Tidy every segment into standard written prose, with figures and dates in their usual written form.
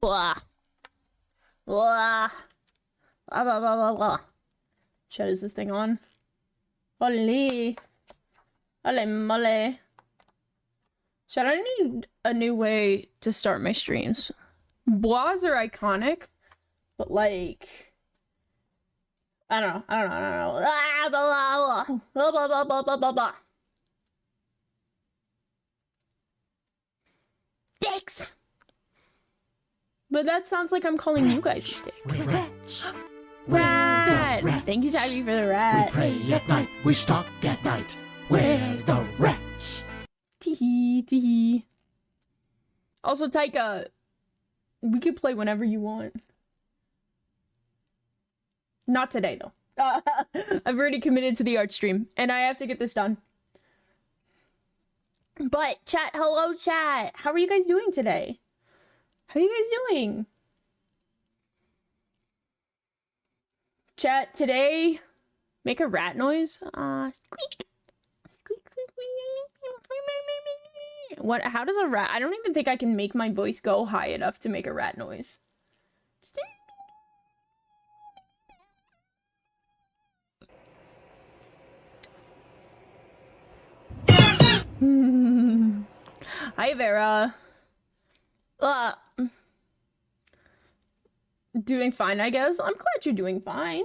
Blah. Blah. Blah, blah, blah, blah, blah. Chat, is this thing on? Holy. Holy moly. Chat, I need a new way to start my streams. Blahs are iconic, but like... I don't know. Ah, blah, blah, blah. Blah, blah, blah, blah, blah, blah, blah. Dicks! But that sounds like I'm calling you guys a dick. We're rats. Rat! Rat. Thank you, Tabby, for the We rat. pray at night, we stalk at night. We're the rats. Teehee, teehee. Also, Taika, we could play whenever you want. Not today, though. I've already committed to the art stream, and I have to get this done. But, chat, hello, chat. How are you guys doing today? How are you guys doing? Chat, today, make a rat noise. Squeak. What? How does a rat? I don't even think I can make my voice go high enough to make a rat noise. Hi, Vera. Doing fine, I guess. I'm glad you're doing fine.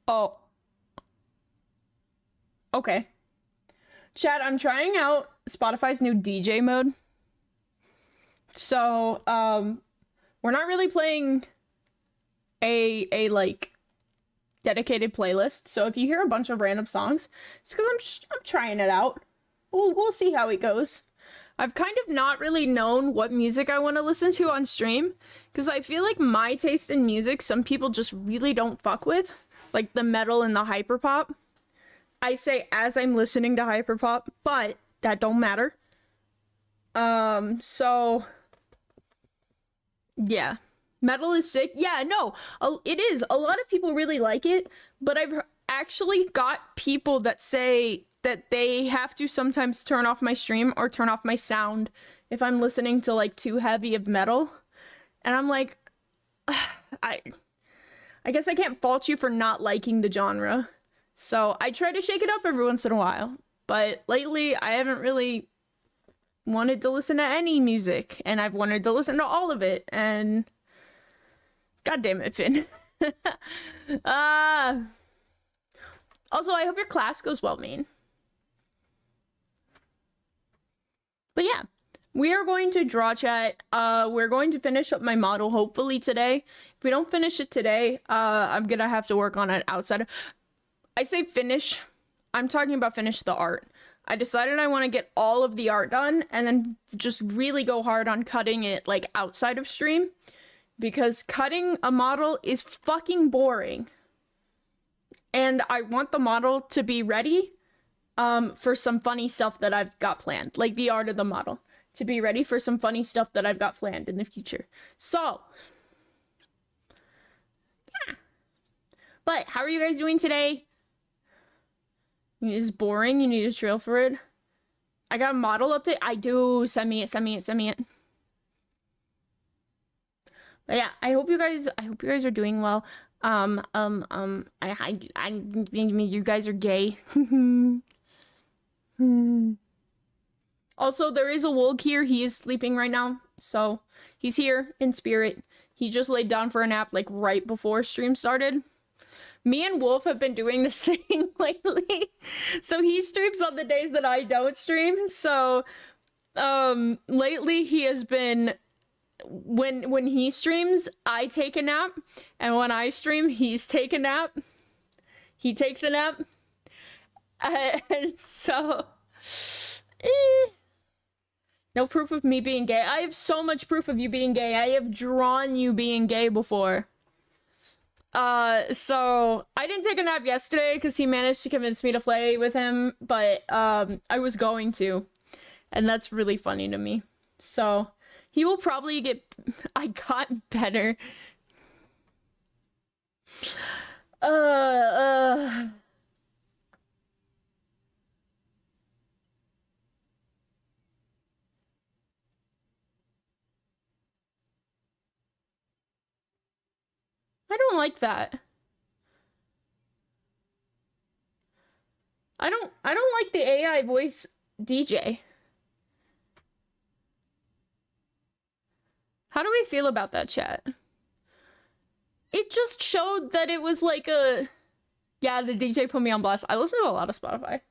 Oh. Okay. Chat, I'm trying out Spotify's new DJ mode. So, we're not really playing a like dedicated playlist. So if you hear a bunch of random songs, it's because I'm trying it out. We'll see how it goes. I've kind of not really known what music I want to listen to on stream, because I feel like my taste in music, some people just really don't fuck with, like the metal and the hyperpop. I say as I'm listening to hyperpop, but that don't matter. So yeah, metal is sick. Yeah, no, it is. A lot of people really like it, but I've actually got people that say that they have to sometimes turn off my stream or turn off my sound if I'm listening to like too heavy of metal. And I'm like, I guess I can't fault you for not liking the genre. So I try to shake it up every once in a while. But lately I haven't really wanted to listen to any music, and I've wanted to listen to all of it, and god damn it, Finn. Also, I hope your class goes well, Maine. But yeah, we are going to draw, chat. We're going to finish up my model hopefully today. If we don't finish it today, I'm gonna have to work on it outside. I say finish. I'm talking about finish the art. I decided I want to get all of the art done and then just really go hard on cutting it like outside of stream, because cutting a model is fucking boring. And I want the model to be ready for some funny stuff that I've got planned, like the art of the model, to be ready for some funny stuff that I've got planned in the future. So, yeah. But how are you guys doing today? It's boring. You need a trail for it. I got a model update. I do. Send me it. But yeah, I hope you guys are doing well. You guys are gay. Also, there is a Wolg here. He is sleeping right now. So, he's here in spirit. He just laid down for a nap like right before stream started. Me and Wolf have been doing this thing lately. So he streams on the days that I don't stream. So lately he has been, when he streams, I take a nap, and when I stream, he's take a nap. He takes a nap. And so no proof of me being gay. I have so much proof of you being gay. I have drawn you being gay before. So I didn't take a nap yesterday because he managed to convince me to play with him, but I was going to, and that's really funny to me. So he will probably get I got better. I don't like that. I don't like the AI voice DJ. How do we feel about that, chat? It just showed that it was like a... Yeah, the DJ put me on blast. I listen to a lot of Spotify.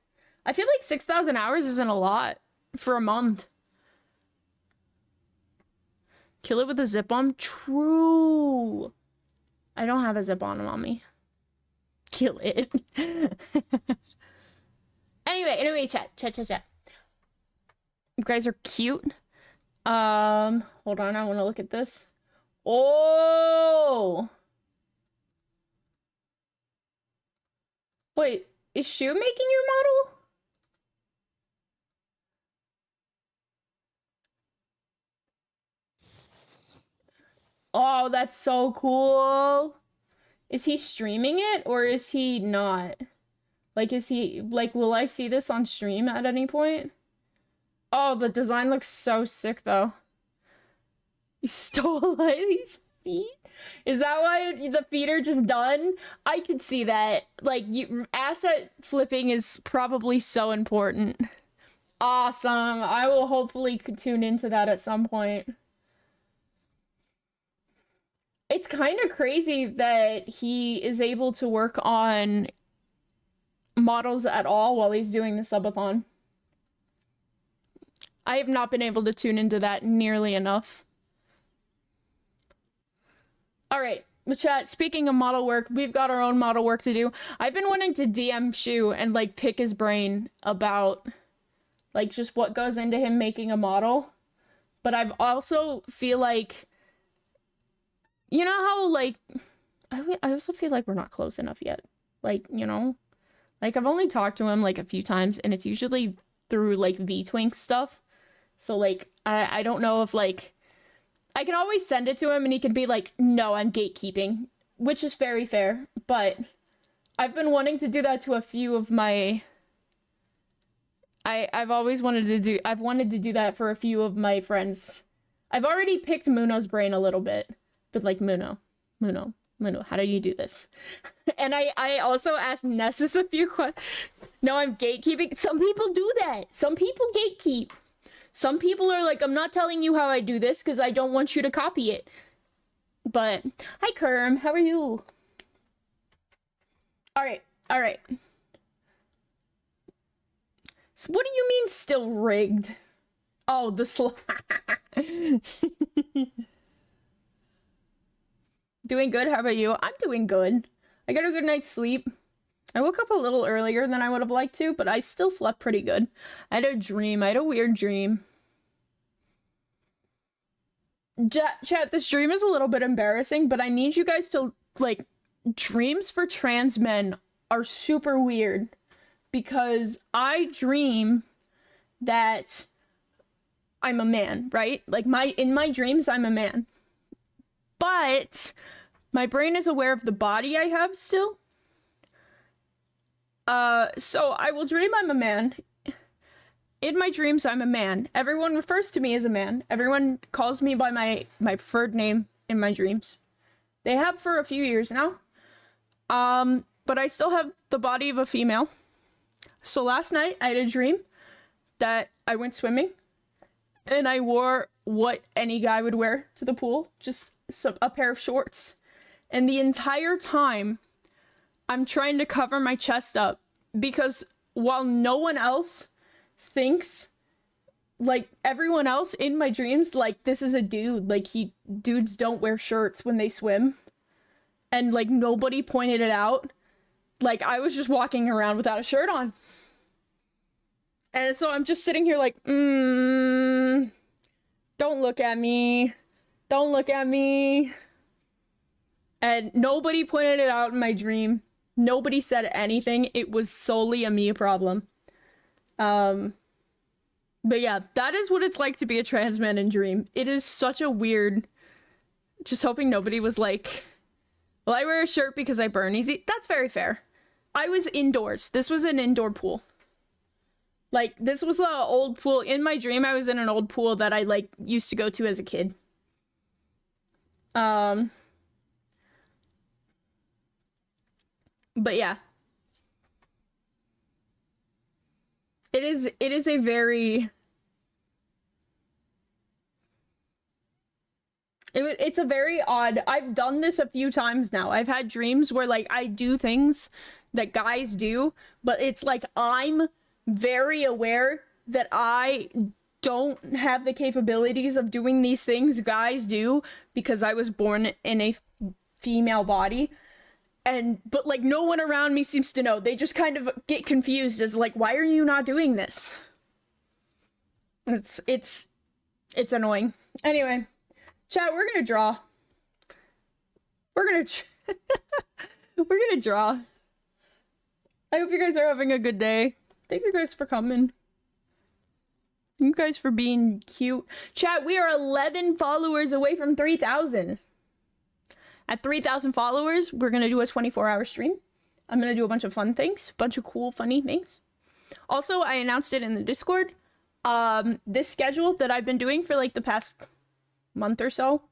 I feel like 6,000 hours isn't a lot for a month. Kill it with a zip on? True. I don't have a zip on me. Kill it. Anyway, chat. You guys are cute. Hold on, I want to look at this. Oh! Wait, is Shu making your model? Oh, that's so cool. Is he streaming it or is he not? Like, is he, like, will I see this on stream at any point? Oh, the design looks so sick, though. You stole these feet? Is that why the feet are just done? I could see that. Like, asset flipping is probably so important. Awesome. I will hopefully tune into that at some point. It's kind of crazy that he is able to work on models at all while he's doing the subathon. I have not been able to tune into that nearly enough. All right, the chat, speaking of model work, we've got our own model work to do. I've been wanting to DM Shu and like pick his brain about like just what goes into him making a model. But I've also feel like, you know how like, I also feel like we're not close enough yet. Like, you know, like I've only talked to him like a few times and it's usually through like V-Twink stuff. So like, I don't know if like, I can always send it to him and he can be like, no, I'm gatekeeping, which is very fair. But I've been wanting to do that to a few of my, I've wanted to do that for a few of my friends. I've already picked Muno's brain a little bit, but like Muno, how do you do this? And I also asked Nessus a few questions. No, I'm gatekeeping. Some people do that. Some people gatekeep. Some people are like, I'm not telling you how I do this because I don't want you to copy it. But, hi Kerm, how are you? Alright. So what do you mean still rigged? Oh, the Doing good, how about you? I'm doing good. I got a good night's sleep. I woke up a little earlier than I would have liked to, but I still slept pretty good. I had a weird dream. Chat, this dream is a little bit embarrassing, but I need you guys to, like, dreams for trans men are super weird. Because I dream that I'm a man, right? Like, in my dreams, I'm a man. But my brain is aware of the body I have still. So I will dream I'm a man. In my dreams, I'm a man. Everyone refers to me as a man. Everyone calls me by my preferred name in my dreams. They have for a few years now. But I still have the body of a female. So last night, I had a dream that I went swimming. And I wore what any guy would wear to the pool. Just a pair of shorts. And the entire time, I'm trying to cover my chest up. Because while no one else thinks, like, everyone else in my dreams, like, this is a dude. Like, dudes don't wear shirts when they swim. And, like, nobody pointed it out. Like, I was just walking around without a shirt on. And so I'm just sitting here like, don't look at me. Don't look at me. And nobody pointed it out in my dream. Nobody said anything. It was solely a me problem. But yeah, that is what it's like to be a trans man in dream. It is such a weird... Just hoping nobody was like, well, I wear a shirt because I burn easy. That's very fair. I was indoors. This was an indoor pool. Like, this was an old pool. In my dream, I was in an old pool that I, like, used to go to as a kid. But yeah. It is a very it's a very odd. I've done this a few times now. I've had dreams where like I do things that guys do, but it's like I'm very aware that I don't have the capabilities of doing these things guys do because I was born in a female body. But like no one around me seems to know. They just kind of get confused as like, why are you not doing this? It's annoying. Anyway, chat, we're gonna draw. We're gonna we're gonna draw. I hope you guys are having a good day. Thank you guys for coming. Thank you guys for being cute. Chat, we are 11 followers away from 3,000. At 3,000 followers, we're gonna do a 24-hour stream. I'm gonna do a bunch of fun things, a bunch of cool, funny things. Also, I announced it in the Discord. This schedule that I've been doing for like the past month or so,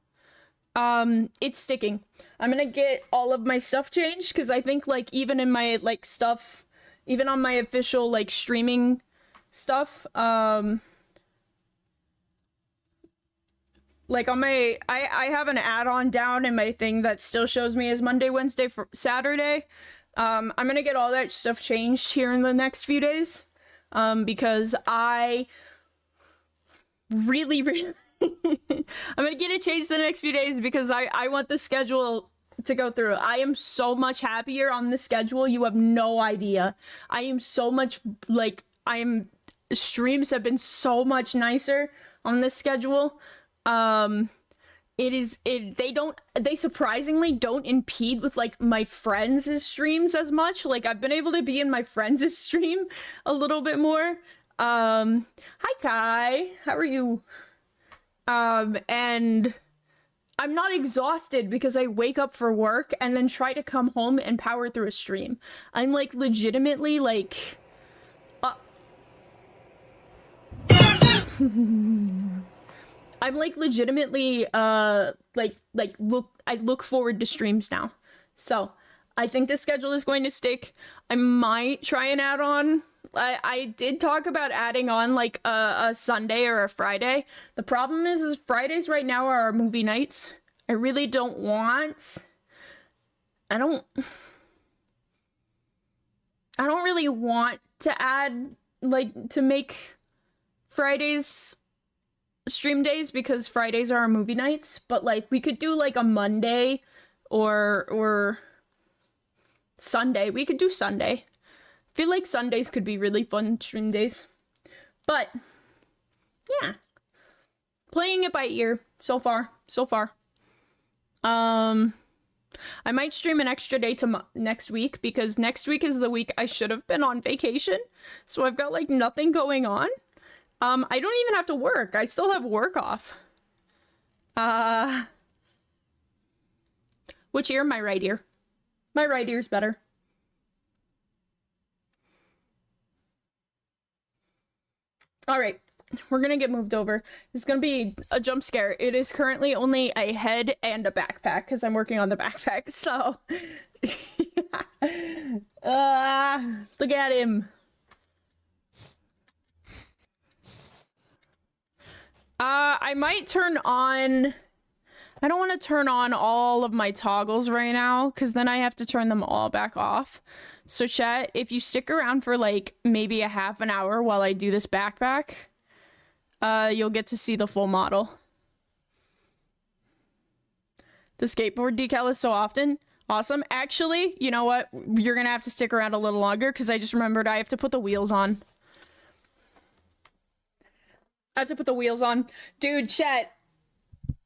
it's sticking. I'm gonna get all of my stuff changed because I think like even in my like stuff, even on my official like streaming stuff, like on my, I have an add-on down in my thing that still shows me as Monday, Wednesday, Saturday. I'm gonna get all that stuff changed here in the next few days, because I really I'm gonna get it changed the next few days because I want the schedule to go through. I am so much happier on the schedule. You have no idea. I am so much like streams have been so much nicer on this schedule. They surprisingly don't impede with like my friends' streams as much. Like I've been able to be in my friends' stream a little bit more. Hi Kai, how are you? And I'm not exhausted because I wake up for work and then try to come home and power through a stream. I'm like legitimately like I'm like legitimately I look forward to streams now. So I think this schedule is going to stick. I might try and add on. I did talk about adding on like a Sunday or a Friday. The problem is Fridays right now are our movie nights. I really don't want. I don't really want to add like to make Fridays stream days because Fridays are our movie nights, but like we could do like a Monday or Sunday. We could do Sunday. I feel like Sundays could be really fun stream days. But yeah. Playing it by ear so far. I might stream an extra day to next week because next week is the week I should have been on vacation. So I've got like nothing going on. I don't even have to work. I still have work off. Which ear? My right ear. My right ear's better. Alright, we're gonna get moved over. It's gonna be a jump scare. It is currently only a head and a backpack because I'm working on the backpack, so... look at him. I might turn on... I don't want to turn on all of my toggles right now, because then I have to turn them all back off. So chat, if you stick around for like maybe a half an hour while I do this backpack, you'll get to see the full model. The skateboard decal is so awesome. Actually, you know what? You're gonna have to stick around a little longer, because I just remembered I have to put the wheels on. I have to put the wheels on. Dude, chat,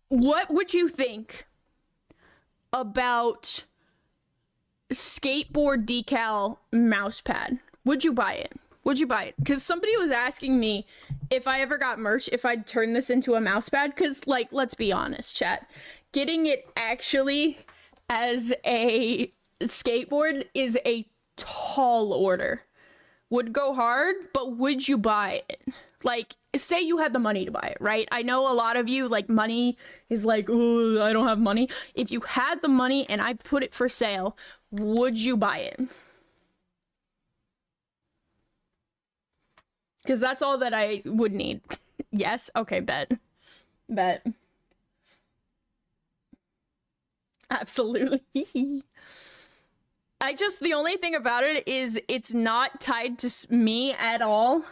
what would you think about skateboard decal mouse pad? Would you buy it? Would you buy it? Because somebody was asking me if I ever got merch, if I'd turn this into a mouse pad. Because, like, let's be honest, chat. Getting it actually as a skateboard is a tall order. would go hard, but would you buy it? Like, say you had the money to buy it, right? I know a lot of you, like, money is like, oh, I don't have money. If you had the money and I put it for sale, would you buy it? Because that's all that I would need. Yes? Okay, bet. Bet. Absolutely. The only thing about it is it's not tied to me at all.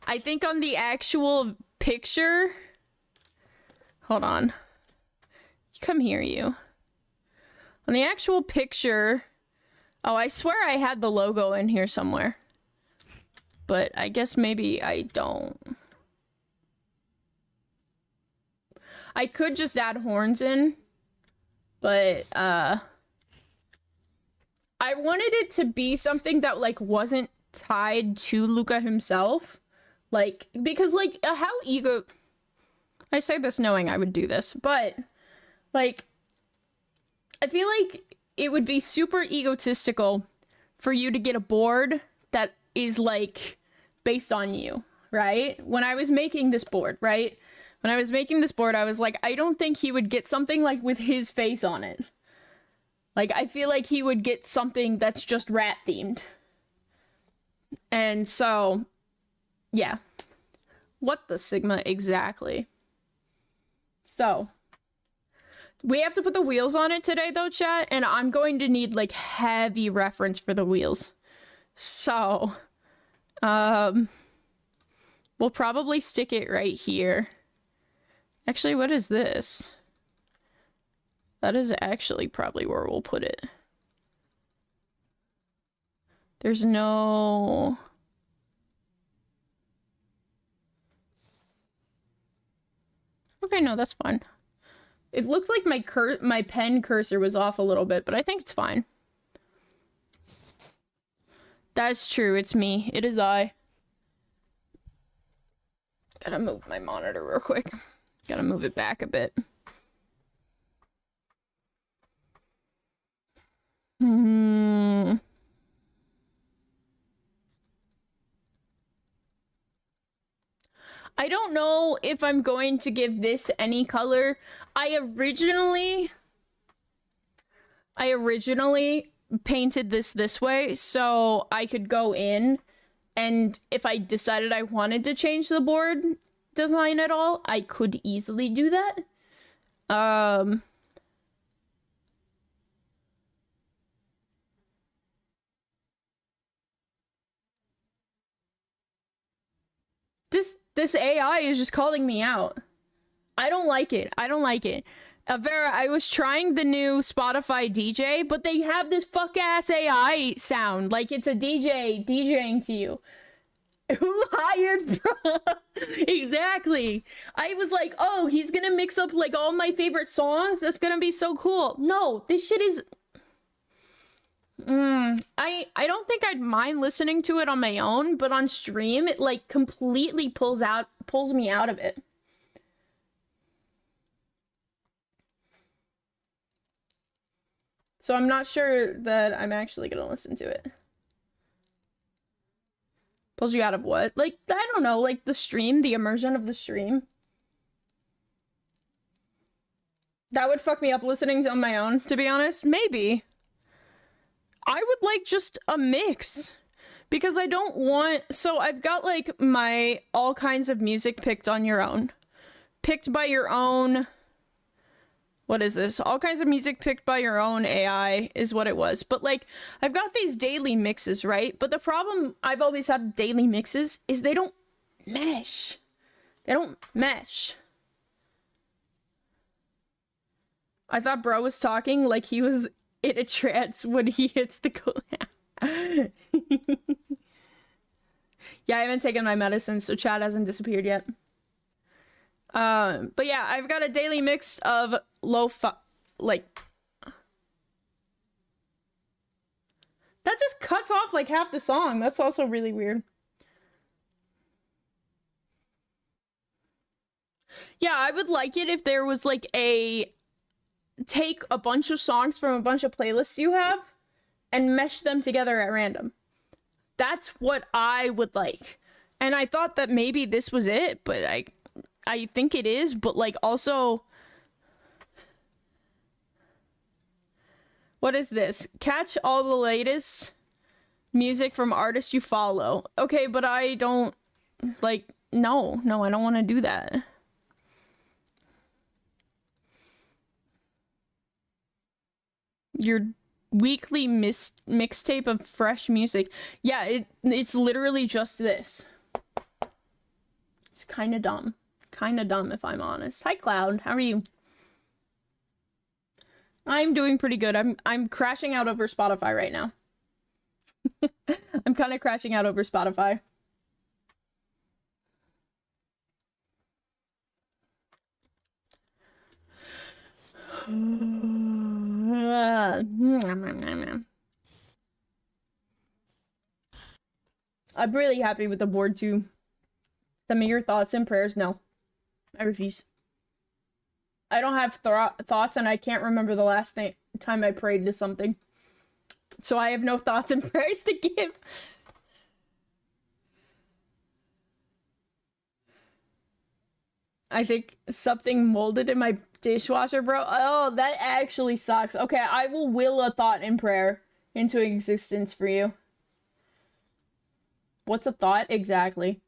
I think on the actual picture... Hold on. Come here, you. On the actual picture... Oh, I swear I had the logo in here somewhere. But I guess maybe I don't. I could just add horns in. But, I wanted it to be something that, like, wasn't tied to Luca himself. Like, because, like, how ego... I say this knowing I would do this, but, like, I feel like it would be super egotistical for you to get a board that is, like, based on you, right? When I was making this board, right? When I was making this board, I was like, I don't think he would get something, like, with his face on it. Like, I feel like he would get something that's just rat-themed. And so, yeah. What the Sigma exactly? So, we have to put the wheels on it today, though, chat, and I'm going to need, like, heavy reference for the wheels. So, we'll probably stick it right here. Actually, what is this? That is actually probably where we'll put it. There's no... Okay, no, that's fine. It looks like my pen cursor was off a little bit, but I think it's fine. That's true, it's me. It is I. Gotta move my monitor real quick. Gotta move it back a bit. I don't know if I'm going to give this any color. I originally painted this way so I could go in, and if I decided I wanted to change the board design at all, I could easily do that. This AI is just calling me out. I don't like it. I don't like it. Vera, I was trying the new Spotify DJ, but they have this fuck-ass AI sound. Like it's a DJ DJing to you. Who hired bro? Exactly. I was like, oh, he's gonna mix up like all my favorite songs? That's gonna be so cool. No, this shit is... I don't think I'd mind listening to it on my own, but on stream, it like completely pulls me out of it. So I'm not sure that I'm actually gonna listen to it. Pulls you out of what? Like, I don't know, like the stream, the immersion of the stream. That would fuck me up listening on my own, to be honest. Maybe. I would like just a mix. Because I don't want... So I've got like my all kinds of music picked on your own. Picked by your own... What is this? All kinds of music picked by your own AI is what it was. But like, I've got these daily mixes, right? But the problem I've always had with daily mixes is they don't mesh. They don't mesh. I thought bro was talking like he was in a trance when he hits the goal. Yeah, I haven't taken my medicine, so chat hasn't disappeared yet. But yeah, I've got a daily mix of lo-fi, like... That just cuts off like half the song. That's also really weird. Yeah, I would like it if there was like a... Take a bunch of songs from a bunch of playlists you have and mesh them together at random. That's what I would like. And I thought that maybe this was it, but I think it is, but like also what is this? Catch all the latest music from artists you follow. Okay, but I don't like no, I don't want to do that. Your weekly mixtape of fresh music. Yeah, it's literally just this. It's kind of dumb. Kind of dumb if I'm honest. Hi Cloud, how are you? I'm doing pretty good. I'm crashing out over Spotify right now. I'm kind of crashing out over Spotify. I'm really happy with the board too. Send me your thoughts and prayers. No, I refuse. I don't have thoughts, and I can't remember the last time I prayed to something. So I have no thoughts and prayers to give. I think something molded in my dishwasher, bro. Oh, that actually sucks. Okay, I will a thought and prayer into existence for you. What's a thought exactly?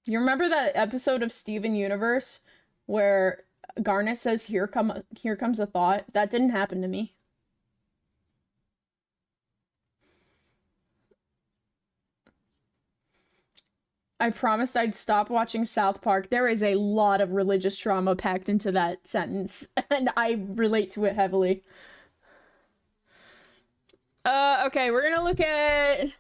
You remember that episode of Steven Universe where Garnet says, here comes a thought? That didn't happen to me. I promised I'd stop watching South Park. There is a lot of religious trauma packed into that sentence, and I relate to it heavily. Okay, we're gonna look at...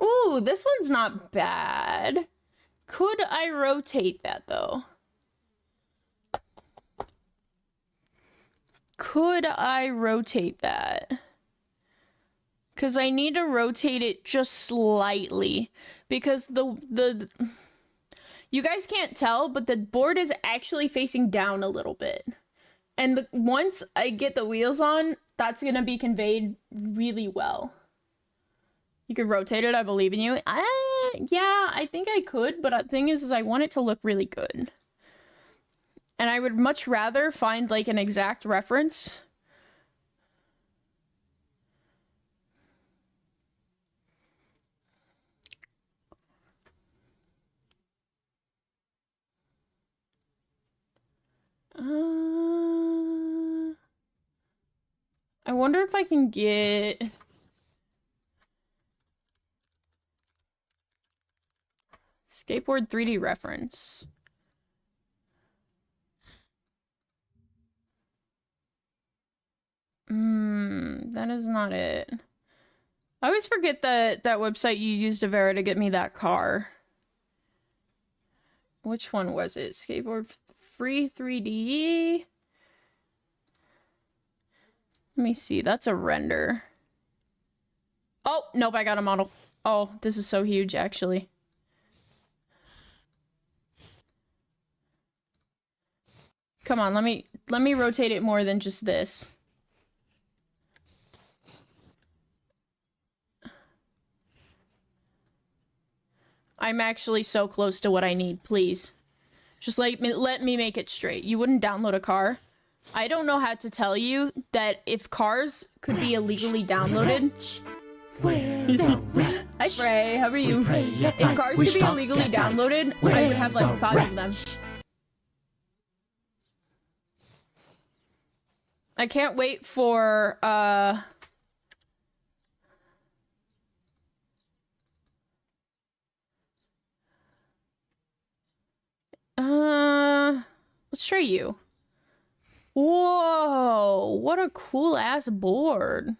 Ooh, this one's not bad. Could I rotate that, though? Could I rotate that? Because I need to rotate it just slightly. Because the you guys can't tell, but the board is actually facing down a little bit. And once I get the wheels on, that's going to be conveyed really well. You could rotate it, I believe in you. Yeah, I think I could, but the thing is I want it to look really good. And I would much rather find like an exact reference. I wonder if I can get... Skateboard 3D reference. That is not it. I always forget that website you used, Avera, to get me that car. Which one was it? Skateboard Free 3D? Let me see. That's a render. Oh, nope, I got a model. Oh, this is so huge, actually. Come on, let me rotate it more than just this. I'm actually so close to what I need, please. Just let me make it straight. You wouldn't download a car? I don't know how to tell you that if cars could be illegally downloaded... Hi Frey, how are you? If cars could be illegally downloaded, I would have like 5 of them. I can't wait for, let's try you. Whoa, what a cool ass board.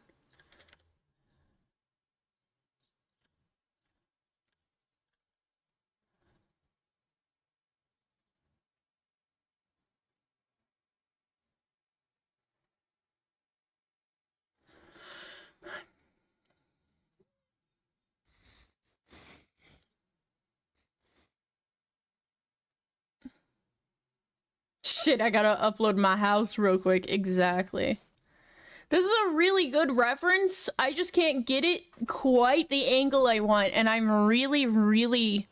Shit, I gotta upload my house real quick. Exactly. This is a really good reference. I just can't get it quite the angle I want, and I'm really, really...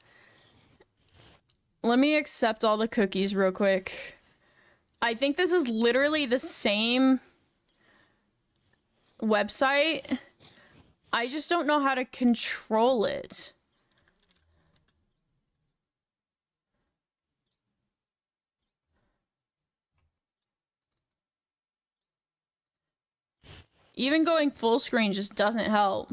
Let me accept all the cookies real quick. I think this is literally the same website. I just don't know how to control it. Even going full screen just doesn't help.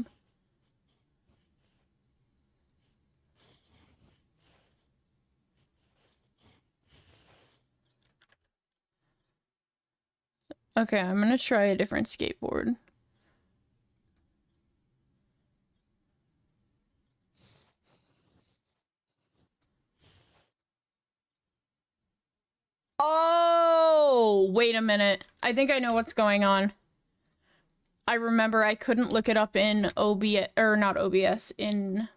Okay, I'm gonna try a different skateboard. Oh, wait a minute. I think I know what's going on. I remember I couldn't look it up in OBS, or not OBS, in...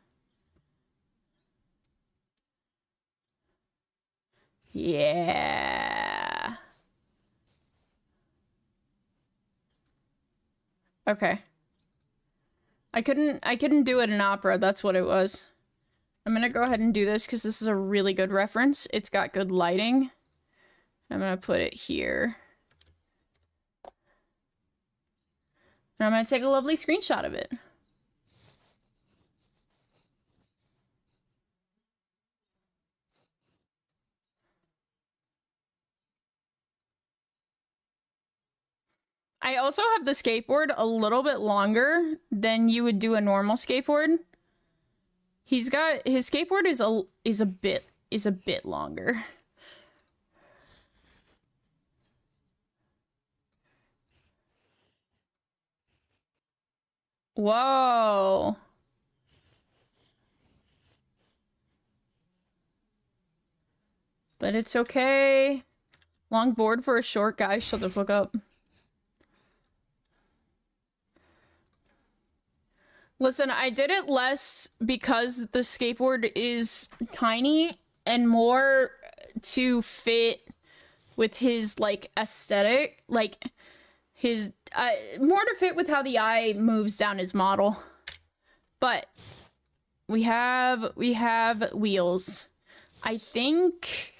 Yeah. Okay. I couldn't do it in Opera, that's what it was. I'm gonna go ahead and do this because this is a really good reference. It's got good lighting. I'm gonna put it here. And I'm gonna take a lovely screenshot of it. I also have the skateboard a little bit longer than you would do a normal skateboard. He's got his skateboard is a bit longer. Whoa. But it's okay. Long board for a short guy. Shut the fuck up. Listen, I did it less because the skateboard is tiny and more to fit with his, like, aesthetic. Like, his... more to fit with how the eye moves down his model. But we have wheels. I think...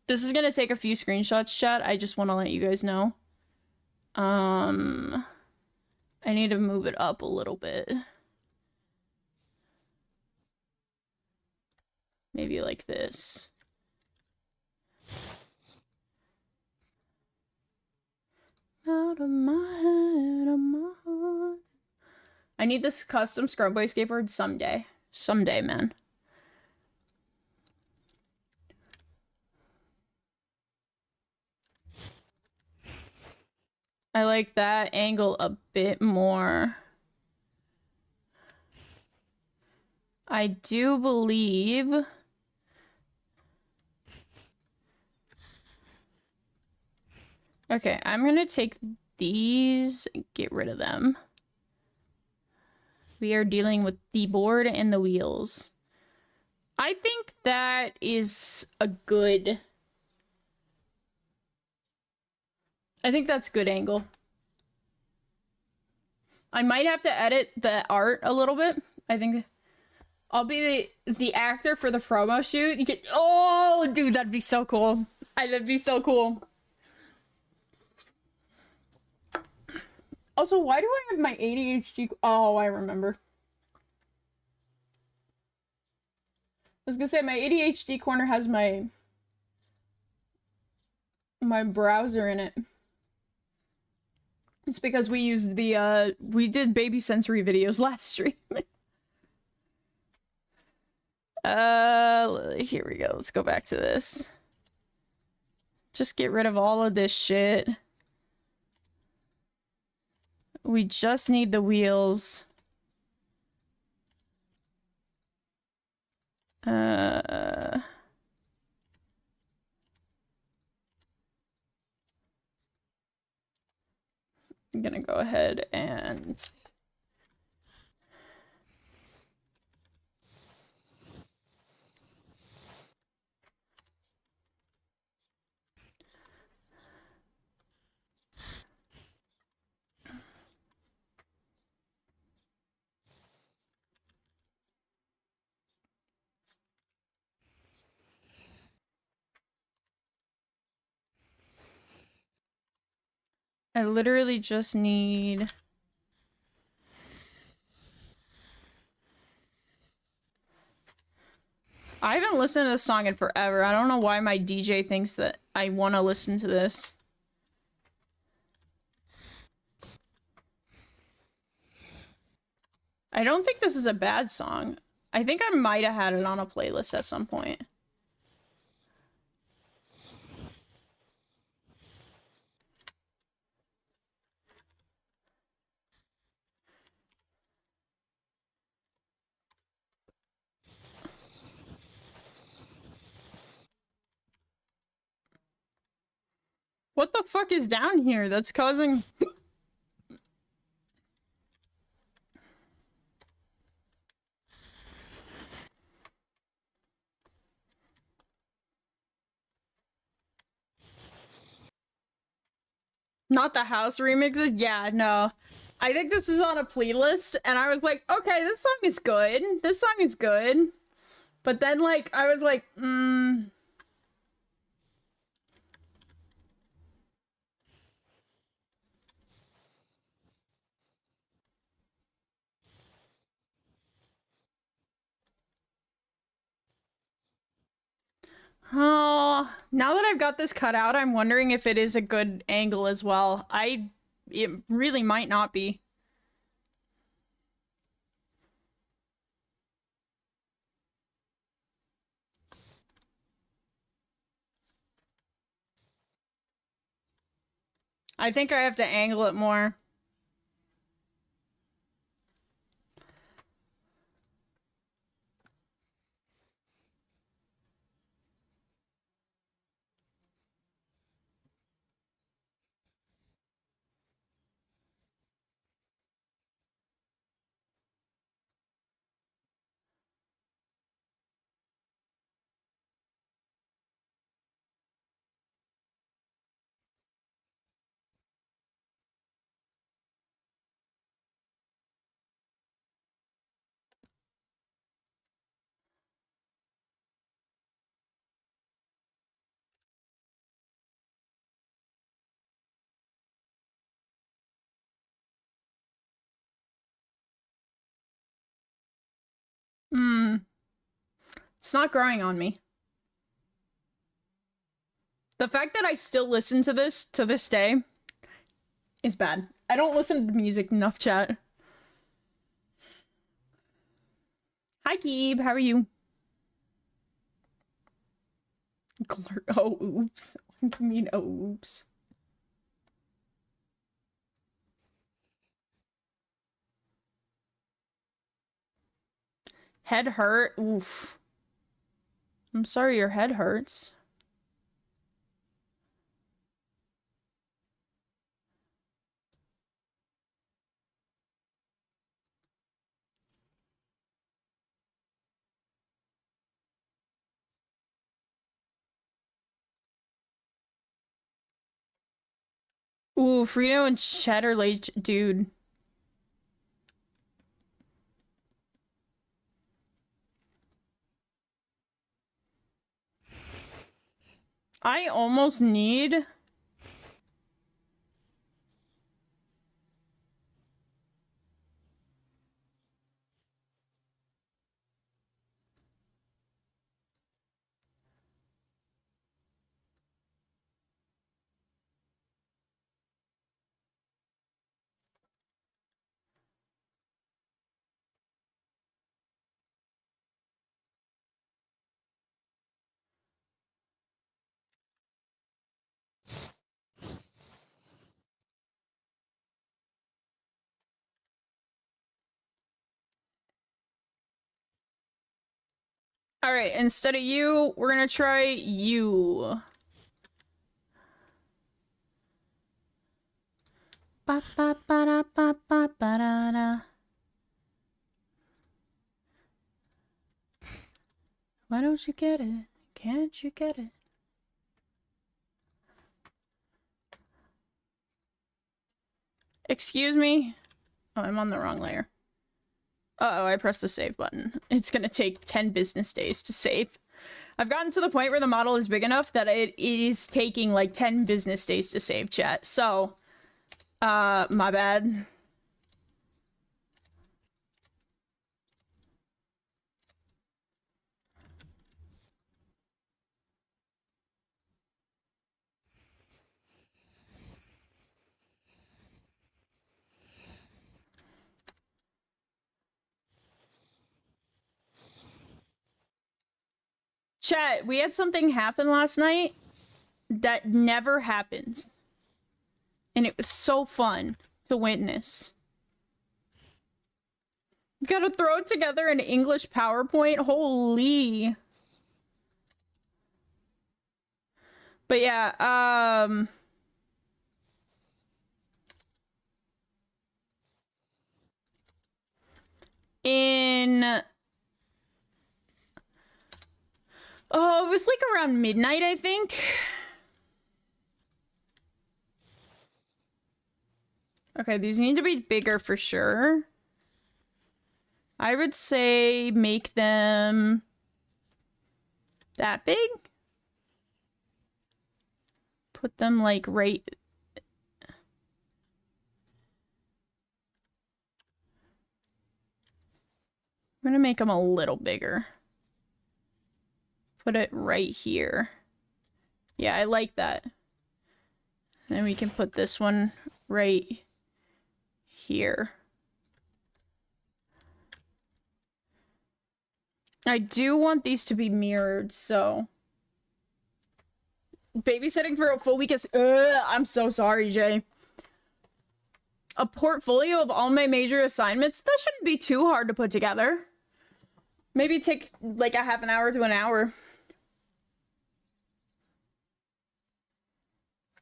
This is gonna take a few screenshots, chat. I just want to let you guys know. I need to move it up a little bit. Maybe like this. Out of my head, out of my heart. I need this custom Scrub Boy skateboard someday. Someday, man. I like that angle a bit more. I do believe... Okay, I'm gonna take these, get rid of them. We are dealing with the board and the wheels. I think that is a good... I think that's good angle. I might have to edit the art a little bit. I think I'll be the actor for the promo shoot. You get... Oh, dude, that'd be so cool. That'd be so cool. Also, why do I have my ADHD? Oh, I remember. I was gonna say my ADHD corner has my browser in it. It's because we used the we did baby sensory videos last stream. Here we go. Let's go back to this. Just get rid of all of this shit. We just need the wheels. I'm gonna go ahead and... I literally just need... I haven't listened to this song in forever. I don't know why my DJ thinks that I want to listen to this. I don't think this is a bad song. I think I might have had it on a playlist at some point. What the fuck is down here that's causing... Not the house remixes? Yeah, no. I think this is on a playlist, and I was like, okay, this song is good. This song is good. But then, like, I was like, Oh, now that I've got this cut out, I'm wondering if it is a good angle as well. It really might not be. I think I have to angle it more. It's not growing on me. The fact that I still listen to this day is bad. I don't listen to music enough, chat. Hi, Keeb. How are you? Oh, oops. I mean, oh, oops. Head hurt? Oof. I'm sorry your head hurts. Ooh, Frito and Cheddar Lake, dude. I almost need... Alright, instead of you, we're gonna try you. Ba ba ba da ba ba ba da da. Why don't you get it? Can't you get it? Excuse me? Oh, I'm on the wrong layer. Uh-oh, I pressed the save button. It's gonna take 10 business days to save. I've gotten to the point where the model is big enough that it is taking like 10 business days to save, chat. So, My bad. Chat, we had something happen last night that never happens. And it was so fun to witness. Gotta throw it together in English PowerPoint. Holy. But yeah, oh, it was like around midnight, I think. Okay, these need to be bigger for sure. I would say make them that big. Put them like right. I'm gonna make them a little bigger. Put it right here. Yeah, I like that. Then we can put this one right here. I do want these to be mirrored, so... Babysitting for a full week is... I'm so sorry, Jay. A portfolio of all my major assignments? That shouldn't be too hard to put together. Maybe take, like, a half an hour to an hour.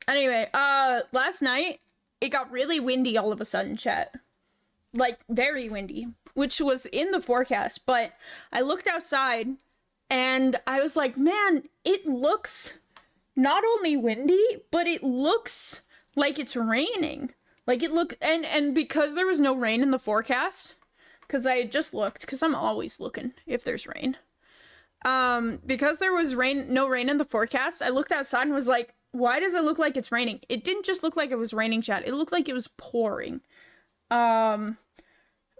Anyway, last night, it got really windy all of a sudden, chat. Like, very windy. Which was in the forecast, but I looked outside and I was like, man, it looks not only windy, but it looks like it's raining. Like it looked, and because there was no rain in the forecast, because I had just looked, because I'm always looking if there's rain. Because there was no rain in the forecast, I looked outside and was like, why does it look like it's raining? It didn't just look like it was raining, chat. It looked like it was pouring.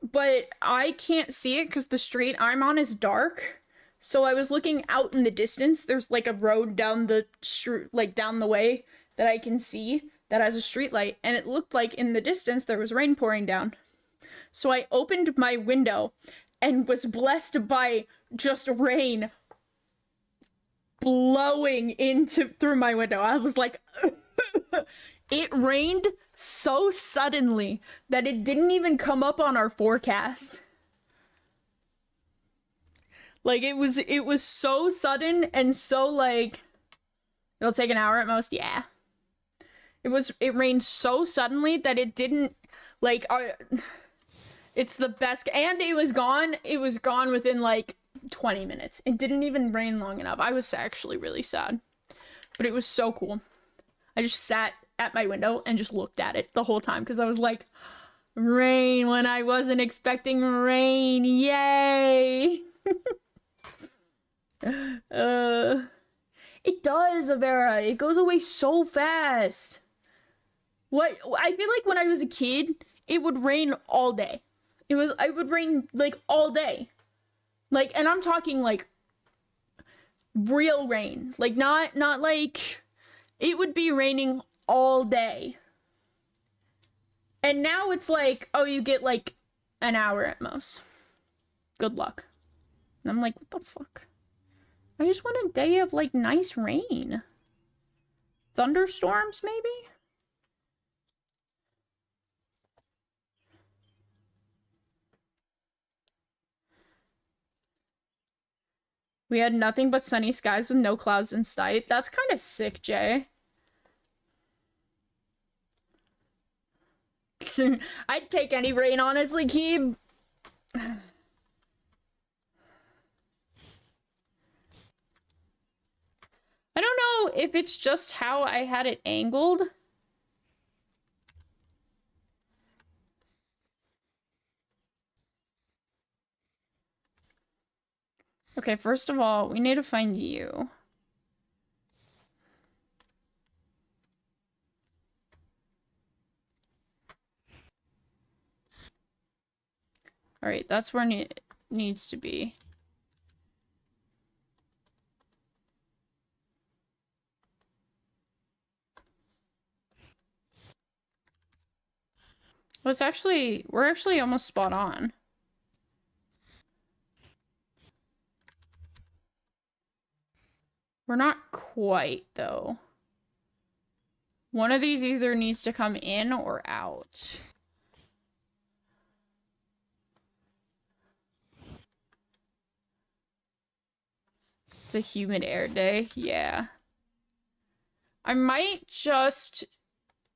But I can't see it because the street I'm on is dark. So I was looking out in the distance. There's like a road down the street, like down the way that I can see that has a street light. And it looked like in the distance there was rain pouring down. So I opened my window and was blessed by just rain blowing through my window. I was like, it rained so suddenly that it didn't even come up on our forecast. Like it was so sudden and so like it'll take an hour at most. Yeah. It rained so suddenly that it didn't like it's the best, and it was gone within like 20 minutes. It didn't even rain long enough. I was actually really sad. But it was so cool. I just sat at my window and just looked at it the whole time because I was like, rain when I wasn't expecting rain. Yay! It does, Avera. It goes away so fast. What I feel like when I was a kid, it would rain all day. It would rain like all day. Like, and I'm talking like real rain. Like not like it would be raining all day. And now it's like, oh, you get like an hour at most. Good luck. And I'm like, what the fuck? I just want a day of like nice rain. Thunderstorms, maybe? We had nothing but sunny skies with no clouds in sight. That's kind of sick, Jay. I'd take any rain, honestly, Keeb. I don't know if it's just how I had it angled. Okay, first of all, we need to find you. Alright, that's where it needs to be. Well, we're actually almost spot on. We're not quite, though. One of these either needs to come in or out. It's a humid air day. Yeah. I might just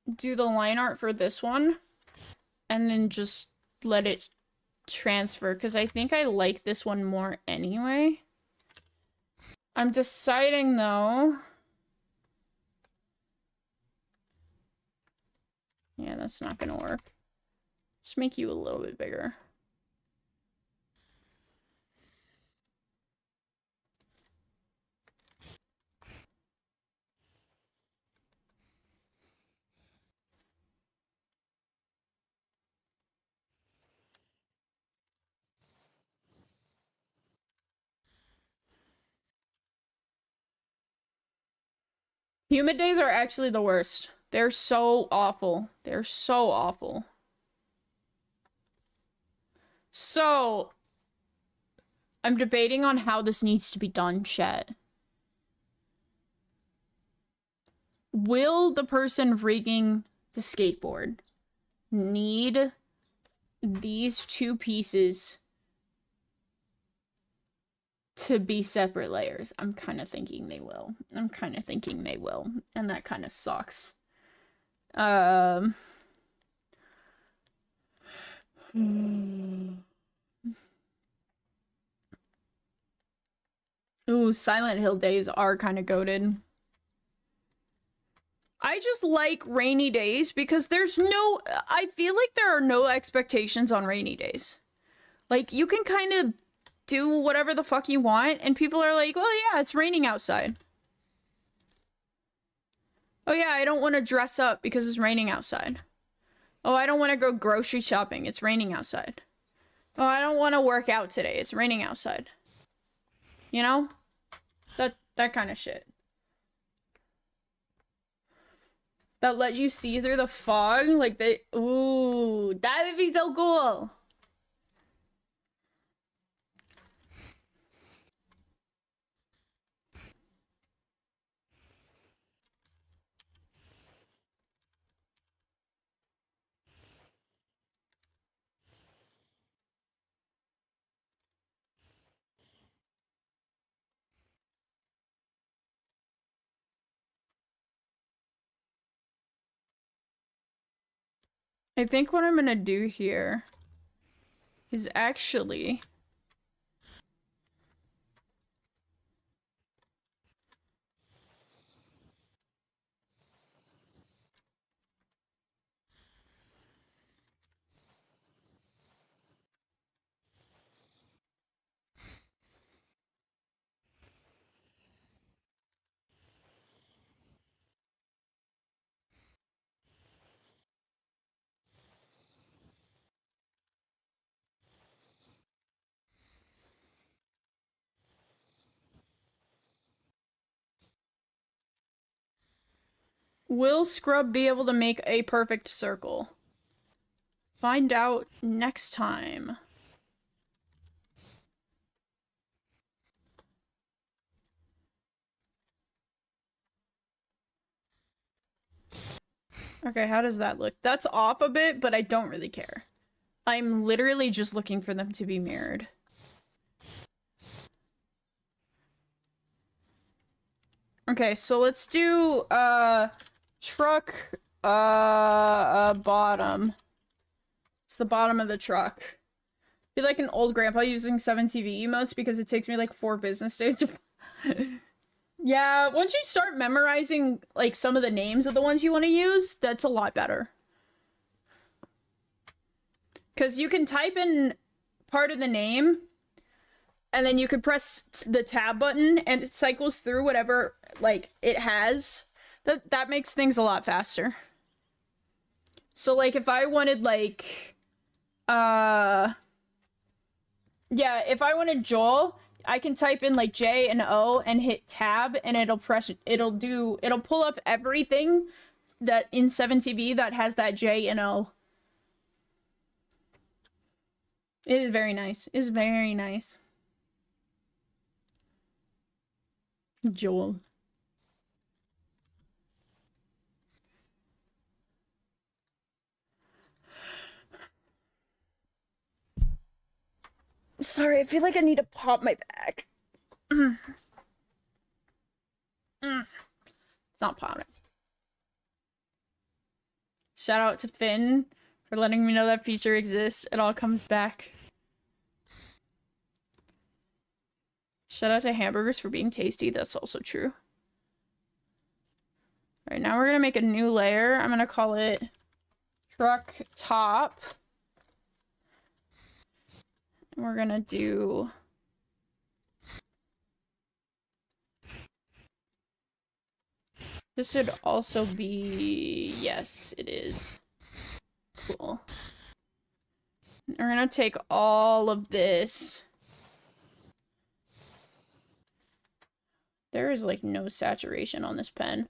do the line art for this one and then just let it transfer because I think I like this one more anyway. I'm deciding though. Yeah, that's not gonna work. Just make you a little bit bigger. Humid days are actually the worst. They're so awful. They're so awful. So, I'm debating on how this needs to be done, chat. Will the person rigging the skateboard need these two pieces to be separate layers? I'm kind of thinking they will. And that kind of sucks. Ooh, Silent Hill days are kind of goated. I just like rainy days because I feel like there are no expectations on rainy days. Like, you can kind of do whatever the fuck you want, and people are like, well, yeah, it's raining outside. Oh yeah, I don't want to dress up because it's raining outside. Oh, I don't want to go grocery shopping. It's raining outside. Oh, I don't want to work out today. It's raining outside. You know? That kind of shit. That let you see through the fog? Like, ooh, that would be so cool. I think what I'm gonna do here is actually will Scrub be able to make a perfect circle? Find out next time. Okay, how does that look? That's off a bit, but I don't really care. I'm literally just looking for them to be mirrored. Okay, so let's do, truck, bottom. It's the bottom of the truck. I feel like an old grandpa using 7TV emotes because it takes me like 4 business days to... Yeah, once you start memorizing, like, some of the names of the ones you want to use, that's a lot better. Because you can type in part of the name, and then you can press the tab button, and it cycles through whatever, like, it has. That makes things a lot faster. So, like, if I wanted, like, Yeah, if I wanted Joel, I can type in like J and O and hit tab and it'll pull up everything that in 7TV that has that J and O. It is very nice. It's very nice. Joel. Sorry, I feel like I need to pop my back. It's not popping. Shout out to Finn for letting me know that feature exists. It all comes back. Shout out to hamburgers for being tasty. That's also true. All right, now we're gonna make a new layer. I'm gonna call it truck top. And we're gonna do this should also be, yes, it is. Cool. We're gonna take all of this. There is like no saturation on this pen.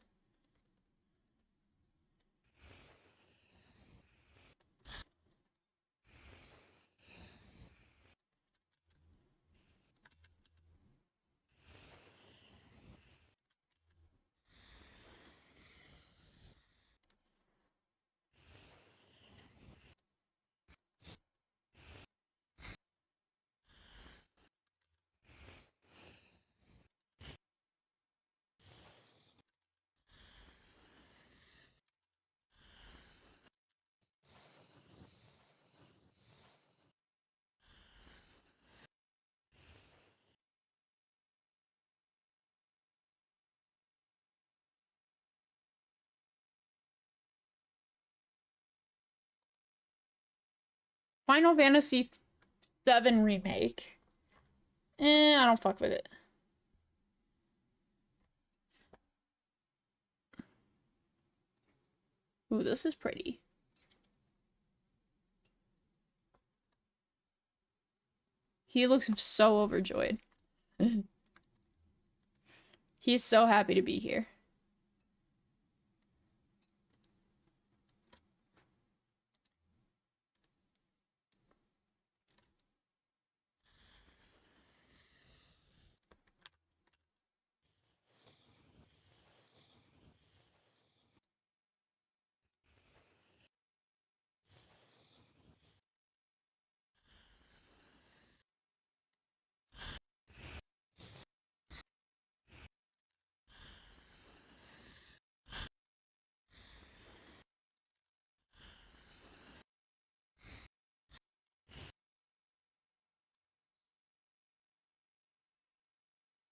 Final Fantasy VII Remake. I don't fuck with it. Ooh, this is pretty. He looks so overjoyed. He's so happy to be here.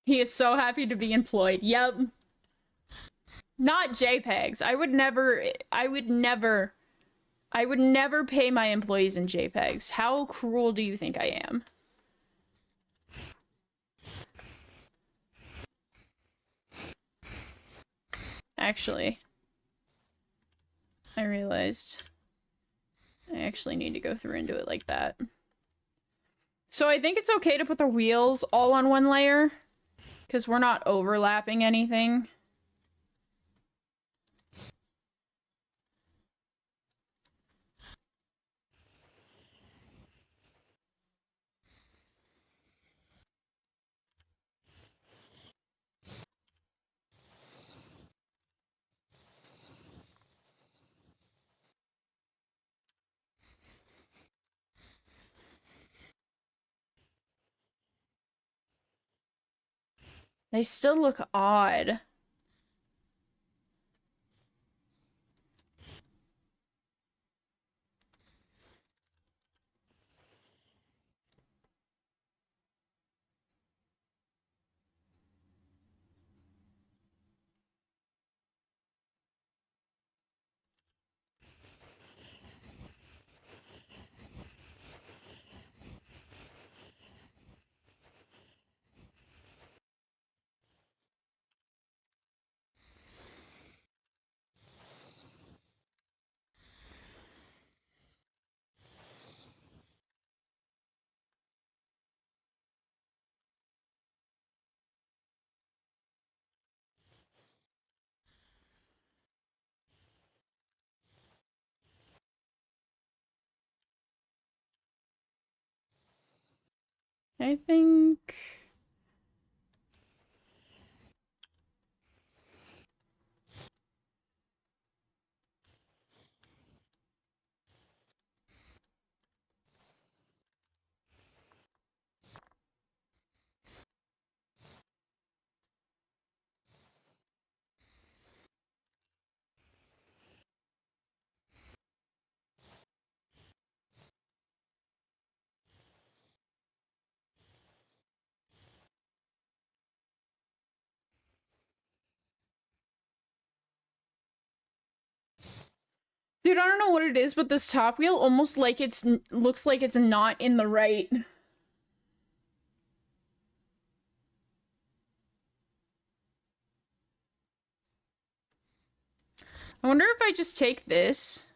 He is so happy to be employed. Yep. Not JPEGs. I would never pay my employees in JPEGs. How cruel do you think I am? Actually, I realized I actually need to go through and do it like that. So I think it's okay to put the wheels all on one layer because we're not overlapping anything. They still look odd. I think... Dude, I don't know what it is, but this top wheel almost like looks like it's not in the right. I wonder if I just take this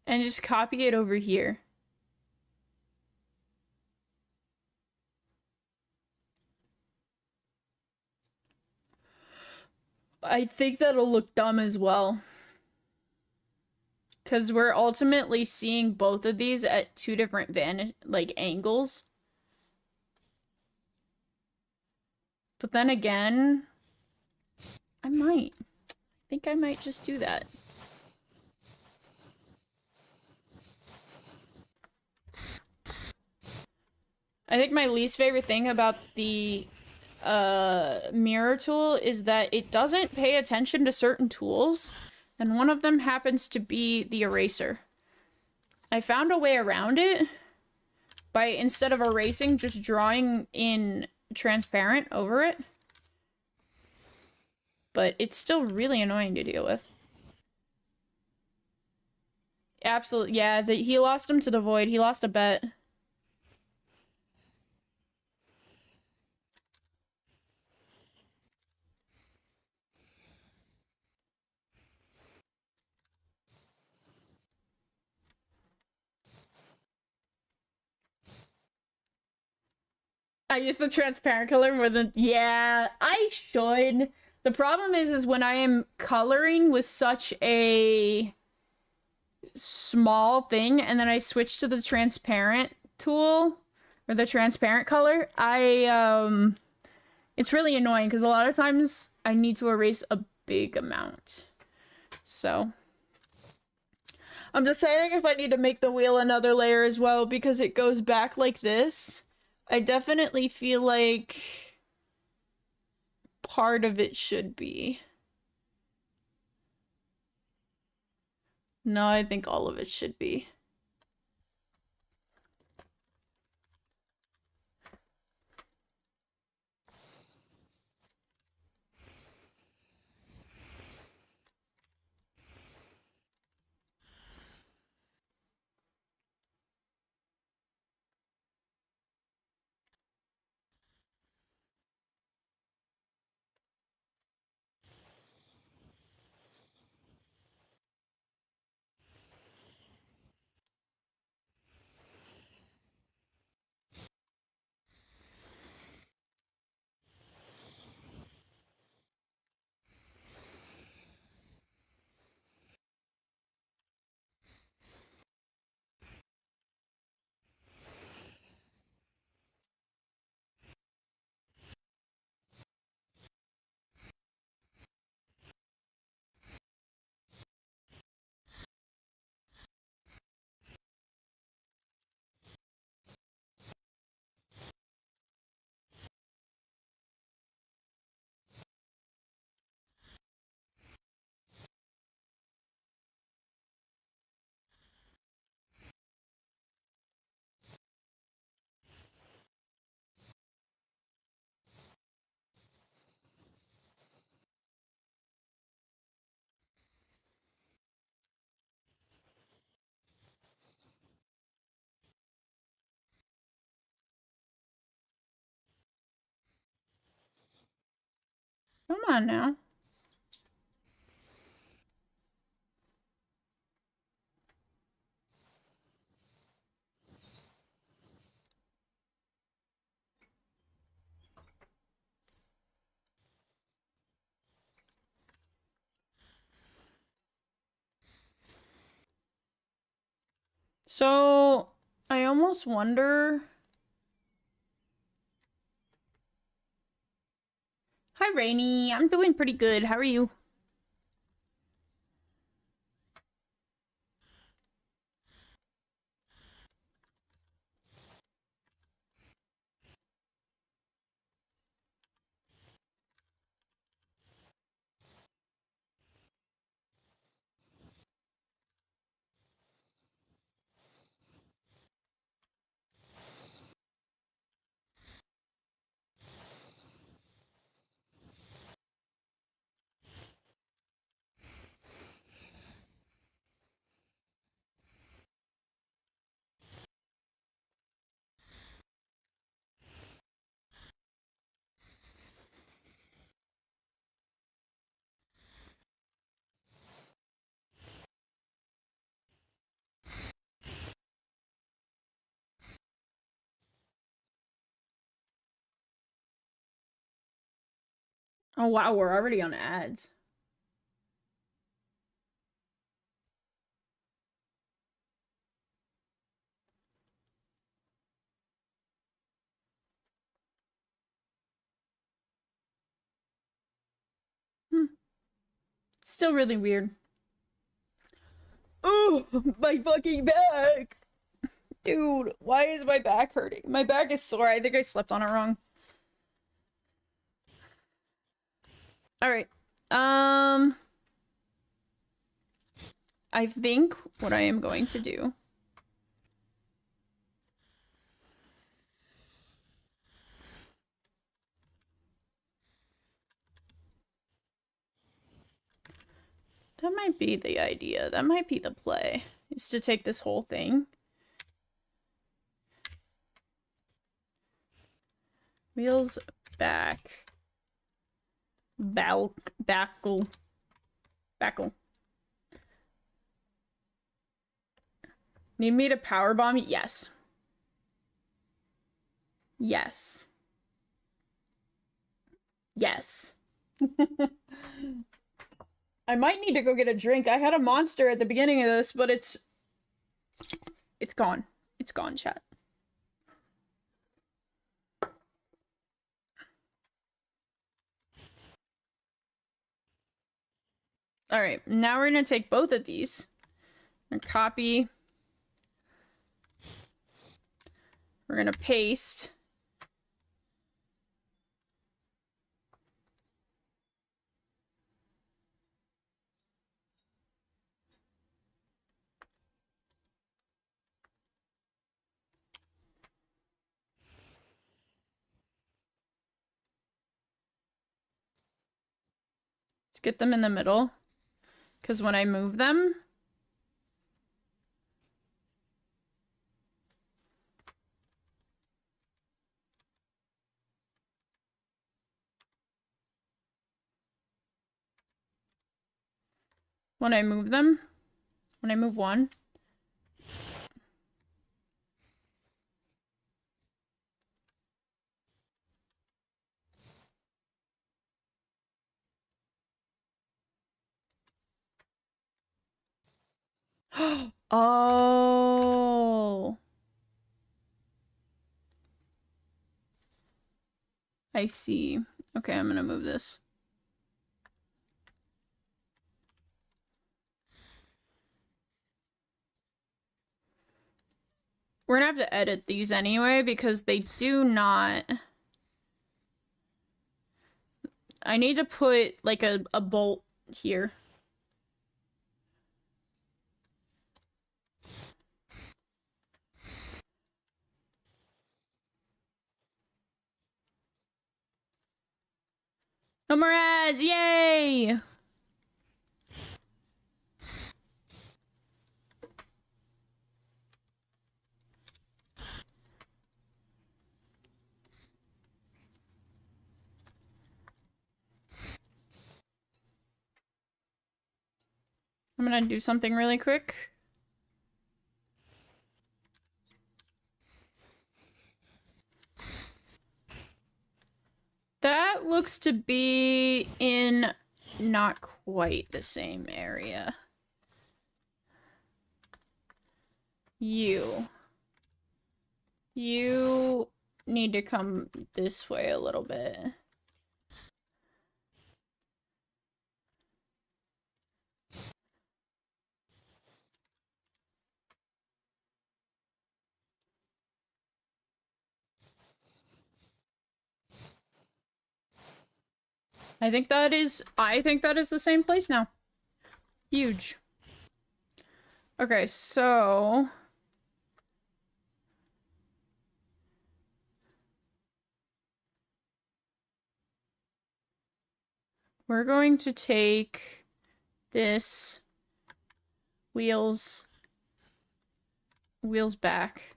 and just copy it over here. I think that'll look dumb as well. Because we're ultimately seeing both of these at two different angles. But then again, I think I might just do that. I think my least favorite thing about the mirror tool is that it doesn't pay attention to certain tools, and one of them happens to be the eraser. I found a way around it by, instead of erasing, just drawing in transparent over it. But it's still really annoying to deal with. Absolutely, yeah, he lost him to the void. He lost a bet. I use the transparent color more than... Yeah, I should. The problem is when I am coloring with such a small thing and then I switch to the transparent tool or the transparent color, it's really annoying because a lot of times I need to erase a big amount. So I'm deciding if I need to make the wheel another layer as well because it goes back like this. I definitely feel like part of it should be. No, I think all of it should be. Come on now. So I almost wonder... Hi, Rainy. I'm doing pretty good. How are you? Oh, wow. We're already on ads. Still really weird. Oh, my fucking back! Dude, why is my back hurting? My back is sore. I think I slept on it wrong. Alright. I think what I am going to do... That might be the idea. That might be the play. Is to take this whole thing. Wheels back. Backle. Need me to powerbomb you? Yes. Yes. Yes. I might need to go get a drink. I had a monster at the beginning of this, but it's gone. It's gone, chat. All right, now we're gonna take both of these and copy. We're gonna paste. Let's get them in the middle, because when I move them, when I move one, oh, I see. Okay, I'm gonna move this. We're gonna have to edit these anyway because they do not... I need to put like a bolt here. No more ads! Yay! I'm gonna do something really quick. That looks to be in not quite the same area. You. You need to come this way a little bit. I think that is the same place now. Huge. Okay, so we're going to take this wheels back.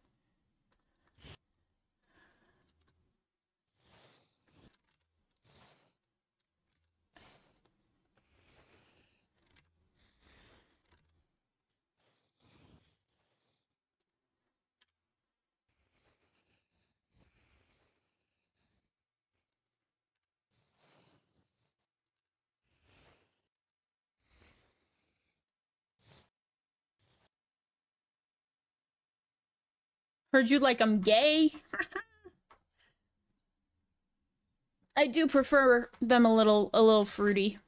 Heard you like I'm gay. I do prefer them a little fruity.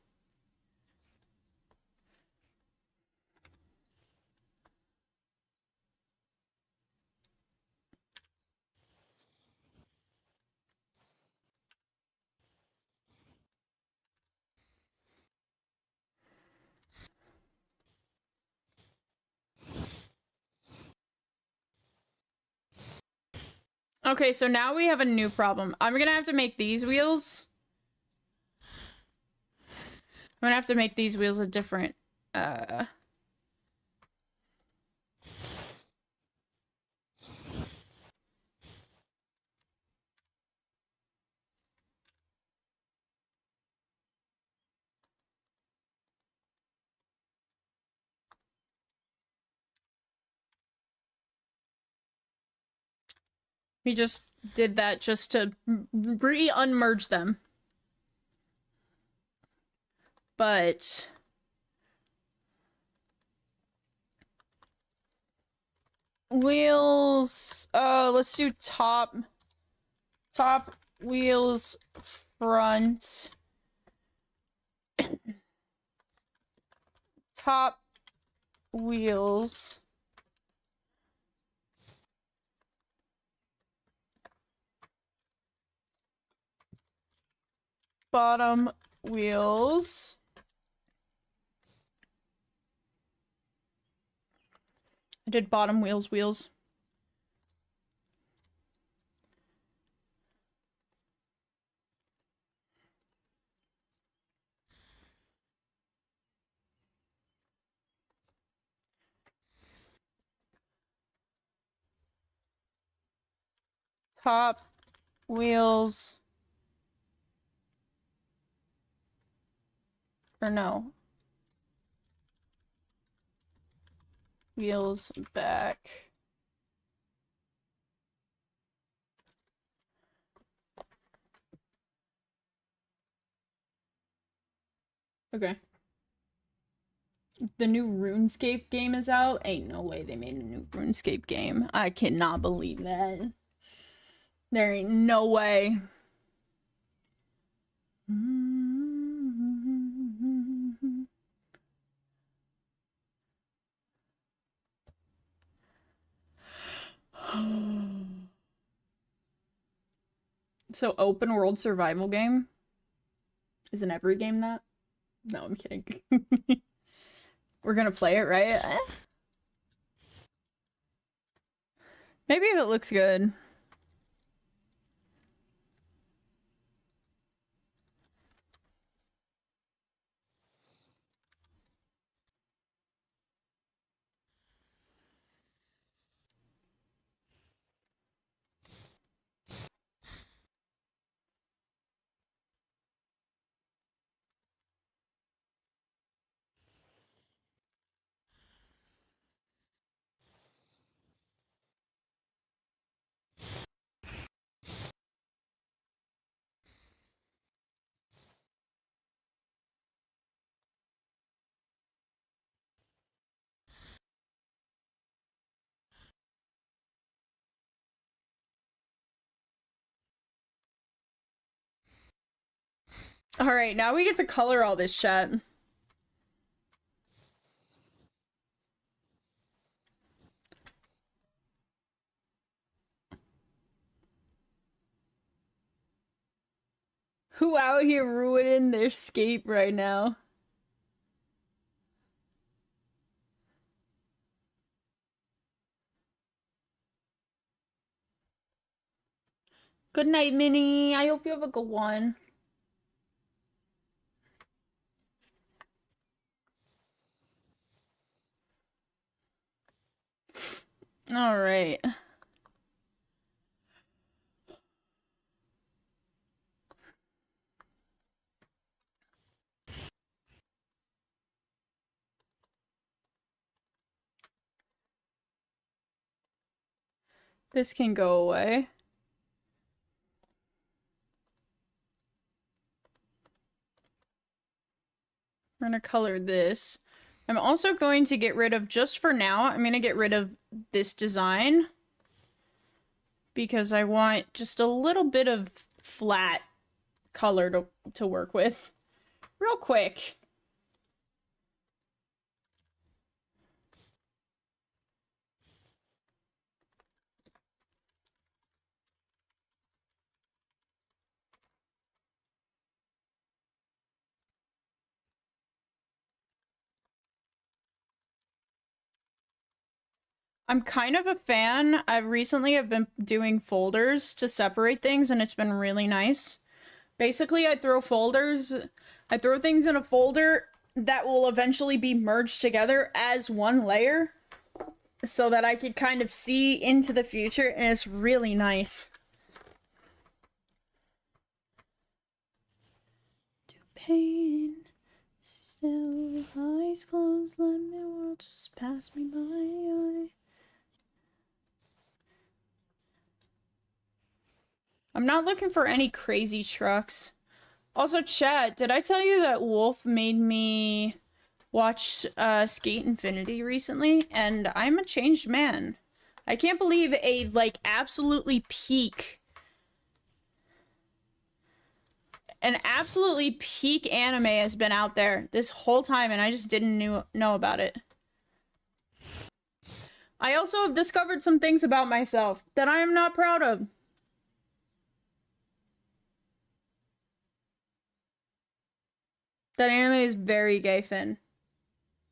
Okay, so now we have a new problem. I'm gonna have to make these wheels. I'm gonna have to make these wheels a different, we just did that just to re-unmerge them. But wheels, let's do top wheels front. Top wheels bottom wheels. I did bottom wheels. Top wheels. Or no. Wheels back. Okay. The new RuneScape game is out. Ain't no way they made a new RuneScape game. I cannot believe that. There ain't no way. So open world survival game? Isn't every game that? No, I'm kidding. We're gonna play it, right? Maybe if it looks good. Alright, now we get to color all this shit. Who out here ruining their scape right now? Good night, Minnie. I hope you have a good one. All right. This can go away. We're gonna color this. I'm also going to get rid of, just for now, I'm gonna get rid of this design because I want just a little bit of flat color to work with. Real quick. I'm kind of a fan. I recently have been doing folders to separate things, and it's been really nice. Basically, I throw things in a folder that will eventually be merged together as one layer so that I could kind of see into the future, and it's really nice. To pain, still with eyes closed, let me world just pass me by. I'm not looking for any crazy trucks. Also, chat, did I tell you that Wolf made me watch Skate Infinity recently? And I'm a changed man. I can't believe a, like, absolutely peak... An absolutely peak anime has been out there this whole time, and I just didn't know about it. I also have discovered some things about myself that I am not proud of. That anime is very gay, Finn.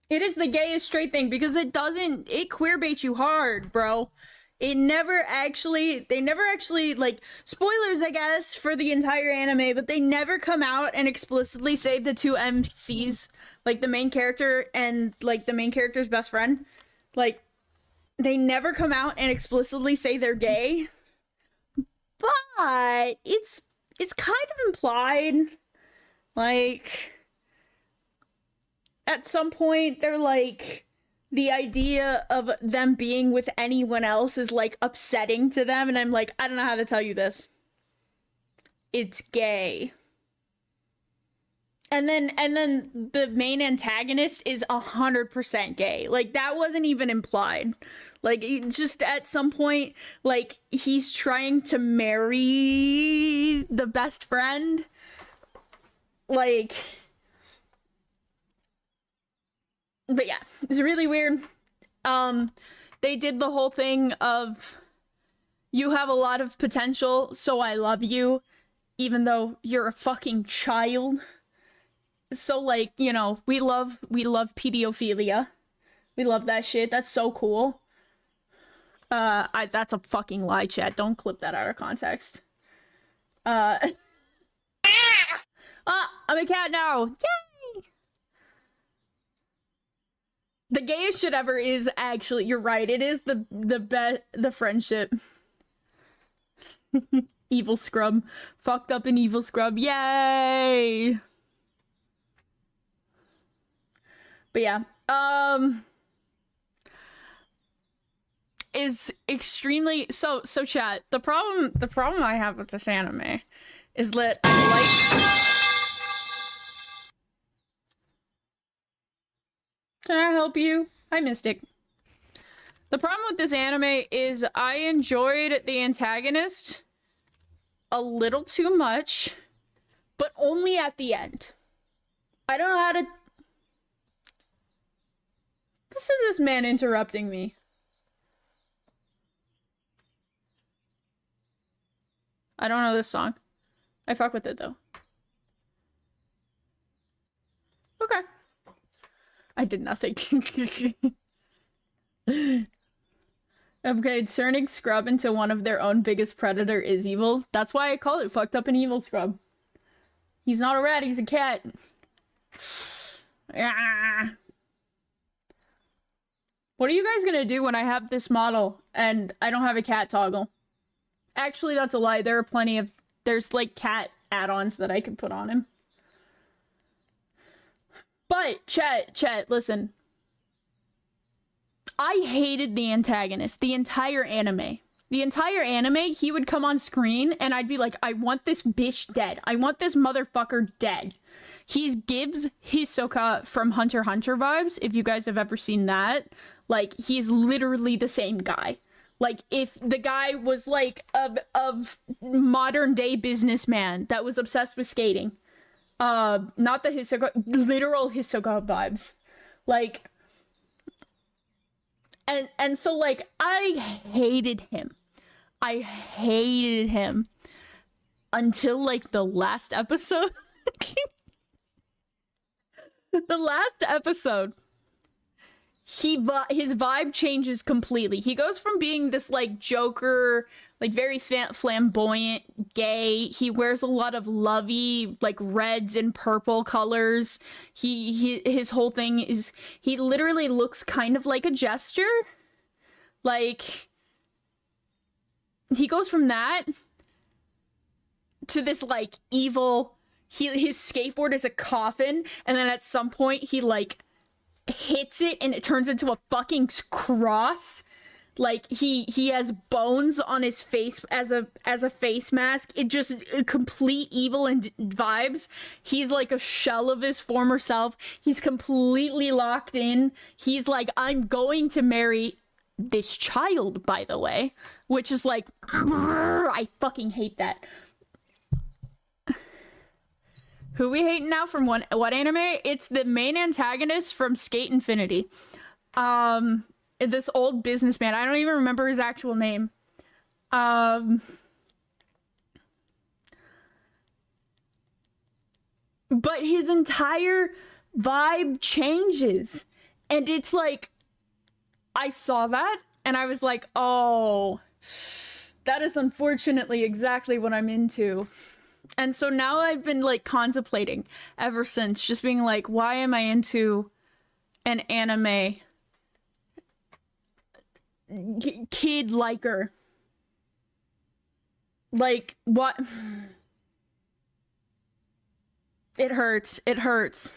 It is the gayest straight thing because it queerbaits you hard, bro. They never actually, like, spoilers, I guess, for the entire anime, but they never come out and explicitly say the two MCs, like, the main character and, like, the main character's best friend. Like, they never come out and explicitly say they're gay. But it's kind of implied. Like, at some point, they're like, the idea of them being with anyone else is, like, upsetting to them, and I'm like, I don't know how to tell you this. It's gay. And then the main antagonist is 100% gay. Like, that wasn't even implied. Like, just at some point, like, he's trying to marry the best friend. Like... But yeah, it's really weird. They did the whole thing of, you have a lot of potential, so I love you, even though you're a fucking child. So, like, you know, we love pedophilia. We love that shit. That's so cool. That's a fucking lie, chat. Don't clip that out of context. I'm a cat now. Yay! The gayest shit ever is actually, you're right, it is the friendship. Evil scrub. Fucked up an evil scrub. Yay! But yeah, is extremely, so chat, the problem I have with this anime is that Can I help you? Hi, Mystic. The problem with this anime is I enjoyed the antagonist a little too much, but only at the end. I don't know how to... This is this man interrupting me. I don't know this song. I fuck with it though. Okay. I did nothing. Okay, turning Scrub into one of their own biggest predator is evil. That's why I call it fucked up and evil Scrub. He's not a rat, he's a cat. Ah. What are you guys gonna do when I have this model and I don't have a cat toggle? Actually, that's a lie. There are plenty of... There's, like, cat add-ons that I could put on him. But, Chet, listen. I hated the antagonist. The entire anime. The entire anime, he would come on screen, and I'd be like, I want this bitch dead. I want this motherfucker dead. He gives Hisoka from Hunter x Hunter vibes, if you guys have ever seen that. Like, he's literally the same guy. Like, if the guy was, like, of modern-day businessman that was obsessed with skating. Not the Hisoka, literal Hisoka vibes. Like, and so, like, I hated him. I hated him. Until, like, the last episode. The last episode. His vibe changes completely. He goes from being this like joker, like very flamboyant, gay. He wears a lot of lovey, like reds and purple colors. His whole thing is he literally looks kind of like a jester. Like he goes from that to this like evil. His skateboard is a coffin, and then at some point he like hits it and it turns into a fucking cross. Like he has bones on his face as a face mask. It just complete evil and vibes. He's like a shell of his former self. He's completely locked in. He's like, I'm going to marry this child, by the way, which is like, I fucking hate that. Who we hating now from what anime? It's the main antagonist from Skate Infinity. This old businessman. I don't even remember his actual name. But his entire vibe changes. And it's like, I saw that and I was like, oh, that is unfortunately exactly what I'm into. And so now I've been like contemplating ever since, just being like, why am I into an anime kid liker? Like, what? It hurts. It hurts.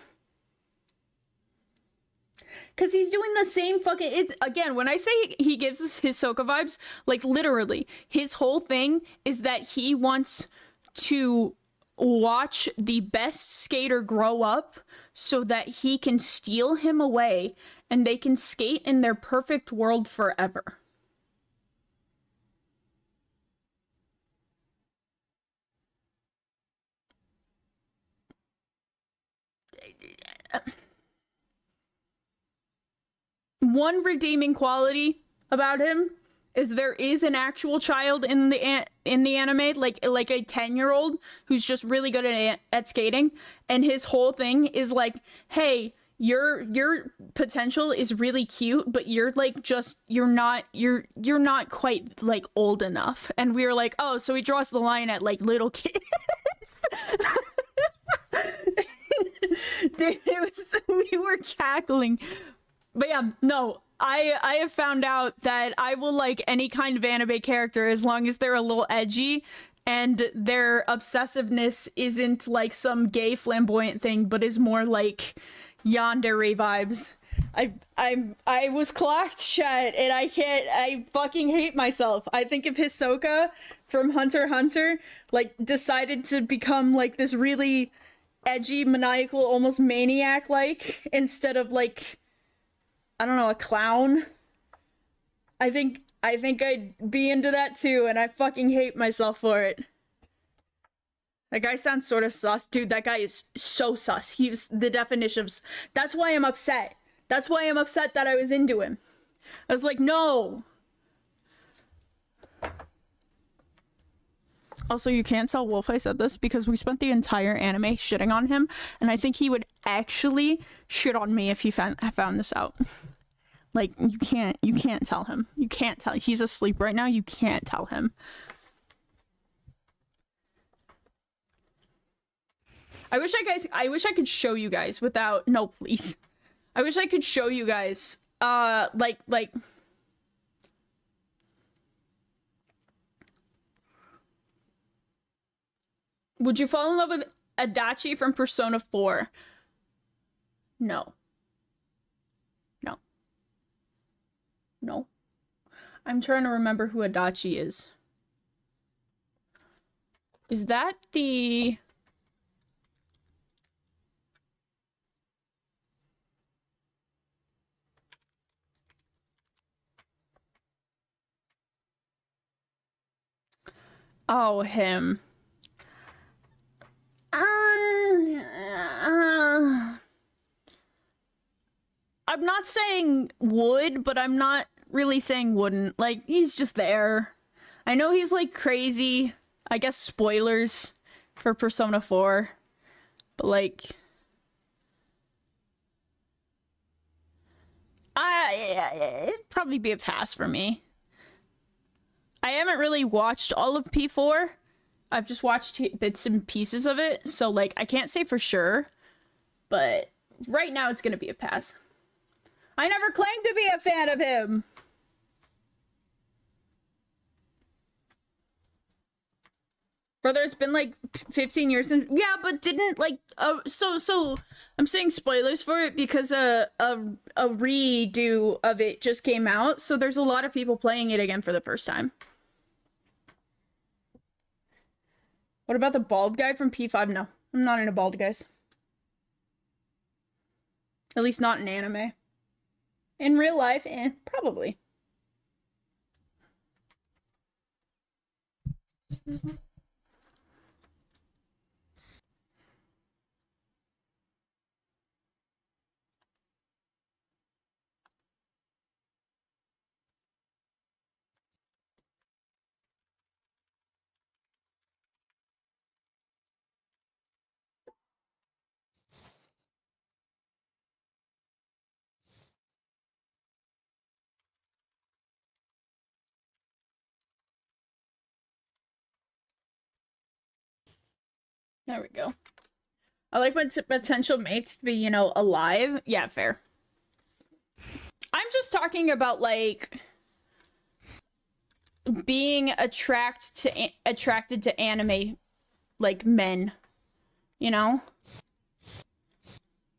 Because he's doing the same fucking... It's, again, when I say he gives us Hisoka vibes, like literally, his whole thing is that he wants to watch the best skater grow up so that he can steal him away and they can skate in their perfect world forever. One redeeming quality about him is there is an actual child in the anime, like a 10-year-old who's just really good at skating, and his whole thing is like, hey, your potential is really cute, but you're like you're not quite like old enough. And we were like, oh, so he draws the line at like little kids. Dude, we were cackling. But yeah, no, I have found out that I will like any kind of anime character as long as they're a little edgy and their obsessiveness isn't like some gay flamboyant thing, but is more like yandere vibes. I was clocked, chat, and I fucking hate myself. I think if Hisoka from Hunter x Hunter like decided to become like this really edgy, maniacal, almost maniac like, instead of like, I don't know, a clown, I think I'd be into that too, and I fucking hate myself for it. That guy sounds sort of sus. Dude, that guy is so sus. He's the definition of... That's why I'm upset. That's why I'm upset that I was into him. I was like, no. Also, you can't tell Wolf I said this because we spent the entire anime shitting on him, and I think he would actually shit on me if he found this out. Like, you can't tell him. You can't tell. He's asleep right now. You can't tell him. I wish I could show you guys without... No, please. I wish I could show you guys, like... Would you fall in love with Adachi from Persona 4? No. No. No. I'm trying to remember who Adachi is. Is that the... Oh, him. I'm not saying would, but I'm not really saying wouldn't. Like, he's just there. I know he's, like, crazy. I guess spoilers for Persona 4. But, like... it'd probably be a pass for me. I haven't really watched all of P4. I've just watched bits and pieces of it, so, like, I can't say for sure. But right now, it's gonna be a pass. I never claimed to be a fan of him! Brother, it's been, like, 15 years since... Yeah, but didn't, like... So... I'm saying spoilers for it because a redo of it just came out, so there's a lot of people playing it again for the first time. What about the bald guy from P5? No, I'm not into bald guys. At least not in anime. In real life, probably. There we go. I like my potential mates to be, you know, alive. Yeah, fair. I'm just talking about, like, being attracted to anime, like, men. You know?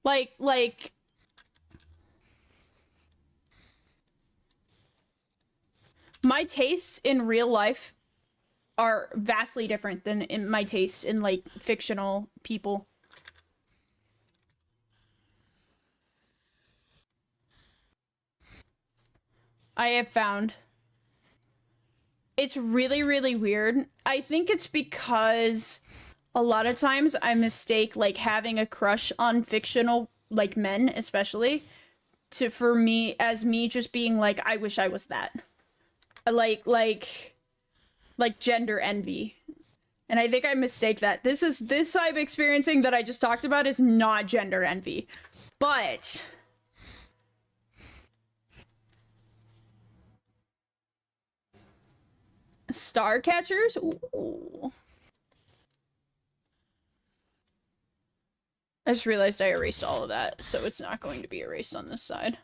Like... My tastes in real life are vastly different than in my tastes in, like, fictional people. I have found. It's really, really weird. I think it's because a lot of times I mistake, like, having a crush on fictional, like, men, especially, for me, as me just being like, I wish I was that. Like gender envy. And I think I mistake that. This I'm experiencing that I just talked about is not gender envy. But... Star catchers? Ooh. I just realized I erased all of that, so it's not going to be erased on this side.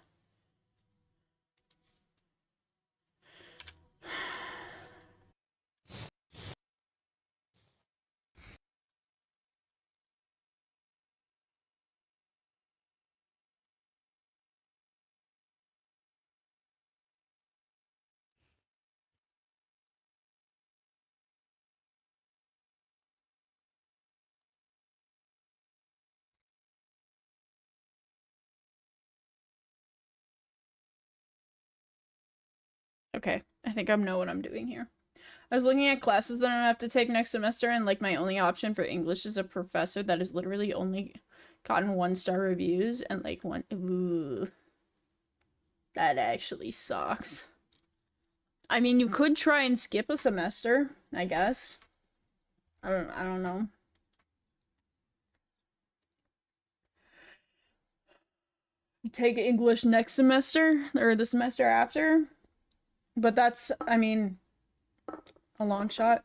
Okay, I think I know what I'm doing here. I was looking at classes that I have to take next semester, and like my only option for English is a professor that has literally only gotten 1-star reviews and like one. Ooh, that actually sucks. I mean, you could try and skip a semester, I guess. I don't know. Take English next semester or the semester after. But that's, I mean, a long shot.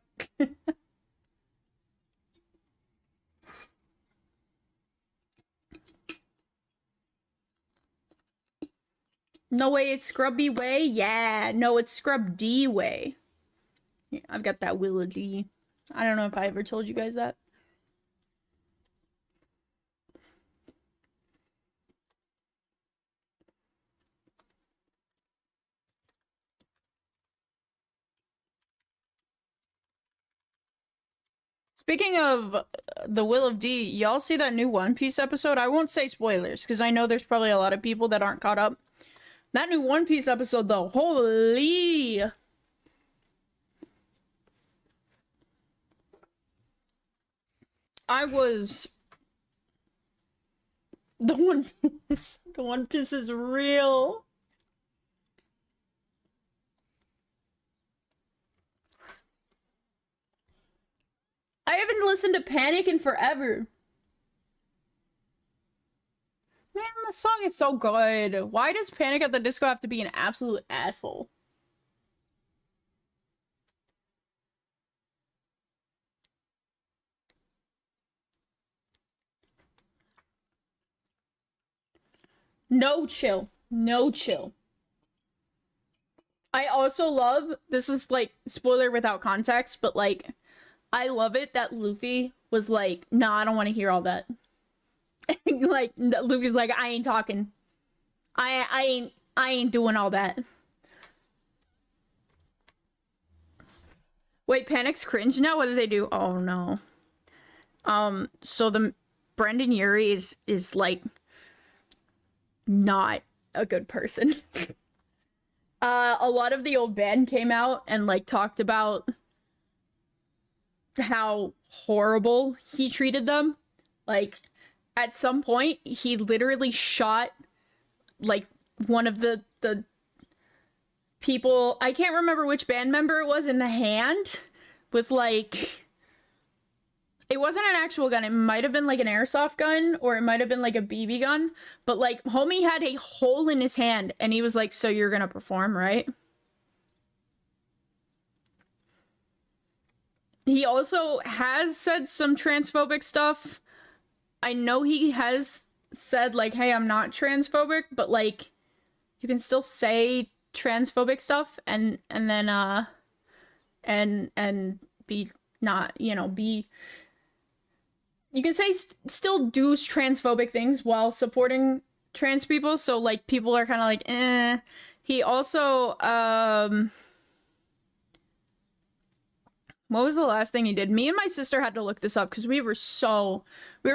No way, it's Scrubby Way? Yeah, no, it's Scrub D Way. Yeah, I've got that Willa D. I don't know if I ever told you guys that. Speaking of the Will of D, y'all see that new One Piece episode? I won't say spoilers, because I know there's probably a lot of people that aren't caught up. That new One Piece episode, though, holy! I was... The One Piece is real. I haven't listened to Panic in forever. Man, the song is so good. Why does Panic at the Disco have to be an absolute asshole? No chill. No chill. I also love, this is like spoiler without context, but like I love it that Luffy was like, nah, I don't want to hear all that. Like Luffy's like, I ain't talking. I ain't doing all that. Wait, Panic's cringe now? What did they do? Oh no. So the Brendan Urie is like not a good person. A lot of the old band came out and like talked about how horrible he treated them. Like at some point he literally shot like one of the people, I can't remember which band member it was, in the hand with like, it wasn't an actual gun, it might have been like an airsoft gun or it might have been like a BB gun, but like homie had a hole in his hand and he was like, so you're gonna perform, right? He also has said some transphobic stuff. I know he has said like, hey, I'm not transphobic, but like you can still say transphobic stuff and then and be not, you know, be, you can say still do transphobic things while supporting trans people. So like people are kind of like, eh. He also what was the last thing he did? Me and my sister had to look this up because we were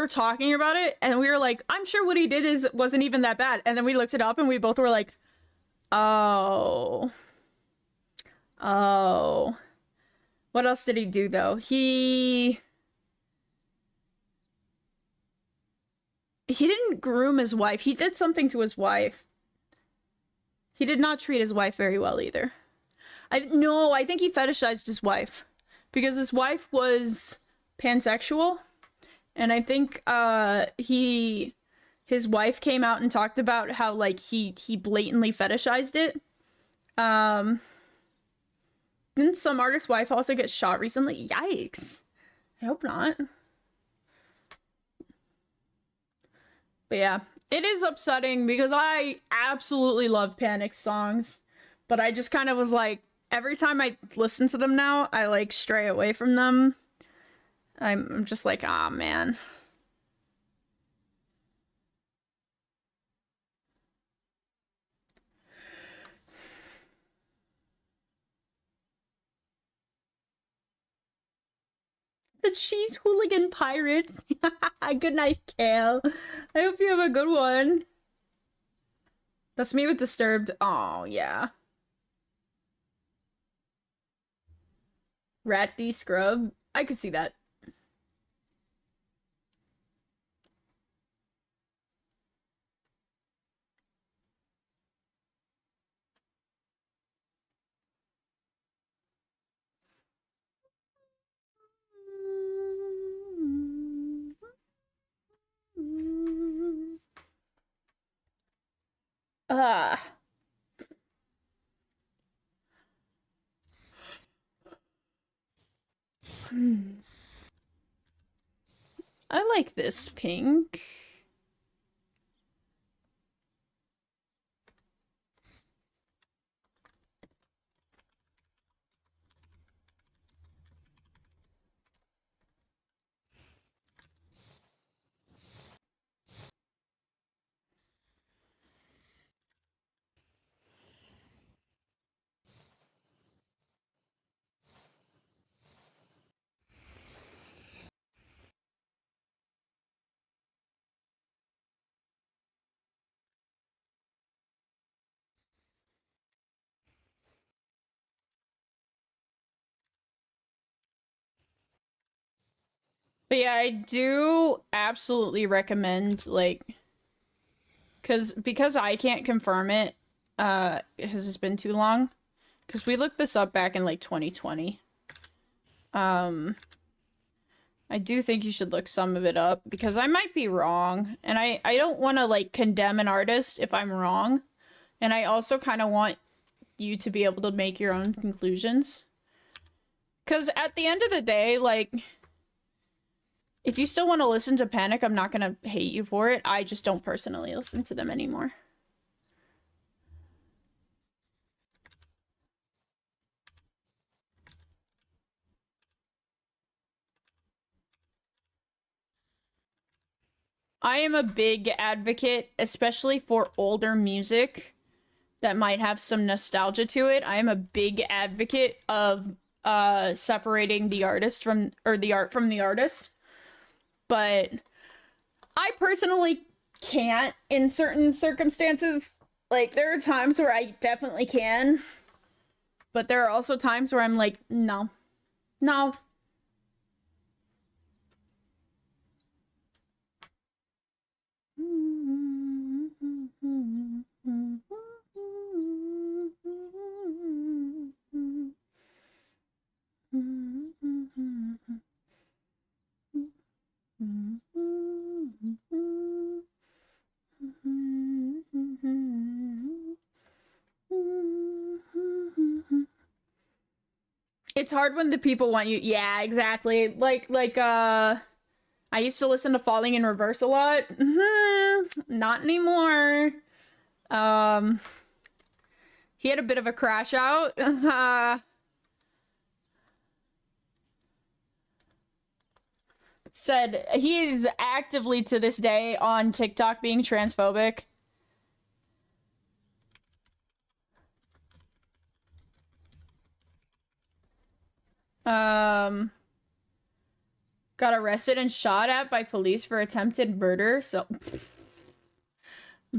talking about it and we were like, I'm sure what he did wasn't even that bad. And then we looked it up and we both were like, oh. Oh. What else did he do though? He didn't groom his wife. He did something to his wife. He did not treat his wife very well either. I think he fetishized his wife because his wife was pansexual, and I think his wife came out and talked about how like he blatantly fetishized it. Didn't some artist's wife also get shot recently? Yikes. I hope not. But yeah, it is upsetting because I absolutely love Panic's songs, but I just kind of was like, every time I listen to them now, I like stray away from them. I'm just like, ah, man. The Cheese Hooligan Pirates. Good night, Kale. I hope you have a good one. That's me with Disturbed. Oh, yeah. Rat D Scrub. I could see that. Ah. I like this pink. But yeah, I do absolutely recommend, like, because I can't confirm it, because it's been too long. Because we looked this up back in like 2020. I do think you should look some of it up because I might be wrong, and I don't want to like condemn an artist if I'm wrong, and I also kind of want you to be able to make your own conclusions. Because at the end of the day, like, if you still want to listen to Panic, I'm not gonna hate you for it. I just don't personally listen to them anymore. I am a big advocate, especially for older music that might have some nostalgia to it. I am a big advocate of separating the artist from, or the art from the artist. But I personally can't in certain circumstances. Like, there are times where I definitely can, but there are also times where I'm like, no. No. It's hard when the people want you. Yeah, exactly. I used to listen to Falling in Reverse a lot. Not anymore. Um, he had a bit of a crash out. Said he is actively to this day on TikTok being transphobic. Um, got arrested and shot at by police for attempted murder. So,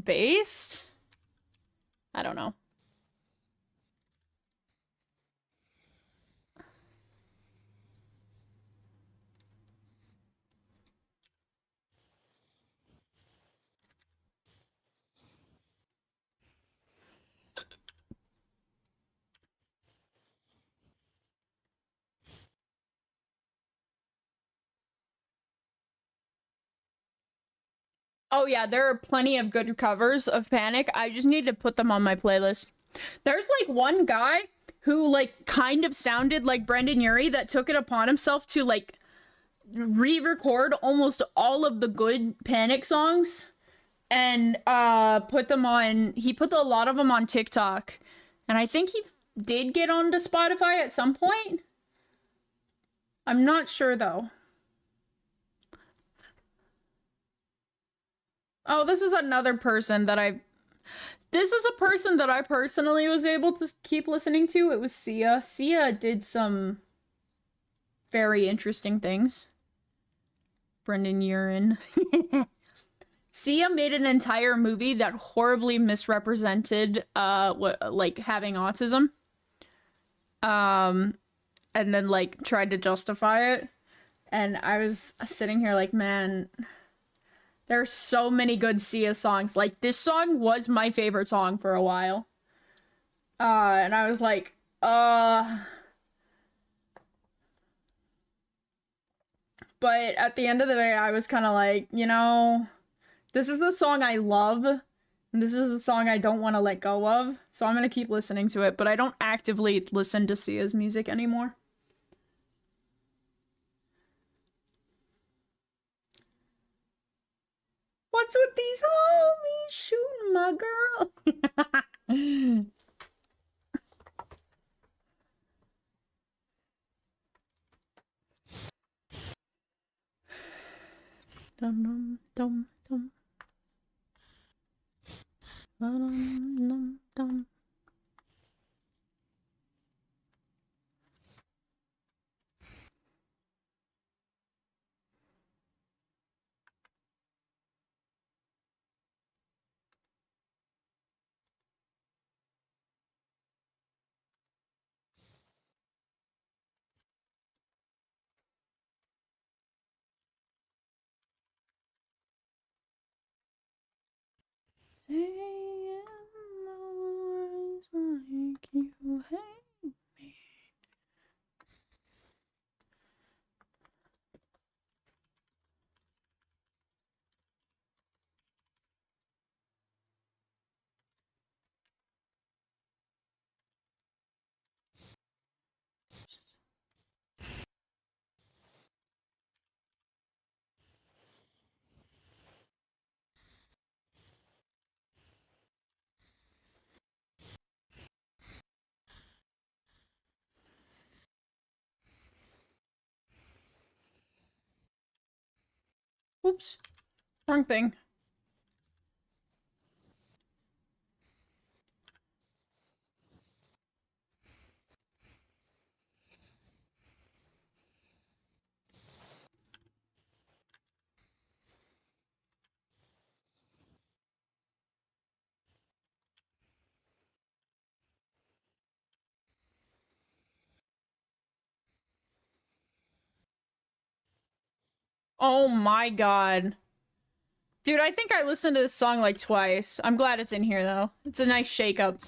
based? I don't know. Oh yeah, there are plenty of good covers of Panic. I just need to put them on my playlist. There's like one guy who like kind of sounded like Brendan Urie that took it upon himself to like re-record almost all of the good Panic songs and put them on. He put a lot of them on TikTok, and I think he did get onto Spotify at some point. I'm not sure though. Oh, this is another person that I this is a person that I personally was able to keep listening to. It was Sia. Sia did some very interesting things. Brendan Urin. Sia made an entire movie that horribly misrepresented what like having autism. Um and then like tried to justify it. And I was sitting here like, man, there are so many good Sia songs. Like this song was my favorite song for a while. And I was like, but at the end of the day, I was kind of like, this is the song I love, and this is the song I don't want to let go of. So I'm gonna keep listening to it, but I don't actively listen to Sia's music anymore. What's with these homies shooting my girl? Dum dum dum dum. Dum dum dum. Saying words like you hate me. Oops, wrong thing. Oh my god. Dude, I think I listened to this song like twice. I'm glad it's in here though. It's a nice shake-up.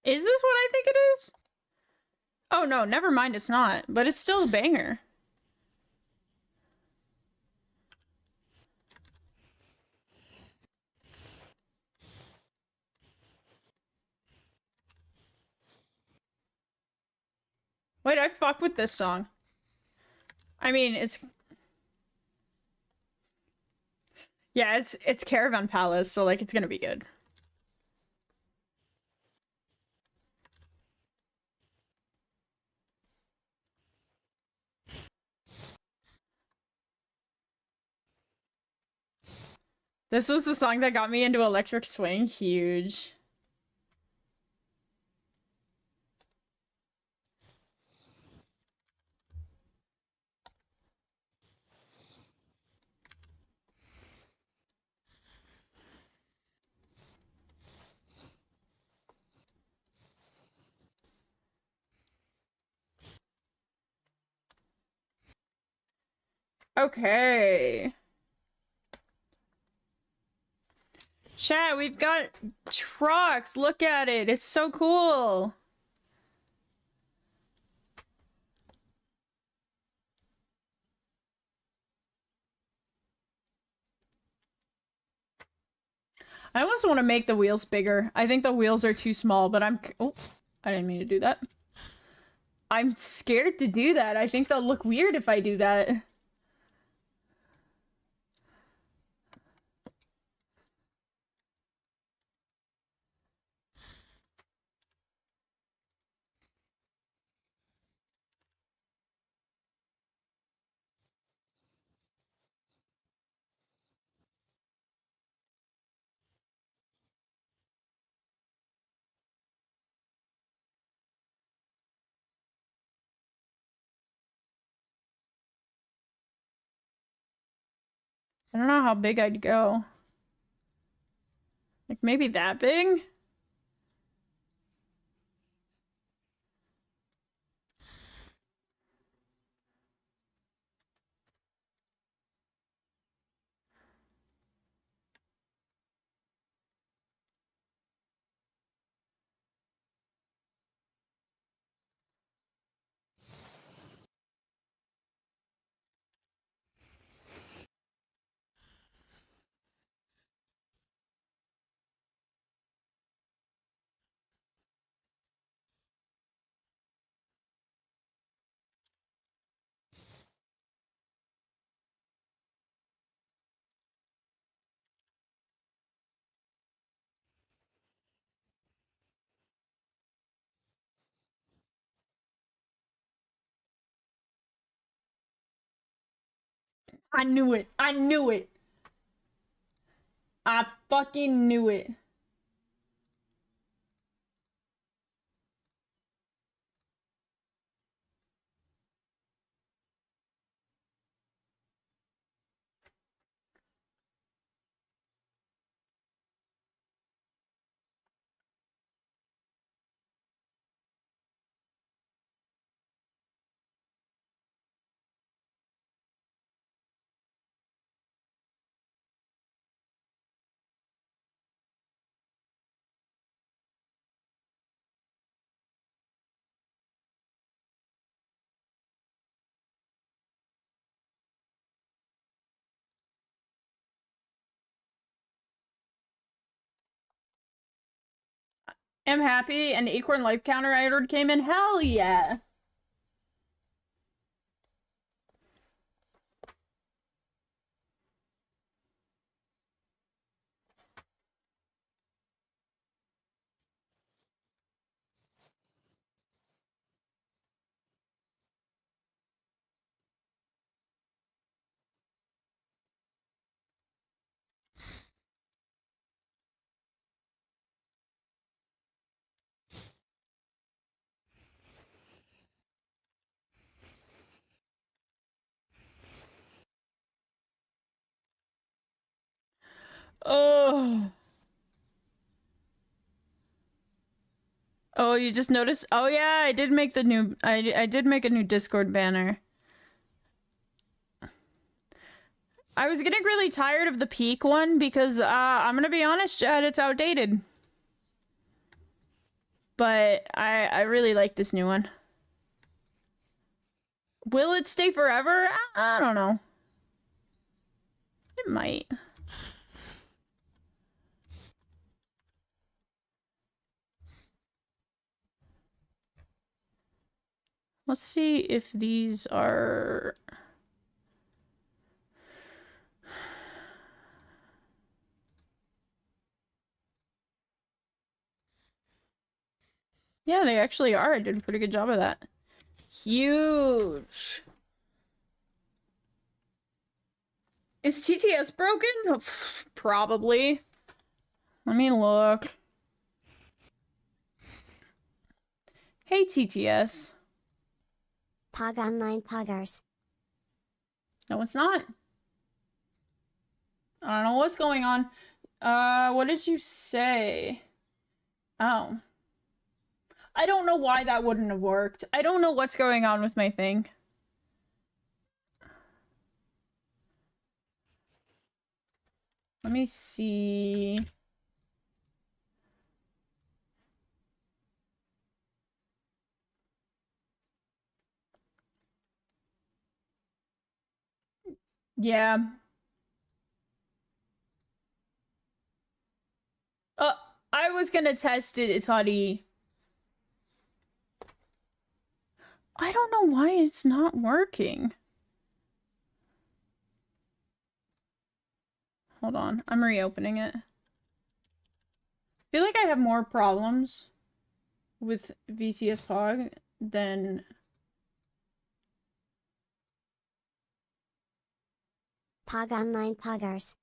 Is this what I think it is? Oh no, never mind, it's not. But it's still a banger. Wait, I fuck with this song. I mean, yeah, it's Caravan Palace, so like it's gonna be good. This was the song that got me into Electric Swing. Huge. Okay. Chat, we've got trucks. Look at it. It's so cool. I almost want to make the wheels bigger. I think the wheels are too small, but oh, I didn't mean to do that. I'm scared to do that. I think they'll look weird if I do that. I don't know how big I'd go. Like maybe that big? I knew it. I knew it. I fucking knew it. Am happy and Acorn Life Counter I ordered came in. Hell yeah. Oh. Oh, you just noticed? Oh yeah, I did make the new I did make a new Discord banner. I was getting really tired of the peak one because I'm gonna be honest, Chad, it's outdated. But I really like this new one. Will it stay forever? I don't know. It might. Let's see if these are... Yeah, they actually are. I did a pretty good job of that. Huge. Is TTS broken? Oh, probably. Let me look. Hey, TTS. Pog Online Poggers. No, it's not. I don't know what's going on. What did you say? Oh. I don't know why that wouldn't have worked. I don't know what's going on with my thing. Let me see. Yeah. Uh, I was gonna test it, Toddy. I don't know why it's not working. Hold on, I'm reopening it. I feel like I have more problems with VTS Pog than... Pog Online Poggers.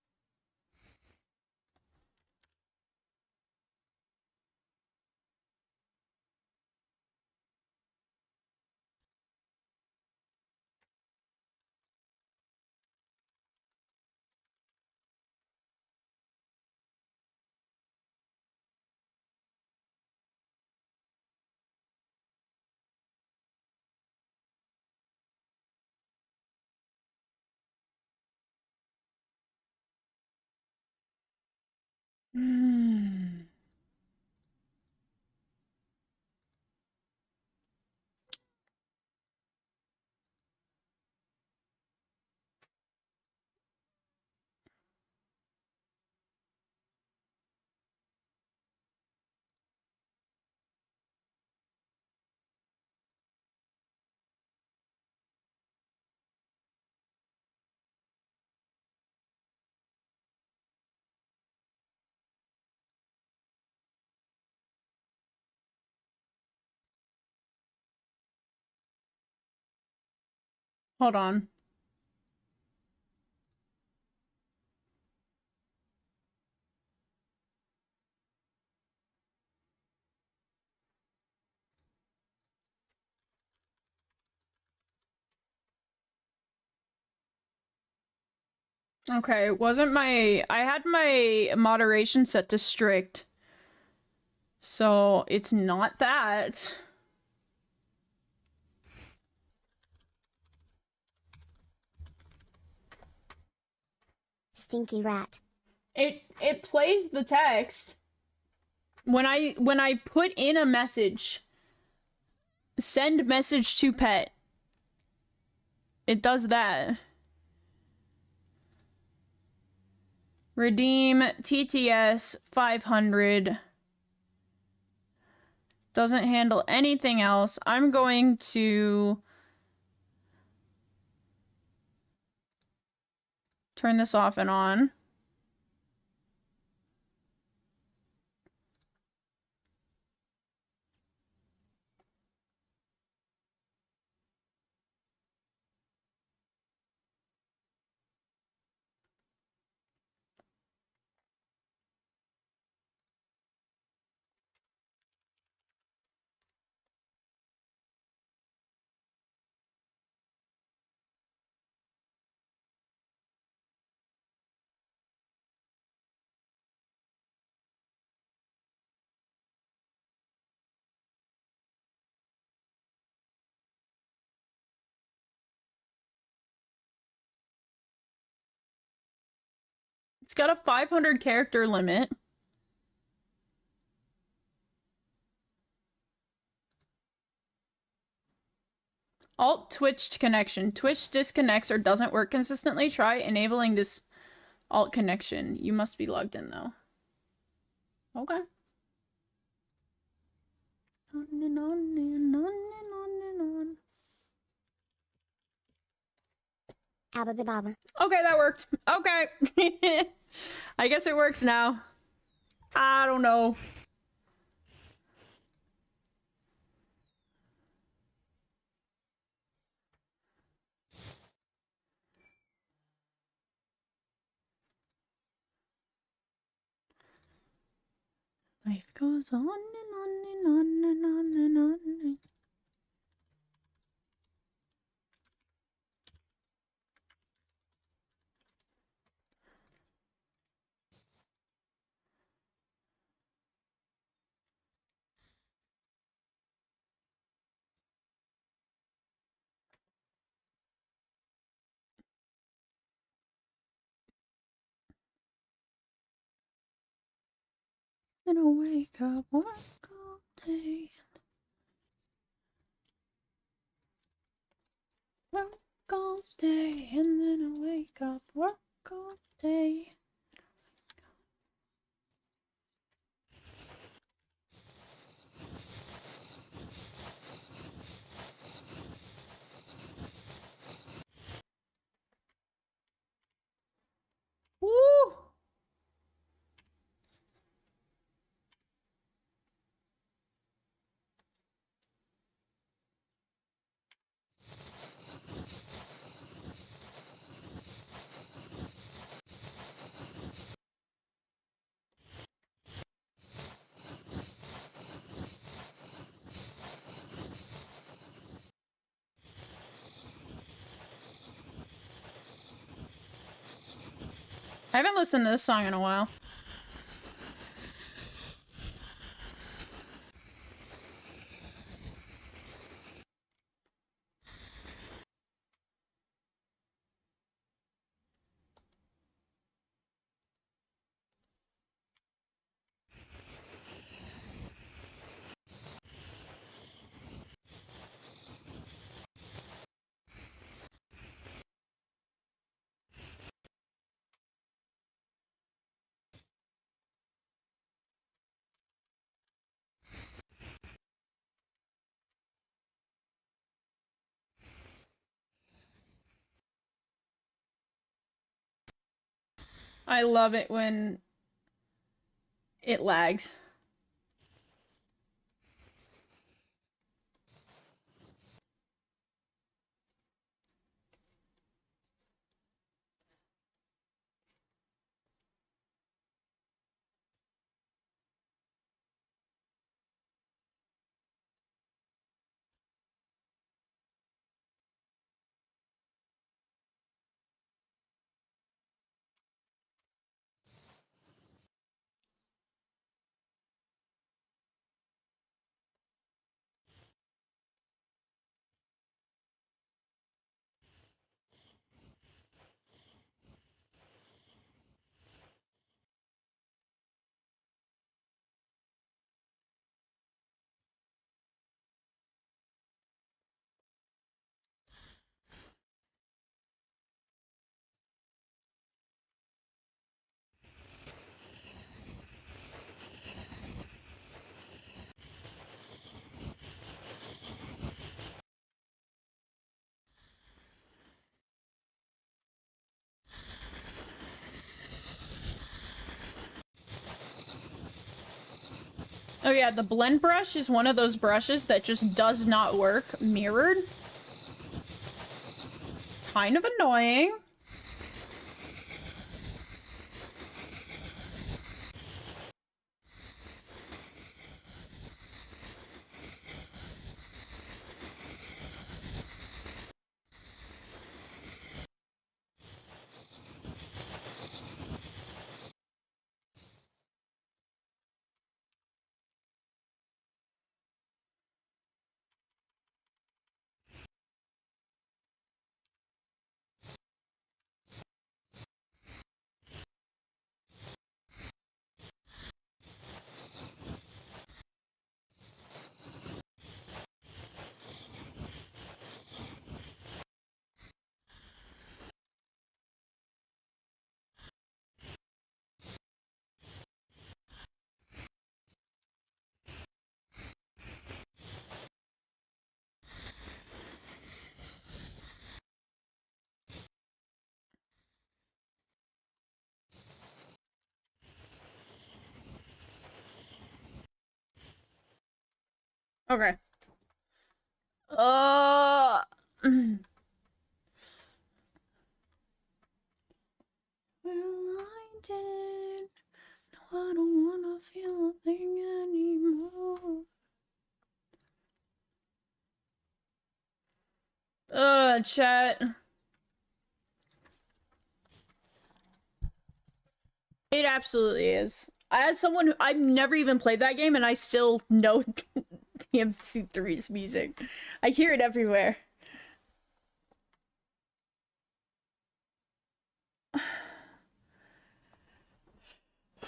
Hold on. Okay, it wasn't my... I had my moderation set to strict. So, it's not that. Stinky rat. It plays the text. When I put in a message, send message to pet, it does that. Redeem TTS 500. Doesn't handle anything else. I'm going to turn this off and on. It's got a 500 character limit. Alt twitched connection. Twitch disconnects or doesn't work consistently. Try enabling this alt connection. You must be logged in though. Okay. On and on and on and on and on. Abba-ba-ba. Okay, that worked. Okay. I guess it works now. I don't know. Life goes on and on and on and on and on. And I wake up, work all day. Work all day, and then I wake up, work all day. Woo! I haven't listened to this song in a while. I love it when it lags. Oh yeah, the blend brush is one of those brushes that just does not work mirrored. Kind of annoying. Okay. Uh Well, I did. No, I don't wanna feel a thing anymore. Chat. It absolutely is. As someone who I've never even played that game and I still know DMC3's music. I hear it everywhere.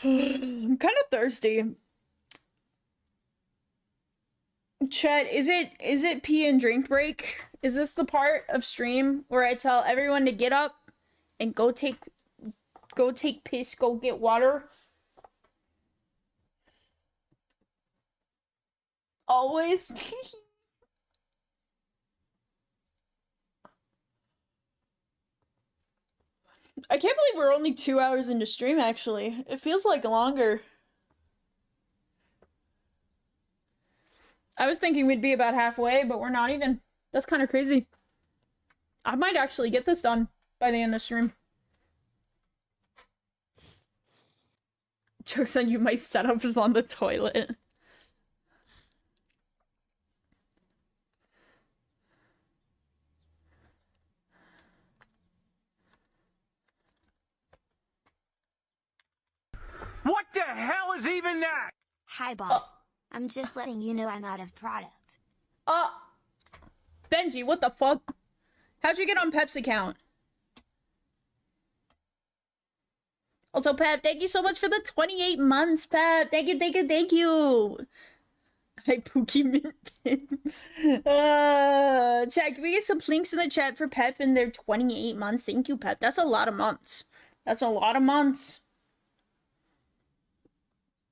I'm kind of thirsty. Chet, is it pee and drink break? Is this the part of stream where I tell everyone to get up and go take piss, go get water? Always. I can't believe we're only 2 hours into stream actually. It feels like longer. I was thinking we'd be about halfway, but we're not even. That's kind of crazy. I might actually get this done by the end of stream. Jokes on you, my setup is on the toilet. What the hell is even that? Hi, boss. I'm just letting you know I'm out of product. Benji, what the fuck? How'd you get on Pep's account? Also, Pep, thank you so much for the 28 months, Pep. Thank you, thank you, thank you. Hi, Pookie Mint. Chat, can we get some links in the chat for Pep and their 28 months? Thank you, Pep. That's a lot of months. That's a lot of months.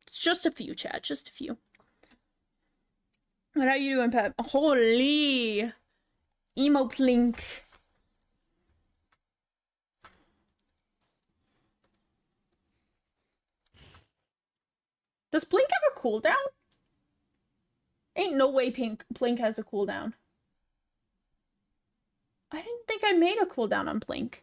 It's just a few, chat. Just a few. What are you doing, Pep? Holy. Emo plink. Does Blink have a cooldown? Ain't no way Blink has a cooldown. I didn't think I made a cooldown on Blink.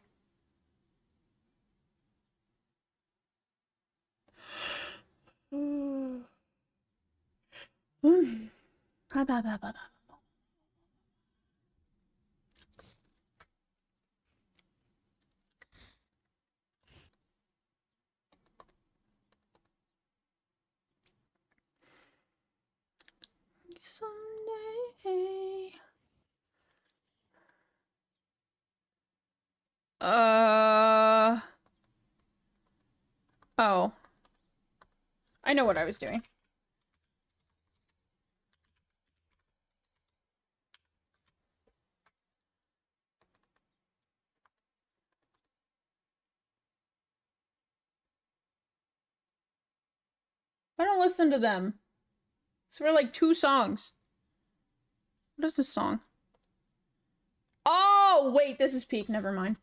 Someday. Oh. I know what I was doing. I don't listen to them. So we're like 2 songs. What is this song? Oh, wait, this is peak. Never mind.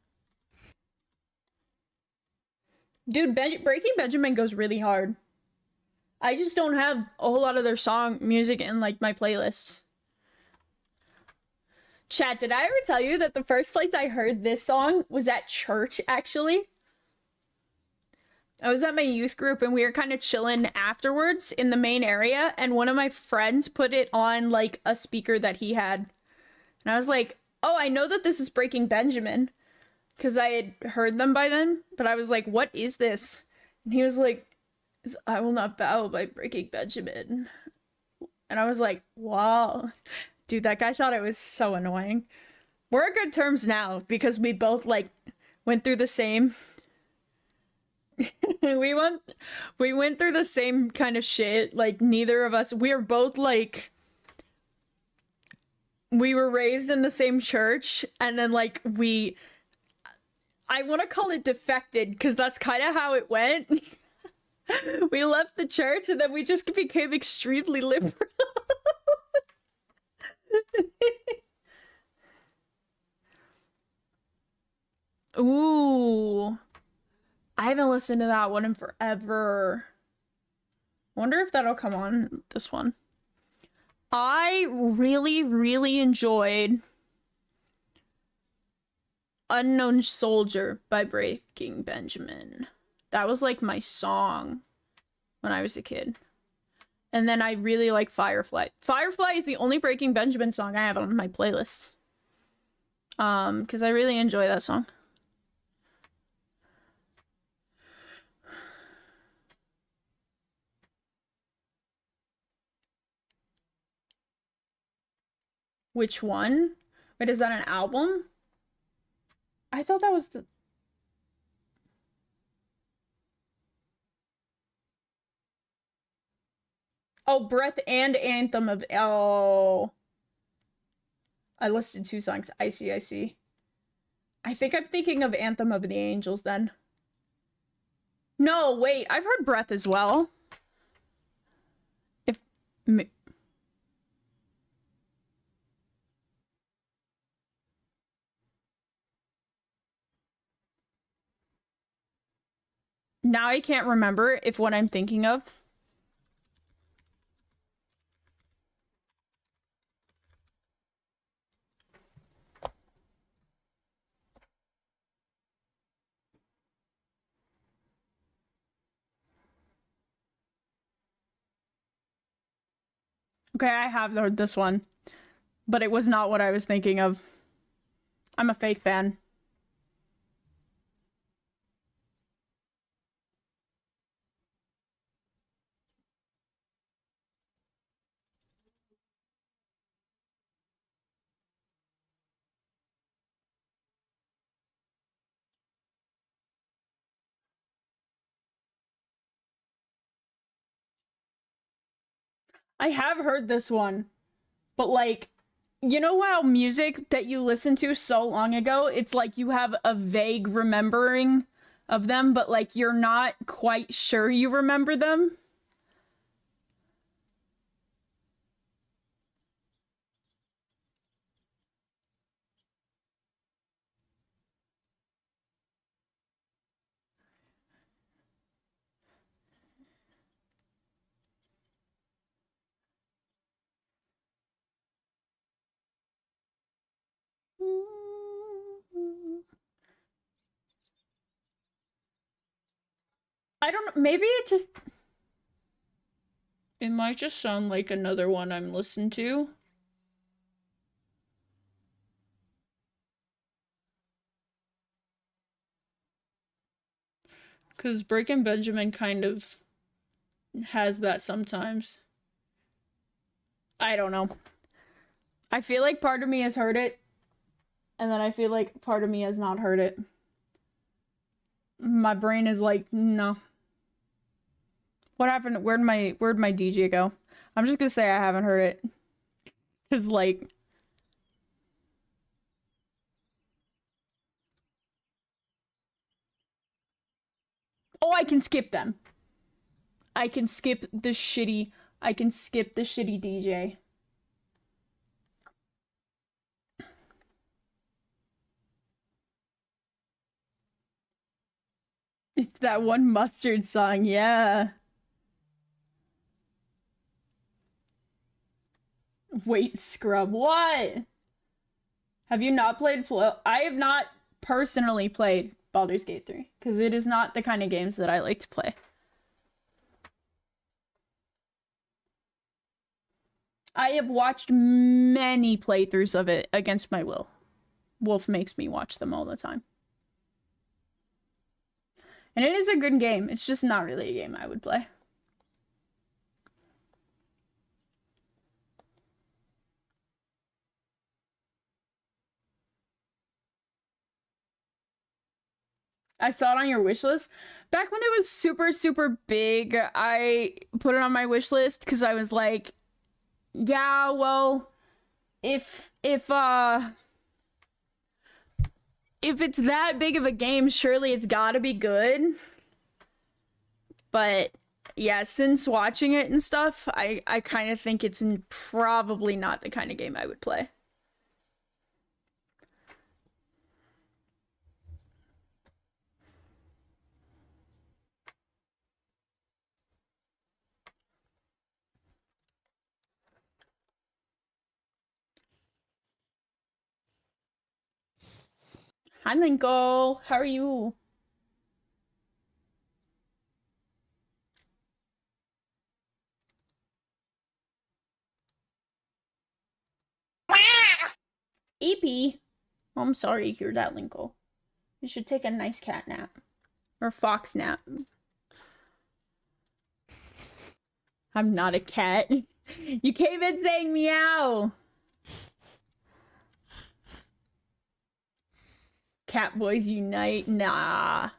Dude, Breaking Benjamin goes really hard. I just don't have a whole lot of their song music in like my playlists. Chat, did I ever tell you that the first place I heard this song was at church, actually? I was at my youth group and we were kind of chilling afterwards in the main area, and one of my friends put it on like a speaker that he had. And I was like, oh, I know that this is Breaking Benjamin, because I had heard them by then, but I was like, what is this? And he was like, it's I Will Not Bow by Breaking Benjamin. And I was like, wow. Dude, that guy thought it was so annoying. We're on good terms now because we both like went through the same we went through the same kind of shit. Like, neither of us, we are both like, we were raised in the same church, and then like I want to call it defected because that's kind of how it went. We left the church and then we just became extremely liberal. Ooh, I haven't listened to that one in forever. Wonder if that'll come on this one. I really, really enjoyed Unknown Soldier by Breaking Benjamin. That was like my song when I was a kid. And then I really like Firefly. Firefly is the only Breaking Benjamin song I have on my playlists. Because I really enjoy that song. Which one? Wait, is that an album? I thought that was the... Oh, Breath and Anthem of... Oh. I listed 2 songs. I see, I see. I think I'm thinking of Anthem of the Angels then. No, wait. I've heard Breath as well. If... Now I can't remember if what I'm thinking of... Okay, I have heard this one. But it was not what I was thinking of. I'm a fake fan. I have heard this one. But like, you know how music that you listened to so long ago, it's like you have a vague remembering of them, but like you're not quite sure you remember them? I don't know, maybe it might just sound like another one I'm listening to. Because Breaking Benjamin kind of has that sometimes. I don't know. I feel like part of me has heard it, and then I feel like part of me has not heard it. My brain is like, no. What happened? Where'd my DJ go? I'm just gonna say I haven't heard it. Cause like, oh, I can skip them. I can skip the shitty DJ. It's that one mustard song, yeah. Wait, scrub, what? Have you not played I have not personally played Baldur's Gate 3, because it is not the kind of games that I like to play. I have watched many playthroughs of it against my will. Wolf makes me watch them all the time. And it is a good game. It's just not really a game I would play. I saw it on your wish list. Back when it was super, super big, I put it on my wish list because I was like, yeah, well, if it's that big of a game, surely it's gotta be good. But yeah, since watching it and stuff, I kind of think it's probably not the kind of game I would play. Hi, Linko. How are you? EP. Oh, I'm sorry to hear that, Linko. You should take a nice cat nap. Or fox nap. I'm not a cat. You came in saying meow. Cat boys unite. Nah.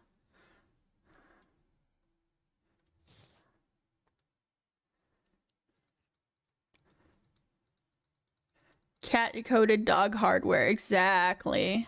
Cat coded dog hardware. Exactly.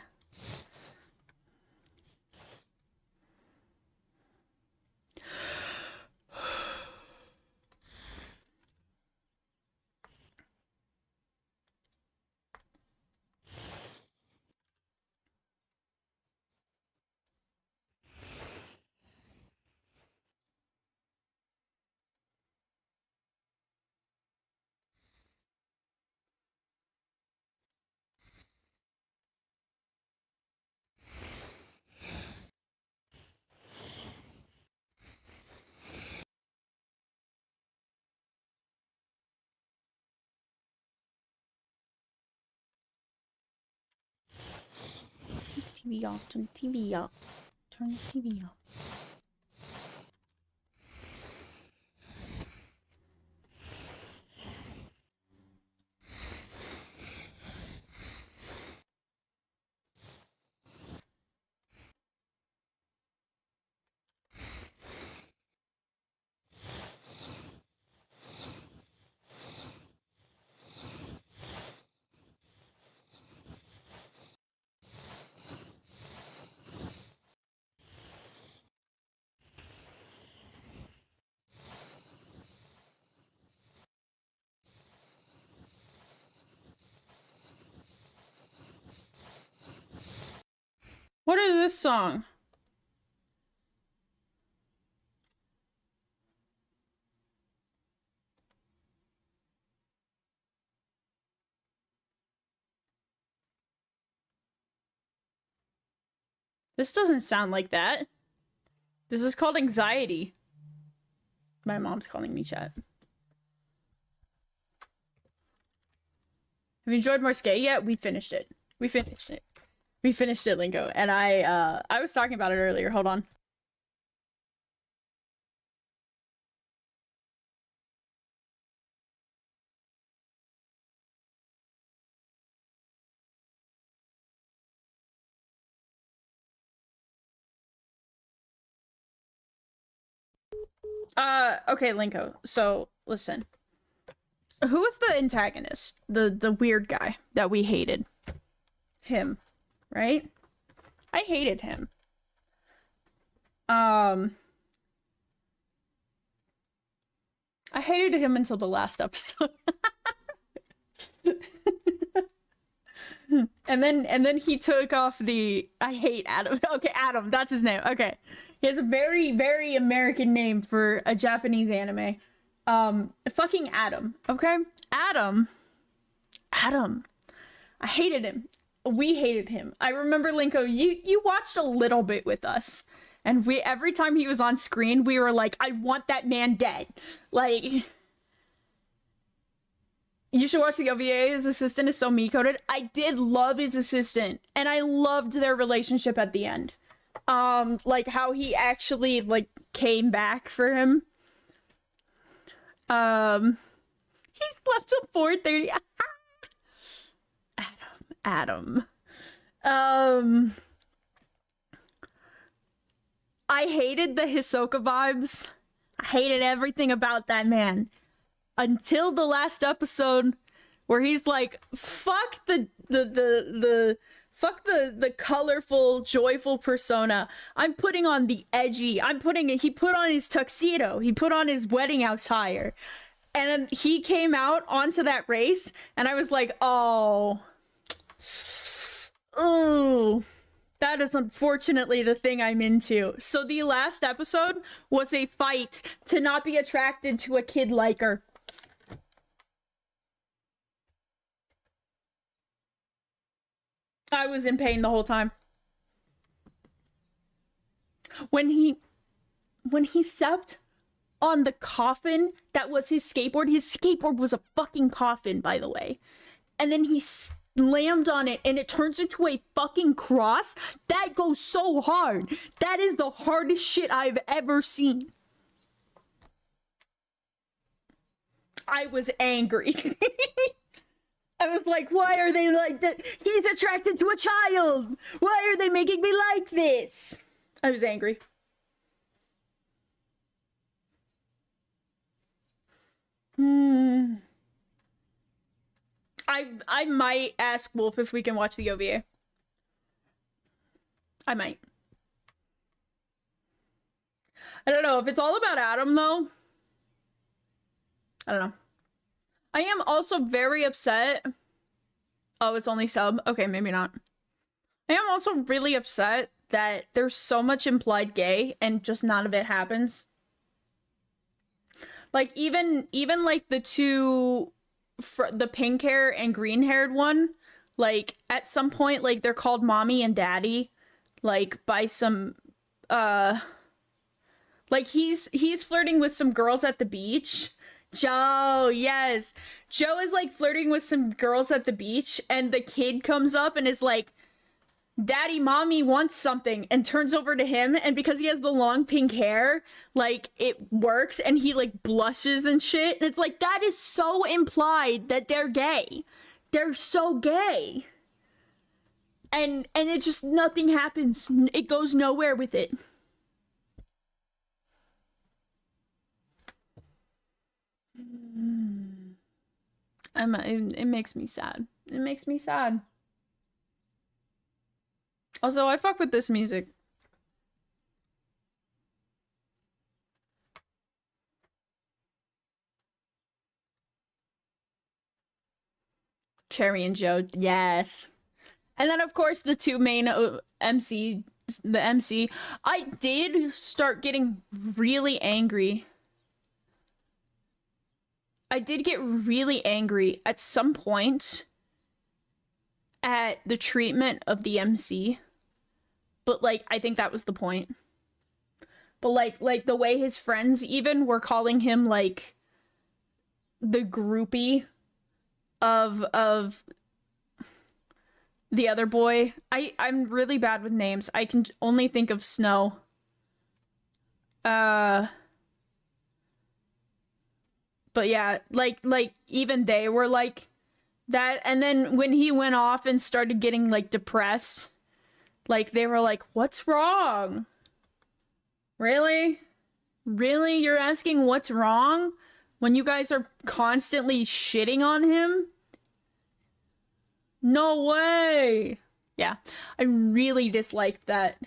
TV off. Turn the TV off. Turn the TV off. What is this song? This doesn't sound like that. This is called anxiety. My mom's calling me chat. Have you enjoyed more skate yet? We finished it. We finished it. We finished it, Linko. And I was talking about it earlier. Hold on. Okay, Linko. So, listen. Who was the antagonist? The weird guy that we hated. Him, right? I hated him. I hated him until the last episode. and then he took off the I hate Adam. Okay, Adam, that's his name. Okay. He has a very, very American name for a Japanese anime. Fucking Adam, okay? Adam. I hated him. We hated him. I remember, Linko, you watched a little bit with us. And every time he was on screen, we were like, I want that man dead. Like, you should watch the OVA. His assistant is so me-coded. I did love his assistant. And I loved their relationship at the end. Like how he actually, like, came back for him. He slept till 4:30. Adam. I hated the Hisoka vibes. I hated everything about that man. Until the last episode where he's like, fuck the colorful, joyful persona. I'm putting on the edgy. He put on his tuxedo. He put on his wedding attire. And he came out onto that race, and I was like, oh. Ooh. That is unfortunately the thing I'm into. So the last episode was a fight to not be attracted to a kid like her. I was in pain the whole time. When he stepped on the coffin that was his skateboard was a fucking coffin, by the way. And then he slammed on it and it turns into a fucking cross. That goes so hard. That is the hardest shit I've ever seen. I was angry. I was like, why are they like that? He's attracted to a child. Why are they making me like this? I was angry. I might ask Wolf if we can watch the OVA. I might. I don't know if it's all about Adam though. I don't know. I am also very upset. Oh, it's only sub? Okay, maybe not. I am also really upset that there's so much implied gay and just none of it happens. Like, even like the two, the pink hair and green haired one, like, at some point, like, they're called mommy and daddy, like, by some, like, he's flirting with some girls at the beach. Joe, yes. Joe is like flirting with some girls at the beach and the kid comes up and is like, daddy, mommy wants something, and turns over to him, and because he has the long pink hair, like, it works and he like blushes and shit. And it's like, that is so implied that they're gay. They're so gay. And it just, nothing happens. It goes nowhere with it. It makes me sad. It makes me sad. Also, I fuck with this music. Cherry and Joe, yes. And then, of course, the two main MC. I did start getting really angry. I did get really angry at some point at the treatment of the MC. But, like, I think that was the point. but like the way his friends even were calling him like the groupie of the other boy. I'm really bad with names. I can only think of Snow. But yeah, like even they were like that. And then when he went off and started getting like depressed, like they were like, "What's wrong? Really? Really? You're asking what's wrong when you guys are constantly shitting on him?" No way. Yeah, I really disliked that.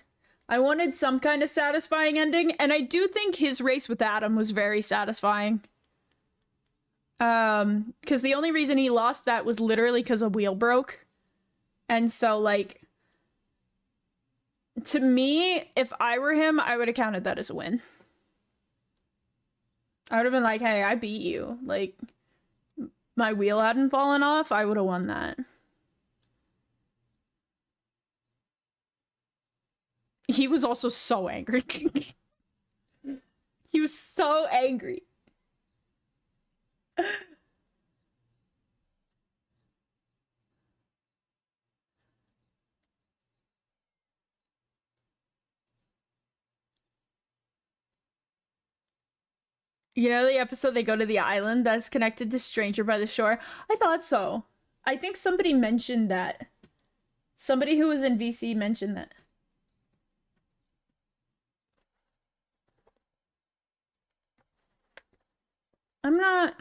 I wanted some kind of satisfying ending, and I do think his race with Adam was very satisfying. Because the only reason he lost that was literally because a wheel broke. And so, like, to me, if I were him, I would have counted that as a win. I would have been like, hey, I beat you. Like, my wheel hadn't fallen off, I would have won that. He was also so angry. He was so angry. You know the episode they go to the island that's connected to Stranger by the Shore? I thought so. I think somebody mentioned that. Somebody who was in VC mentioned that. I'm not...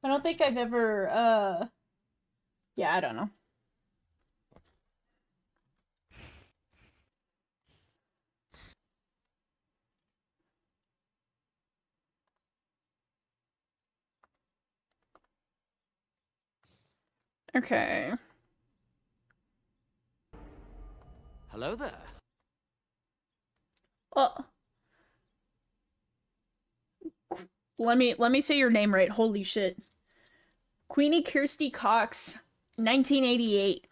I don't think I've ever, yeah, I don't know. Okay. Hello there. Oh. Let me say your name right. Holy shit. Queenie Kirsty Cox, 1988.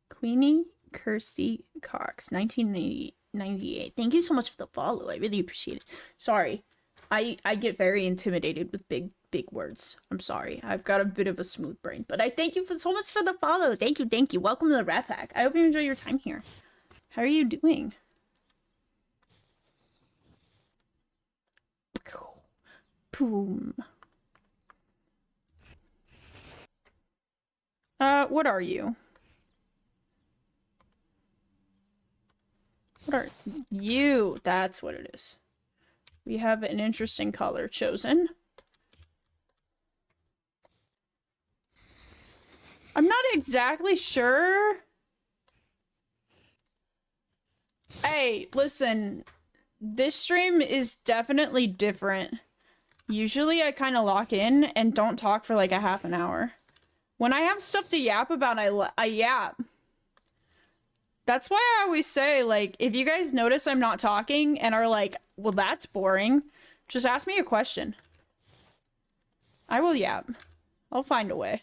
Queenie Kirsty Cox, 1998. Thank you so much for the follow. I really appreciate it. Sorry. I get very intimidated with big words. I'm sorry. I've got a bit of a smooth brain, but I thank you so much for the follow. Thank you. Welcome to the Rat Pack. I hope you enjoy your time here. How are you doing? Boom. What are you? What are you? That's what it is. We have an interesting color chosen. I'm not exactly sure. Hey, listen. This stream is definitely different. Usually I kind of lock in and don't talk for like a half an hour. When I have stuff to yap about, I yap. That's why I always say, like, if you guys notice I'm not talking and are like, well, that's boring, just ask me a question. I will yap. I'll find a way.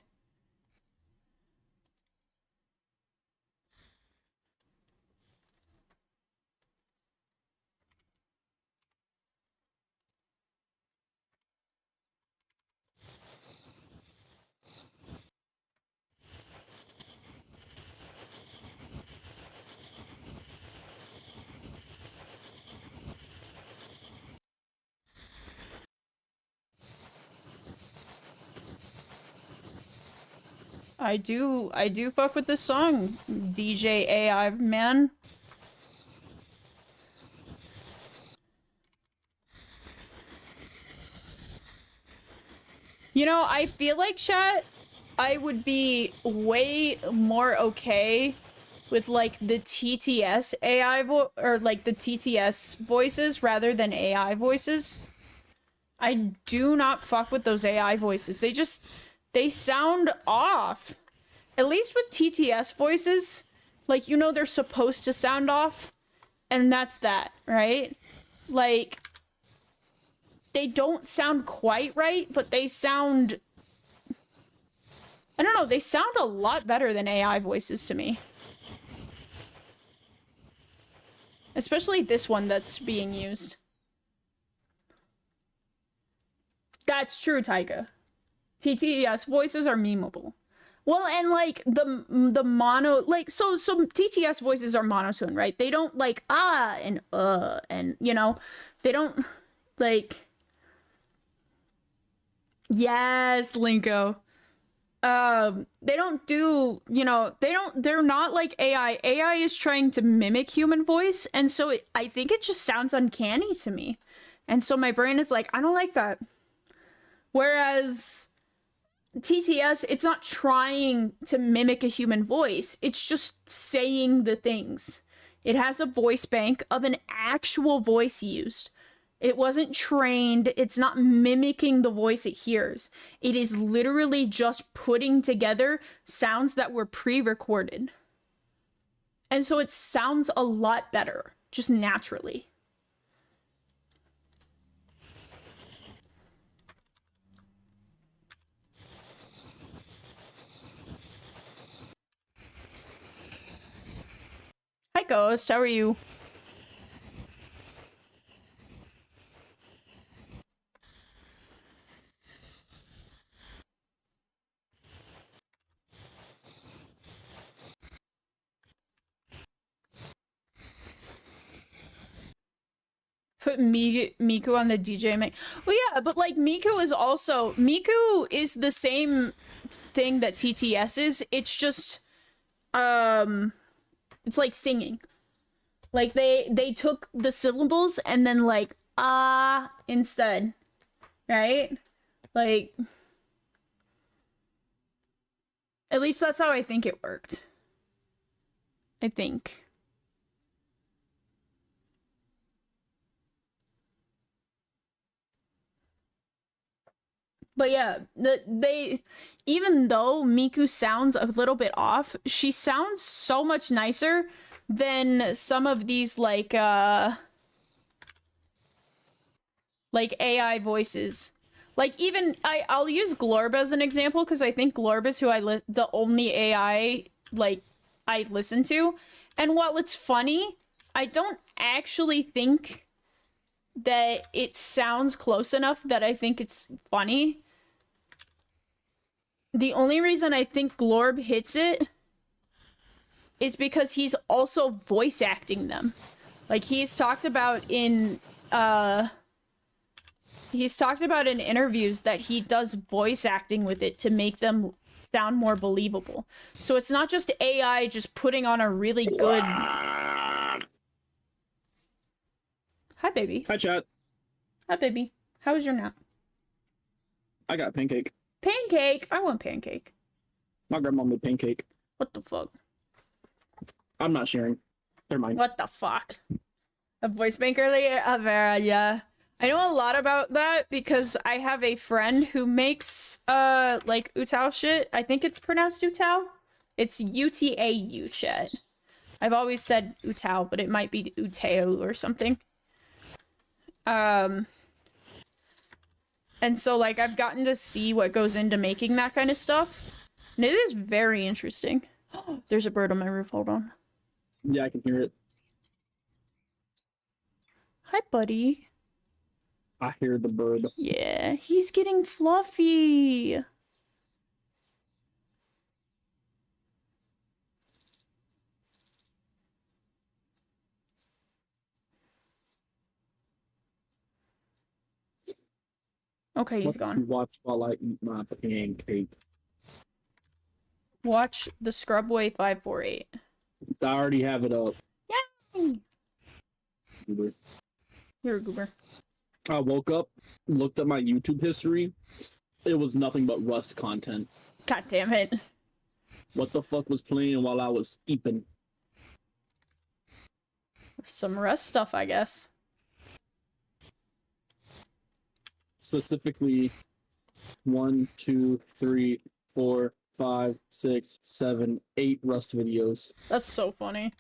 I do fuck with this song, DJ AI man. You know, I feel like, chat, I would be way more okay with like the TTS AI or like the TTS voices rather than AI voices. I do not fuck with those AI voices. They sound off. At least with TTS voices, like, you know, they're supposed to sound off, and that's that, right? Like, they don't sound quite right, but they sound... I don't know, they sound a lot better than AI voices to me. Especially this one that's being used. That's true, Taika. TTS voices are memeable. Well, and like the mono, like so TTS voices are monotone, right? They don't like and you know, they don't like. Yes, Linko. They don't do, you know, they're not like AI. AI is trying to mimic human voice, and so I think it just sounds uncanny to me. And so my brain is like, I don't like that. Whereas TTS, it's not trying to mimic a human voice. It's just saying the things. It has a voice bank of an actual voice used. It wasn't trained. It's not mimicking the voice it hears. It is literally just putting together sounds that were pre-recorded. And so it sounds a lot better, just naturally. Hi, Ghost. How are you? Put Miku on the DJ mic. Well, yeah, but like Miku is the same thing that TTS is. It's just, it's like singing. Like they took the syllables and then like instead, right? Like, at least that's how I think it worked. I think. But yeah, they even though Miku sounds a little bit off, she sounds so much nicer than some of these like AI voices. Like even I'll use Glorb as an example because I think Glorb is who the only AI like I listen to. And while it's funny, I don't actually think that it sounds close enough that I think it's funny. The only reason I think Glorb hits it is because he's also voice acting them. Like he's talked about in interviews that he does voice acting with it to make them sound more believable. So it's not just AI just putting on a really good. Hi, baby. Hi, chat. Hi, baby. How was your nap? I got pancake. Pancake? I want pancake. My grandma made pancake. What the fuck? I'm not sharing. They're mine. What the fuck? A voice bank earlier? Vera, yeah. I know a lot about that because I have a friend who makes, like, Utao shit. I think it's pronounced Utao. It's Utau, chat. I've always said Utao, but it might be Uteo or something. And so, like, I've gotten to see what goes into making that kind of stuff. And it is very interesting. There's a bird on my roof. Hold on. Yeah, I can hear it. Hi, buddy. I hear the bird. Yeah, he's getting fluffy. Okay, he's gone. Watch while I eat my pancake. Watch the Scrubway 548. I already have it up. Yay! Goober. You're a goober. I woke up, looked at my YouTube history. It was nothing but Rust content. God damn it. What the fuck was playing while I was eating? Some Rust stuff, I guess. Specifically, 1, 2, 3, 4, 5, 6, 7, 8 Rust videos. That's so funny.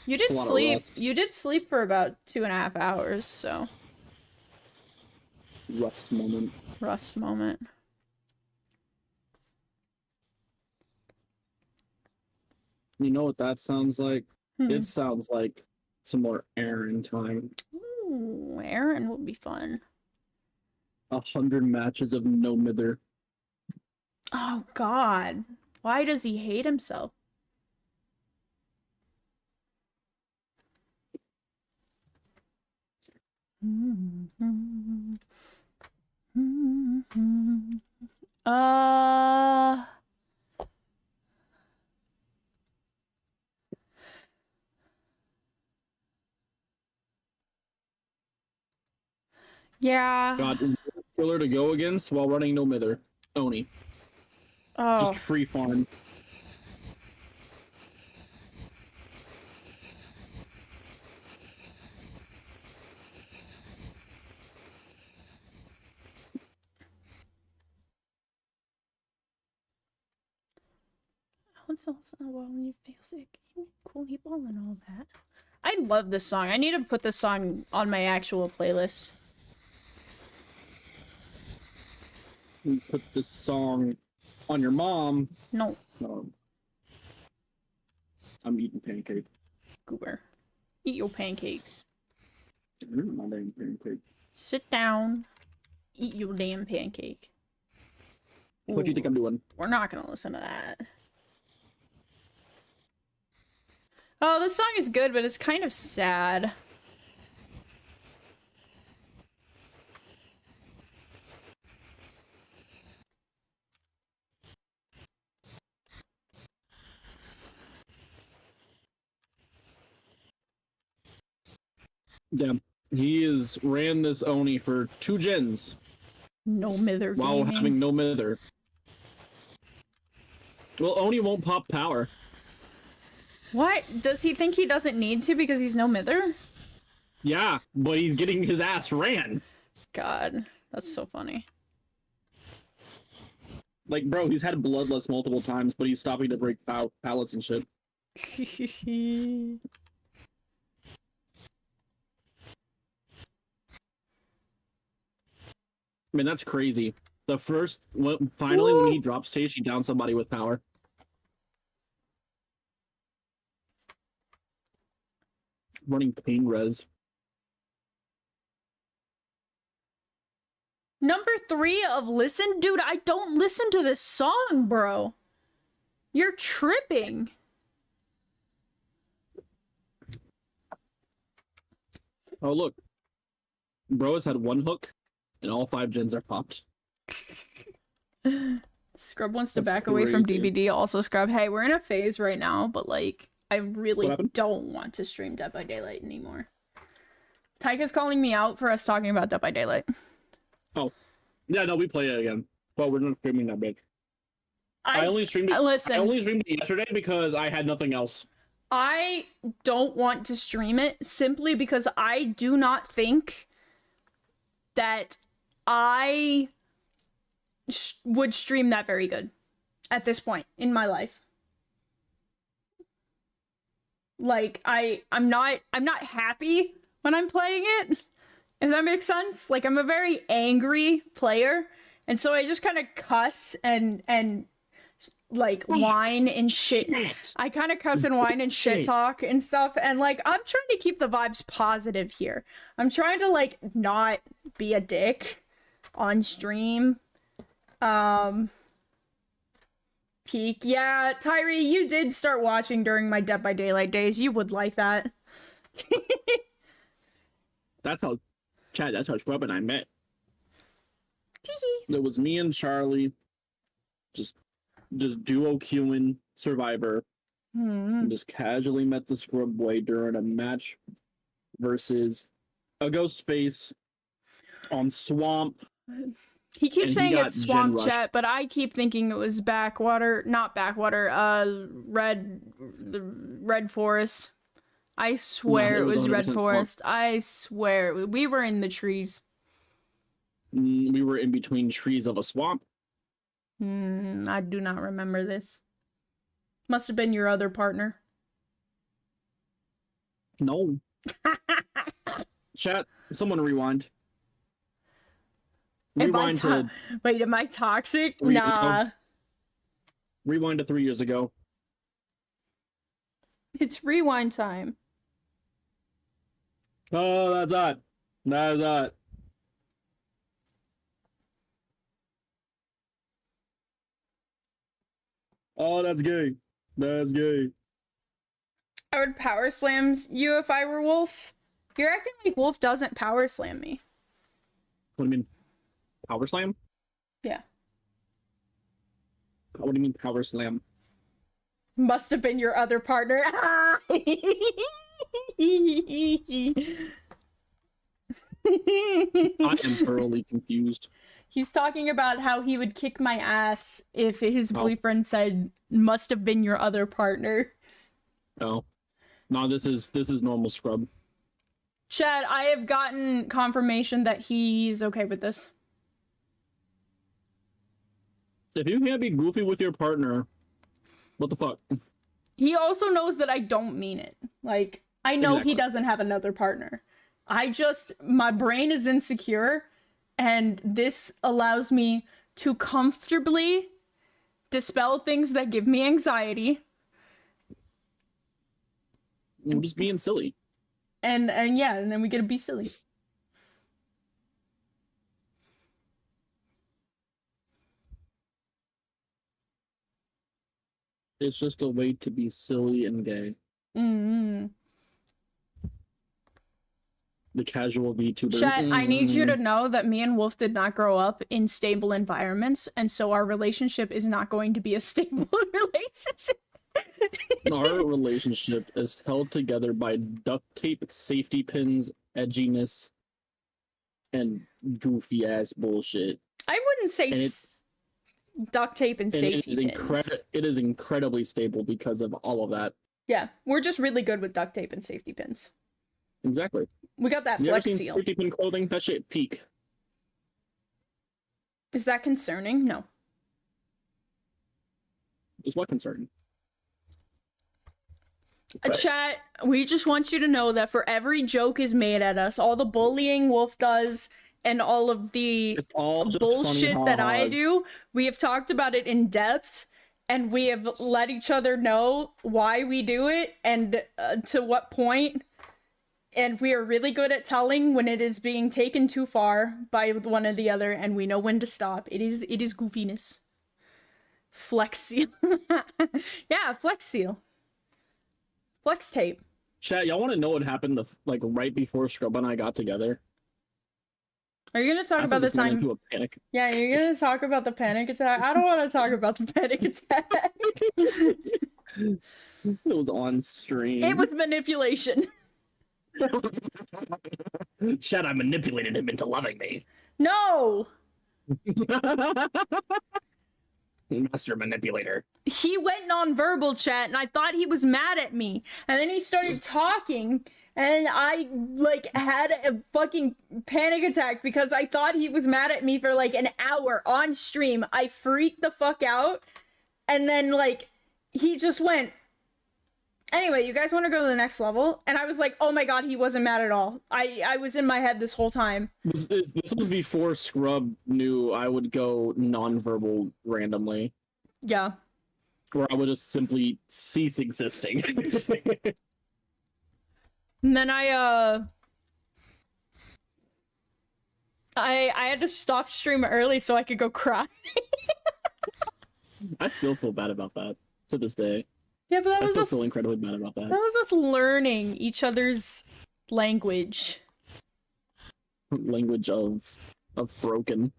You did A lot of sleep. Rust. You did sleep for about 2.5 hours, so. Rust moment. Rust moment. You know what that sounds like? Hmm. It sounds like some more Aaron time. Ooh, Aaron will be fun. 100 matches of no mither. Oh God, why does he hate himself? Uh, yeah. Got killer to go against while running no mither. Oni. Oh, Just free farm. what's also well when you feel sick? Cool ball and all that. I love this song. I need to put this song on my actual playlist. You put this song on your mom. No, I'm eating pancake. Goober. Eat your pancakes. My dang pancake. Sit down. Eat your damn pancake. What do you think I'm doing? We're not gonna listen to that. Oh, this song is good, but it's kind of sad. Yeah. He has ran this Oni for 2 gens No mither while gaming. having no mither. Well, Oni won't pop power. What? Does he think he doesn't need to because he's no mither? Yeah, but he's getting his ass ran. God, that's so funny. Like, bro, he's had Bloodlust multiple times, but he's stopping to break pallets and shit. I mean, that's crazy. The first, finally, when he drops stage, he downs somebody with power. Running pain res. Number 3 of listen? Dude, I don't listen to this song, bro. You're tripping. Oh, look. Bro has had 1 hook, and all 5 gens are popped. Scrub wants to That's back away from crazy. DBD. Also, Scrub, hey, we're in a phase right now, but like, I really What happened? don't want to stream Dead by Daylight anymore. Tyka's calling me out for us talking about Dead by Daylight. Oh. Yeah, no, we play it again. Well, we're not streaming that big. I only streamed it. Listen. I only streamed it yesterday because I had nothing else. I don't want to stream it simply because I do not think that I would stream that very good at this point in my life. Like I'm not happy when I'm playing it, if that makes sense. Like, I'm a very angry player, and so I just kind of cuss and like whine and shit. I kind of cuss and whine and shit talk and stuff, and like, I'm trying to keep the vibes positive here. I'm trying to like not be a dick on stream. Peak. Yeah, Tyree, you did start watching during my Dead by Daylight days. You would like that. That's how Scrub and I met. It was me and Charlie, just duo queuing Survivor. And just casually met the Scrub boy during a match versus a Ghostface on Swamp. He keeps And he saying got it's Swamp gen rushed. Chat, but I keep thinking it was Backwater, not Backwater, the Red Forest. I swear No, it it was was 100% Red Swamp. Forest. I swear. We were in the trees. We were in between trees of a swamp. I do not remember this. Must have been your other partner. No. Chat, someone rewind. Rewind to Wait, am I toxic? 3 years ago. Nah. Rewind to 3 years ago. It's rewind time. Oh, that's hot. That's hot. Oh, that's gay. That's gay. I would power slams you if I were Wolf. You're acting like Wolf doesn't power slam me. What do you mean? Power slam? Yeah. What do you mean power slam? Must have been your other partner. I am thoroughly confused. He's talking about how he would kick my ass if his Oh. boyfriend said, must have been your other partner. Oh. No, this is normal scrub. Chad, I have gotten confirmation that he's okay with this. If you can't be goofy with your partner, what the fuck? He also knows that I don't mean it. Like, I know Exactly. he doesn't have another partner. My brain is insecure, and this allows me to comfortably dispel things that give me anxiety. I'm just being silly. And yeah, and then we get to be silly. It's just a way to be silly and gay. Mm-hmm. The casual VTuber. Chat, I need you to know that me and Wolf did not grow up in stable environments, and so our relationship is not going to be a stable relationship. Our relationship is held together by duct tape, safety pins, edginess, and goofy ass bullshit. I wouldn't say And duct tape and And safety it is pins. it is incredibly stable because of all of that. Yeah, we're just really good with duct tape and safety pins. Exactly. We got that You ever flex seen seal. safety pin clothing? That shit peak. Is that concerning? No. Is what concerning? Chat, we just want you to know that for every joke is made at us, all the bullying Wolf does, and all of the It's all just bullshit funny that I ha-has. do, we have talked about it in depth, and we have let each other know why we do it and to what point. And we are really good at telling when it is being taken too far by one or the other, and we know when to stop. It is goofiness. Flex seal. Yeah, flex seal. Flex tape. Chat, y'all want to know what happened like right before Scrub and I got together? Are you gonna talk I about the just went time? into a panic. Yeah, you're gonna talk about the panic attack. I don't want to talk about the panic attack. It was on stream. It was manipulation. Chat, I manipulated him into loving me. No, Master manipulator. he went non-verbal, chat, and I thought he was mad at me, and then he started talking, and I like had a fucking panic attack because I thought he was mad at me for like an hour on stream. I freaked the fuck out, and then like he just went. Anyway, you guys want to go to the next level? And I was like, oh my god, he wasn't mad at all. I was in my head this whole time. This was before Scrub knew I would go non-verbal randomly, Yeah. where I would just simply cease existing. And then I had to stop stream early so I could go cry. I still feel bad about that to this day. Yeah, but that I was still us. feel incredibly bad about That that. was us learning each other's language. Language of broken.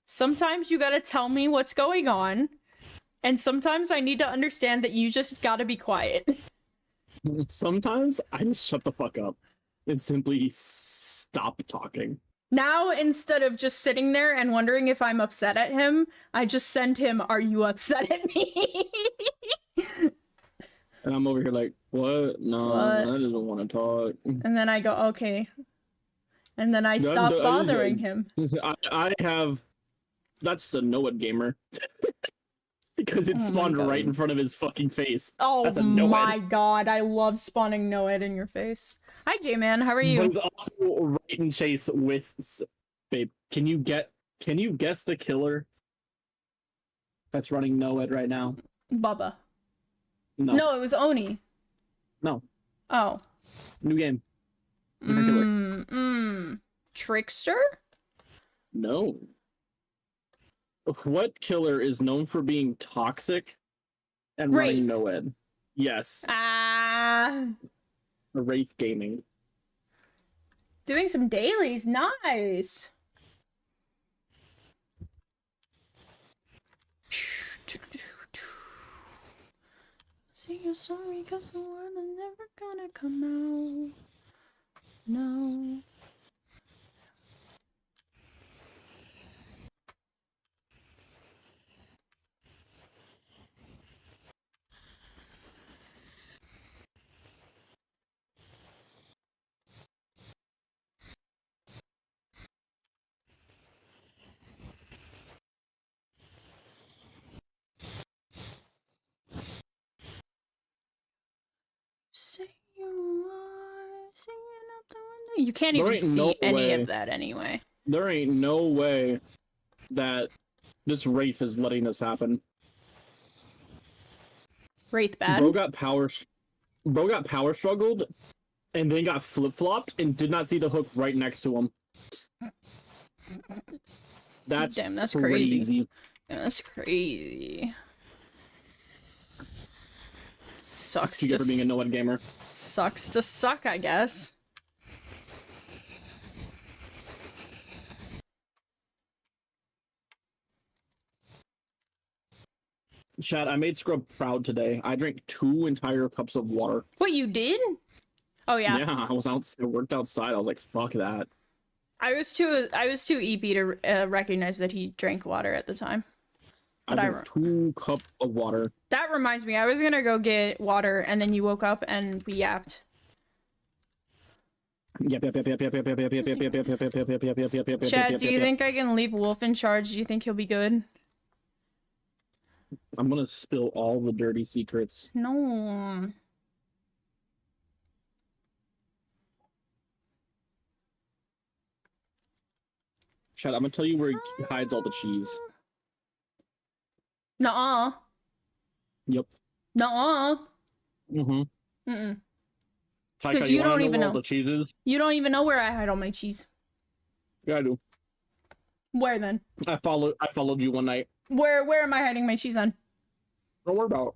Sometimes you gotta tell me what's going on, and sometimes I need to understand that you just gotta be quiet. Sometimes I just shut the fuck up and simply stop talking. Now, instead of just sitting there and wondering if I'm upset at him, I just send him, "Are you upset at me?" And I'm over here like, what? No, What? I just don't want to talk. And then I go, "Okay." And then I Yeah, stop I- bothering him. I have. That's a Noah gamer. Because it Oh my spawned God. right in front of his fucking face. Oh That's a no my ed. god, I love spawning Noed in your face. Hi J-Man, how are you? But it's also right in chase with. Babe, can you guess the killer that's running Noed right now? Bubba. No. No, it was Oni. No. Oh. New game. Different killer. Trickster? No. What killer is known for being toxic and running Wraith. no-ed? Yes. Ah. Wraith Gaming. Doing some dailies. Nice. Say you're sorry because the word is never gonna come out. No. Say you are singing up the window. You can't There even ain't see no any way. of that anyway. There ain't no way that this Wraith is letting this happen. Wraith bad. Bro got power struggled and then got flip-flopped and did not see the hook right next to him. That's Damn, that's crazy. crazy. Yeah, that's crazy. Sucks You to get for being a no-ed gamer. sucks to suck, I guess. Chat, I made Scrub proud today. I drank 2 entire cups of water. What, you did? Oh yeah. Yeah, I worked outside. I was like, fuck that. I was too EP to recognize that he drank water at the time. But I drank 2 cups of water. That reminds me, I was gonna go get water, and then you woke up and we yapped. Chad, do you think I can leave Wolf in charge? Do you think he'll be good? I'm gonna spill all the dirty secrets. No. Chat, I'm gonna tell you where he hides all the cheese. Nuh-uh. Yep. Nuh-uh. Mm-hmm. Mm-mm. Taika, you wanna don't even where know. all the cheese is? You don't even know where I hide all my cheese. Yeah, I do. Where then? I followed you one night. Where am I hiding my cheese then? Don't worry about it.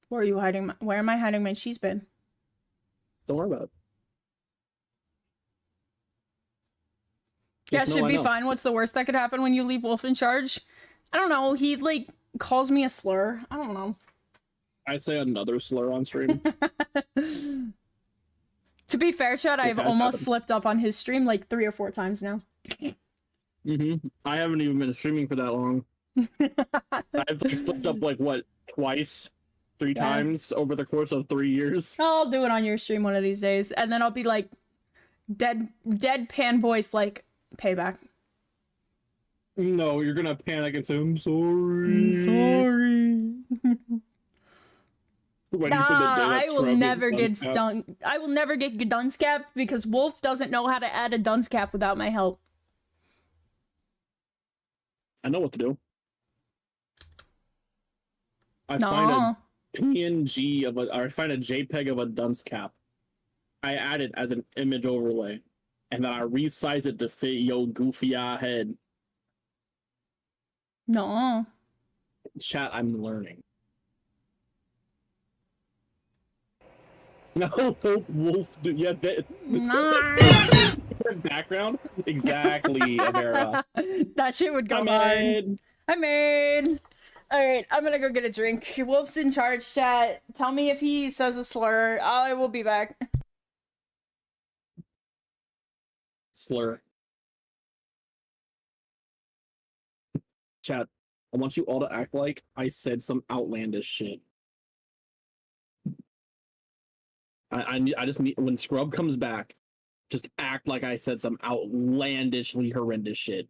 Where are you hiding my, where am I hiding my cheese bin? Don't worry about it. Yeah, Just know should I be know. fine. What's the worst that could happen when you leave Wolf in charge? I don't know. He, like, calls me a slur. I don't know. I say another slur on stream. To be fair, Chad, I've has almost happened. slipped up on his stream like 3 or 4 times now. Mm-hmm. I haven't even been streaming for that long. I've slipped up like what, twice, 3 Yeah. times over the course of 3 years. I'll do it on your stream one of these days, and then I'll be like, deadpan voice, like, payback. No, you're gonna panic and say, I'm sorry. Sorry. When you said Nah, that I will Scrub never is get dunce cap. stung. I will never get dunce capped because Wolf doesn't know how to add a dunce cap without my help. I know what to do. I No. find a PNG of or I find a JPEG of a dunce cap. I add it as an image overlay, and then I resize it to fit your goofy eye head. No. Chat, I'm learning. No, Wolf. Yeah, that Nah. background exactly, Avera. That shit would go I'm hard. in. I'm in. Alright, I'm gonna go get a drink. Wolf's in charge, chat. Tell me if he says a slur. I will be back. Slur. Chat, I want you all to act like I said some outlandish shit. I just need, when Scrub comes back, just act like I said some outlandishly horrendous shit.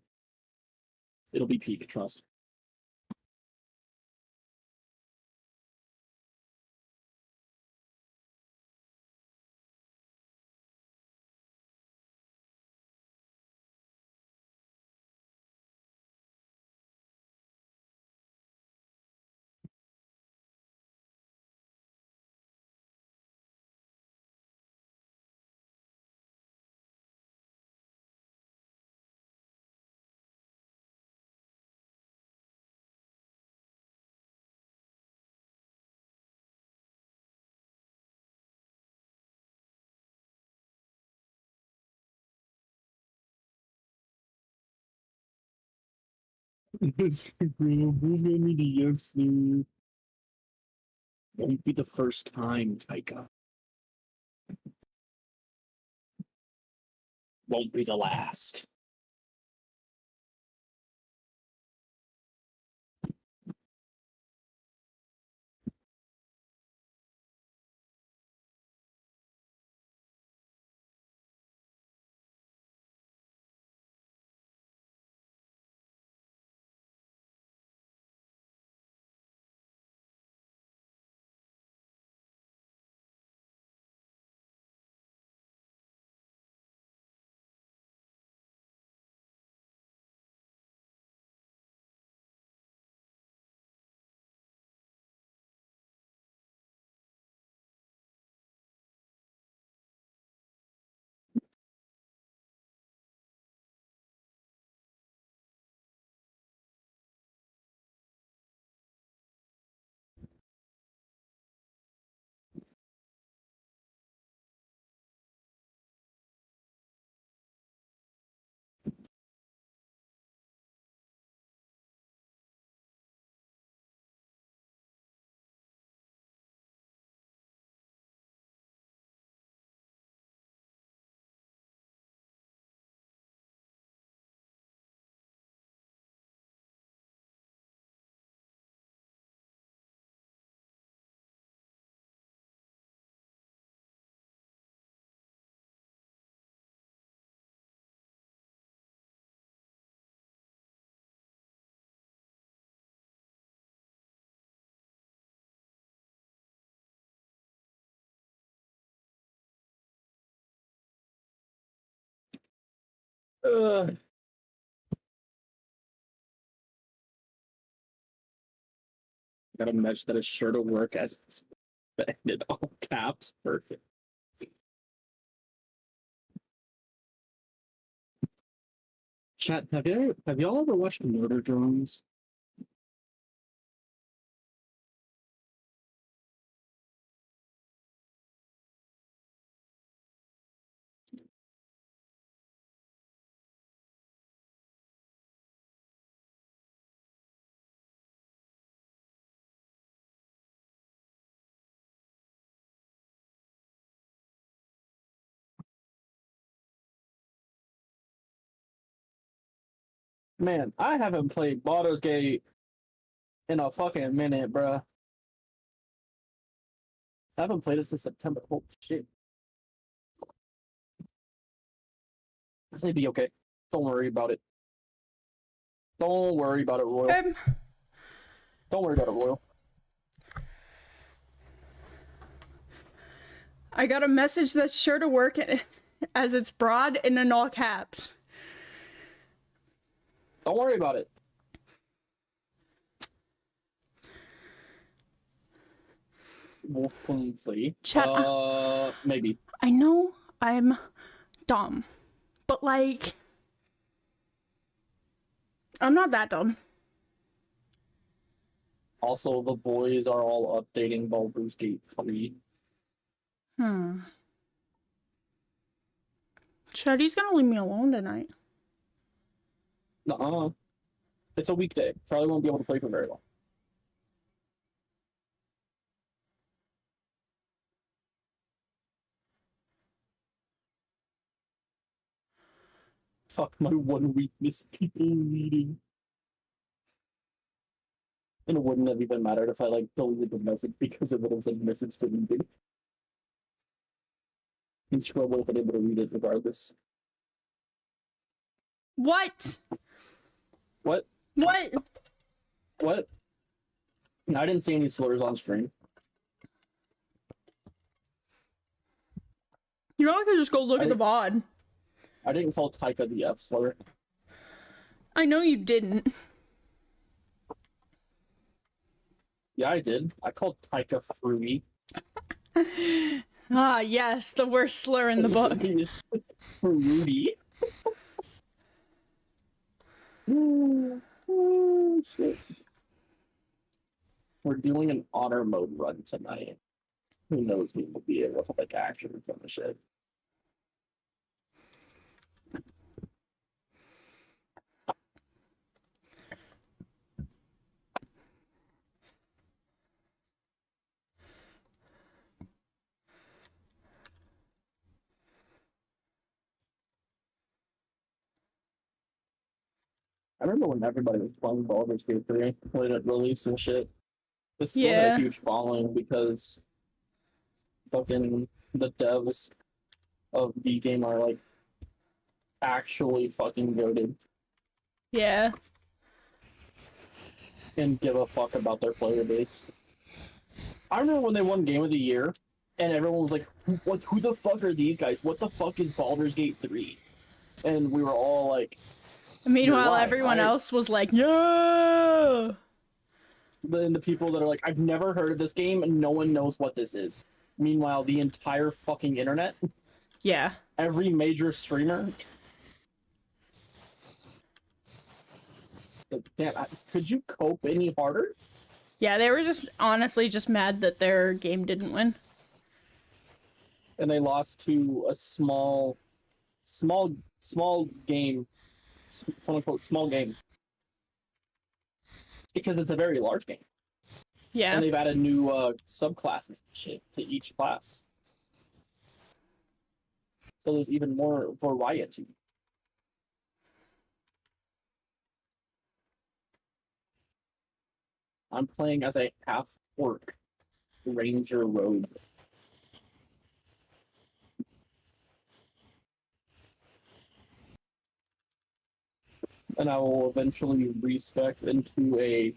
It'll be peak, trust. Instagram, who's gonna be the F slur? Won't be the first time, Taika. Won't be the last. Ugh. Got a match that is sure to work as expected. All caps, perfect. Chat, have y'all ever watched Murder Drones? Man, I haven't played Baldur's Gate in a fucking minute, bruh. I haven't played it since September. Holy shit. It's gonna be okay. Don't worry about it. Don't worry about it, Royal. Don't worry about it, Royal. I got a message that's sure to work as it's broad and in all caps. Don't worry about it. Wolf Queen Flea. Chat, Maybe. I know I'm dumb, but like, I'm not that dumb. Also, the boys are all updating Baldur's Gate 3. Chat, he's gonna leave me alone tonight. Nuh-uh. It's a weekday. Charlie won't be able to play for very long. Fuck my one weakness, people reading. And it wouldn't have even mattered if I like deleted the message because it would have said message deleted. And Scrub would have been able to read it regardless. What? What? What? What? I didn't see any slurs on stream. You know, I could just go look at the VOD. I didn't call Taika the F slur. I know you didn't. Yeah, I did. I called Taika fruity. Ah, yes, the worst slur in the book. Fruity. Oh, shit. We're doing an honor mode run tonight. Who knows we will be able to like actually finish it. I remember when everybody was playing Baldur's Gate 3 when it released and shit. It's still got Yeah. a huge following because fucking the devs of the game are like actually fucking goated Yeah. and give a fuck about their player base. I remember when they won Game of the Year and everyone was like, who the fuck are these guys? What the fuck is Baldur's Gate 3? And we were all like, Meanwhile, right, everyone right. else was like, yeah. Then the people that are like, I've never heard of this game and no one knows what this is. Meanwhile, the entire fucking internet, Yeah. every major streamer. Damn, could you cope any harder? Yeah, they were just honestly just mad that their game didn't win. And they lost to a small game, quote unquote, small game. Because it's a very large game. Yeah. And they've added new subclasses and shit to each class. So there's even more variety. I'm playing as a half-orc ranger rogue. And I will eventually respec into a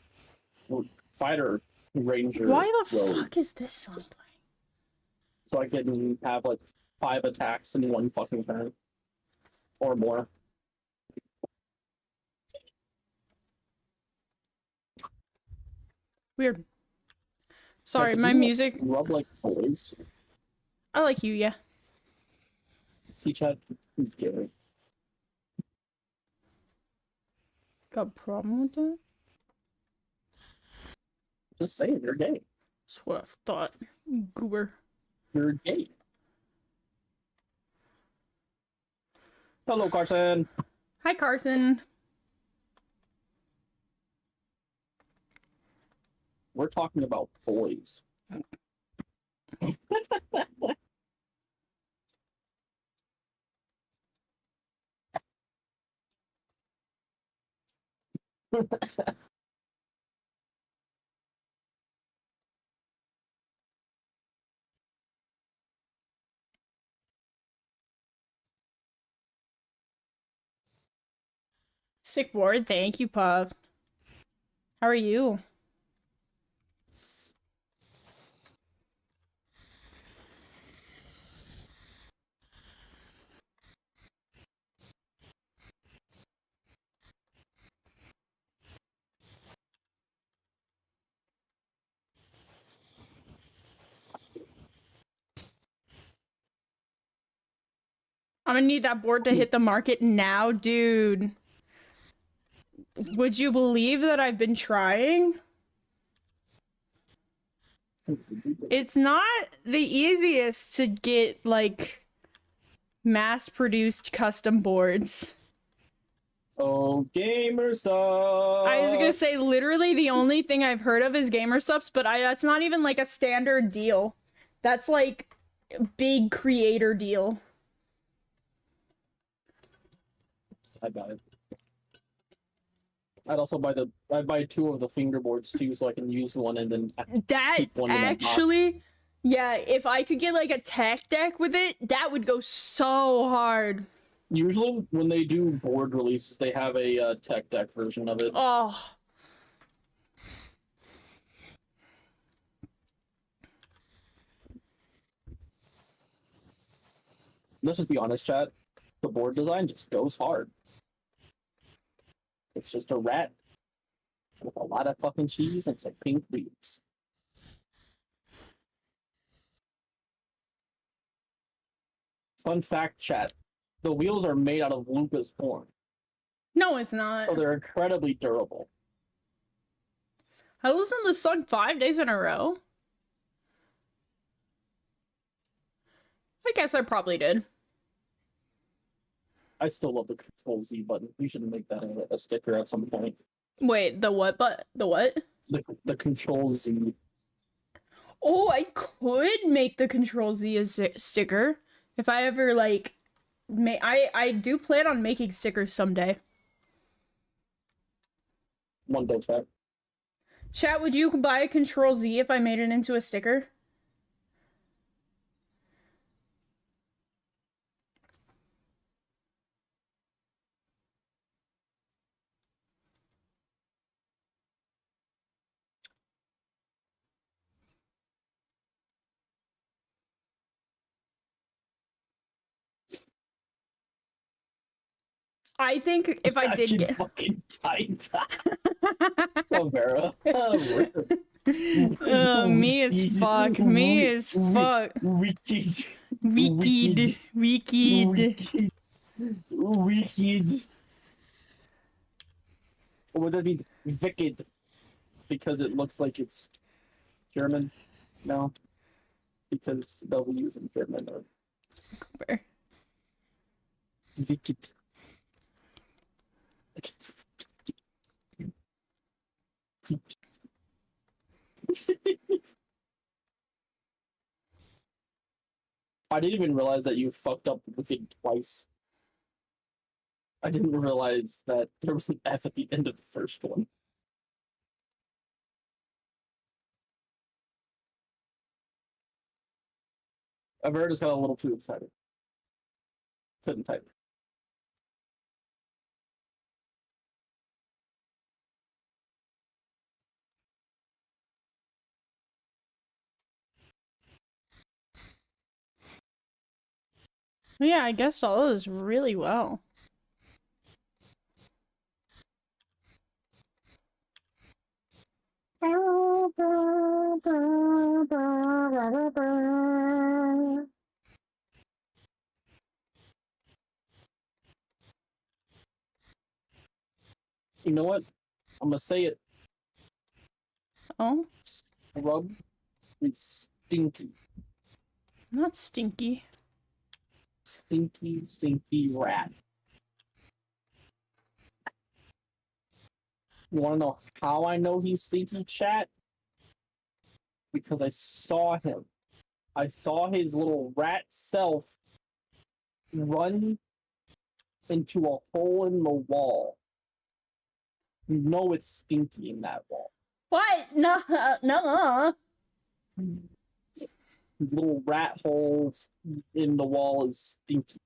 fighter ranger Why the rogue. fuck is this song playing? So I can have like 5 attacks in one fucking turn. Or more. Weird. Sorry, Like, my you music. Rub like boys. I like you, yeah. See chat, he's scary. Got a problem with that? Just saying, you're gay. That's what I thought. Goober. You're gay. Hello, Carson. Hi, Carson. We're talking about boys. Sick board. Thank you, Puff. How are you? I'm gonna need that board to hit the market now, dude. Would you believe that I've been trying? It's not the easiest to get, like, mass-produced custom boards. Oh, gamers! I was gonna say, literally, the only thing I've heard of is GamerSups, but that's not even, like, a standard deal. That's, like, a big creator deal. I buy it. I'd also buy 2 of the fingerboards too, so I can use one and then That keep one in that box. actually, yeah, if I could get like a tech deck with it, that would go so hard. Usually, when they do board releases, they have a tech deck version of it. Oh, Let's just be honest, chat. The board design just goes hard. It's just a rat with a lot of fucking cheese and some pink leaves. Fun fact, chat. The wheels are made out of Lucas horn, no, it's not. so they're incredibly durable. I listened to this song 5 days in a row. I guess I probably did. I still love the Control Z button. You should make that a sticker at some point. Wait, the what? But the what? The Control Z. Oh, I could make the Control Z a sticker if I ever like. I do plan on making stickers someday. One day, chat. Chat, would you buy a Control Z if I made it into a sticker? I think if I did get fucking tight. Oh, Vera. me as fuck. Me as fuck. Wicked. Wicked. Wicked. Wicked. Or would that be wicked? Because it looks like it's German? No. Because W's in German are Cooper. wicked. I didn't even realize that you fucked up wicked twice. I didn't realize that there was an F at the end of the first one. Avera just got a little too excited. Couldn't type. Yeah, I guess all is really well. You know what? I'm gonna say it. Oh, Rub is stinky. not stinky. Stinky, stinky rat. You wanna know how I know he's stinky, chat? Because I saw him. I saw his little rat self run into a hole in the wall. You know it's stinky in that wall. What? No, no. Little rat holes in the wall is stinky.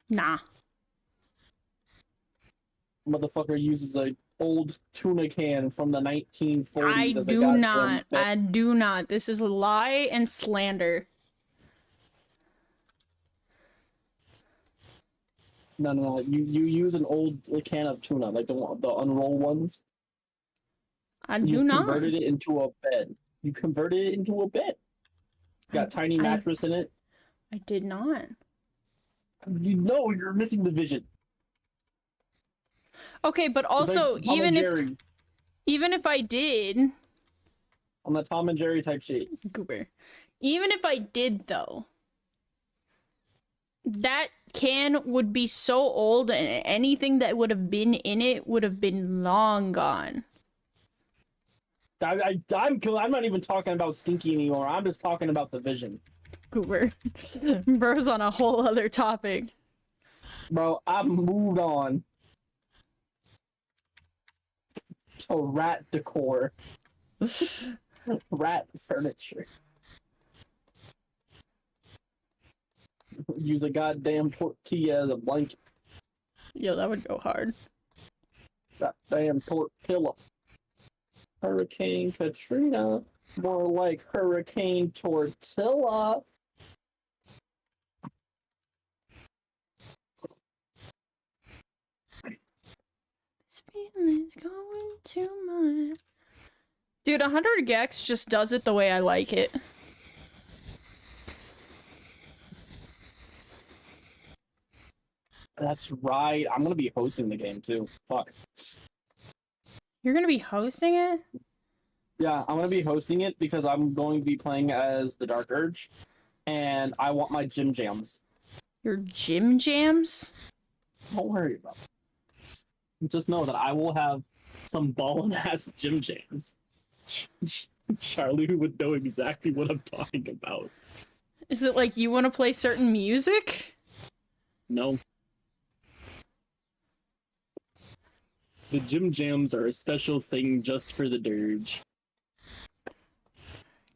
Nah. Motherfucker uses a old tuna can from the 1940s I as a do goddamn not. bed. I do not. This is a lie and slander. No. You use an old can of tuna, like the unroll ones. I You do not. converted it into a bed. You converted it into a bed. Got tiny mattress in it. I did not. You know you're missing the vision. Okay, but It's also like Tom and Jerry, even if I did, on the Tom and Jerry type shit. Goober. Even if I did though, that can would be so old and anything that would have been in it would have been long gone. I'm not even talking about stinky anymore. I'm just talking about the vision. Goober. Bro's on a whole other topic. Bro, I've moved on to rat decor. Rat furniture. Use a goddamn tortilla as a blanket. Yo, that would go hard. Goddamn tortilla. Hurricane Katrina. More like Hurricane Tortilla. This feeling's going too much. Dude, 100 Gex just does it the way I like it. That's right. I'm gonna be hosting the game too. Fuck. You're gonna be hosting it? Yeah, I'm gonna be hosting it because I'm going to be playing as the Dark Urge, and I want my gym jams. Your gym jams? Don't worry about it. Just know that I will have some ballin' ass gym jams. Charlie would know exactly what I'm talking about. Is it like you want to play certain music? No. The gym jams are a special thing just for the dirge.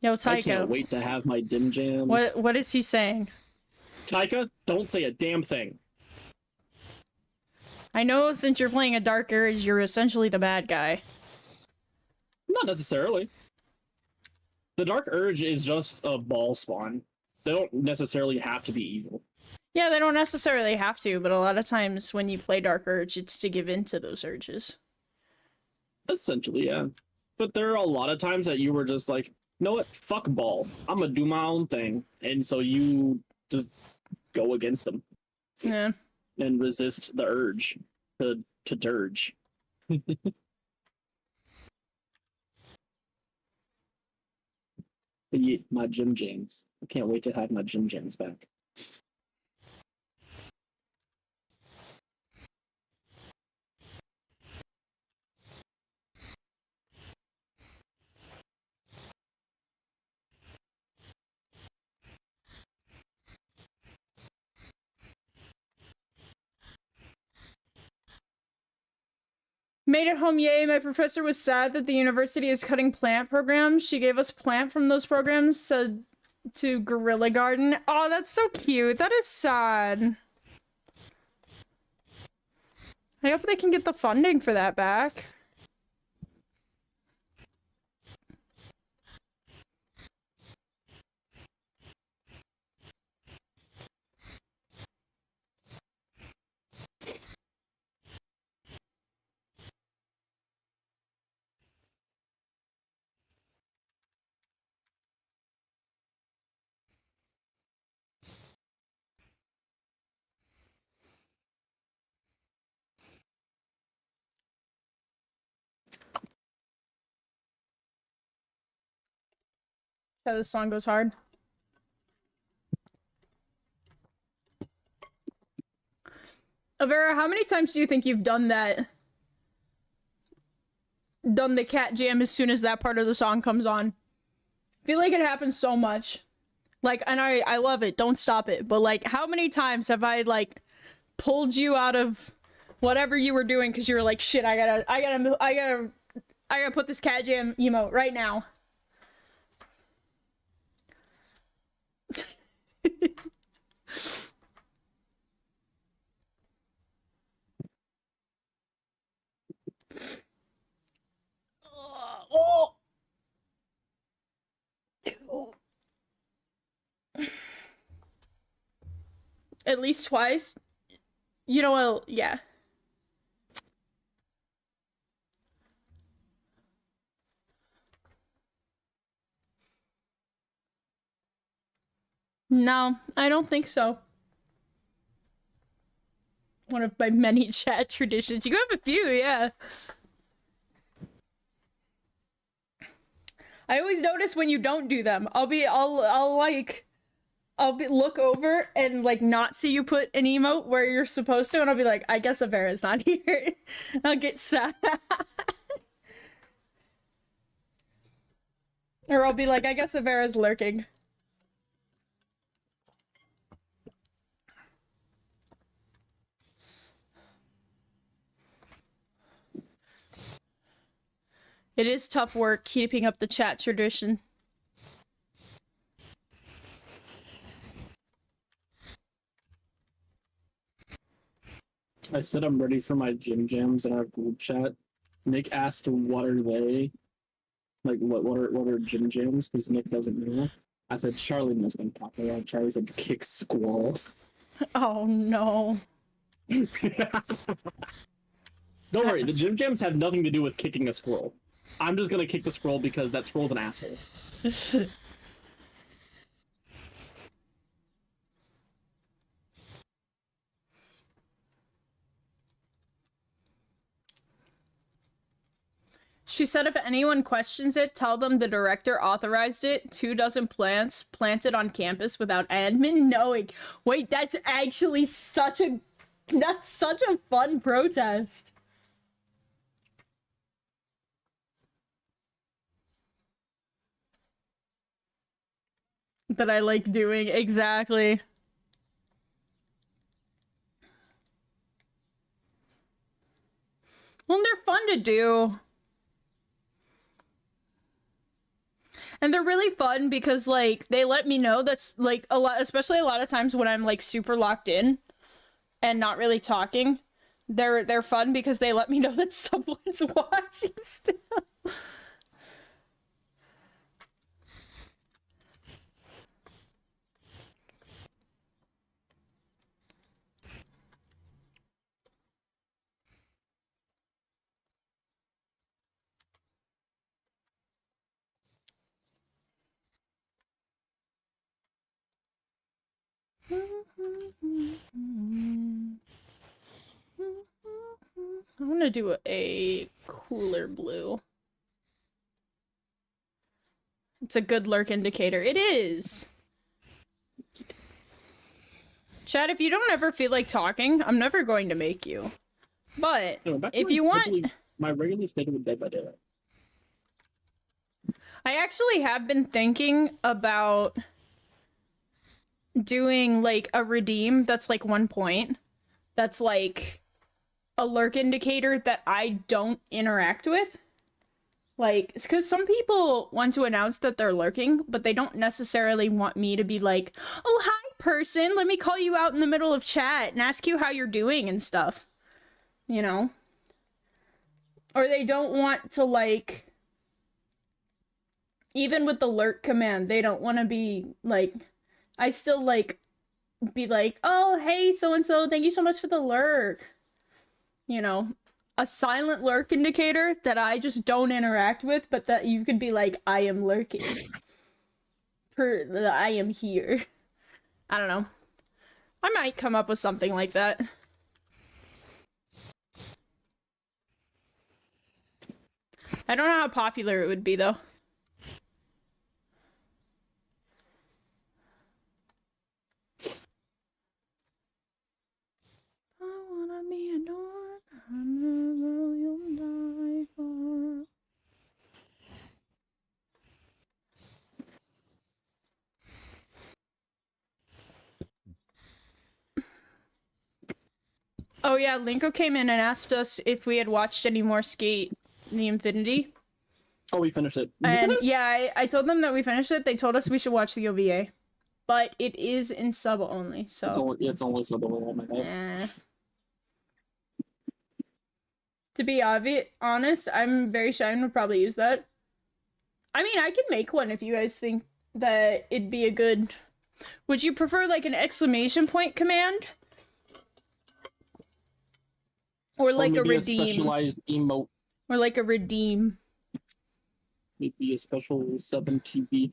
Yo, I can't Tycho. wait to have my dim jams. What is he saying? Taika, don't say a damn thing. I know since you're playing a Dark Urge, you're essentially the bad guy. Not necessarily. The Dark Urge is just a ball spawn. They don't necessarily have to be evil. Yeah, they don't necessarily have to, but a lot of times when you play Dark Urge, it's to give in to those urges. Essentially, yeah. But there are a lot of times that you were just like, you know what? Fuck ball. I'm gonna do my own thing. And so you just go against them. Yeah. And resist the urge to dirge. My gym jams. I can't wait to have my gym jams back. Made it home, yay. My professor was sad that the university is cutting plant programs. She gave us plant from those programs to Gorilla Garden. Oh, that's so cute. That is sad. I hope they can get the funding for that back. How this song goes hard. Avera, how many times do you think you've done that? Done the cat jam as soon as that part of the song comes on? I feel like it happens so much. Like, and I love it. Don't stop it. But like, how many times have I like pulled you out of whatever you were doing because you were like, shit, I gotta put this cat jam emote right now. Oh. At least twice. You know what? Yeah. No, I don't think so. One of my many chat traditions. You have a few, yeah. I always notice when you don't do them. I'll look over and like not see you put an emote where you're supposed to, and I'll be like, I guess Avera's not here. I'll get sad. Or I'll be like, I guess Avera's lurking. It is tough work keeping up the chat tradition. I said I'm ready for my gym jams in our group chat. Nick asked what are they? Like what are gym jams? Because Nick doesn't know. I said Charlie knows what I'm talking about. Charlie said kick squirrel. Oh no. Don't worry, the gym jams have nothing to do with kicking a squirrel. I'm just gonna kick the squirrel because that squirrel's an asshole. She said if anyone questions it, tell them the director authorized it. 24 plants planted on campus without admin knowing. Wait, that's actually such a fun protest. That I like doing, exactly. Well, they're fun to do. And they're really fun because, like, they let me know that's, like, a lot, especially a lot of times when I'm, like, super locked in and not really talking. They're fun because they let me know that someone's watching still. I'm gonna do a cooler blue. It's a good lurk indicator. It is. Chad, if you don't ever feel like talking, I'm never going to make you. But if you want, my regular schedule Dead by Daylight. I actually have been thinking about doing like a redeem that's like 1 point. That's like a lurk indicator that I don't interact with. Like, because some people want to announce that they're lurking, but they don't necessarily want me to be like, oh, hi, person, let me call you out in the middle of chat and ask you how you're doing and stuff. You know? Or they don't want to, like, even with the lurk command, they don't want to be, like, I still, like, be like, oh, hey, so-and-so, thank you so much for the lurk. You know? A silent lurk indicator that I just don't interact with, but that you could be like, I am lurking. I am here. I don't know. I might come up with something like that. I don't know how popular it would be, though. I wanna be adored. I'm the girl you'll die for. Oh yeah, Linko came in and asked us if we had watched any more Skate the Infinity. Oh, we finished it. And yeah, I told them that we finished it. They told us we should watch the OVA. But it is in sub only, so... It's only sub only on my head. Eh. To be honest, I'm very shy and would probably use that. I mean, I could make one if you guys think that it'd be a good... Would you prefer, like, an exclamation point command? Or like a redeem? A specialized emote. Or like a redeem. Maybe a special 7TB.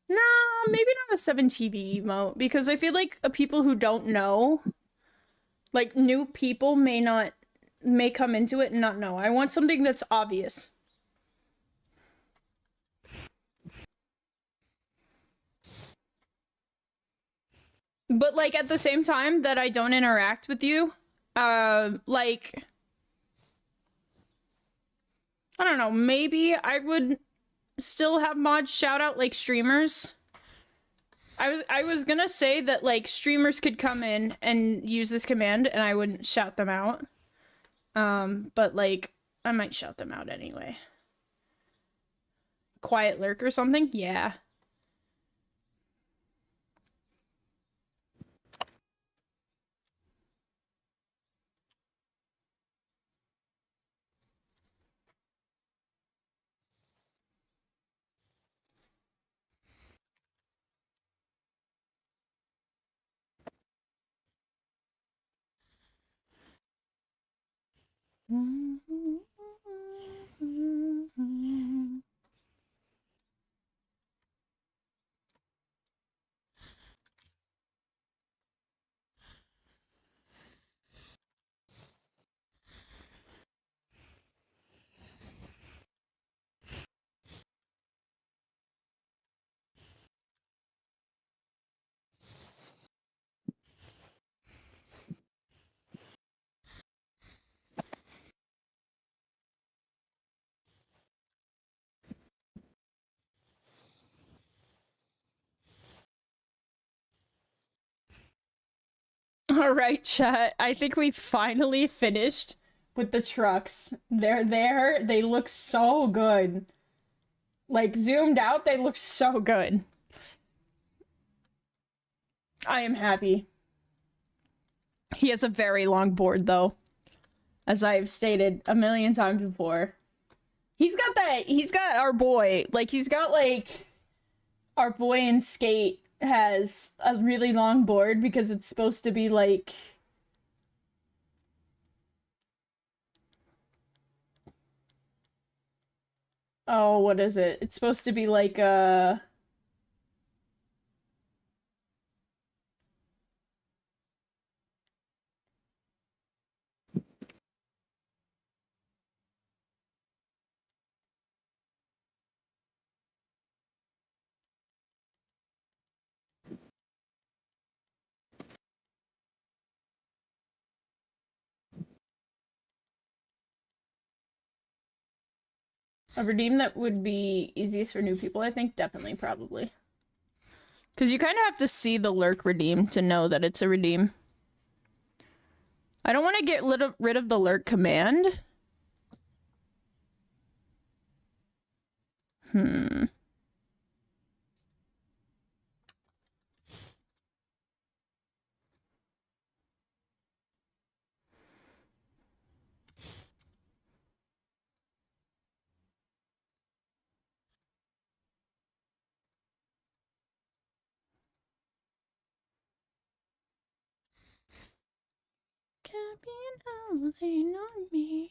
No, maybe not a 7TB emote, because I feel like people who don't know, like, new people may come into it and not know. I want something that's obvious. But, like, at the same time that I don't interact with you, like, I don't know, maybe I would still have mods shout out, like, streamers. I was gonna say that, like, streamers could come in and use this command and I wouldn't shout them out. But, like, I might shout them out anyway. Quiet lurk or something? Yeah. All right, chat. I think we finally finished with the trucks. They're there. They look so good. Like, zoomed out, they look so good. I am happy. He has a very long board, though. As I've stated a million times before. He's got our boy. Like, he's got, like... Our boy in Skate has a really long board because it's supposed to be, like... Oh, what is it? It's supposed to be like a redeem that would be easiest for new people, I think. Definitely, probably. Because you kind of have to see the lurk redeem to know that it's a redeem. I don't want to get rid of the lurk command. Can't be anything on me.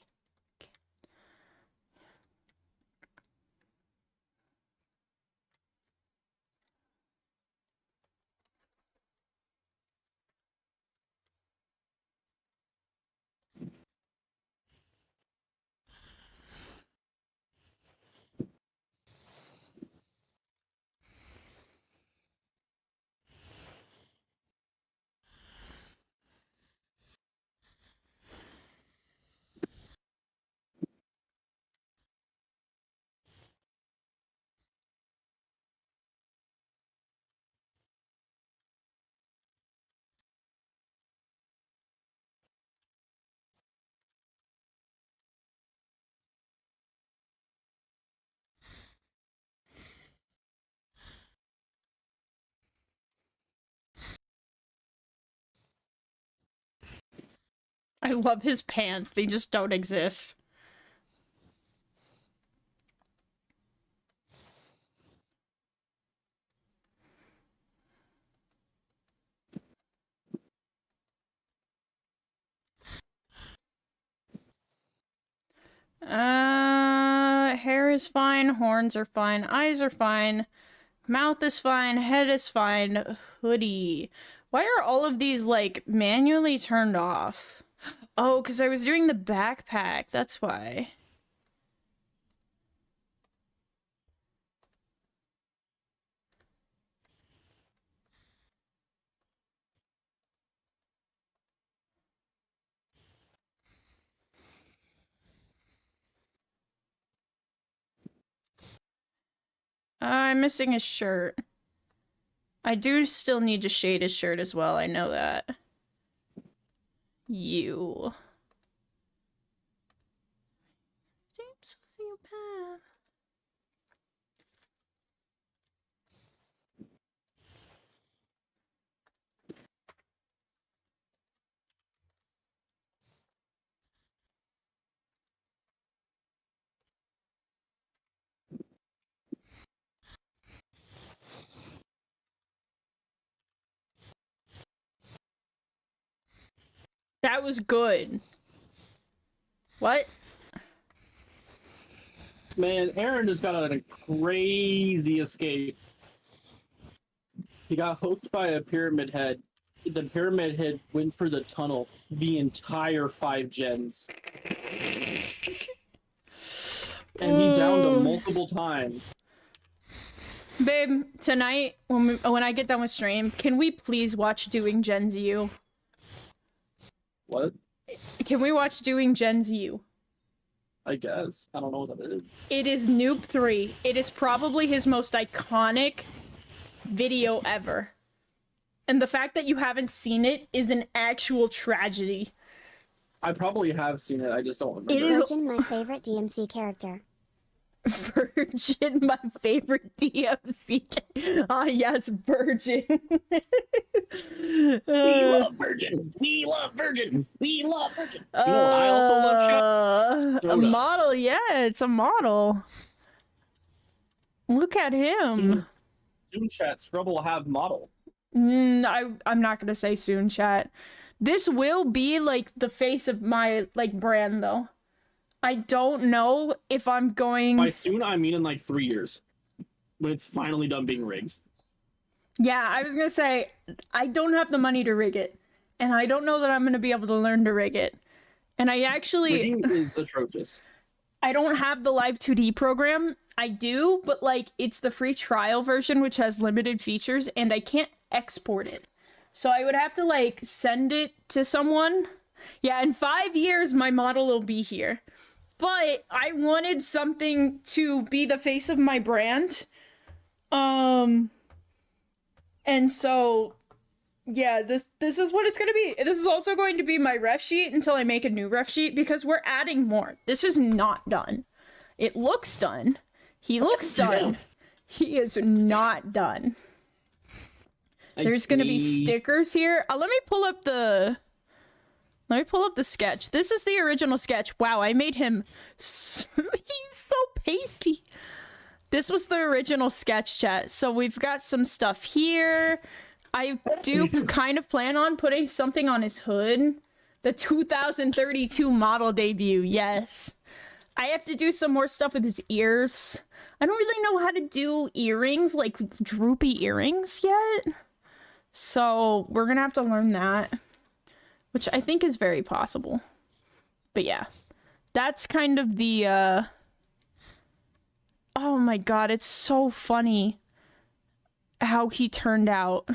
I love his pants. They just don't exist. Hair is fine, horns are fine, eyes are fine, mouth is fine, head is fine, hoodie. Why are all of these, like, manually turned off? Oh, because I was doing the backpack, that's why. I'm missing his shirt. I do still need to shade his shirt as well, I know that. You. Damn sociopath. That was good. What? Man, Aaron just got on a crazy escape. He got hooked by a pyramid head. The pyramid head went for the tunnel the entire 5 gens. And he downed him multiple times. Babe, tonight, when I get done with stream, can we please watch Doing Gen Z? What? Can we watch Doing Gen Z? I guess. I don't know what that is. It is Noob 3. It is probably his most iconic video ever. And the fact that you haven't seen it is an actual tragedy. I probably have seen it. I just don't remember. It is Virgin, my favorite DMC character. Virgin, my favorite DMC. Ah, yes, Virgin. We love Virgin. We love Virgin. We love Virgin. You know what I also love, chat? A Soda. model, yeah, it's a model. Look at him. Soon, chat. Scrub will have model. I'm not gonna say soon, chat. This will be like the face of my like brand, though. I don't know if I'm going. By soon, I mean in like 3 years, when it's finally done being rigs. Yeah, I was gonna say I don't have the money to rig it, and I don't know that I'm gonna be able to learn to rig it. And I actually Rigging is atrocious. I don't have the Live 2D program. I do, but like it's the free trial version which has limited features and I can't export it. So I would have to like send it to someone. Yeah, in 5 years my model will be here. But I wanted something to be the face of my brand. And so yeah, this is what it's gonna be. This is also going to be my ref sheet until I make a new ref sheet because we're adding more. This is not done. It looks done. He looks done. He is not done. There's gonna be stickers here. Let me pull up the sketch. This is the original sketch. Wow, I made him he's so pasty. This was the original sketch, chat. So we've got some stuff here. I do kind of plan on putting something on his hood. The 2032 model debut, yes. I have to do some more stuff with his ears. I don't really know how to do earrings, like droopy earrings yet. So we're gonna have to learn that, which I think is very possible. But yeah, that's kind of the, oh my god, it's so funny how he turned out.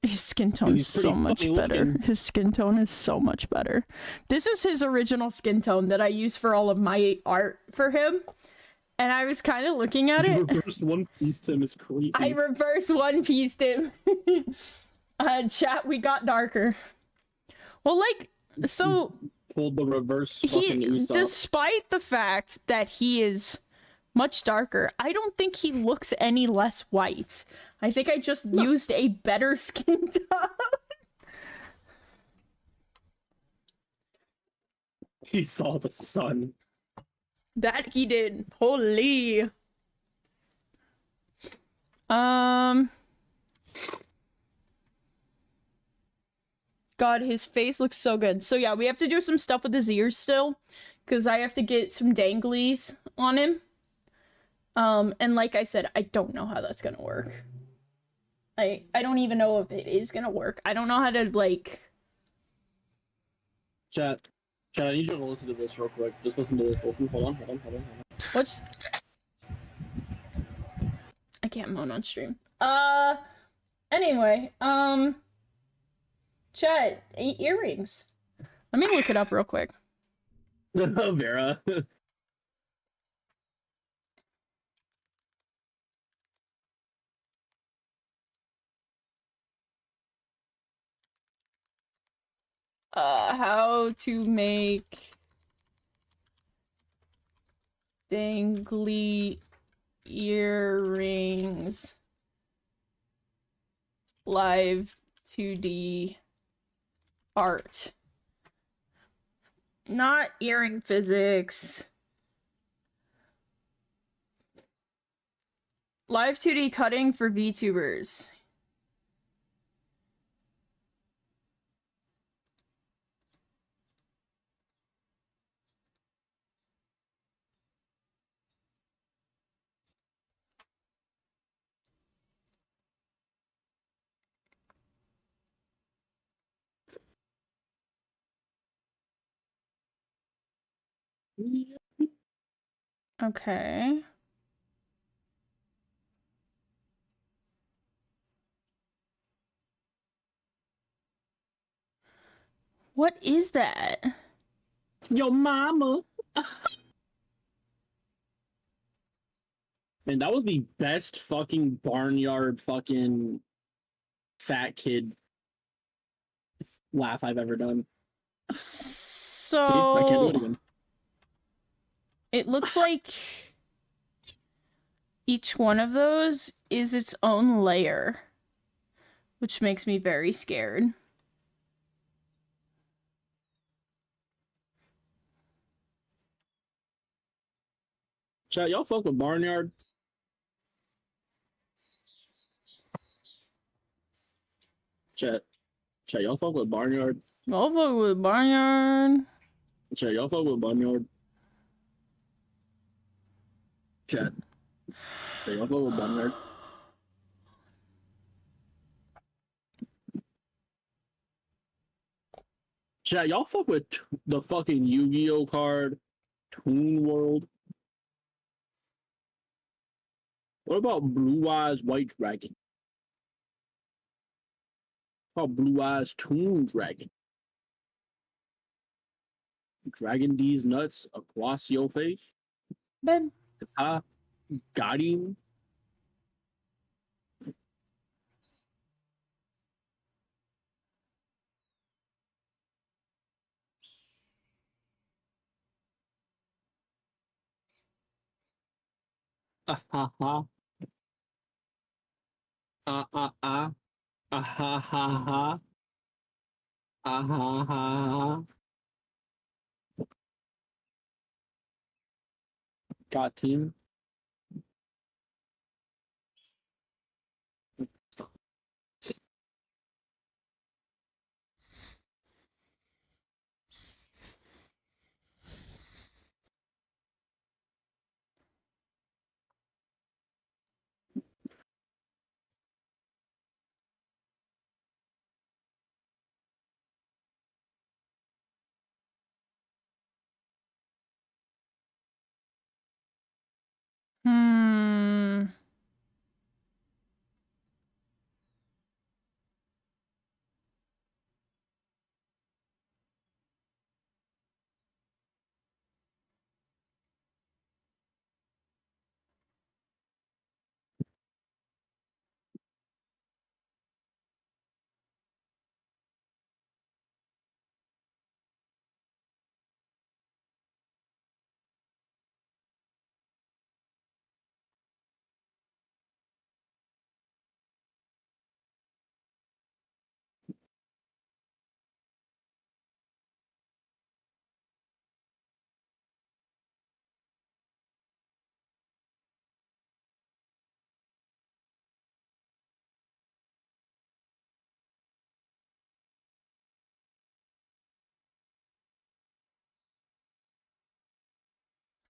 His skin tone is so much better. His skin tone is so much better. This is his original skin tone that I use for all of my art for him. And I was kind of looking at it. Reverse one piece to him is crazy. I reverse one pieced him. Chat, we got darker. Well, like, so pulled the reverse fucking Usopp. Despite the fact that he is much darker, I don't think he looks any less white. I think I just used a better skin tone. He saw the sun. That he did. Holy. God, his face looks so good. So yeah, we have to do some stuff with his ears still, because I have to get some danglies on him. And like I said, I don't know how that's gonna work. I don't even know if it is gonna work. I don't know how to, like... Chat, I need you to listen to this real quick. Just listen to this. Listen. Hold on. What's... I can't moan on stream. Anyway, chat, earrings. Let me look it up real quick. Vera. How to make dangly earrings live 2D art. Not earring physics. Live 2D cutting for VTubers. Okay. What is that? Yo, mama. Man, that was the best fucking barnyard fucking fat kid laugh I've ever done. See, I can't do it So again. it looks like each one of those is its own layer, which makes me very scared. Chat, y'all fuck with Barnyard? Chat, y'all fuck with Barnyard? I'll fuck with Barnyard. Chat, y'all fuck with Barnyard? Chat, y'all fuck with Barnyard? Chat, y'all fuck with the fucking Yu-Gi-Oh card Toon World? What about Blue Eyes White Dragon? How about Blue Eyes Toon Dragon? Dragon D's nuts across your face? Ben. Ah, got him. Ah ha ha. Ah ah ah. Ah ha ha ha. Ah ha ha ha. Got him. Hmm.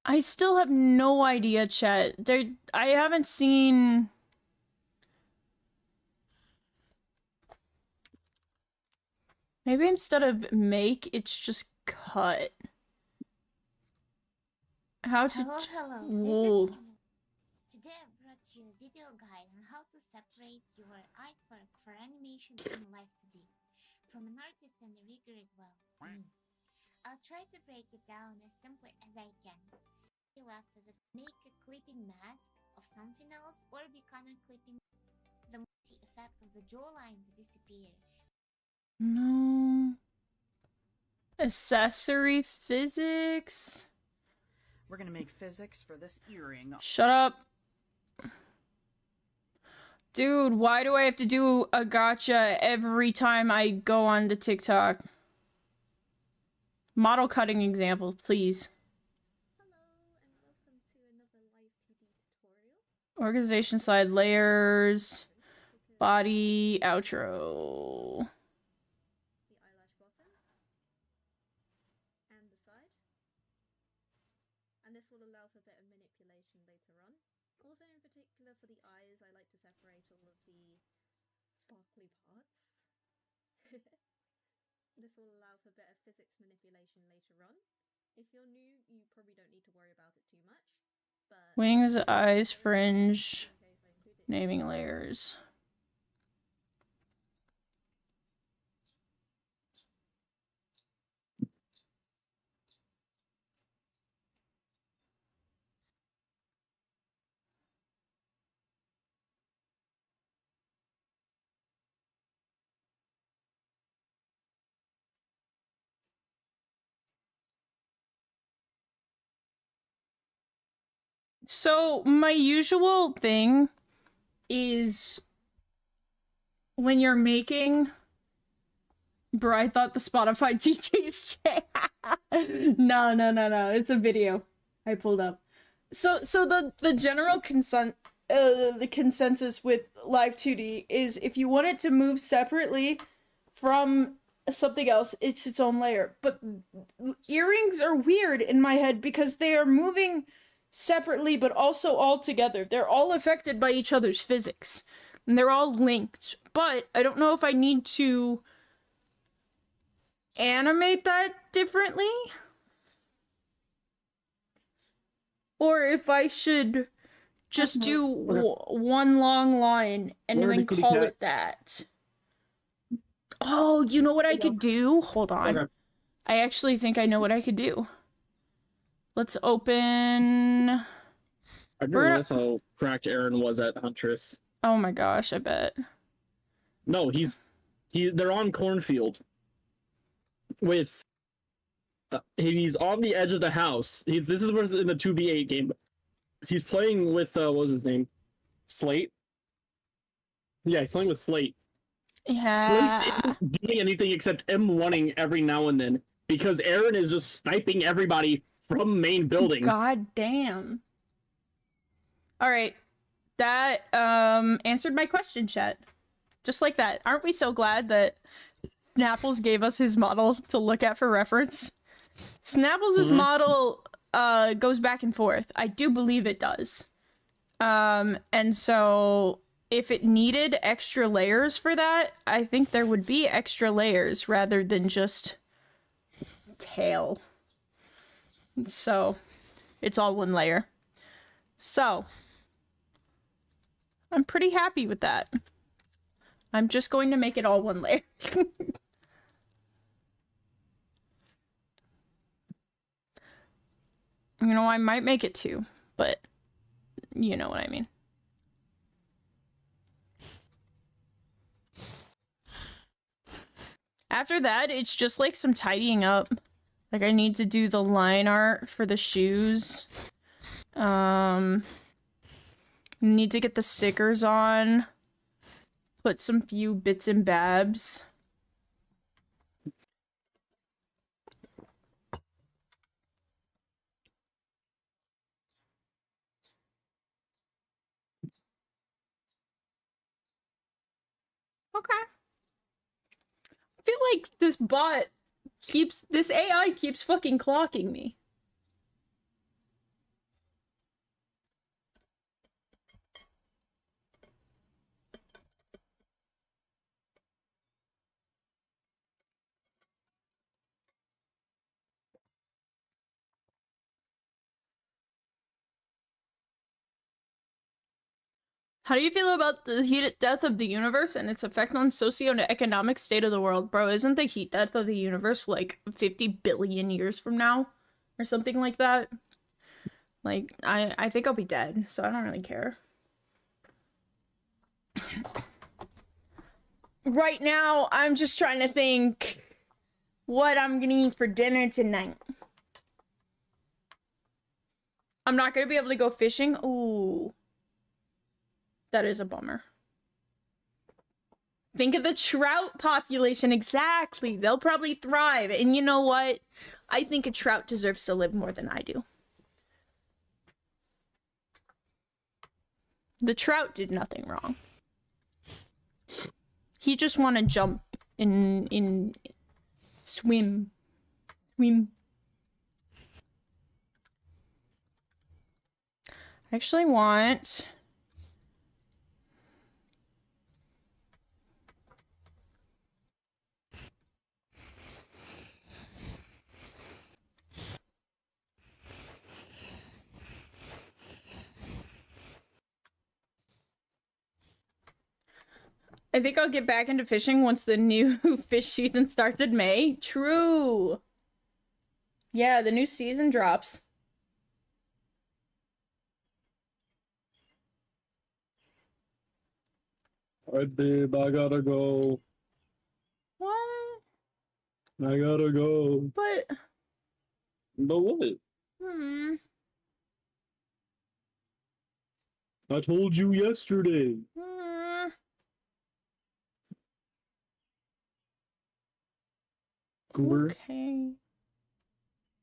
I still have no idea, chat. I haven't seen. Maybe instead of make, it's just cut. How to. Hello, Whoa. this is Momo. Today I brought you a video guide on how to separate your artwork for animation in L2D from an artist and a rigger as well. I'll try to break it down as simply as I can. Left as a make a clipping mask of something else or become a clipping the multi effect of the jawline to disappear. No. Accessory physics? We're gonna make physics for this earring. Shut up. Dude, why do I have to do a gotcha every time I go on to TikTok? Model cutting example, please. Organization slide layers. Body outro. The eyelash bottom and the side, and this will allow for a bit of manipulation later on. Also, in particular for the eyes, I like to separate all of the sparkly parts. This will allow for a bit of physics manipulation later on. If you're new, you probably don't need to worry about it too much, but Wings, eyes, fringe, naming layers. So my usual thing is when you're making. Bro, I thought the Spotify DJ No. It's a video I pulled up. So the general the consensus with Live 2D is if you want it to move separately from something else, it's its own layer. But earrings are weird in my head because they are moving separately but also all together. They're all affected by each other's physics. And they're all linked. But I don't know if I need to animate that differently. Or if I should just do one long line and then call it that. Oh, you know what I could do? Hold on. Okay. I actually think I know what I could do. Let's open... I didn't realize how cracked Aaron was at Huntress. Oh my gosh, I bet. No, they're on Cornfield. With... he's on the edge of the house. This is where in the 2v8 game. He's playing with, what was his name? Slate? Yeah, he's playing with Slate. Yeah. Slate isn't doing anything except M1ing every now and then because Aaron is just sniping everybody from main building. God damn. Alright. That answered my question, chat. Just like that. Aren't we so glad that Snapples gave us his model to look at for reference? Snapples' model goes back and forth. I do believe it does. And so if it needed extra layers for that, I think there would be extra layers rather than just tail. So it's all one layer. So I'm pretty happy with that. I'm just going to make it all one layer. You know, I might make it two, but you know what I mean. After that, it's just like some tidying up. Like I need to do the line art for the shoes. Need to get the stickers on. Put some few bits and babs. Okay. I feel like this AI keeps fucking clocking me. How do you feel about the heat death of the universe and its effect on socio-economic state of the world? Bro, isn't the heat death of the universe like 50 billion years from now? Or something like that? Like, I think I'll be dead, so I don't really care. Right now, I'm just trying to think what I'm gonna eat for dinner tonight. I'm not gonna be able to go fishing. Ooh. That is a bummer. Think of the trout population. Exactly. They'll probably thrive. And you know what? I think a trout deserves to live more than I do. The trout did nothing wrong. He just want to jump in swim. I actually want... I think I'll get back into fishing once the new fish season starts in May. True. Yeah, the new season drops. Alright, babe, I gotta go. What? I gotta go. But... But what? I told you yesterday. Goober. Okay.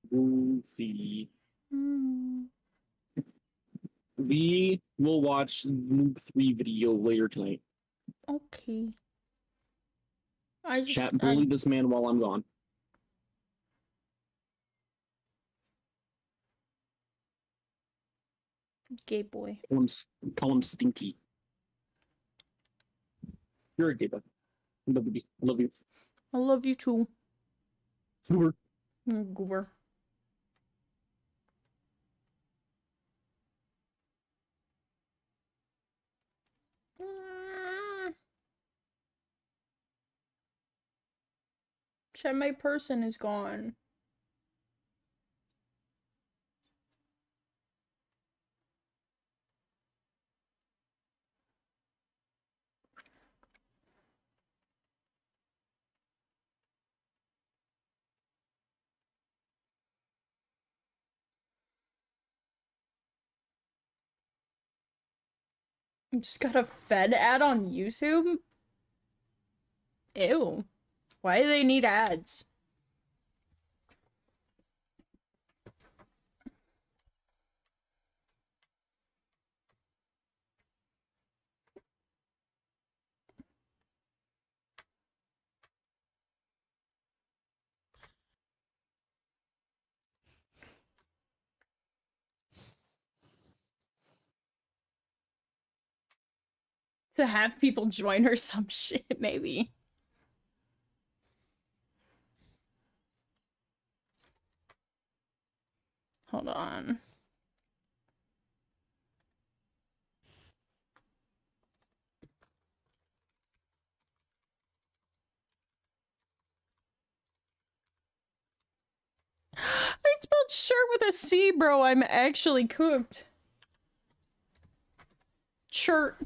Goofy. Hmm. We will watch Noob 3 video later tonight. Okay. Chat, bully this man while I'm gone. Gay boy. Call him Stinky. You're a gay boy. I love you. I love you. I love you too. Goober. Goober. Chat, my person is gone. Just got a Fed ad on YouTube? Ew. Why do they need ads? To have people join or some shit, maybe. Hold on. I spelled shirt with a C, bro. I'm actually cooked. Shirt.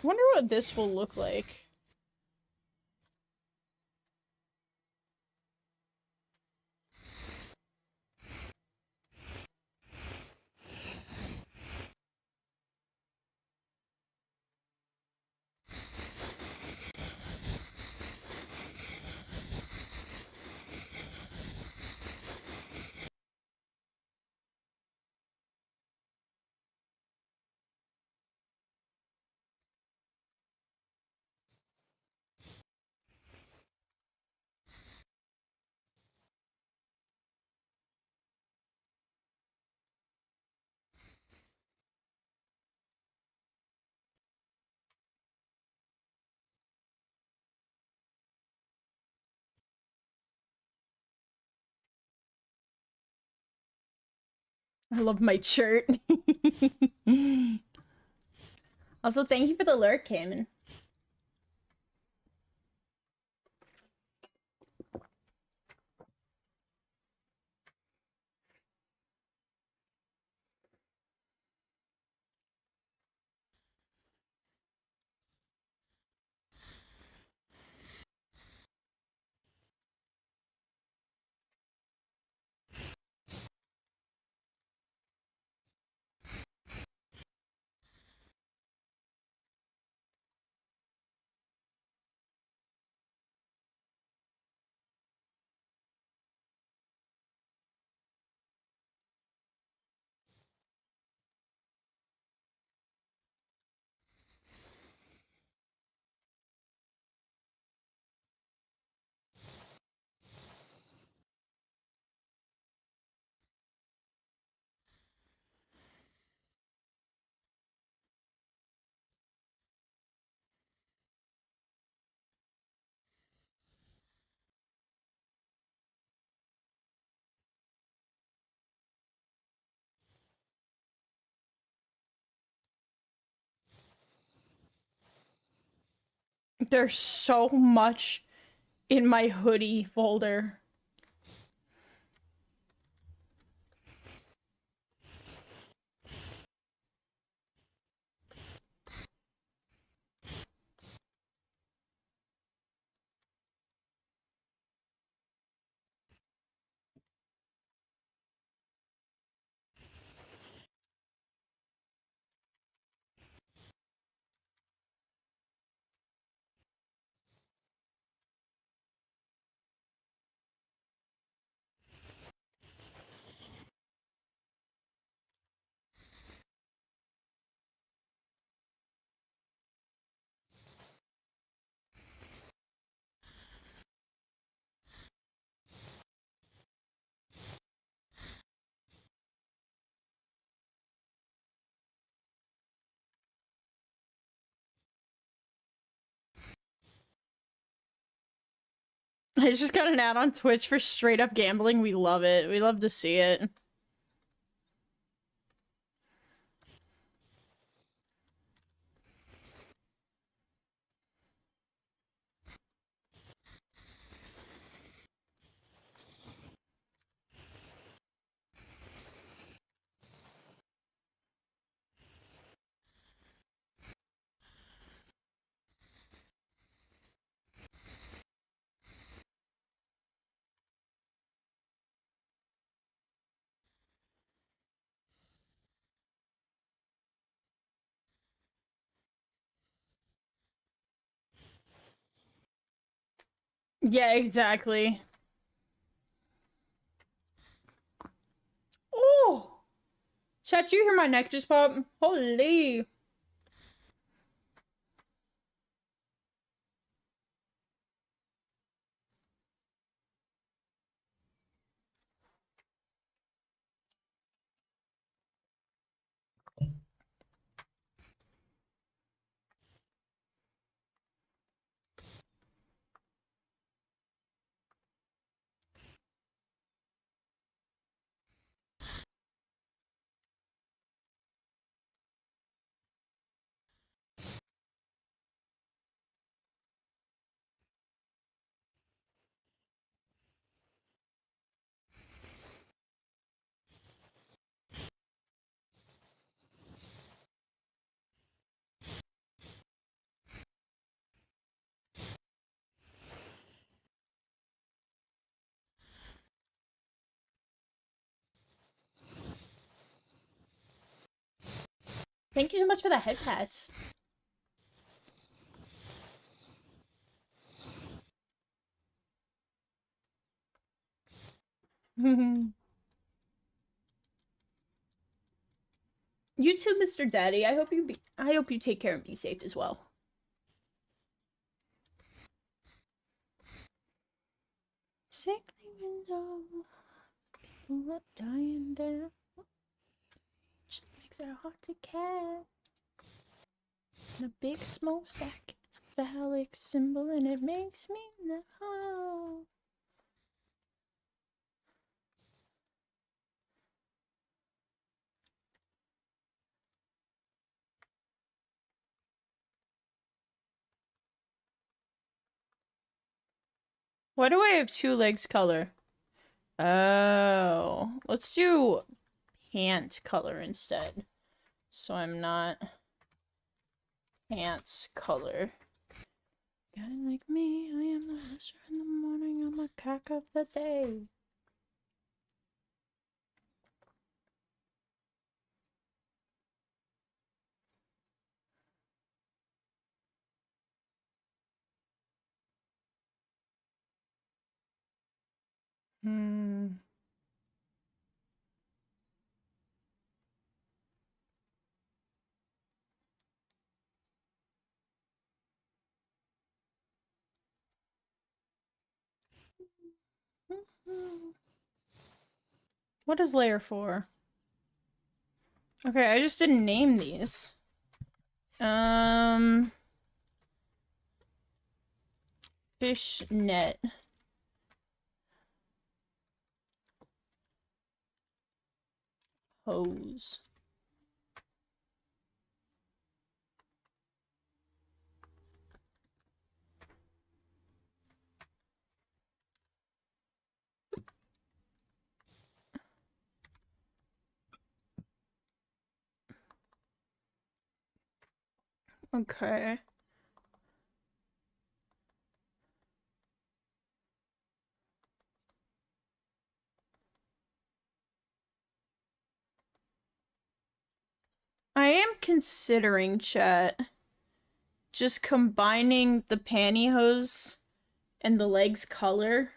Wonder what this will look like. I love my shirt. Also, thank you for the lurk, Cayman. There's so much in my hoodie folder. I just got an ad on Twitch for straight up gambling. We love it. We love to see it. Yeah, exactly. Oh! Chat, you hear my neck just pop? Holy. Thank you so much for the head pass. You too, Mr. Daddy. I hope you take care and be safe as well. Sickly window, people are dying there. Makes it hard to catch. And a big smoke sack, it's a phallic symbol, and it makes me know. Why do I have 2 legs color? Oh, let's do pant color instead. So I'm not pants color. Guy like me, I am the loser in the morning, I'm a cock of the day. Hmm. What is layer 4? Okay, I just didn't name these. Fishnet. Hose. Okay. I am considering, chat, just combining the pantyhose and the legs color.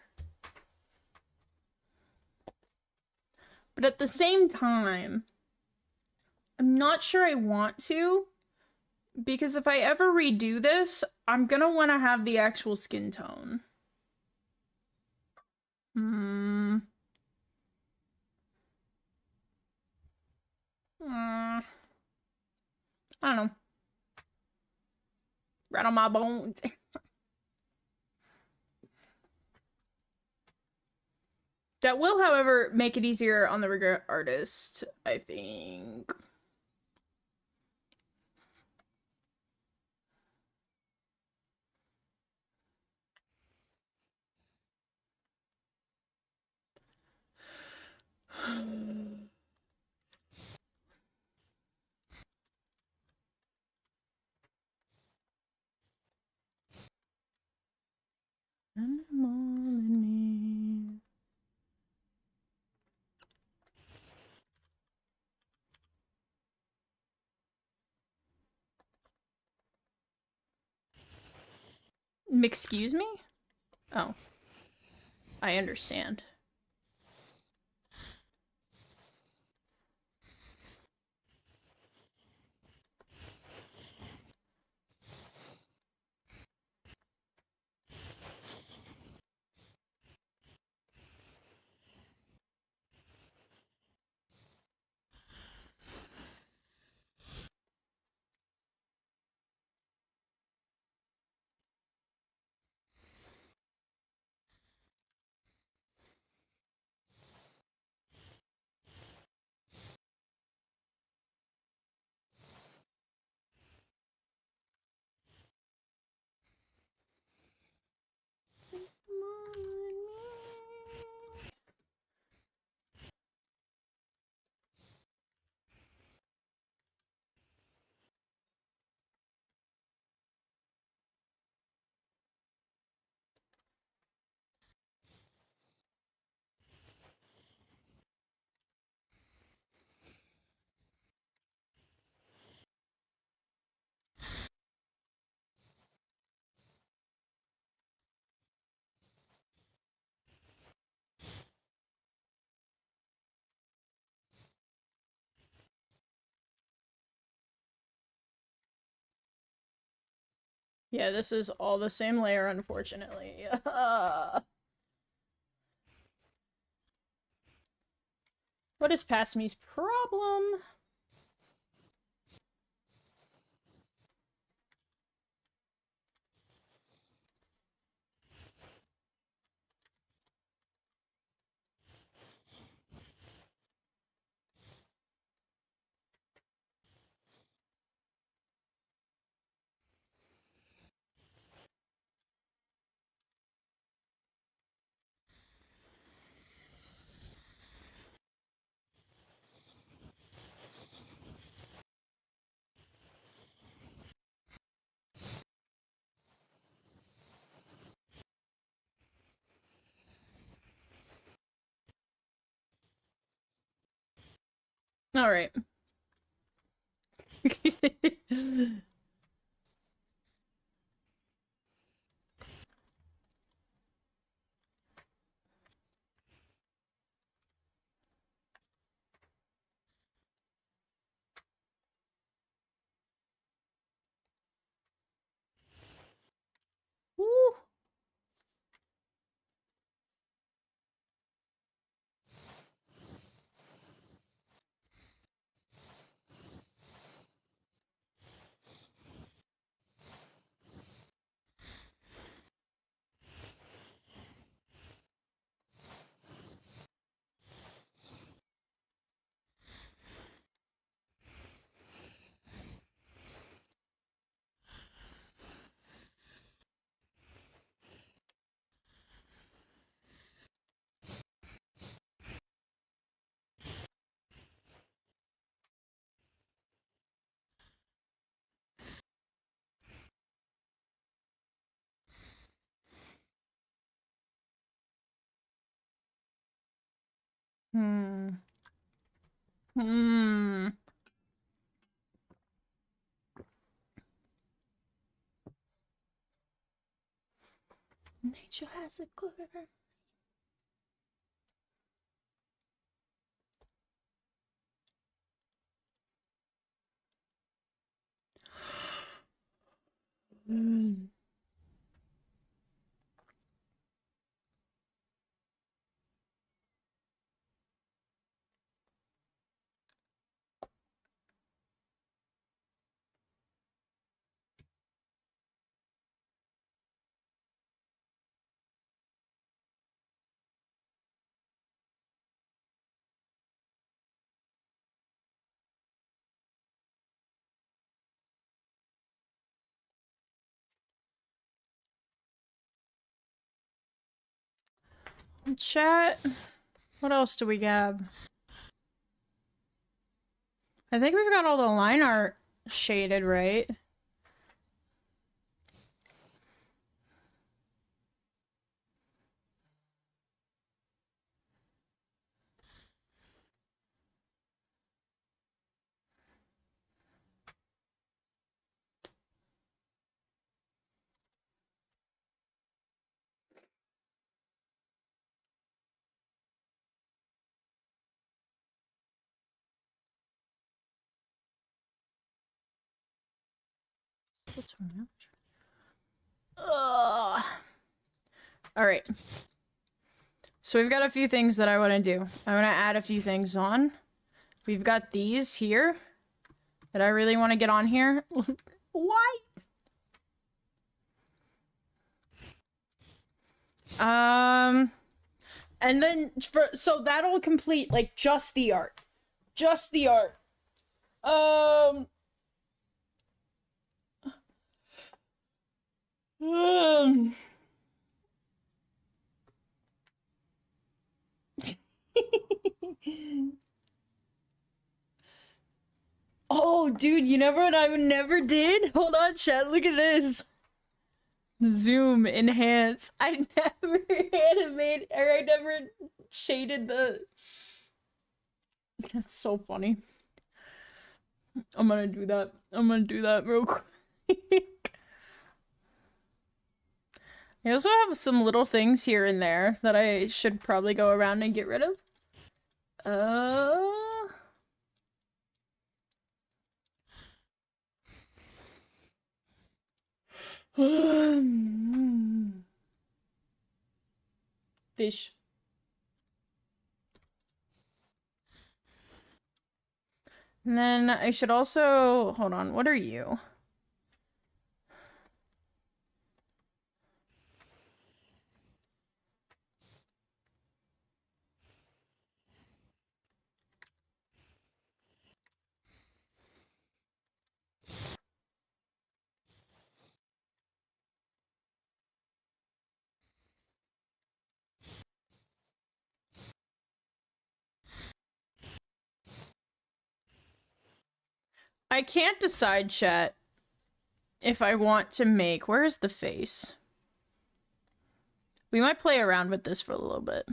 But at the same time, I'm not sure I want to, because if I ever redo this, I'm gonna want to have the actual skin tone. I don't know. Right on my bones. That will, however, make it easier on the rigger artist, I think. Animal in me. Excuse me? Oh. I understand. Yeah, this is all the same layer, unfortunately. What is past me's problem? Alright. Woo. Hmm. Nature has a good. Chat. What else do we have? I think we've got all the line art shaded, right? Ugh. All right. So we've got a few things that I want to do. I want to add a few things on. We've got these here that I really want to get on here. Why? And then so that'll complete like just the art. Just the art. Um Oh, dude, you never what I never did? Hold on, chat, look at this. Zoom, enhance. I never animated, or I never shaded the... That's so funny. I'm gonna do that. I'm gonna do that real quick. I also have some little things here and there that I should probably go around and get rid of. Fish. And then I should also... Hold on, what are you? I can't decide, chat, if I want to make... Where's the face? We might play around with this for a little bit.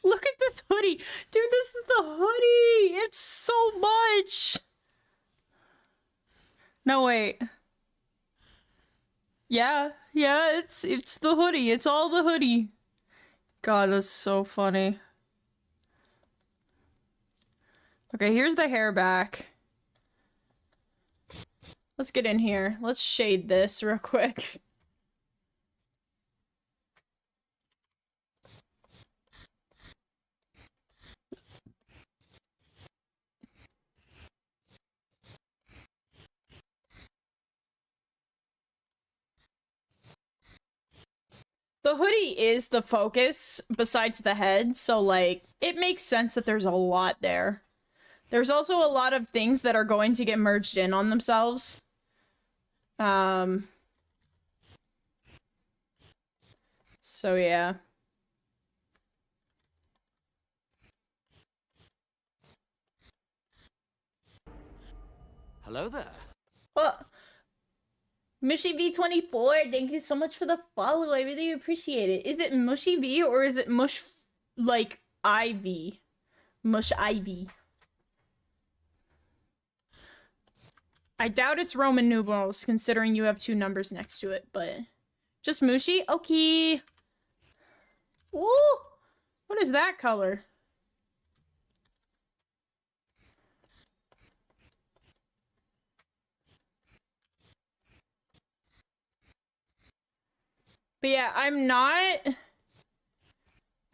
Look at this hoodie! Dude, this is the hoodie! It's so much! No, wait. Yeah, it's the hoodie. It's all the hoodie. God, that's so funny. Okay, here's the hair back. Let's get in here. Let's shade this real quick. The hoodie is the focus besides the head, so like it makes sense that there's a lot there. There's also a lot of things that are going to get merged in on themselves. So yeah. Hello there. Oh, Mushy V24, thank you so much for the follow. I really appreciate it. Is it Mushy V or is it Mush like Ivy. Mush Ivy. I doubt it's Roman numerals, considering you have 2 numbers next to it, but... Just Mushi? Okay. Ooh! What is that color? But yeah, I'm not...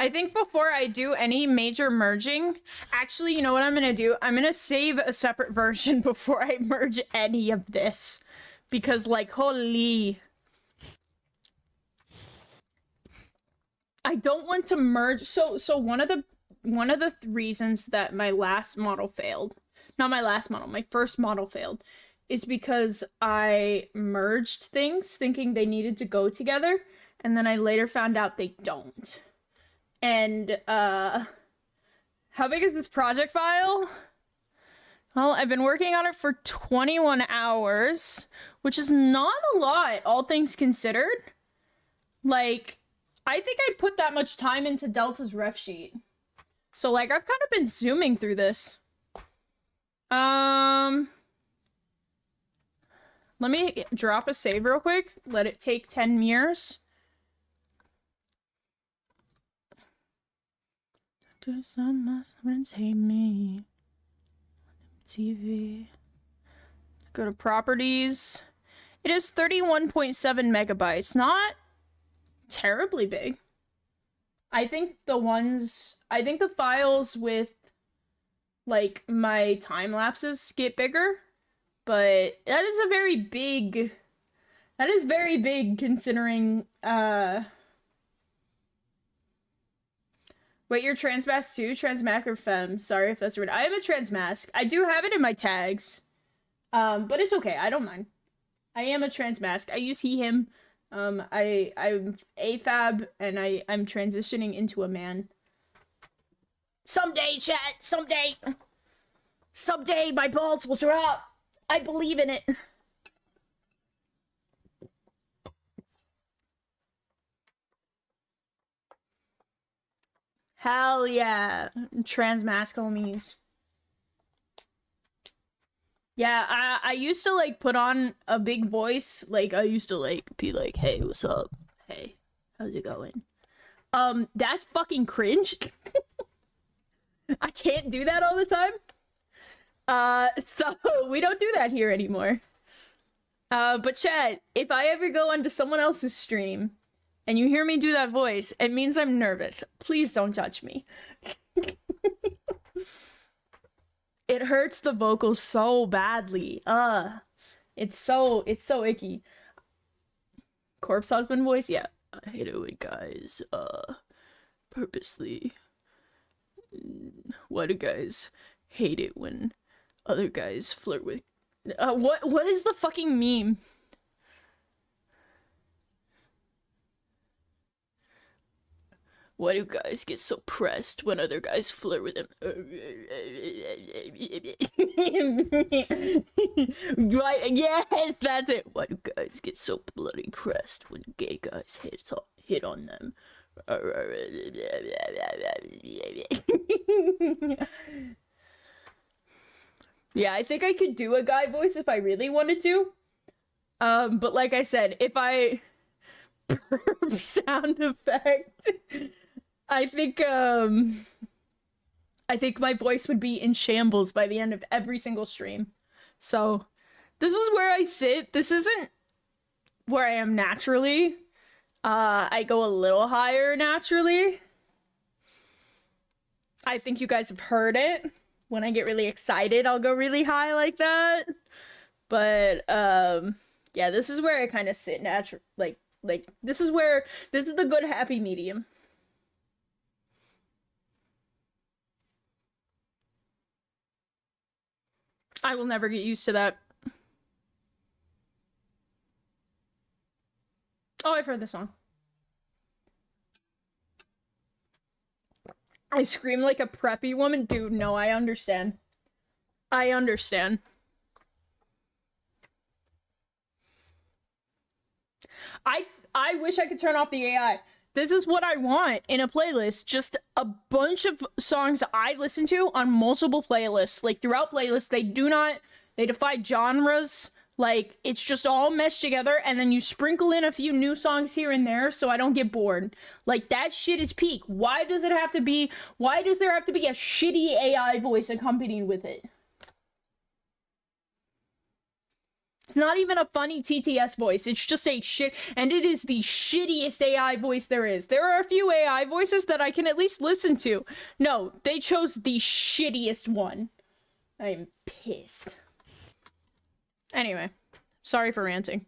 I think before I do any major merging, actually, you know what I'm gonna do? I'm gonna save a separate version before I merge any of this. Because, like, holy... I don't want to merge... So one of the reasons that my last model failed... Not my last model, my first model failed, is because I merged things thinking they needed to go together, and then I later found out they don't. And, how big is this project file? Well, I've been working on it for 21 hours, which is not a lot, all things considered. Like, I think I put that much time into Delta's ref sheet. So, like, I've kind of been zooming through this. Let me drop a save real quick. Let it take 10 years. Do some friends hate me? TV. Go to properties. It is 31.7 megabytes. Not terribly big. I think the files with like my time lapses get bigger, but that is very big considering wait, you're transmask too? Transmask or femme? Sorry if that's rude. I am a transmask. I do have it in my tags. But it's okay. I don't mind. I am a transmask. I use he, him. I'm AFAB, and I'm transitioning into a man. Someday, chat! Someday! Someday my balls will drop! I believe in it! Hell yeah! Transmask homies. Yeah, I used to, like, put on a big voice. Like, I used to, like, be like, hey, what's up? Hey, how's it going? That's fucking cringe. I can't do that all the time. So we don't do that here anymore. But chat, if I ever go onto someone else's stream and you hear me do that voice, it means I'm nervous. Please don't judge me. It hurts the vocals so badly. It's so icky. Corpse husband voice? Yeah. I hate it when guys, purposely... Why do guys hate it when other guys flirt with... what is the fucking meme? Why do guys get so pressed when other guys flirt with them? Right, yes, that's it. Why do guys get so bloody pressed when gay guys hit on them? Yeah, I think I could do a guy voice if I really wanted to. But like I said, if I burp sound effect, I think my voice would be in shambles by the end of every single stream. So, this is where I sit. This isn't where I am naturally. I go a little higher naturally. I think you guys have heard it. When I get really excited, I'll go really high like that. But, yeah, this is where I kind of sit natural, like, this is the good happy medium. I will never get used to that. Oh, I've heard this song. I scream like a preppy woman? Dude, no, I understand. I understand. I wish I could turn off the AI. This is what I want in a playlist. Just a bunch of songs I listen to on multiple playlists. Like, throughout playlists, they defy genres. Like, it's just all meshed together, and then you sprinkle in a few new songs here and there so I don't get bored. Like, that shit is peak. Why does there have to be a shitty AI voice accompanied with it? It's not even a funny TTS voice. It's just a shit, and it is the shittiest AI voice there is. There are a few AI voices that I can at least listen to. No, they chose the shittiest one. I'm pissed. Anyway, sorry for ranting.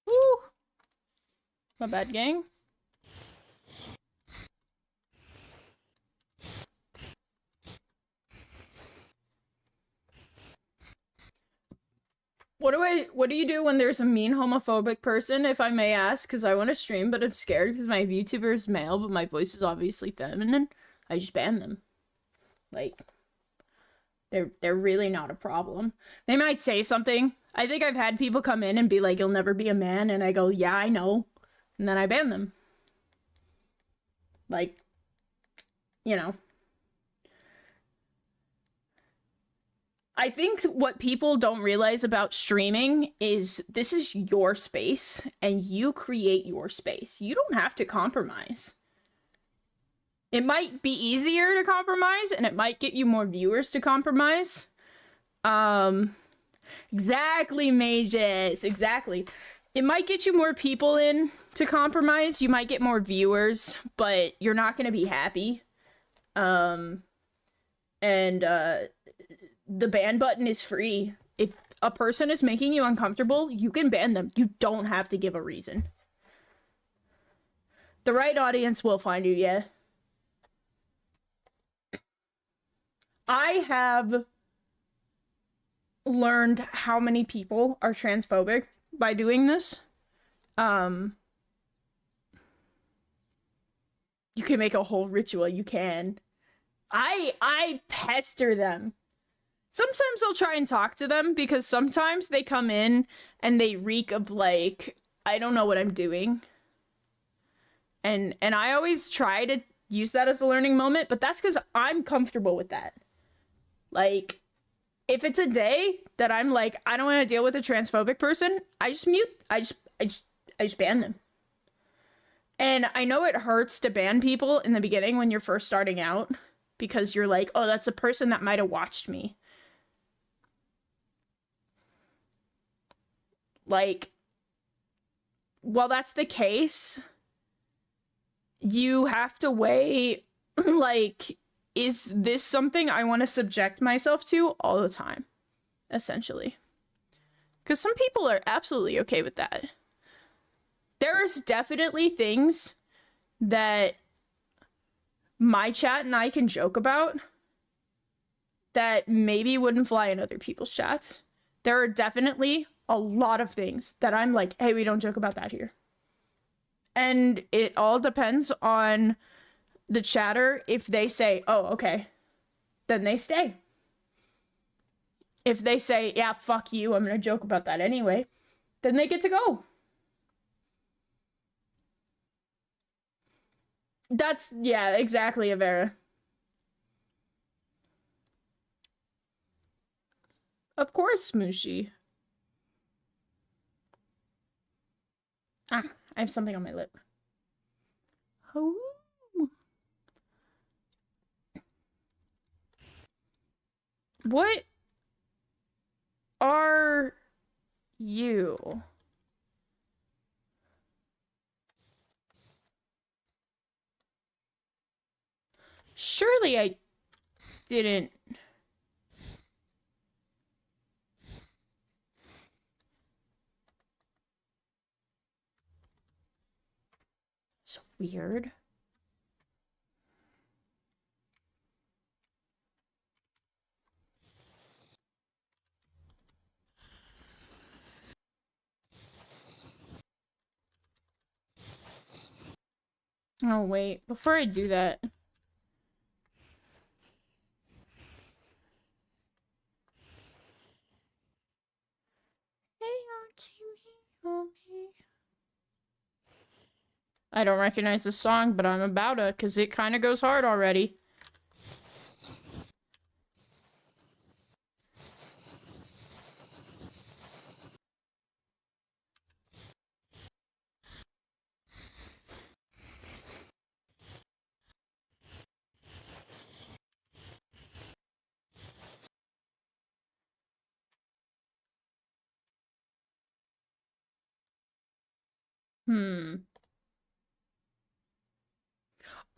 Woo! My bad, gang. What do you do when there's a mean homophobic person, if I may ask? Because I want to stream, but I'm scared because my VTuber is male, but my voice is obviously feminine. I just ban them. Like, they're really not a problem. They might say something. I think I've had people come in and be like, "You'll never be a man," and I go, "Yeah, I know," and then I ban them. Like, you know. I think what people don't realize about streaming is this is your space and you create your space. You don't have to compromise. It might be easier to compromise and it might get you more viewers to compromise. Exactly, mages. Exactly. It might get you more people in to compromise. You might get more viewers, but you're not going to be happy. The ban button is free. If a person is making you uncomfortable, you can ban them. You don't have to give a reason. The right audience will find you, yeah. I have learned how many people are transphobic by doing this. You can make a whole ritual. You can. I pester them. Sometimes I'll try and talk to them because sometimes they come in and they reek of like, I don't know what I'm doing. And I always try to use that as a learning moment, but that's because I'm comfortable with that. Like, if it's a day that I'm like, I don't want to deal with a transphobic person, I just mute. I just ban them. And I know it hurts to ban people in the beginning when you're first starting out because you're like, oh, that's a person that might have watched me. Like, while that's the case, you have to weigh, like, is this something I want to subject myself to all the time? Essentially. Because some people are absolutely okay with that. There's definitely things that my chat and I can joke about that maybe wouldn't fly in other people's chats. There are definitely a lot of things that I'm like, hey, we don't joke about that here. And it all depends on the chatter. If they say, oh, okay, then they stay. If they say, yeah, fuck you, I'm gonna joke about that anyway, then they get to go. That's, yeah, exactly, Avera. Of course, Mushi. Ah, I have something on my lip. Oh. What are you? Surely I didn't. So weird. Oh, wait. Before I do that... I don't recognize the song, but I'm about to, because it kind of goes hard already.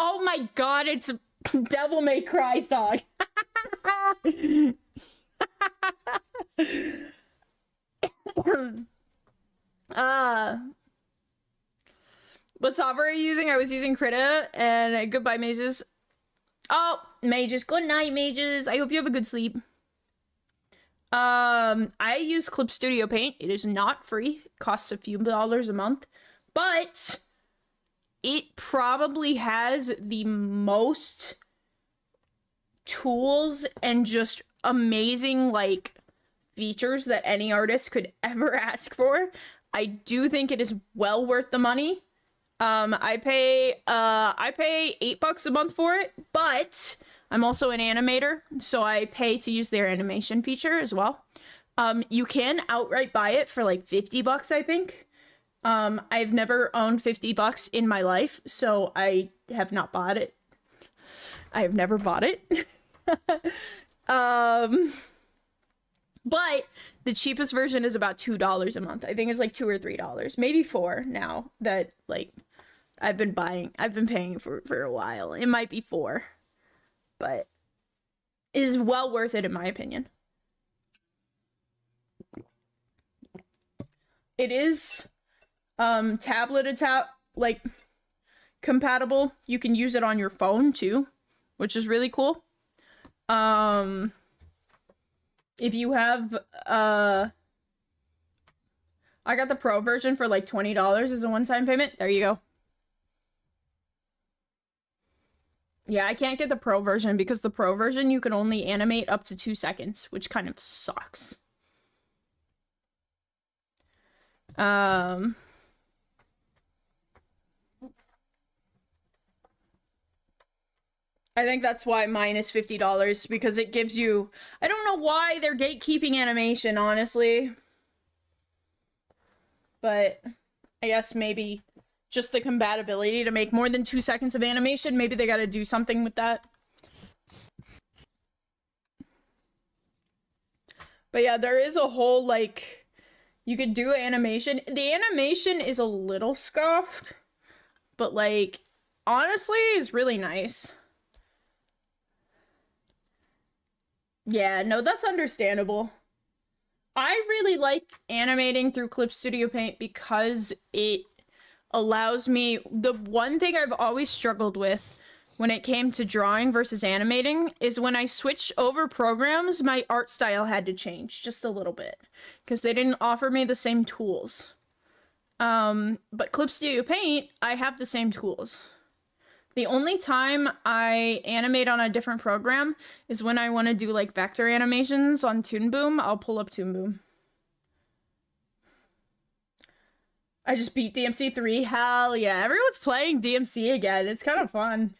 Oh my god, it's a Devil May Cry song. What software are you using? I was using Krita, and goodbye, mages. Oh, mages. Good night, mages. I hope you have a good sleep. I use Clip Studio Paint. It is not free. It costs a few dollars a month. But it probably has the most tools and just amazing, like, features that any artist could ever ask for. I do think it is well worth the money. I pay $8 a month for it, but I'm also an animator, so I pay to use their animation feature as well. You can outright buy it for like $50, I think. I've never owned $50 in my life, so I have not bought it. I have never bought it. But the cheapest version is about $2 a month. I think it's like $2 or $3, maybe $4 now that like I've been paying for a while. It might be $4, but it is well worth it in my opinion. It is tablet like compatible. You can use it on your phone too, which is really cool. If you have I got the pro version for like $20 as a one-time payment. There you go. Yeah, I can't get the pro version because the pro version you can only animate up to 2 seconds, which kind of sucks. I think that's why mine is $50, because it gives you... I don't know why they're gatekeeping animation, honestly. But I guess maybe just the compatibility to make more than 2 seconds of animation. Maybe they gotta do something with that. But yeah, there is a whole, like... You could do animation. The animation is a little scuffed, but, like, honestly, is really nice. Yeah, no, that's understandable. I really like animating through Clip Studio Paint because it allows me... The one thing I've always struggled with when it came to drawing versus animating is when I switched over programs, my art style had to change just a little bit because they didn't offer me the same tools. But Clip Studio Paint, I have the same tools. The only time I animate on a different program is when I want to do like vector animations on Toon Boom. I'll pull up Toon Boom. I just beat DMC 3. Hell yeah. Everyone's playing DMC again. It's kind of fun.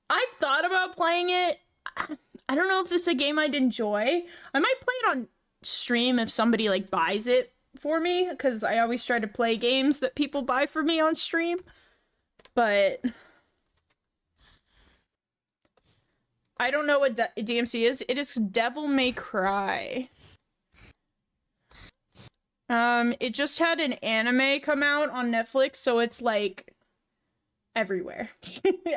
I've thought about playing it. I don't know if it's a game I'd enjoy. I might play it on stream if somebody like buys it for me, because I always try to play games that people buy for me on stream. But I don't know what DMC is. It is Devil May Cry. It just had an anime come out on Netflix, so it's like everywhere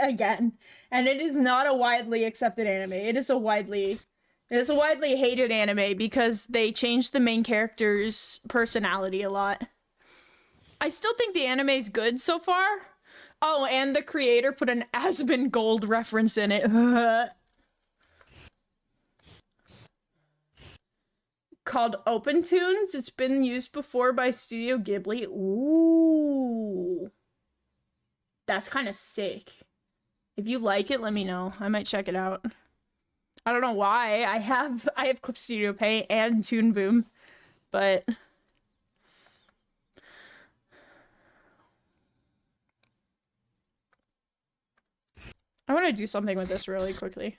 again. And it is not a widely accepted anime. It is a widely hated anime because they changed the main character's personality a lot. I still think the anime is good so far. Oh, and the creator put an Asmongold reference in it. Called Open Tunes. It's been used before by Studio Ghibli. Ooh. That's kind of sick. If you like it, let me know. I might check it out. I don't know why. I have Clip Studio Paint and Toon Boom, but I want to do something with this really quickly.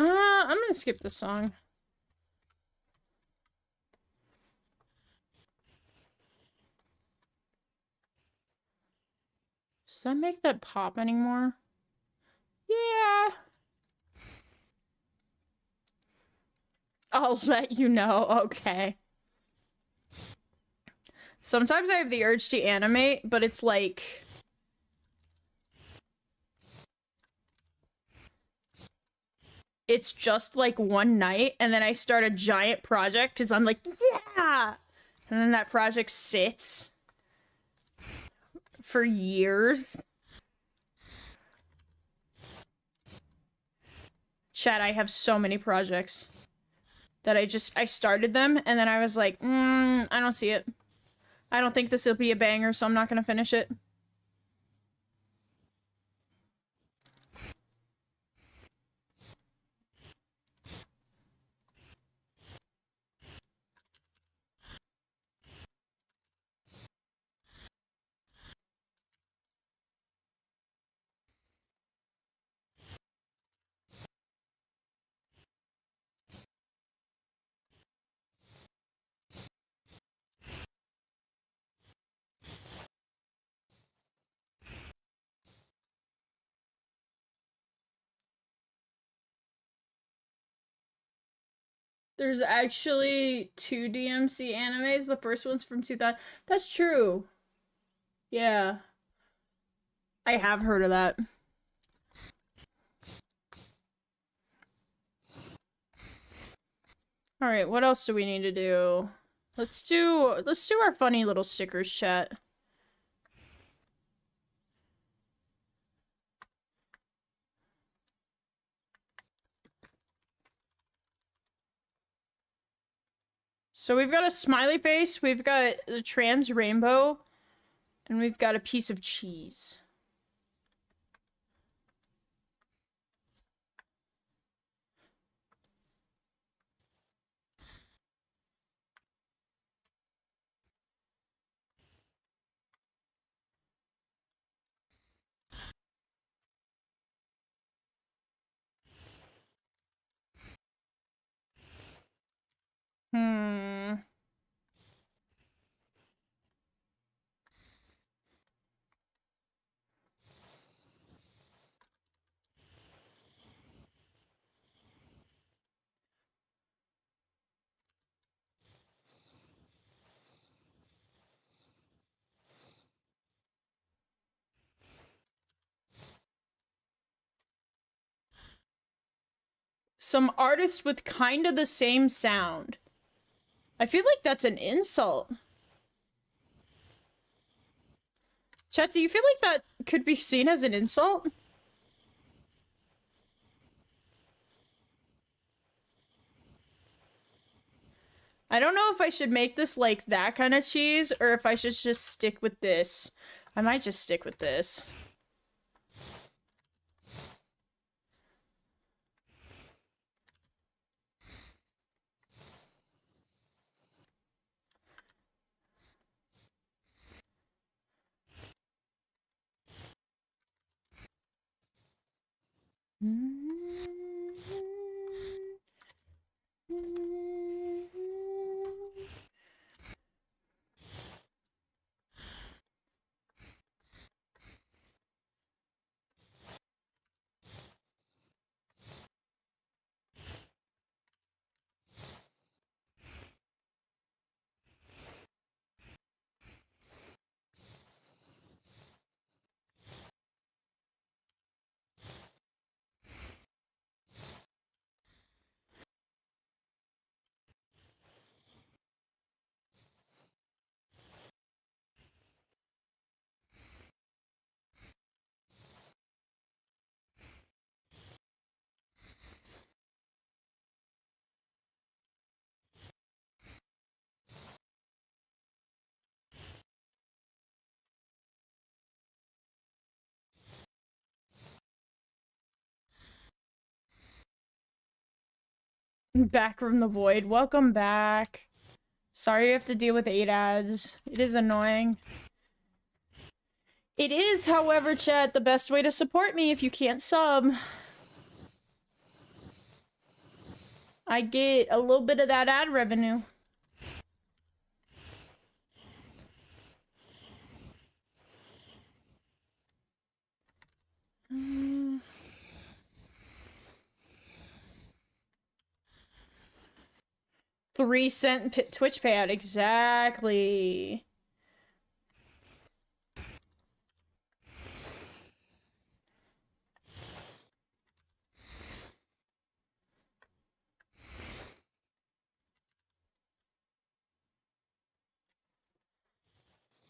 I'm gonna skip this song. Does that make that pop anymore? Yeah. I'll let you know. Okay. Sometimes I have the urge to animate, but it's like... It's just like one night, and then I start a giant project because I'm like, yeah! And then that project sits for years. Chat, I have so many projects that I started them, and then I was like, I don't see it. I don't think this will be a banger, so I'm not gonna finish it. There's actually 2 DMC animes. The first one's from 2000. That's true. Yeah. I have heard of that. Alright, what else do we need to do? Let's do our funny little stickers, chat. So we've got a smiley face, we've got the trans rainbow, and we've got a piece of cheese. Hmm. Some artist with kind of the same sound. I feel like that's an insult. Chat, do you feel like that could be seen as an insult? I don't know if I should make this like that kind of cheese or if I should just stick with this. I might just stick with this. Back from the void. Welcome back. Sorry you have to deal with 8 ads. It is annoying. It is, however, chat, the best way to support me if you can't sub. I get a little bit of that ad revenue. Mm. 3-cent Twitch payout, exactly.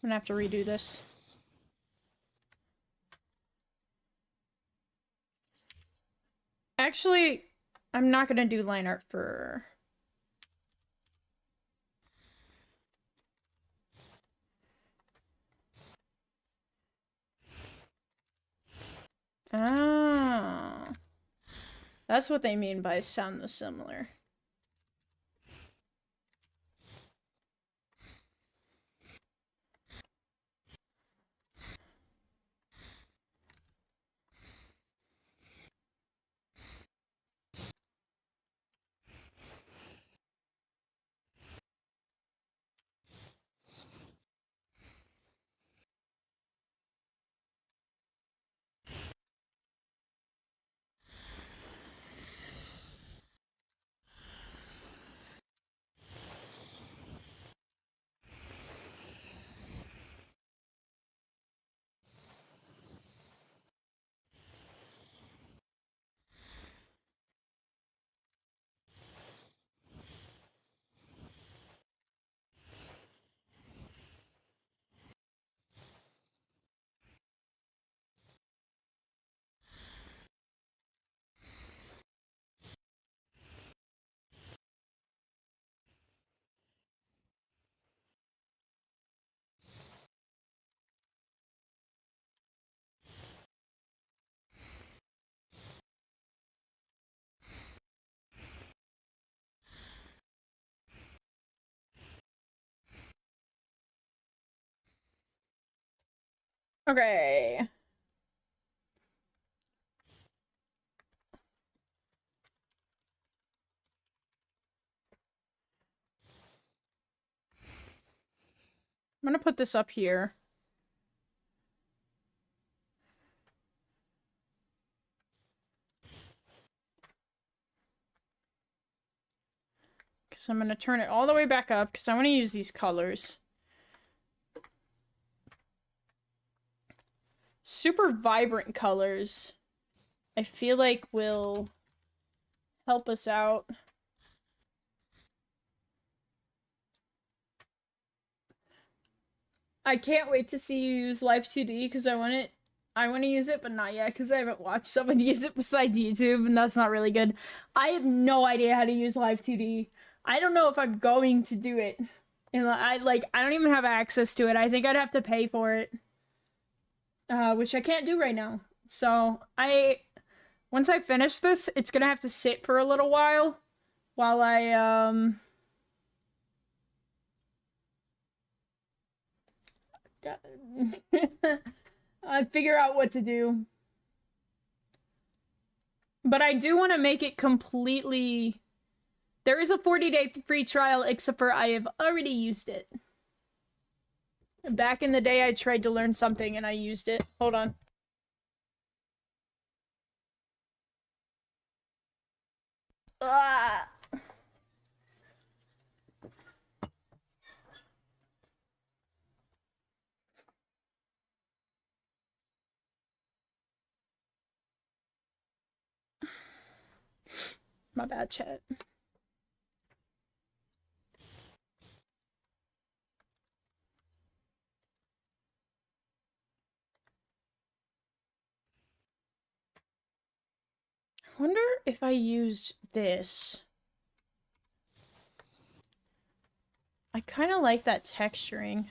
I'm gonna have to redo this. Actually, I'm not gonna do line art for... Ah. That's what they mean by sound the similar. Okay. I'm gonna put this up here. Because I'm gonna turn it all the way back up because I want to use these colors. Super vibrant colors, I feel like will help us out. I can't wait to see you use L2D because I want to use it, but not yet because I haven't watched someone use it besides YouTube, and that's not really good. I have no idea how to use L2D. I don't know if I'm going to do it. And I don't even have access to it. I think I'd have to pay for it. Which I can't do right now. So once I finish this, it's gonna have to sit for a little while I I figure out what to do. But I do want to make it completely... There is a 40-day free trial, except for I have already used it. Back in the day, I tried to learn something and I used it. Hold on. Ah! My bad, chat. I wonder if I used this. I kind of like that texturing.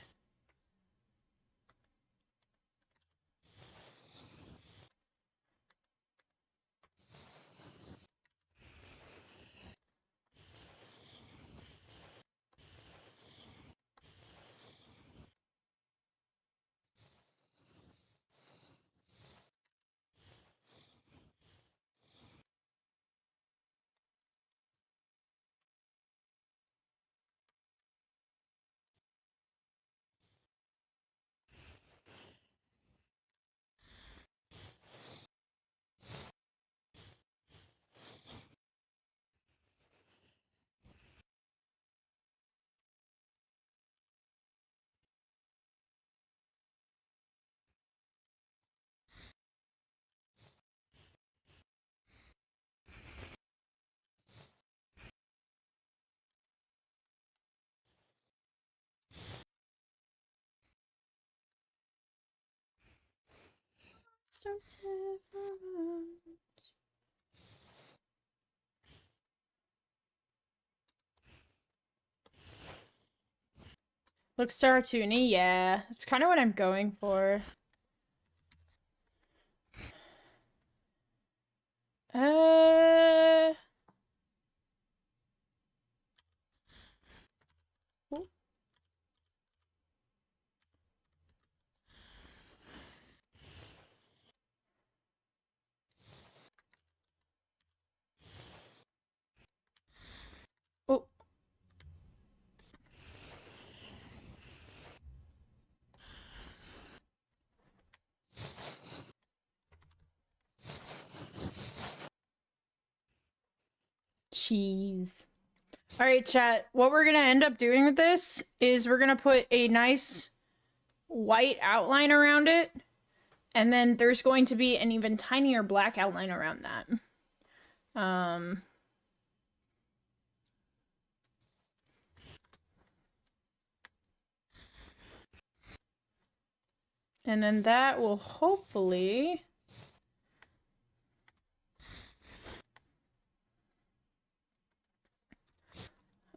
So different. Looks cartoony, yeah. It's kind of what I'm going for. Uh... Oh. Cheese. All right, chat. What we're gonna end up doing with this is we're gonna put a nice white outline around it, and then there's going to be an even tinier black outline around that. And then that will hopefully...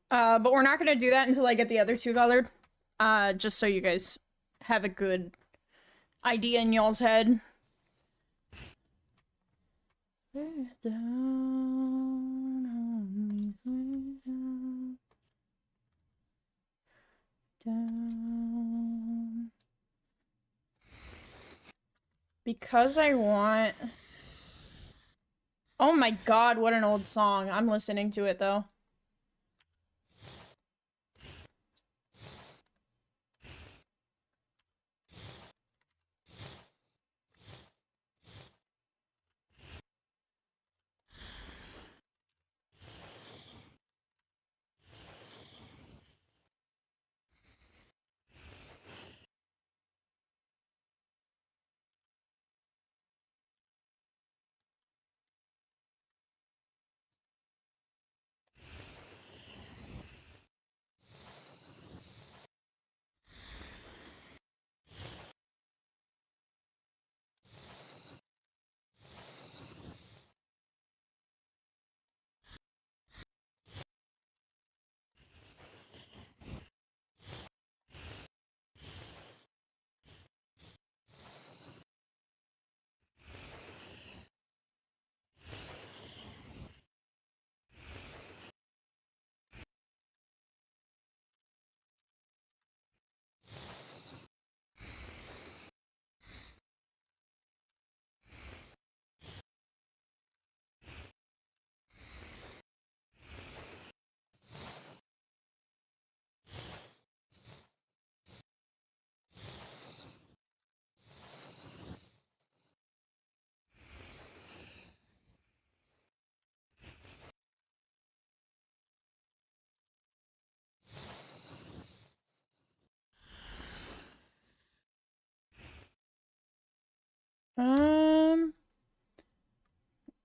but we're not gonna do that until I get the other two colored. Just so you guys have a good idea in y'all's head. Down. Because I want... Oh my god, what an old song. I'm listening to it though.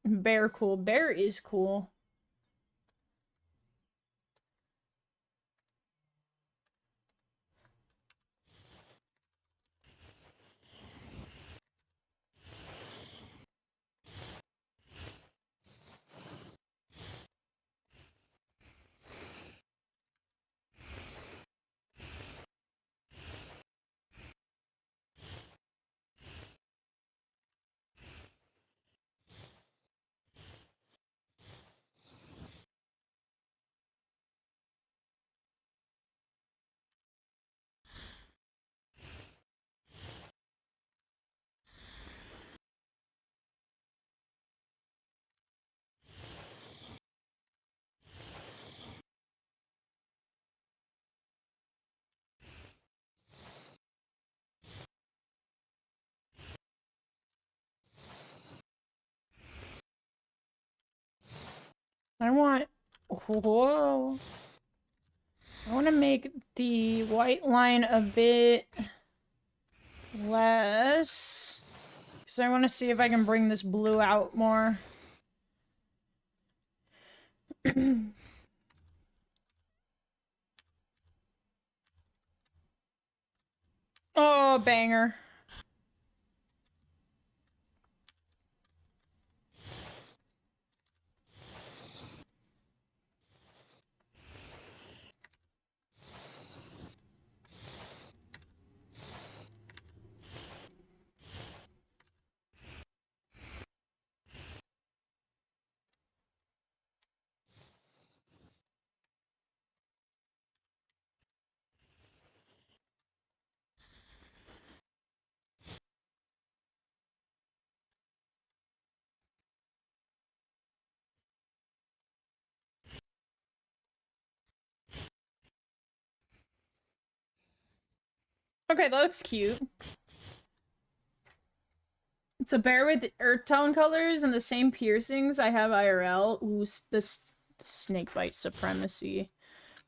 Bear cool. Bear is cool. I want... Whoa. I want to make the white line a bit less. Because I want to see if I can bring this blue out more. Oh, banger. Okay, that looks cute. It's a bear with earth tone colors and the same piercings I have IRL. Ooh, this snake bite supremacy.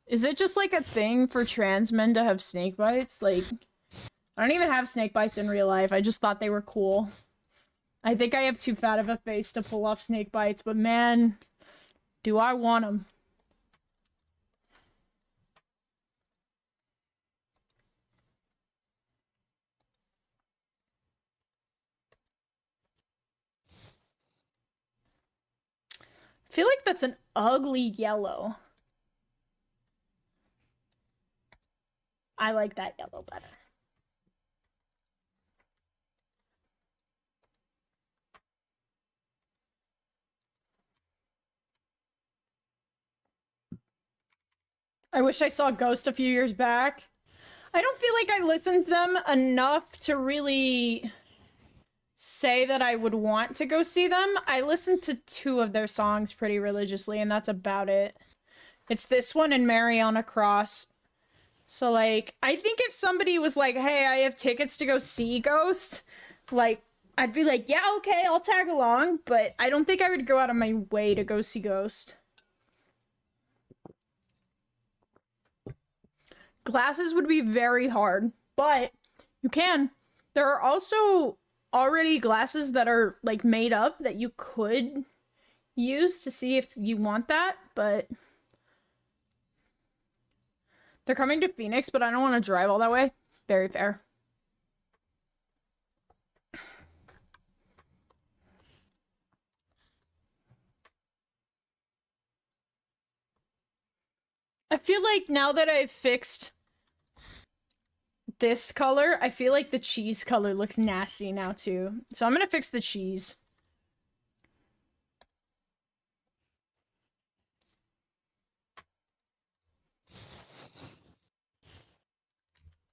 Is it just like a thing for trans men to have snake bites? Like, I don't even have snake bites in real life. I just thought they were cool. I think I have too fat of a face to pull off snake bites, but man, do I want them. I feel like that's an ugly yellow. I like that yellow better. I wish I saw Ghost a few years back. I don't feel like I listened to them enough to really say that I would want to go see them. I listened to 2 of their songs pretty religiously, and that's about it. It's this one and Mary on a Cross. So, like, I think if somebody was like, hey, I have tickets to go see Ghost, like, I'd be like, yeah, okay, I'll tag along, but I don't think I would go out of my way to go see Ghost. Glasses would be very hard, but you can. There are also already glasses that are, like, made up that you could use to see if you want that, but they're coming to Phoenix, but I don't want to drive all that way. Very fair. I feel like now that I've fixed this color, I feel like the cheese color looks nasty now too. So I'm gonna fix the cheese.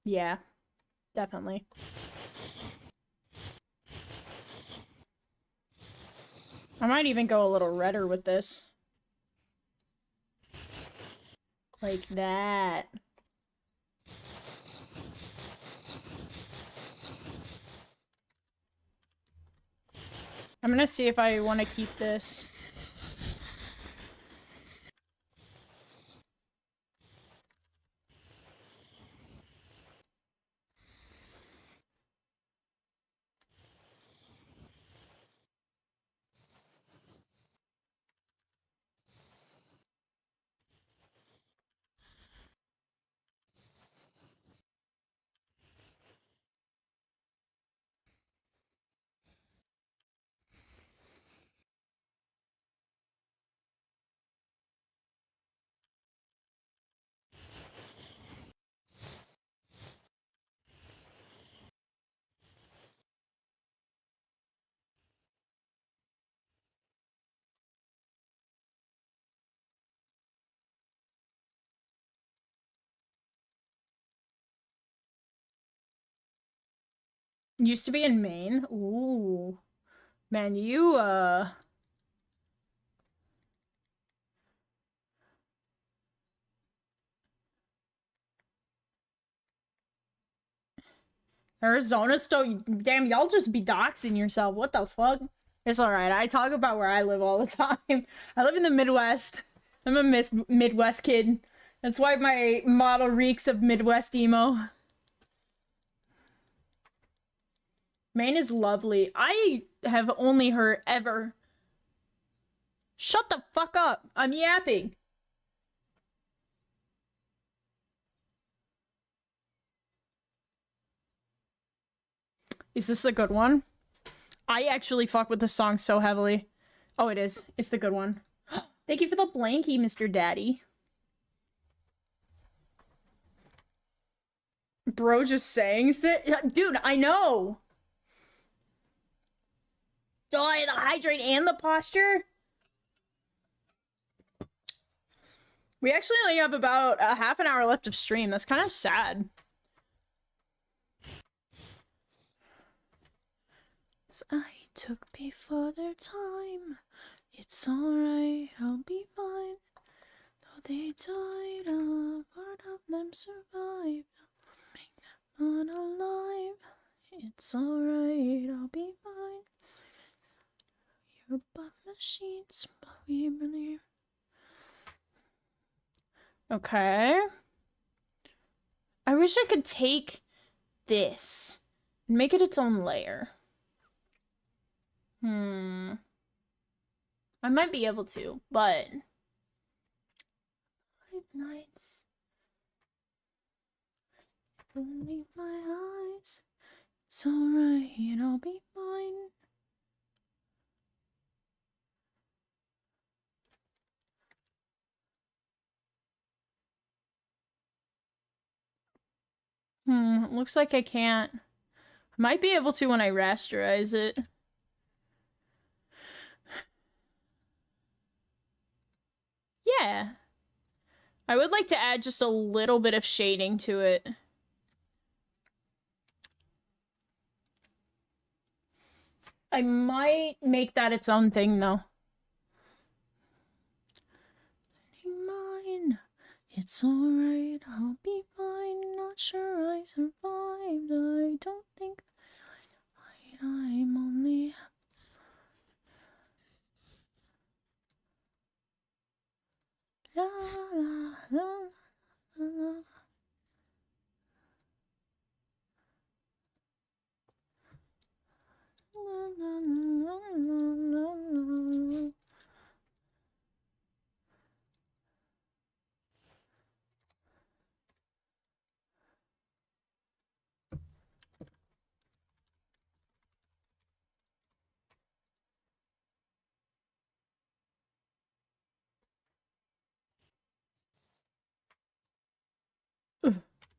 Yeah, definitely. I might even go a little redder with this. Like that. I'm gonna see if I want to keep this. Used to be in Maine. Ooh. Man, you, Arizona still, damn, y'all just be doxing yourself. What the fuck? It's alright. I talk about where I live all the time. I live in the Midwest. I'm a Midwest kid. That's why my model reeks of Midwest emo. Maine is lovely. I have only heard ever. Shut the fuck up. I'm yapping. Is this the good one? I actually fuck with the song so heavily. Oh, it is. It's the good one. Thank you for the blankie, Mr. Daddy. Bro just saying sit. Dude, I know. Oh, the hydrate and the posture. We actually only have about a half an hour left of stream. That's kind of sad. I took before their time. It's alright, I'll be fine. Though they died, a part of them survived. I'll make them Not alive. It's alright, I'll be fine. You're above machines, but we believe. Okay. I wish I could take this and make it its own layer. I might be able to, but 5 nights. Believe my eyes. It's alright, I'll be fine. Looks like I can't. I might be able to when I rasterize it. Yeah. I would like to add just a little bit of shading to it. I might make that its own thing, though. Mine. It's alright, I'll be fine. Not sure I survived. I don't think I'm only... La, la, la, la, la. La, la, la, la, la, la.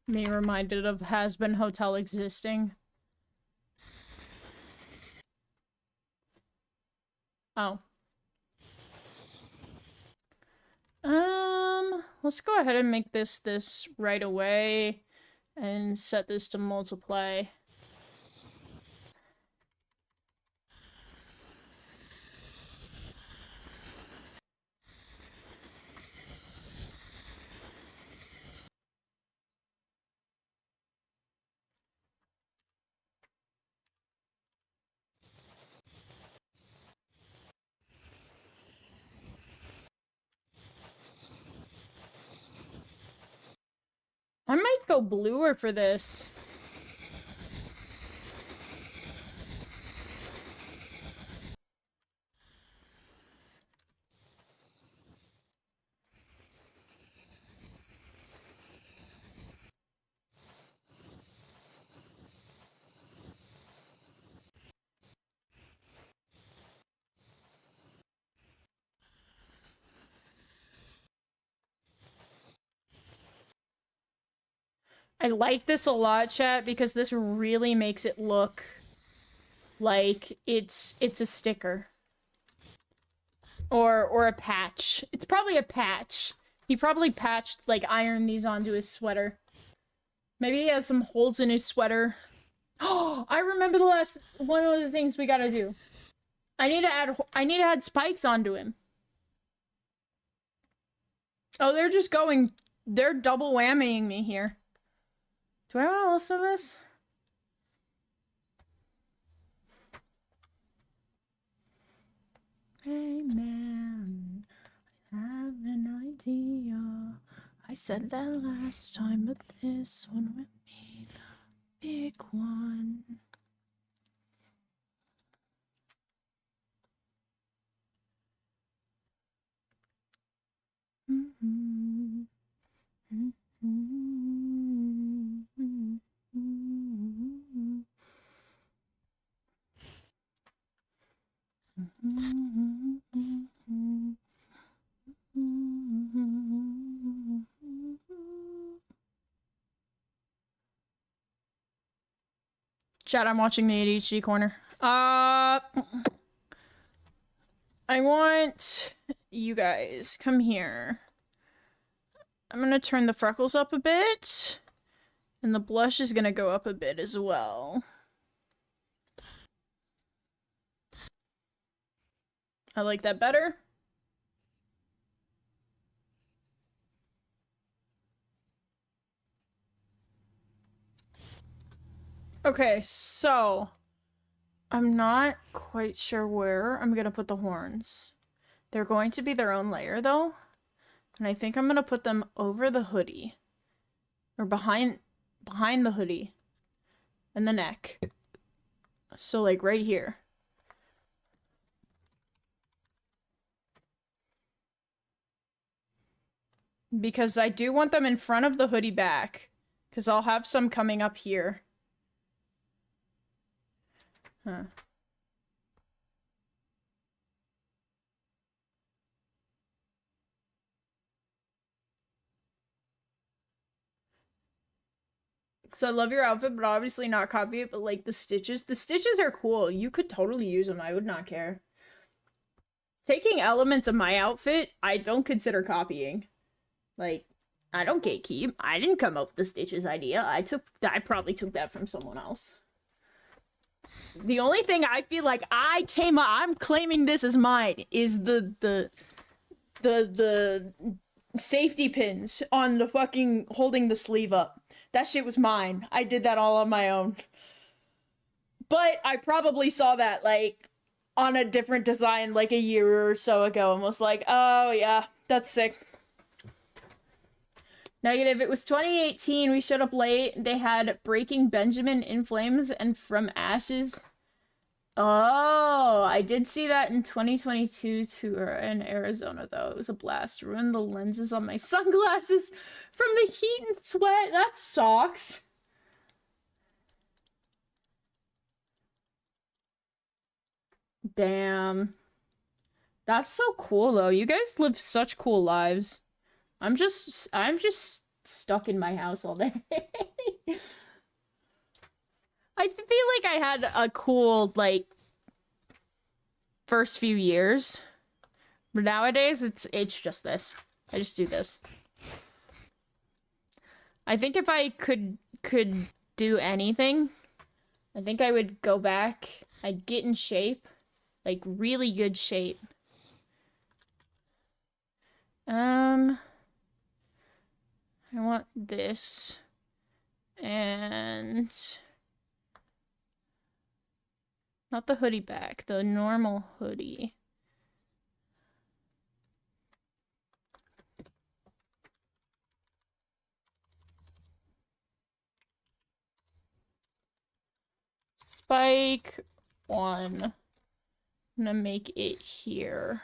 Me reminded of Has-Been Hotel existing. Oh. Let's go ahead and make this right away and set this to multiply. I might go bluer for this. I like this a lot, chat, because this really makes it look like it's a sticker. Or a patch. It's probably a patch. He probably patched, like, ironed these onto his sweater. Maybe he has some holes in his sweater. Oh, I remember one of the things we gotta do. I need to add spikes onto him. Oh, they're double whammying me here. Do I want to listen to this? Hey man, I have an idea. I said that last time, but this one would be the big one. Chat, I'm watching the ADHD corner. I want you guys, come here. I'm gonna turn the freckles up a bit, and the blush is gonna go up a bit as well. I like that better. Okay, so I'm not quite sure where I'm gonna put the horns. They're going to be their own layer though. And I think I'm gonna put them over the hoodie. Or behind the hoodie. And the neck. So like right here. Because I do want them in front of the hoodie back. Because I'll have some coming up here. Huh. So I love your outfit, but obviously not copy it, but like the stitches are cool. You could totally use them. I would not care. Taking elements of my outfit, I don't consider copying. Like, I don't gatekeep. I didn't come up with the stitches idea. I probably took that from someone else. The only thing I feel like I'm claiming this as mine is the safety pins on the fucking holding the sleeve up. That shit was mine. I did that all on my own. But I probably saw that, like, on a different design, like, a year or so ago, and was like, oh, yeah, that's sick. Negative, it was 2018, we showed up late, they had Breaking Benjamin in Flames and From Ashes. Oh, I did see that in 2022 tour in Arizona, though. It was a blast. Ruined the lenses on my sunglasses from the heat and sweat. That sucks. Damn. That's so cool, though. You guys live such cool lives. I'm just stuck in my house all day. I feel like I had a cool, like, first few years. But nowadays, it's just this. I just do this. I think if I could do anything, I think I would go back. I'd get in shape. Like, really good shape. I want this. And... not the hoodie back, the normal hoodie. Spike 1. I'm gonna make it here.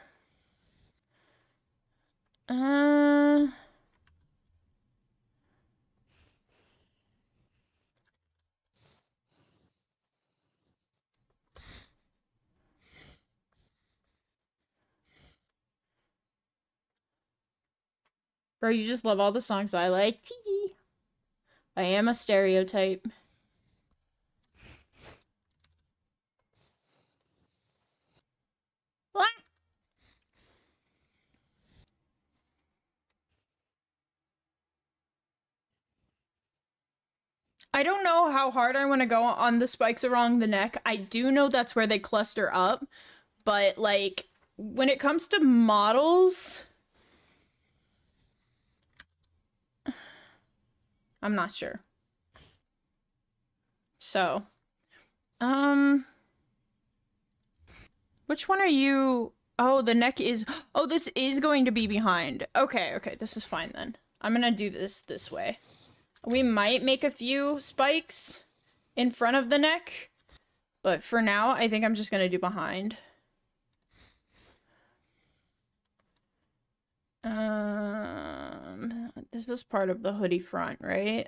Bro, you just love all the songs I like. Tee. I am a stereotype. Ah! I don't know how hard I want to go on the spikes along the neck. I do know that's where they cluster up. But, like, when it comes to models... I'm not sure. So, which one are you? Oh, the neck is, oh, this is going to be behind. Okay, this is fine then. I'm gonna do this way. We might make a few spikes in front of the neck, but for now, I think I'm just gonna do behind. This is part of the hoodie front, right?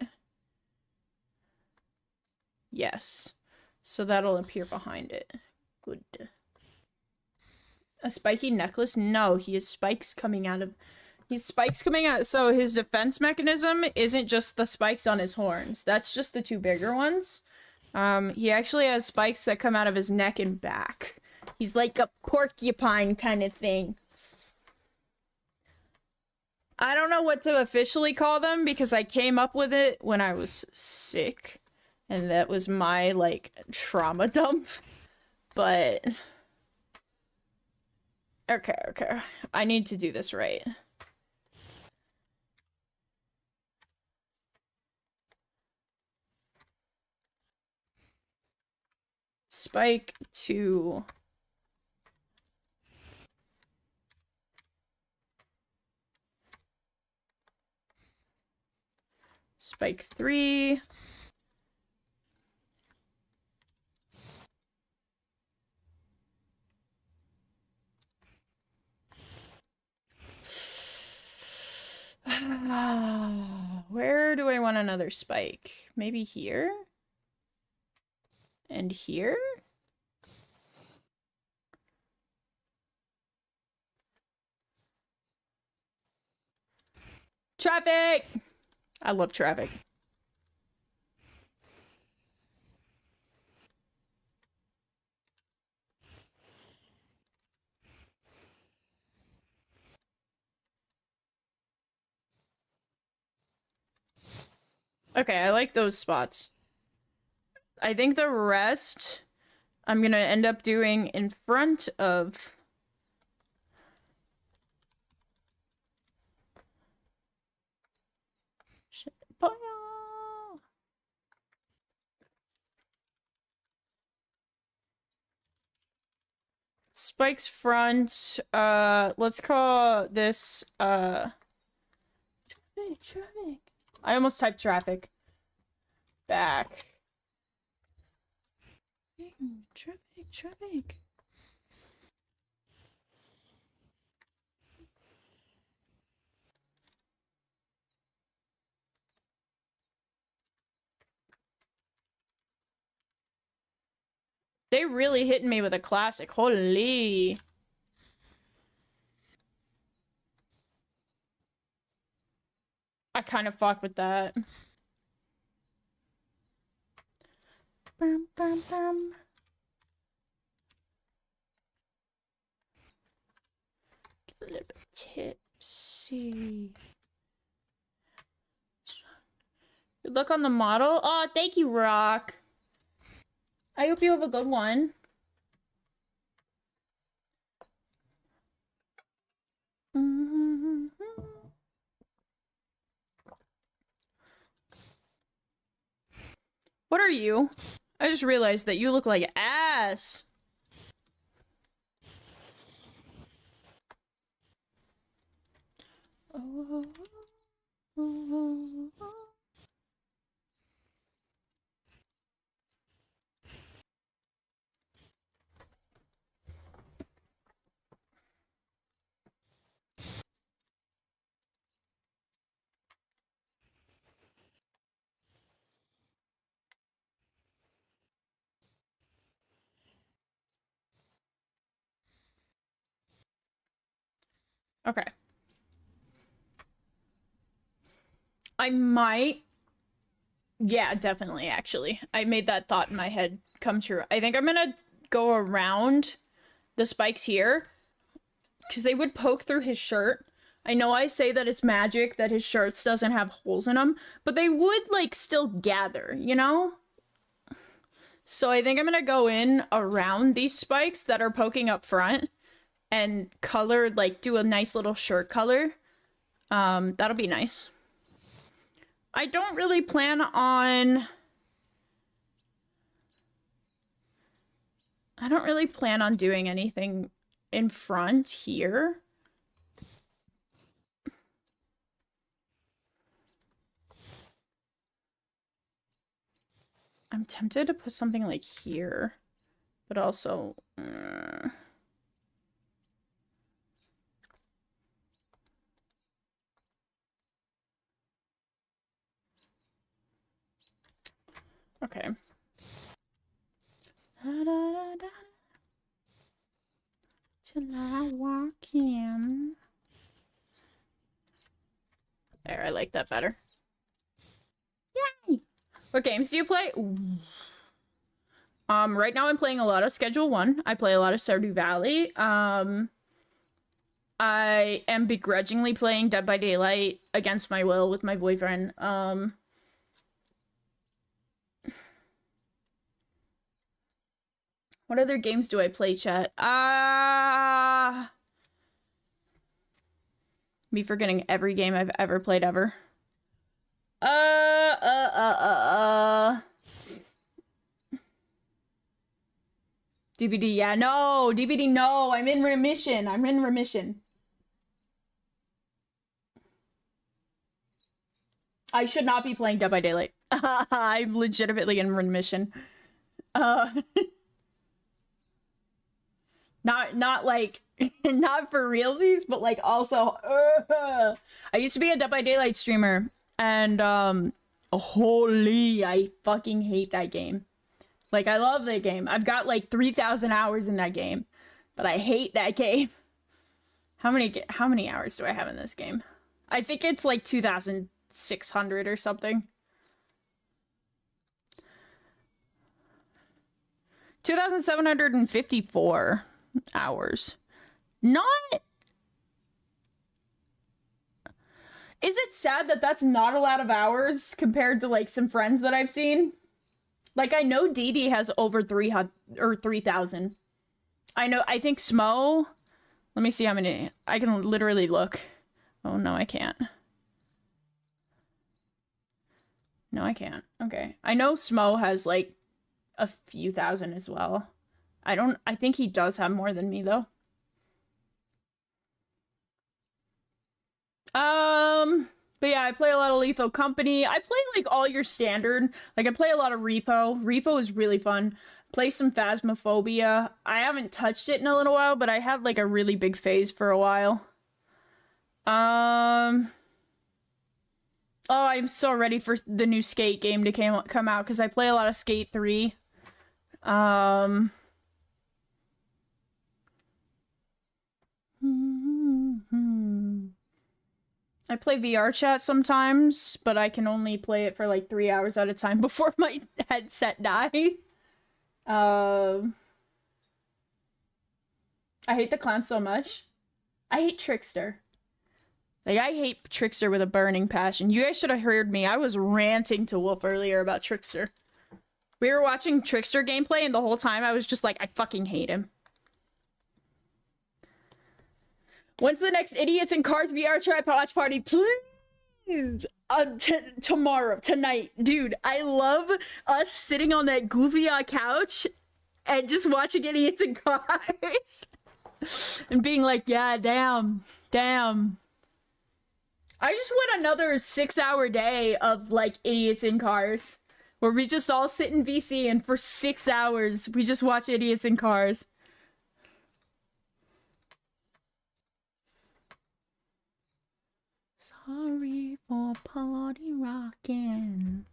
Yes. So that'll appear behind it. Good. A spiky necklace? No, he has spikes coming out of... He's spikes coming out... So his defense mechanism isn't just the spikes on his horns. That's just the two bigger ones. He actually has spikes that come out of his neck and back. He's like a porcupine kind of thing. I don't know what to officially call them because I came up with it when I was sick. And that was my, like, trauma dump. But... Okay. I need to do this right. spike 2. Spike 3. Where do I want another spike? Maybe here? And here? Traffic! I love traffic. Okay, I like those spots. I think the rest I'm gonna end up doing in front of... Spike's front, let's call this, traffic. I almost typed traffic. Back. Traffic. They really hitting me with a classic. Holy. I kind of fuck with that. Bum, bum, bum. Get a little bit tipsy. Good luck on the model. Oh, thank you, Rock. I hope you have a good one. What are you? I just realized that you look like ass. Okay. I might... Yeah, definitely, actually. I made that thought in my head come true. I think I'm gonna go around the spikes here, because they would poke through his shirt. I know I say that it's magic that his shirts doesn't have holes in them, but they would, like, still gather, you know? So I think I'm gonna go in around these spikes that are poking up front and color, like, do a nice little shirt color. That'll be nice. I don't really plan on... I don't really plan on doing anything in front here. I'm tempted to put something like here, but also... Okay. Till I walk in. There, I like that better. Yay! What games do you play? Ooh. Right now I'm playing a lot of Schedule 1. I play a lot of Stardew Valley. I am begrudgingly playing Dead by Daylight against my will with my boyfriend. What other games do I play, chat? Me forgetting every game I've ever played ever. DBD, yeah, no, DBD, no, I'm in remission. I'm in remission. I should not be playing Dead by Daylight. I'm legitimately in remission. Not like, not for realsies, but like also, I used to be a Dead by Daylight streamer, and holy, I fucking hate that game. Like, I love that game. I've got like 3,000 hours in that game, but I hate that game. How many hours do I have in this game? I think it's like 2,600 or something. 2,754 hours. Not... Is it sad that that's not a lot of hours compared to like some friends that I've seen? Like, I know Dee Dee has over 300 or 3,000. I think Smo... Let me see how many... I can literally look. Oh, no, I can't. No, I can't. Okay. I know Smo has, like, a few thousand as well. I think he does have more than me, though. But yeah, I play a lot of Lethal Company. I play, like, all your standard. Like, I play a lot of Repo. Repo is really fun. Play some Phasmophobia. I haven't touched it in a little while, but I had, like, a really big phase for a while. Oh, I'm so ready for the new Skate game to come out, because I play a lot of Skate 3. I play VR chat sometimes, but I can only play it for like 3 hours at a time before my headset dies. I hate the clown so much. I hate Trickster. Like, I hate Trickster with a burning passion. You guys should have heard me. I was ranting to Wolf earlier about Trickster. We were watching Trickster gameplay, and the whole time I was just like, I fucking hate him. When's the next Idiots in Cars VR chat watch party? Please! Tomorrow, tonight. Dude, I love us sitting on that goofy couch and just watching Idiots in Cars. And being like, yeah, damn. I just want another 6-hour day of, like, Idiots in Cars. Where we just all sit in VC and for 6 hours, we just watch Idiots in Cars. Sorry for party rocking.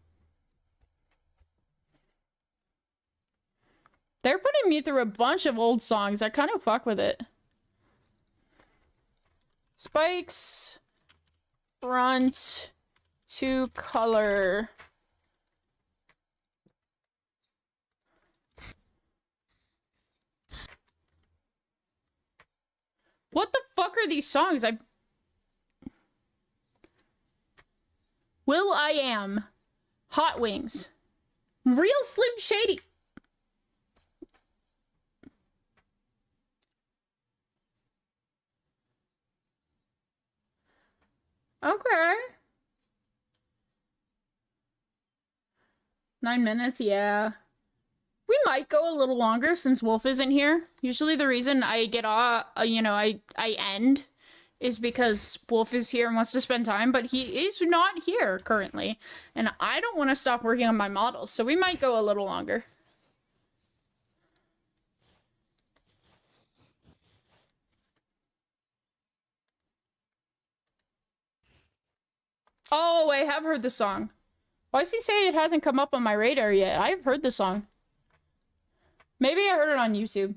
They're putting me through a bunch of old songs. I kind of fuck with it. Spikes. Front. To color. What the fuck are these songs? Will I Am. Hot Wings. Real Slim Shady. Okay. 9 minutes, yeah. We might go a little longer since Wolf isn't here. Usually the reason I get off, I end is because Wolf is here and wants to spend time, but he is not here currently. And I don't want to stop working on my models, so we might go a little longer. Oh, I have heard the song. Why does he say it hasn't come up on my radar yet? I've heard the song. Maybe I heard it on YouTube.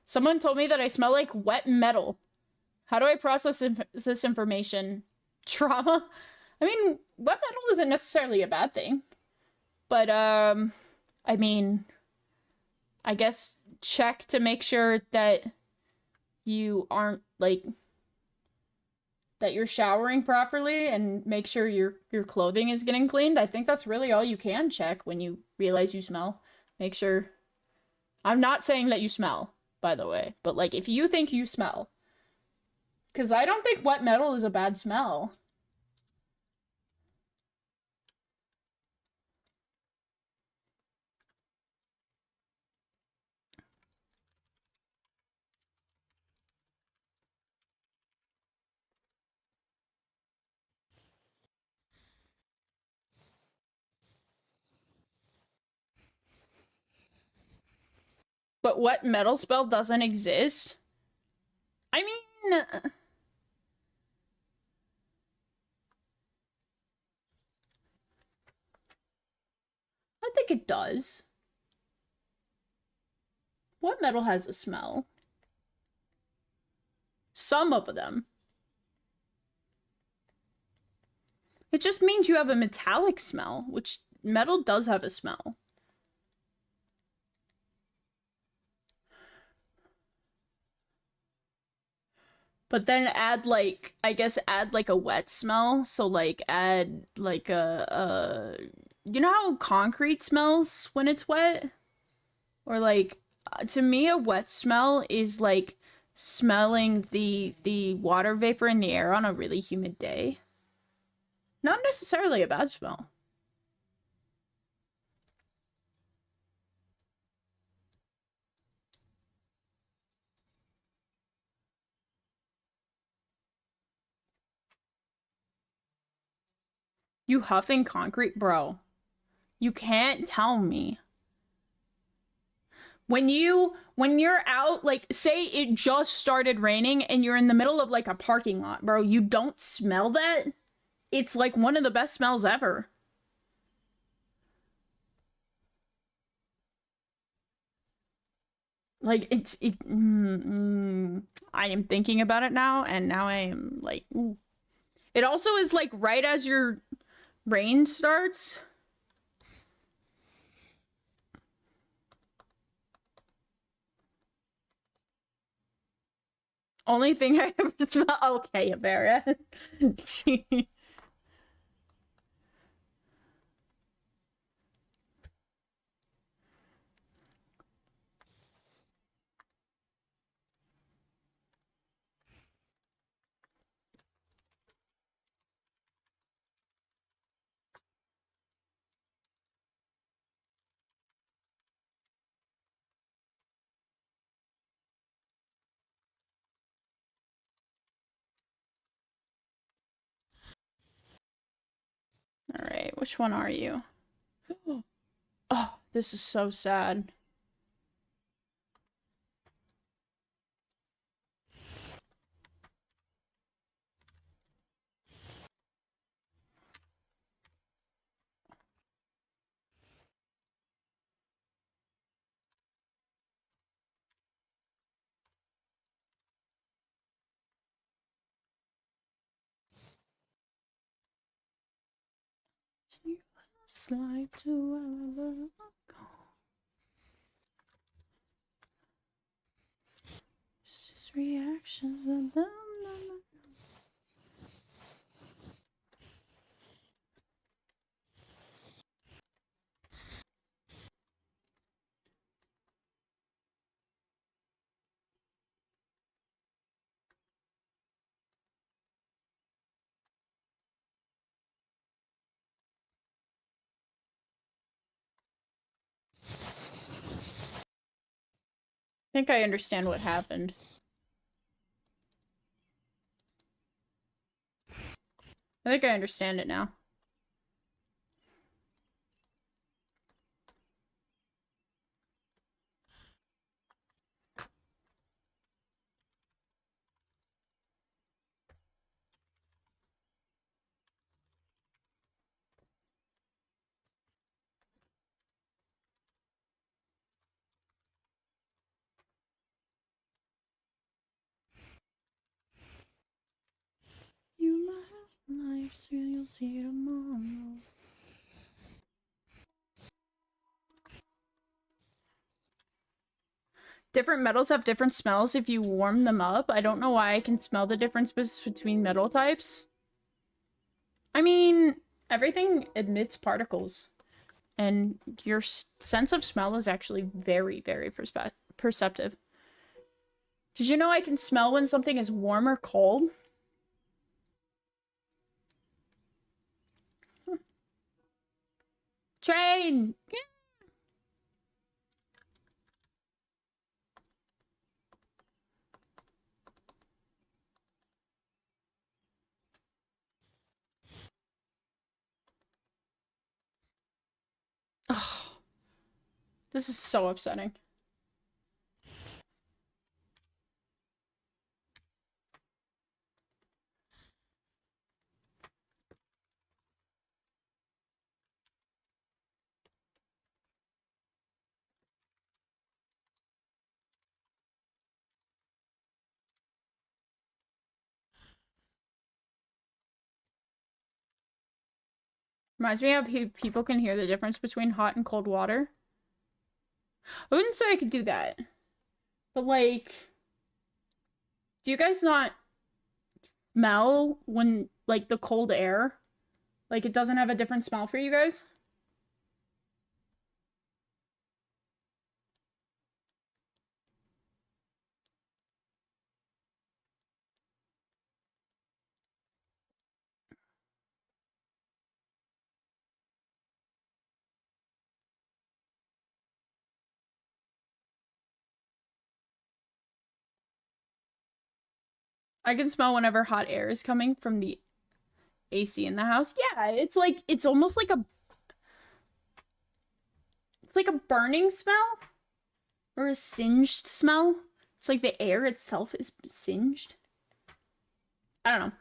Someone told me that I smell like wet metal. How do I process this information? Trauma? I mean, wet metal isn't necessarily a bad thing. But, I mean, I guess check to make sure that you aren't, like, that you're showering properly and make sure your clothing is getting cleaned. I think that's really all you can check when you realize you smell. Make sure... I'm not saying that you smell, by the way. But, like, if you think you smell... Because I don't think wet metal is a bad smell. But what metal spell doesn't exist? I mean... I think it does. What metal has a smell? Some of them. It just means you have a metallic smell, which metal does have a smell. But then add like, I guess add like a wet smell. So like add like you know how concrete smells when it's wet? Or like, to me a wet smell is like smelling the water vapor in the air on a really humid day. Not necessarily a bad smell. You huffing concrete? Bro, you can't tell me. When you're out, like, say it just started raining and you're in the middle of like a parking lot, bro, you don't smell that? It's like one of the best smells ever. Like, I am thinking about it now, and now I am like, ooh. It also is like right as your rain starts. Only thing I ever smell. Okay, Avera. All right, which one are you? Oh, this is so sad. Slide to wherever I go. It's just reactions that I think I understand what happened. I think I understand it now. You might have life, so you'll see tomorrow. Different metals have different smells if you warm them up. I don't know why I can smell the difference between metal types. I mean, everything emits particles. And your sense of smell is actually very, very perceptive. Did you know I can smell when something is warm or cold? Train! Yeah. Oh, this is so upsetting. Reminds me of people can hear the difference between hot and cold water. I wouldn't say I could do that. But, like, do you guys not smell when, like, the cold air? Like, it doesn't have a different smell for you guys? I can smell whenever hot air is coming from the AC in the house. Yeah, it's like, it's almost like a, it's like a burning smell or a singed smell. It's like the air itself is singed. I don't know.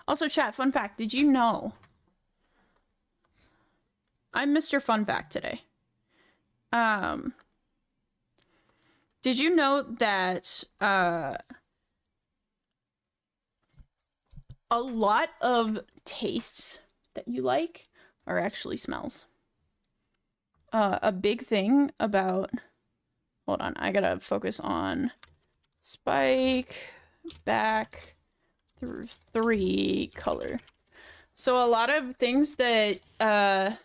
Also, chat, fun fact, did you know I'm Mr. Fun Fact today? Did you know that a lot of tastes that you like are actually smells? A big thing about, hold on, I gotta focus on spike back through 3 color. So a lot of things that a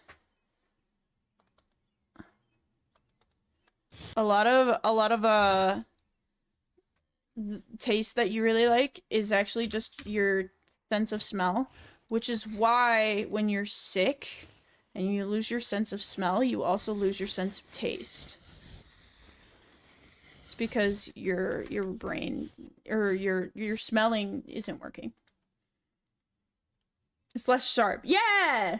lot of taste that you really like is actually just your sense of smell, which is why when you're sick and you lose your sense of smell, you also lose your sense of taste. It's because your brain or your smelling isn't working. It's less sharp. Yeah.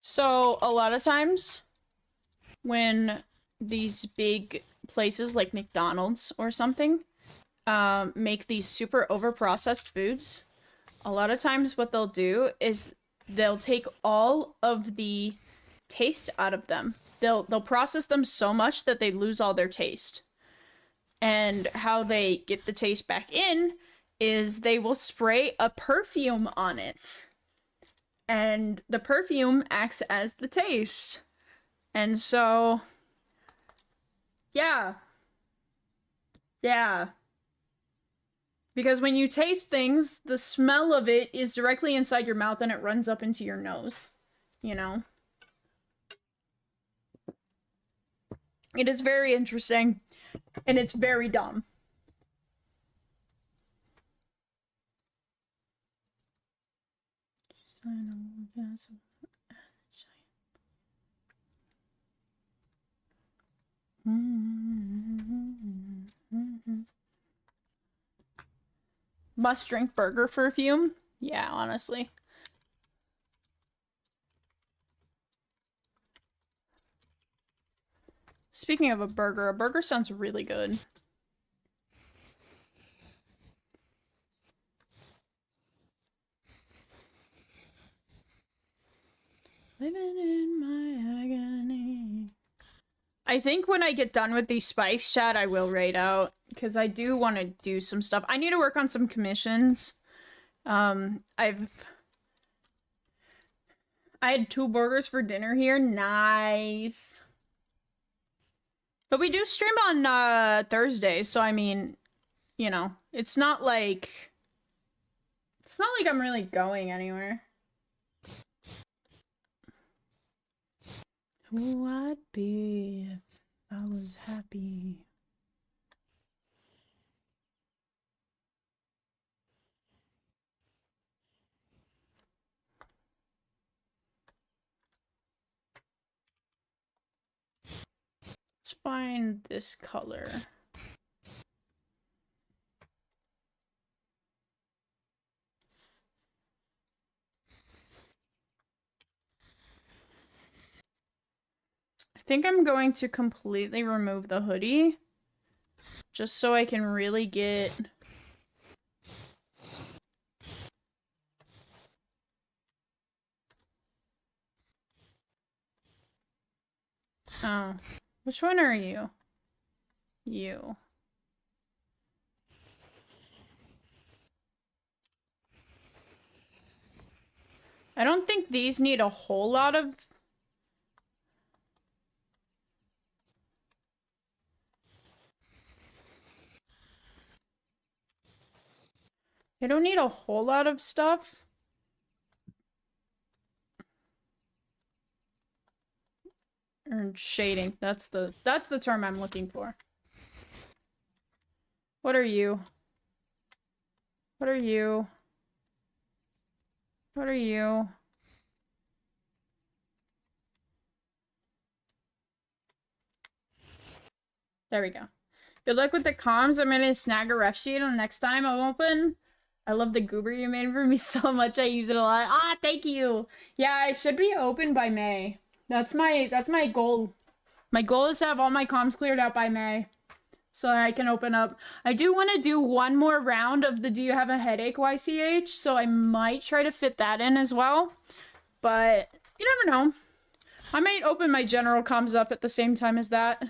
So a lot of times when these big places like McDonald's or something make these super over-processed foods, a lot of times what they'll do is they'll take all of the taste out of them. They'll process them so much that they lose all their taste. And how they get the taste back in is they will spray a perfume on it. And the perfume acts as the taste. And so, yeah. Yeah. Because when you taste things, the smell of it is directly inside your mouth and it runs up into your nose. You know? It is very interesting. And it's very dumb. Must drink burger perfume? Yeah, honestly. Speaking of a burger sounds really good. Living in my agony. I think when I get done with these spikes, chat, I will raid out. Because I do want to do some stuff. I need to work on some commissions. I had 2 burgers for dinner here. Nice. But we do stream on Thursday, so I mean, you know, it's not like I'm really going anywhere. Who I'd be if I was happy. Let's find this color. I think I'm going to completely remove the hoodie just so I can really get... Oh, which one are you? You. I don't think these need a whole lot of... They don't need a whole lot of stuff. Or shading. That's the term I'm looking for. What are you? What are you? What are you? There we go. Good luck with the comms. I'm gonna snag a ref sheet on the next time I open. I love the goober you made for me so much. I use it a lot. Ah, thank you. Yeah, I should be open by May. That's my goal. My goal is to have all my comms cleared out by May, so that I can open up. I do want to do one more round of the Do You Have a Headache YCH, so I might try to fit that in as well. But you never know. I might open my general comms up at the same time as that.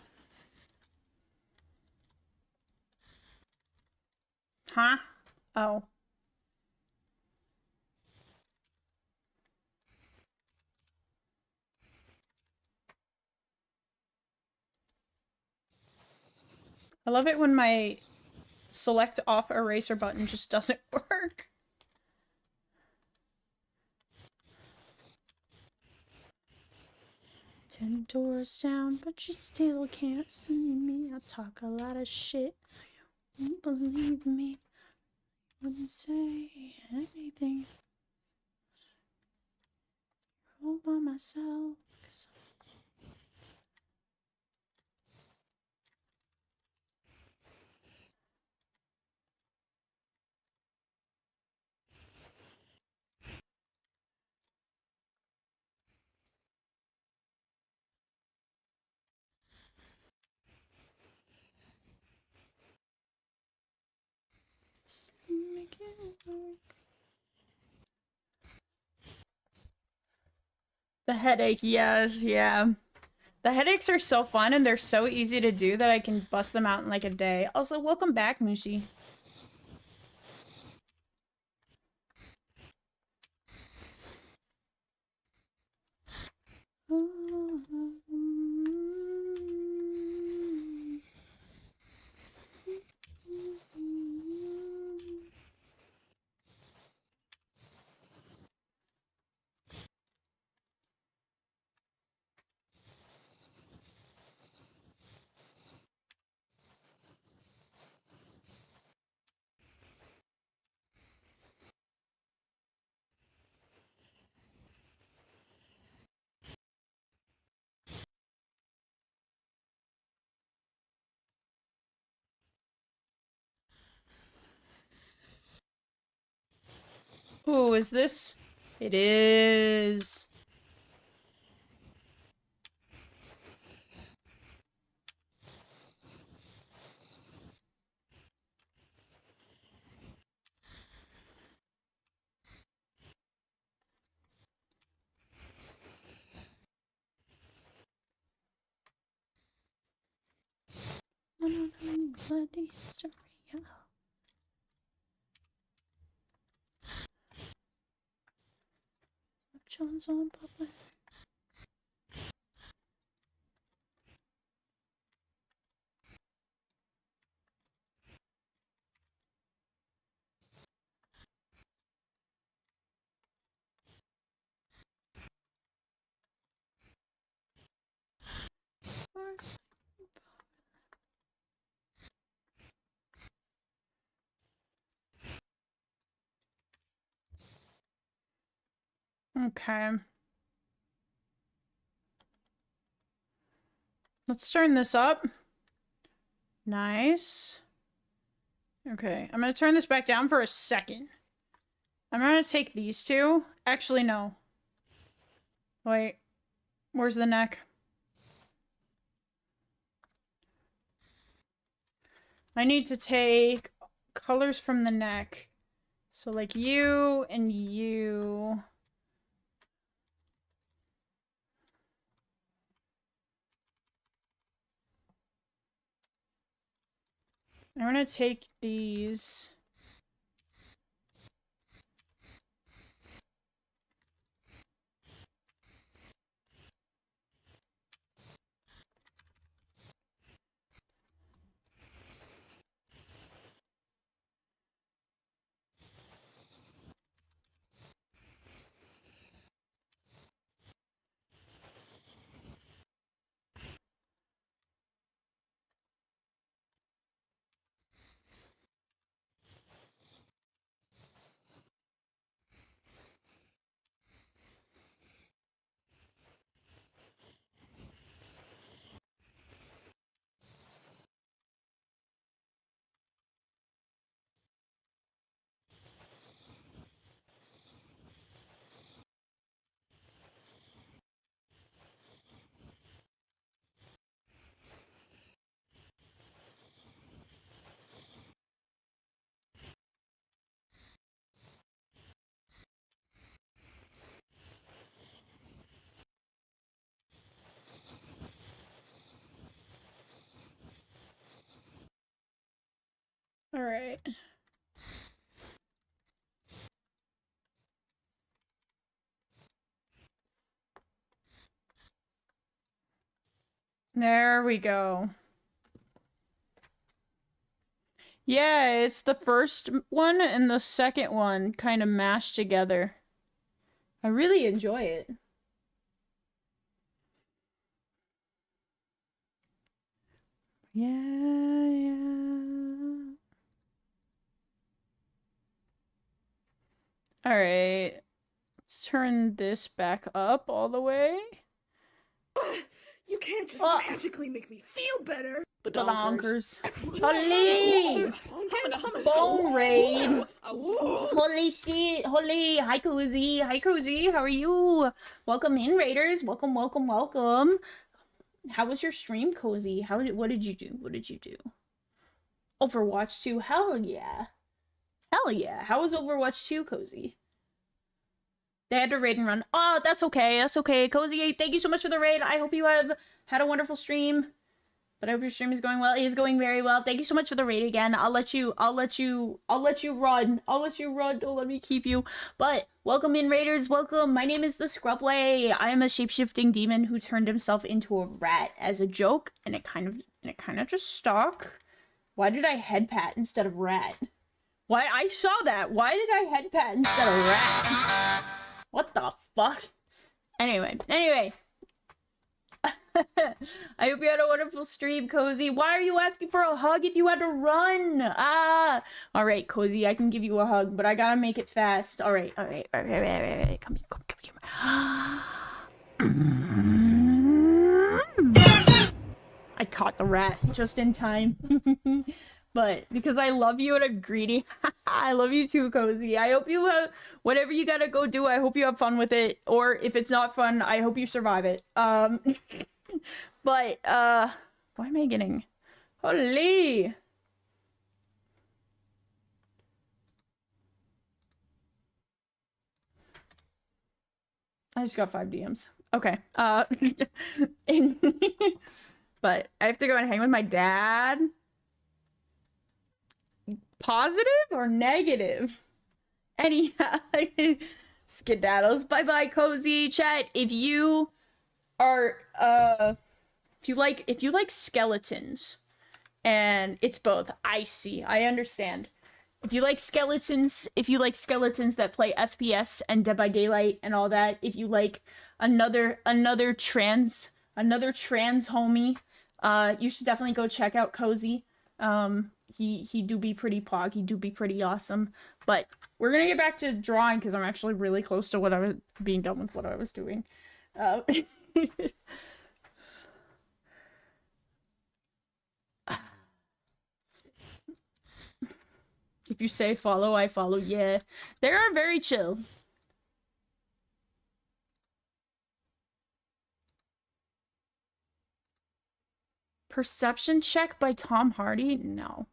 Huh? Oh. I love it when my select off eraser button just doesn't work. Ten doors down, but you still can't see me. I talk a lot of shit. You believe me. Wouldn't say anything. All by myself. 'Cause make it work. The headache, yes, yeah. The headaches are so fun and they're so easy to do that I can bust them out in like a day. Also, welcome back, Mushi. Ooh, is this? It is. Bloody hysteria. John's on public. Okay. Let's turn this up. Nice. Okay, I'm gonna turn this back down for a second. I'm gonna take these two. Actually, no. Wait. Where's the neck? I need to take colors from the neck. So like you and you. I'm gonna take these. All right. There we go. Yeah, it's the first one and the second one kind of mashed together. I really enjoy it. Yeah. All right. Let's turn this back up all the way. You can't just Oh. magically make me feel better. Badonkers. Holy! Bone raid! Holy shit! Holy! Hi, Cozy! Hi, Cozy! How are you? Welcome in, Raiders! Welcome, welcome, welcome! How was your stream, Cozy? What did you do? What did you do? Overwatch 2? Hell yeah! Hell yeah! How was Overwatch 2, Cozy? They had to raid and run. Oh, that's okay. That's okay. Cozy, thank you so much for the raid. I hope you have had a wonderful stream. But I hope your stream is going well. It is going very well. Thank you so much for the raid again. I'll let you run. I'll let you run. Don't let me keep you. But welcome in, Raiders. Welcome. My name is the Scrubway. I am a shapeshifting demon who turned himself into a rat as a joke, and it kind of just stuck. Why did I head pat instead of rat? Why I saw that. Why did I head pat instead of rat? What the fuck? Anyway. I hope you had a wonderful stream, Cozy. Why are you asking for a hug if you had to run? Alright, Cozy, I can give you a hug, but I gotta make it fast. Alright. Come here. I caught the rat just in time. But because I love you and I'm greedy, I love you too, Cozy. I hope you whatever you gotta go do, I hope you have fun with it. Or if it's not fun, I hope you survive it. But, why am I getting... Holy! I just got 5 DMs. Okay. But I have to go and hang with my dad. Positive or negative? Anyhow, skedaddles. Bye-bye, Cozy. Chat, if you are, if you like skeletons, and it's both, I understand. If you like skeletons that play FPS and Dead by Daylight and all that, if you like another trans homie, you should definitely go check out Cozy. He do be pretty pog, he do be pretty awesome. But we're gonna get back to drawing because I'm actually really close to what I was being done with what I was doing. If you say follow, I follow. Yeah, they are very chill. Perception check by Tom Hardy? No.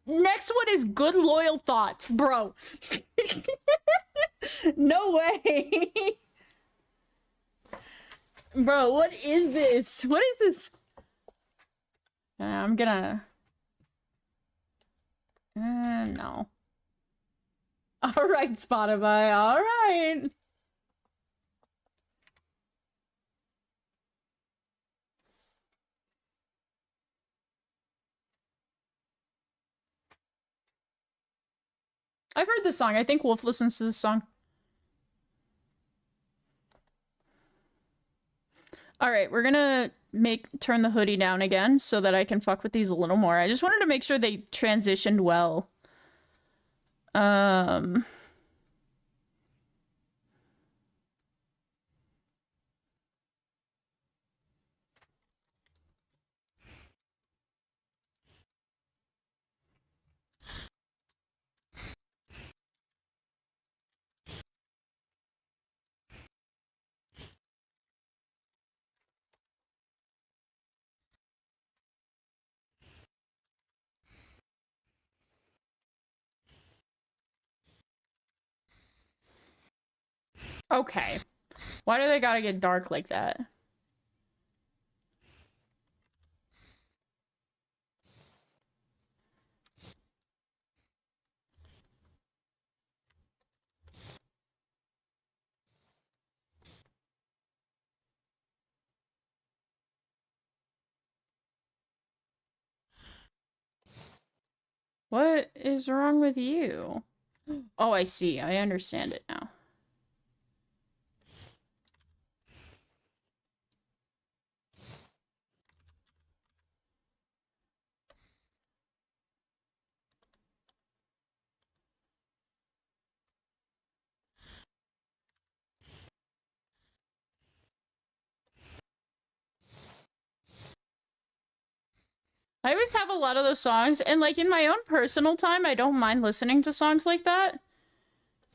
Next one is good loyal thoughts, bro. No way. Bro, what is this? What is this? I'm gonna... no. Alright, Spotify, alright. I've heard this song. I think Wolf listens to this song. Alright, we're gonna turn the hoodie down again so that I can fuck with these a little more. I just wanted to make sure they transitioned well. Okay. Why do they gotta get dark like that? What is wrong with you? Oh, I see. I understand it now. I always have a lot of those songs, and like in my own personal time, I don't mind listening to songs like that.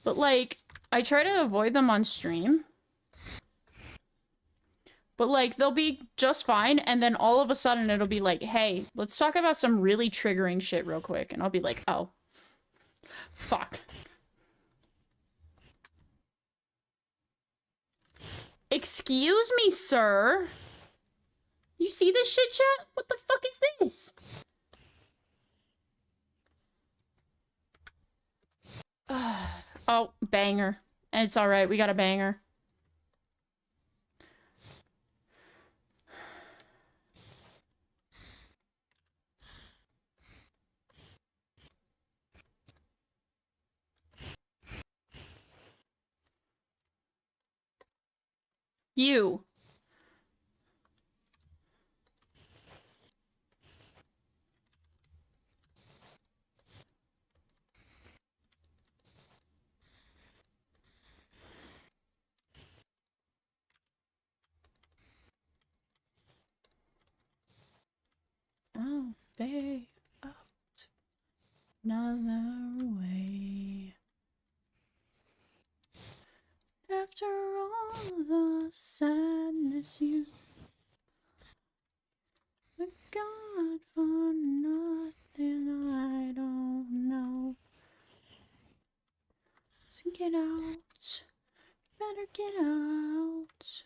But like, I try to avoid them on stream. But like, they'll be just fine, and then all of a sudden it'll be like, hey, let's talk about some really triggering shit real quick. And I'll be like, oh. Fuck. Excuse me, sir. You see this shit, chat? What the fuck is this? Oh, banger. And it's alright, we got a banger. You. I'll be out another way. After all the sadness you forgot for nothing, I don't know. So get out, better get out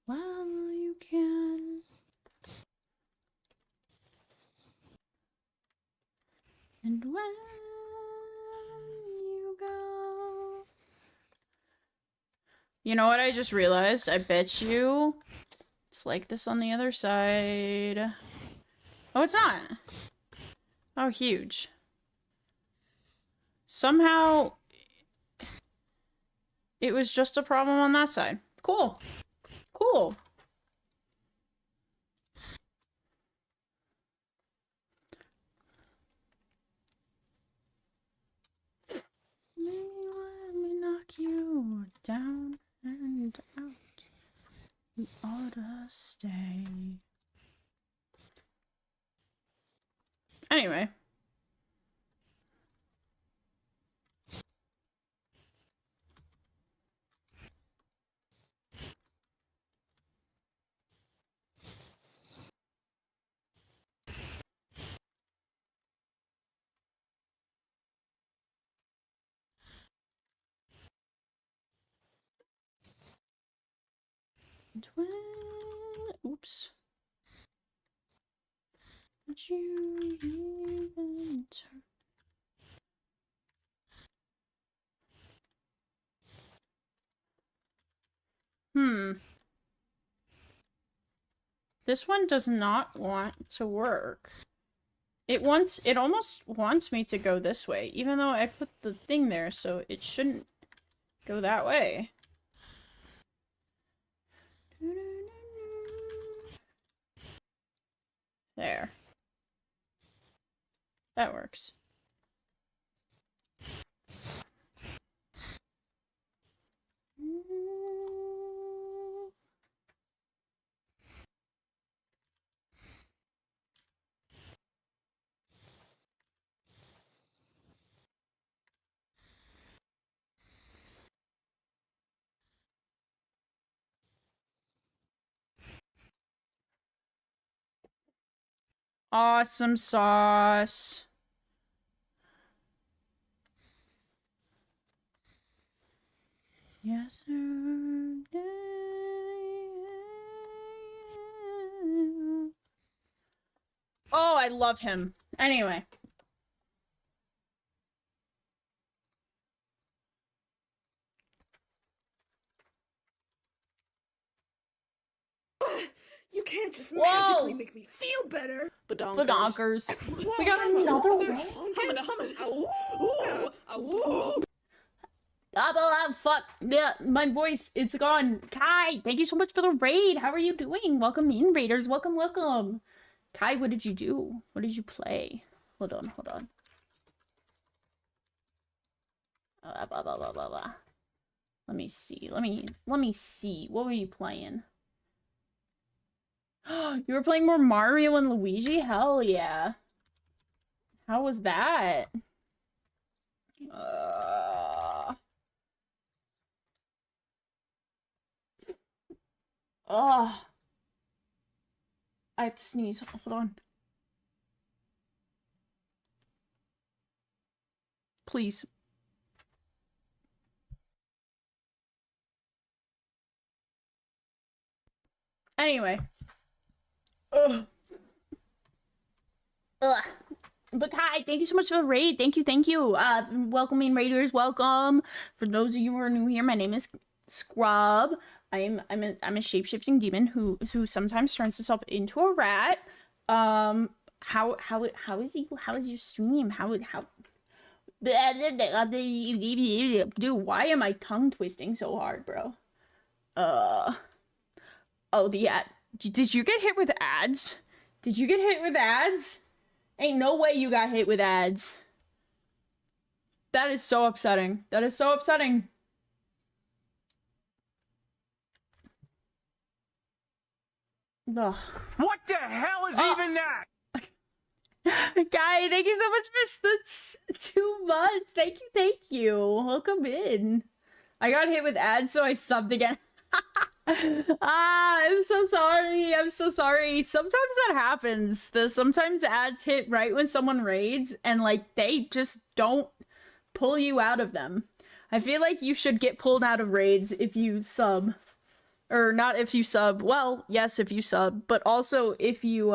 while you can. And when you go... You know what I just realized? I bet you it's like this on the other side. Oh, it's not. Oh, huge. Somehow it was just a problem on that side. Cool. Cool. Maybe let me knock you down and out. You ought to stay. Anyway. Oops. Would you even turn? This one does not want to work. It almost wants me to go this way, even though I put the thing there, so it shouldn't go that way. There. That works. Awesome sauce. Yes, sir. Oh, I love him. Anyway. You can't just Whoa! magically make me feel better. Badonkers. We got another one. Fuck. Yeah, my voice, it's gone. Kai, thank you so much for the raid. How are you doing? Welcome in, raiders. Welcome, welcome. Kai, what did you do? What did you play? Hold on, hold on. Blah, blah, blah, blah, blah. Let me see. Let me see. What were you playing? You were playing more Mario and Luigi? Hell yeah. How was that? I have to sneeze. Hold on. Please. Anyway. Ugh. But Kai, thank you so much for the raid. Thank you, thank you. Welcoming raiders, welcome. For those of you who are new here, my name is Scrub. I'm a shape-shifting demon who sometimes turns himself into a rat. How is your stream? Dude, why am I tongue twisting so hard, bro? Oh, the ad. Did you get hit with ads? Did you get hit with ads? Ain't no way you got hit with ads. That is so upsetting. That is so upsetting. Ugh. What the hell is even that? Guy, thank you so much for the 2 months. Thank you. Welcome in. I got hit with ads, so I subbed again. I'm so sorry. I'm so sorry. Sometimes that happens. Sometimes ads hit right when someone raids, and like they just don't pull you out of them. I feel like you should get pulled out of raids if you sub. Or not if you sub. Well, yes, if you sub, but also if you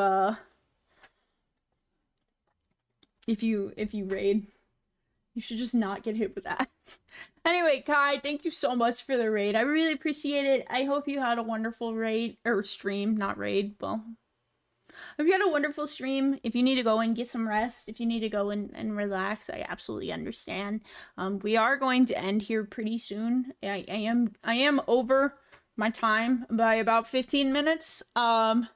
raid. You should just not get hit with ads. Anyway, Kai, thank you so much for the raid. I really appreciate it. I hope you had a wonderful raid, or stream, not raid. Well, if you had a wonderful stream, if you need to go and get some rest, if you need to go and relax, I absolutely understand. We are going to end here pretty soon. I am over my time by about 15 minutes. And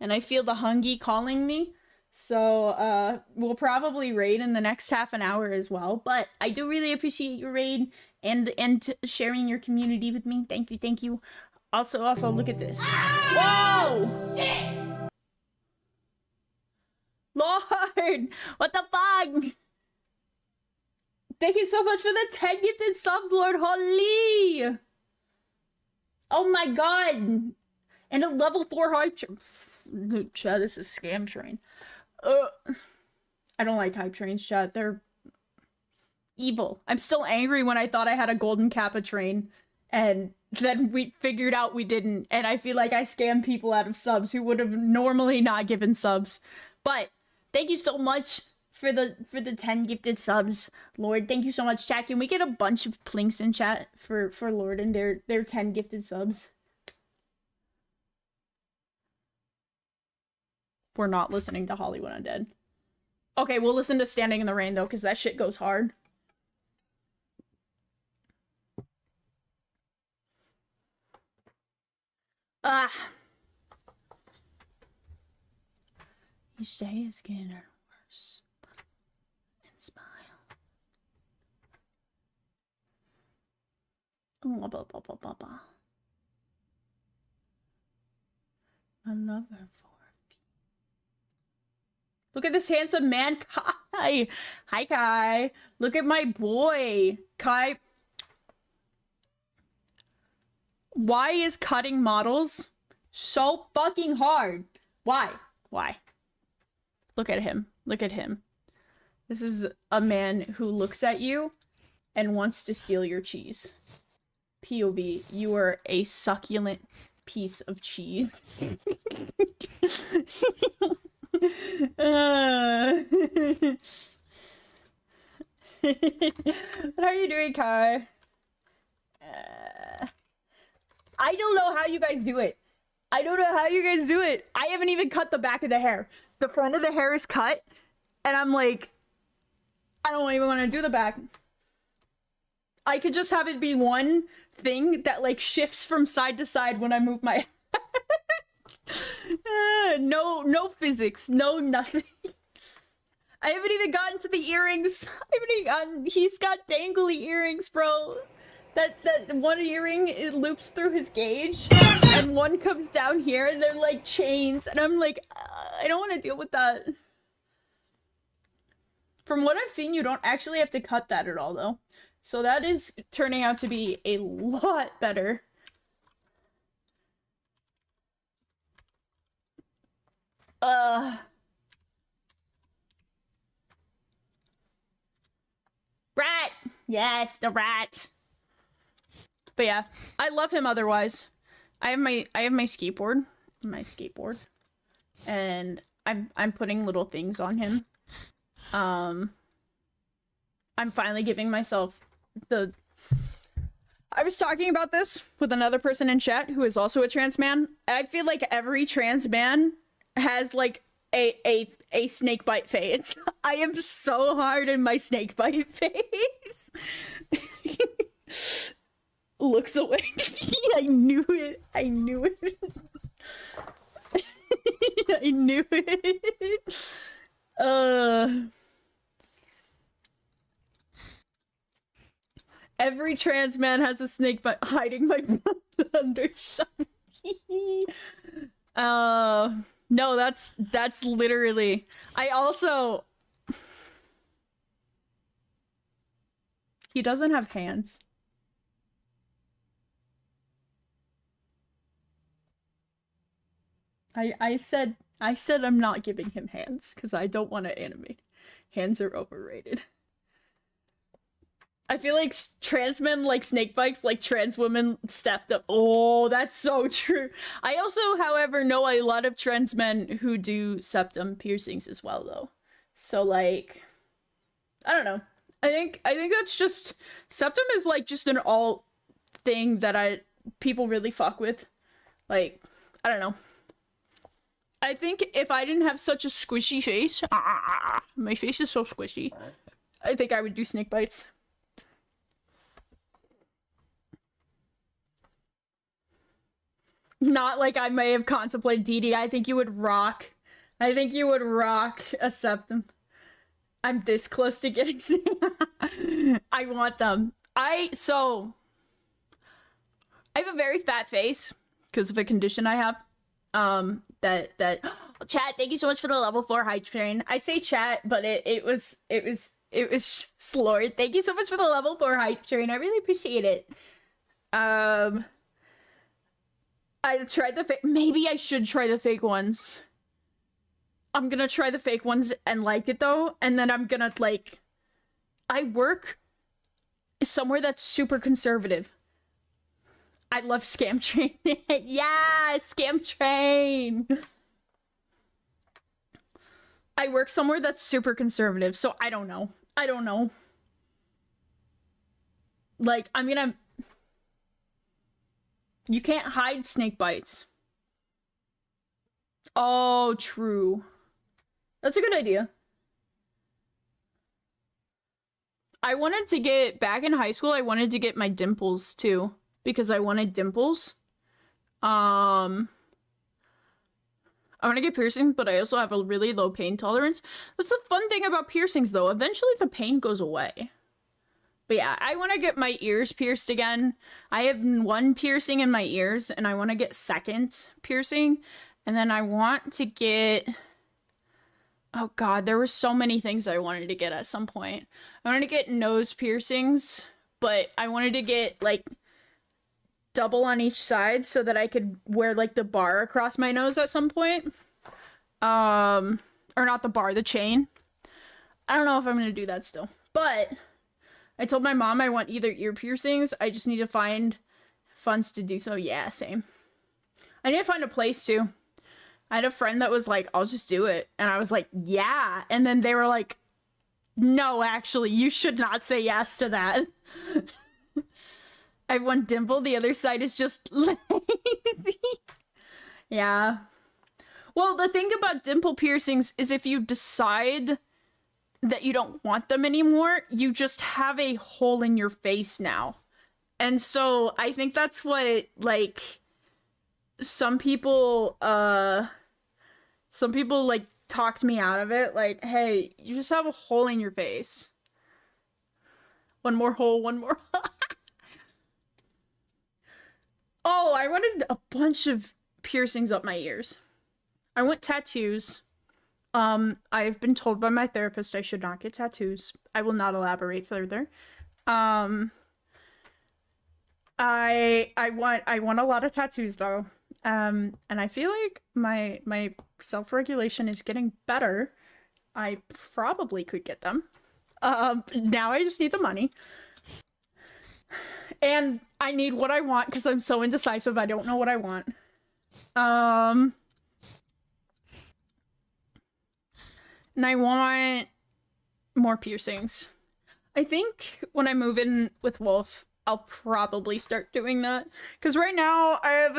I feel the hungy calling me. So, we'll probably raid in the next half an hour as well. But I do really appreciate your raid and sharing your community with me. Thank you, thank you. Also, look at this. Whoa! Shit! Lord! What the fuck? Thank you so much for the 10 gifted subs, Lord. Holy! Oh my god! And a level 4 hype train. Chat, this is scam train. I don't like hype trains, chat. They're evil. I'm still angry when I thought I had a golden kappa train and then we figured out we didn't, and I feel like I scammed people out of subs who would have normally not given subs. But thank you so much for the 10 gifted subs, Lord. Thank you so much, chat. Can we get a bunch of plinks in chat for Lord and their 10 gifted subs? We're not listening to Hollywood Undead. Okay, we'll listen to Standing in the Rain though, because that shit goes hard. Ah. Each day is getting worse. And smile. Oh, blah, blah, blah, blah, blah. I love her for a few. Look at this handsome man, Kai. Hi, Kai. Look at my boy, Kai. Why is cutting models so fucking hard? Why? Why? Look at him. Look at him. This is a man who looks at you and wants to steal your cheese. POV, you are a succulent piece of cheese. How are you doing, Kai? I don't know how you guys do it. I don't know how you guys do it. I haven't even cut the back of the hair. The front of the hair is cut, and I'm like, I don't even want to do the back. I could just have it be one thing that like shifts from side to side when I move my no physics, no nothing. I haven't even gotten to the earrings. I haven't even gotten, he's got dangly earrings, bro. That one earring, it loops through his gauge, and one comes down here, and they're like chains, and I'm like, I don't want to deal with that. From what I've seen, you don't actually have to cut that at all, though. So that is turning out to be a lot better. Rat! Yes, the rat! But yeah, I love him otherwise. I have my skateboard. And I'm putting little things on him. I'm finally giving myself the... I was talking about this with another person in chat who is also a trans man. I feel like every trans man has like a snake bite phase. I am so hard in my snake bite phase. Looks away. I knew it. I knew it. I knew it. Every trans man has a snake bite hiding my under something. No, that's literally. I also. He doesn't have hands. I said I'm not giving him hands because I don't want to animate. Hands are overrated. I feel like trans men like snake bites, like trans women stepped up. Oh, that's so true. I also, however, know a lot of trans men who do septum piercings as well, though. So like, I don't know. I think that's just, septum is like just an all thing that people really fuck with. Like, I don't know. I think if I didn't have such a squishy face, my face is so squishy, I think I would do snake bites. Not like I may have contemplated DD. I think you would rock. I think you would rock a septum. I'm this close to getting I want them. I have a very fat face because of a condition I have. Chat, thank you so much for the level 4 hype train. I say chat, but it was Slord. Thank you so much for the level 4 hype train. I really appreciate it. I tried the fake. Maybe I should try the fake ones. I'm gonna try the fake ones and like it though, and then I'm gonna like. I work somewhere that's super conservative. I love Scam Train. Yeah, Scam Train. I work somewhere that's super conservative, so I don't know. I don't know. Like, I'm gonna... You can't hide snake bites. Oh, true. That's a good idea. I wanted to get... Back in high school, I wanted to get my dimples, too. Because I wanted dimples. I want to get piercings, but I also have a really low pain tolerance. That's the fun thing about piercings, though. Eventually, the pain goes away. But yeah, I want to get my ears pierced again. I have one piercing in my ears, and I want to get second piercing. And then I want to get... Oh god, there were so many things I wanted to get at some point. I wanted to get nose piercings, but I wanted to get, like, double on each side so that I could wear, like, the bar across my nose at some point. Or not the bar, the chain. I don't know if I'm gonna do that still. But I told my mom I want either ear piercings. I just need to find funds to do so. Yeah, same. I need to find a place too. I had a friend that was like, I'll just do it. And I was like, yeah. And then they were like, no, actually, you should not say yes to that. I have one dimple. The other side is just lazy. Yeah. Well, the thing about dimple piercings is if you decide that you don't want them anymore, you just have a hole in your face now. And so I think that's what, like, some people like talked me out of it. Like, hey, you just have a hole in your face. One more hole, one more. Oh, I wanted a bunch of piercings up my ears. I want tattoos. I've been told by my therapist I should not get tattoos. I will not elaborate further. I want a lot of tattoos though. And I feel like my self-regulation is getting better. I probably could get them. Now I just need the money. And I need what I want because I'm so indecisive. I don't know what I want. And I want more piercings. I think when I move in with Wolf, I'll probably start doing that. Because right now, I'm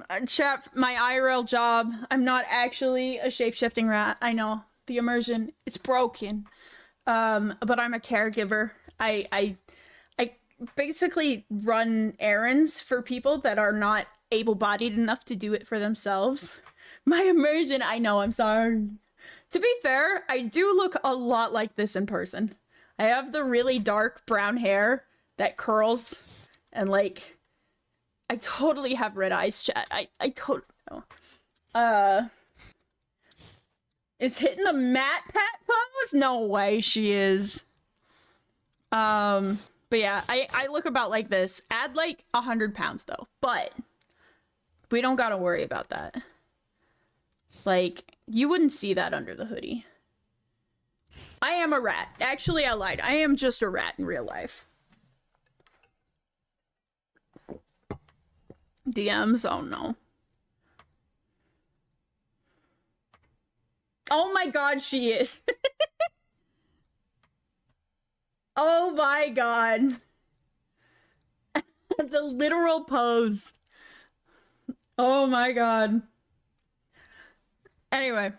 a chef, my IRL job. I'm not actually a shape-shifting rat. I know, the immersion, it's broken. But I'm a caregiver. I basically run errands for people that are not able-bodied enough to do it for themselves. My immersion, I know, I'm sorry. To be fair, I do look a lot like this in person. I have the really dark brown hair that curls, and like, I totally have red eyes, chat. I totally know. Is hitting the Matt Pat pose? No way she is. But yeah, I look about like this. Add like 100 pounds though, but we don't gotta worry about that. Like, you wouldn't see that under the hoodie. I am a rat. Actually, I lied. I am just a rat in real life. DMs? Oh no. Oh my god, she is. Oh my god. The literal pose. Oh my god. Anyway.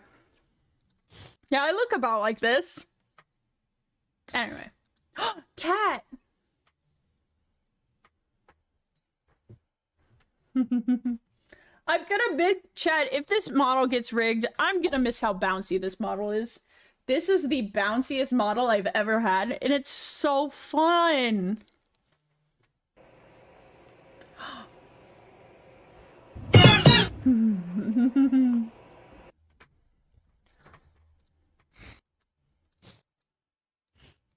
Yeah, I look about like this. Anyway. Cat! I'm gonna miss, Chad, if this model gets rigged, I'm gonna miss how bouncy this model is. This is the bounciest model I've ever had, and it's so fun!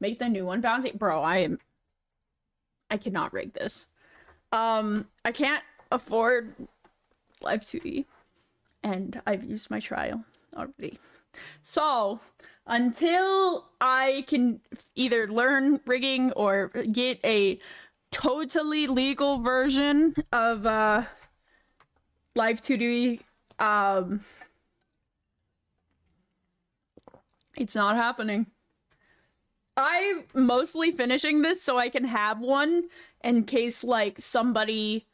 Make the new one bouncy? Bro, I cannot rig this. I can't afford L2D, and I've used my trial already. So, until I can either learn rigging or get a totally legal version of Live2D. It's not happening. I'm mostly finishing this so I can have one in case like somebody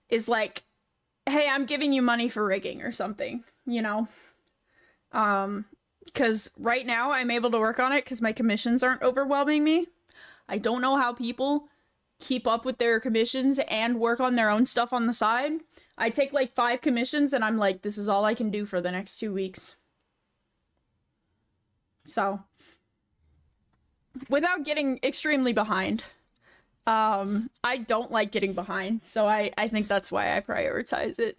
is like, hey, I'm giving you money for rigging or something, you know? Because right now I'm able to work on it because my commissions aren't overwhelming me. I don't know how people keep up with their commissions and work on their own stuff on the side. I take like 5 commissions and I'm like, this is all I can do for the next 2 weeks. So, without getting extremely behind. I don't like getting behind, so I think that's why I prioritize it.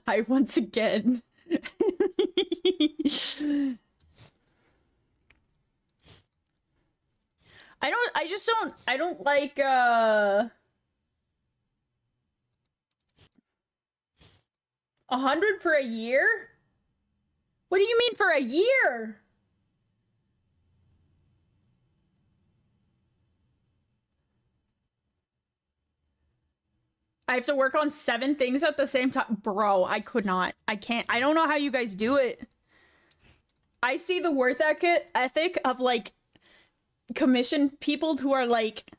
I once again. I don't like, 100 for a year? What do you mean for a year? I have to work on 7 things at the same time. Bro, I could not. I can't. I don't know how you guys do it. I see the worth ethic of, like, commission people who are, like,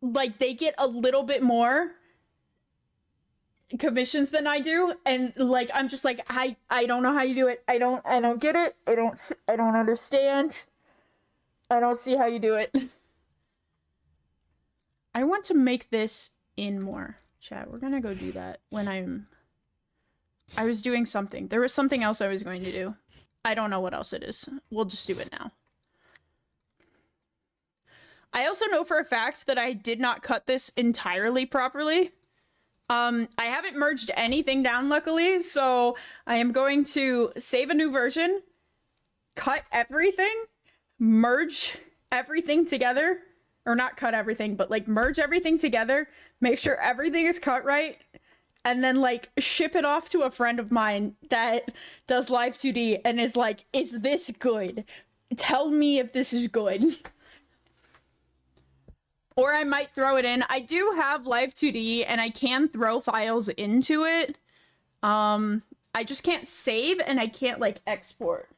they get a little bit more commissions than I do. And, like, I'm just like, I don't know how you do it. I don't get it. I don't understand. I don't see how you do it. I want to make this in more. Chat, we're gonna go do that when I was doing something. There was something else I was going to do. I don't know what else it is. We'll just do it now. I also know for a fact that I did not cut this entirely properly. I haven't merged anything down, luckily, so I am going to save a new version, cut everything, merge everything together, or not cut everything, but like merge everything together, make sure everything is cut right, and then like ship it off to a friend of mine that does Live2D and is like, is this good? Tell me if this is good. Or I might throw it in. I do have Live2D and I can throw files into it. I just can't save and I can't like export.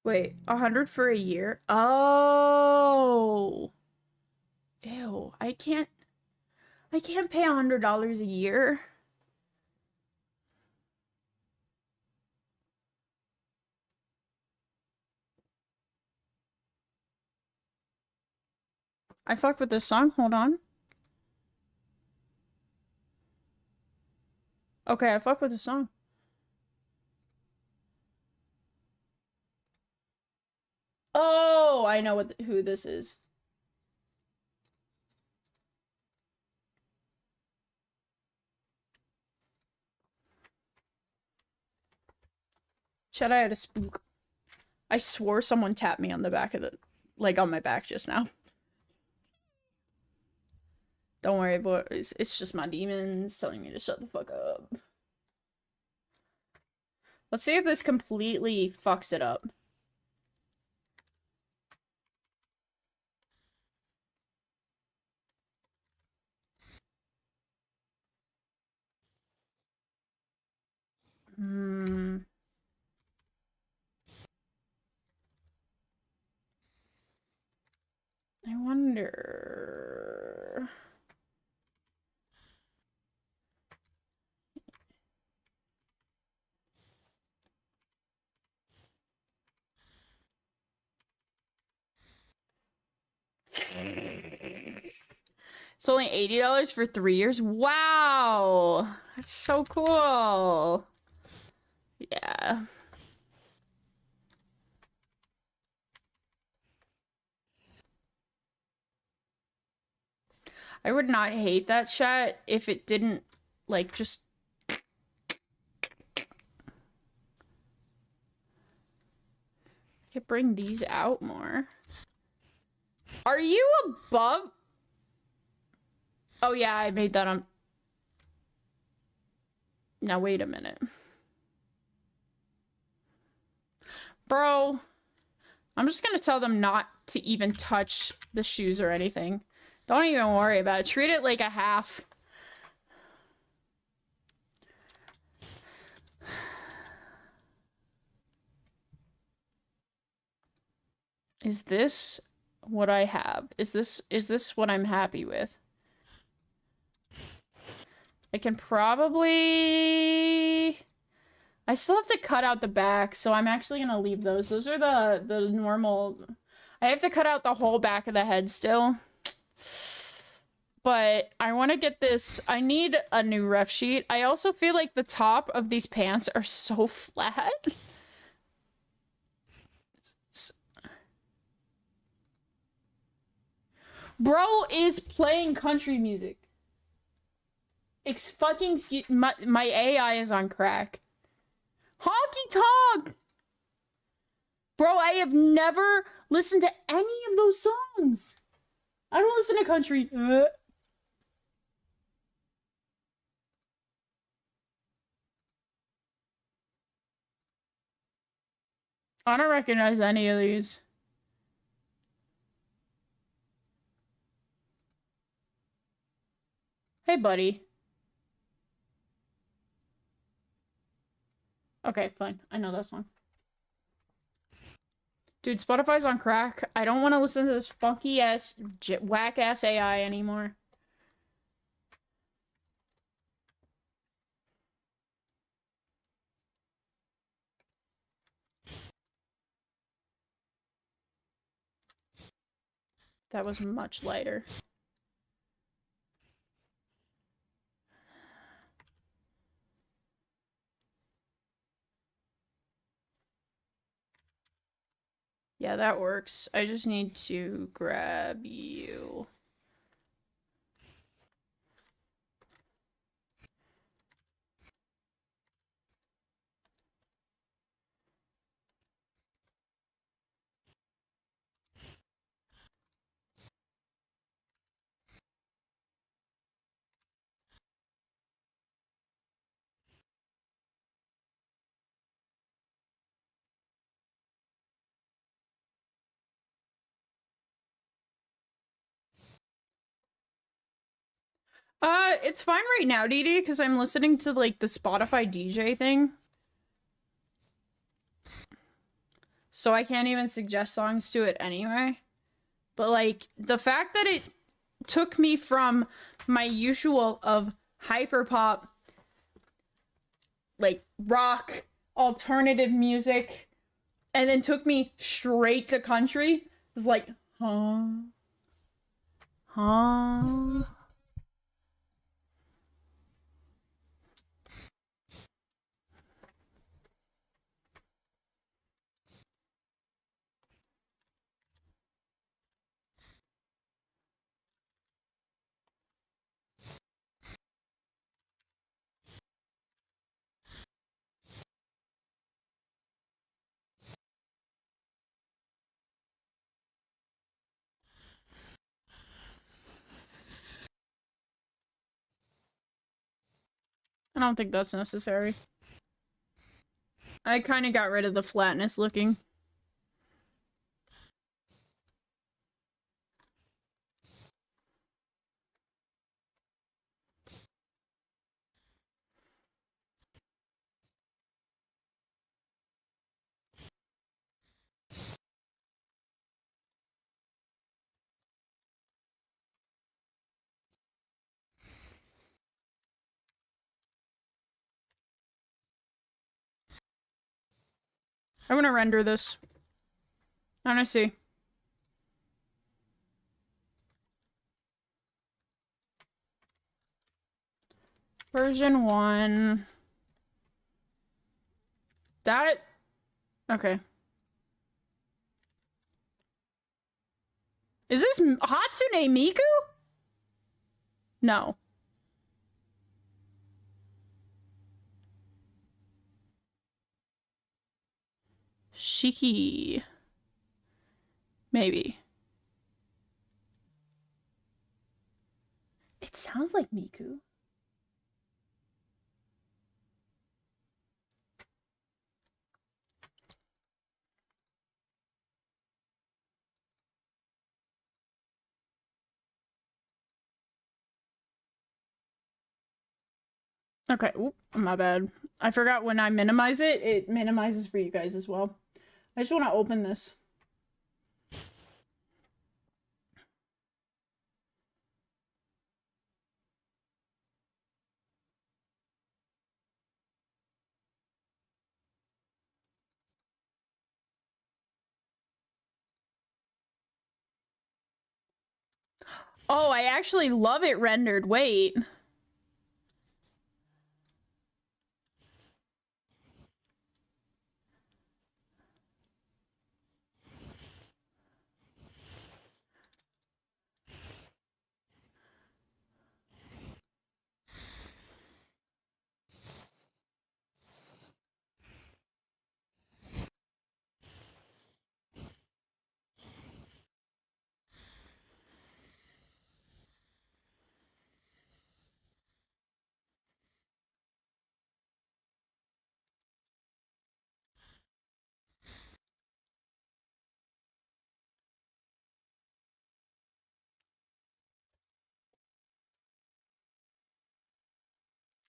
Wait, 100 for a year? Oh. Ew, I can't pay $100 a year. I fuck with this song. Hold on. Okay, I fuck with the song. Oh, I know who this is. Chat, I had a spook. I swore someone tapped me on the back of the, like on my back just now. Don't worry, boys. It's just my demons telling me to shut the fuck up. Let's see if this completely fucks it up. I wonder... It's only $80 for 3 years? Wow! That's so cool! Yeah. I would not hate that chat if it didn't, like, just... I could bring these out more. Are you above... Oh yeah, I made that on... Now wait a minute. Bro, I'm just gonna tell them not to even touch the shoes or anything. Don't even worry about it. Treat it like a half. Is this what I have? Is this what I'm happy with? I can probably... I still have to cut out the back, so I'm actually gonna leave those. Those are the normal... I have to cut out the whole back of the head still. But I want to get this... I need a new ref sheet. I also feel like the top of these pants are so flat. Bro is playing country music. It's fucking... My AI is on crack. Honky tonk! Bro, I have never listened to any of those songs. I don't listen to country. I don't recognize any of these. Hey, buddy. Okay, fine. I know that song. Dude, Spotify's on crack. I don't want to listen to this funky-ass, whack-ass AI anymore. That was much lighter. Yeah, that works. I just need to grab you. It's fine right now, Dee Dee, because I'm listening to, like, the Spotify DJ thing. So I can't even suggest songs to it anyway. But, like, the fact that it took me from my usual of hyperpop, like, rock, alternative music, and then took me straight to country, was like, huh? Huh? I don't think that's necessary. I kind of got rid of the flatness looking. I'm gonna render this. I wanna see. Version 1. That... Okay. Is this Hatsune Miku? No. Shiki. Maybe. sounds like Miku. Okay, oop, my bad. I forgot when I minimize it, it minimizes for you guys as well. I just want to open this. Oh, I actually love it rendered. Wait.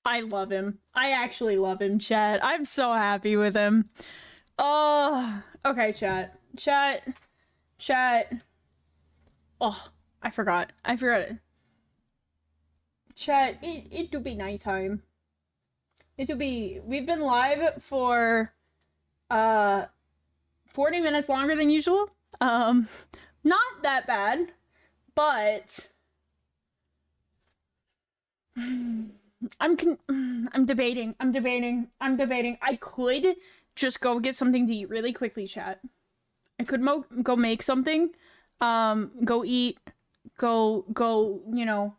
I love him. I actually love him, chat. I'm so happy with him. Oh, okay, chat. Chat. Oh, I forgot. I forgot it. Chat, it do be nighttime. It do be... We've been live for, 40 minutes longer than usual. Not that bad, but... I'm debating. I could just go get something to eat really quickly, chat. I could go make something, go eat, go, you know.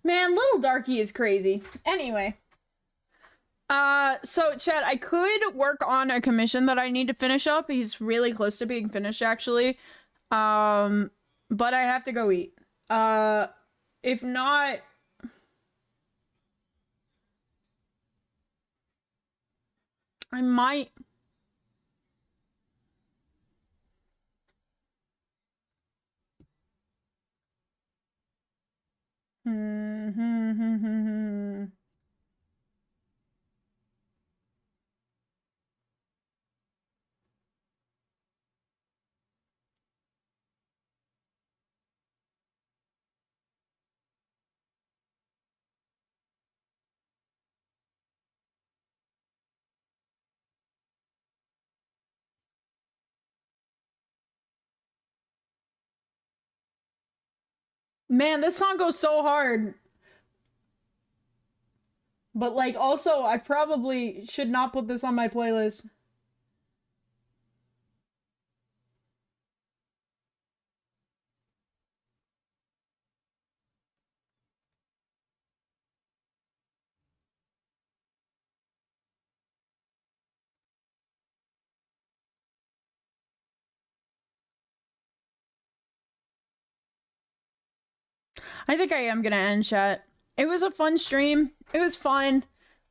Man, Little Darky is crazy. Anyway. So, Chad, I could work on a commission that I need to finish up. He's really close to being finished, actually. But I have to go eat. If not... I might... Man, this song goes so hard. But, like, also, I probably should not put this on my playlist. I think I am gonna end chat. It was a fun stream. It was fun.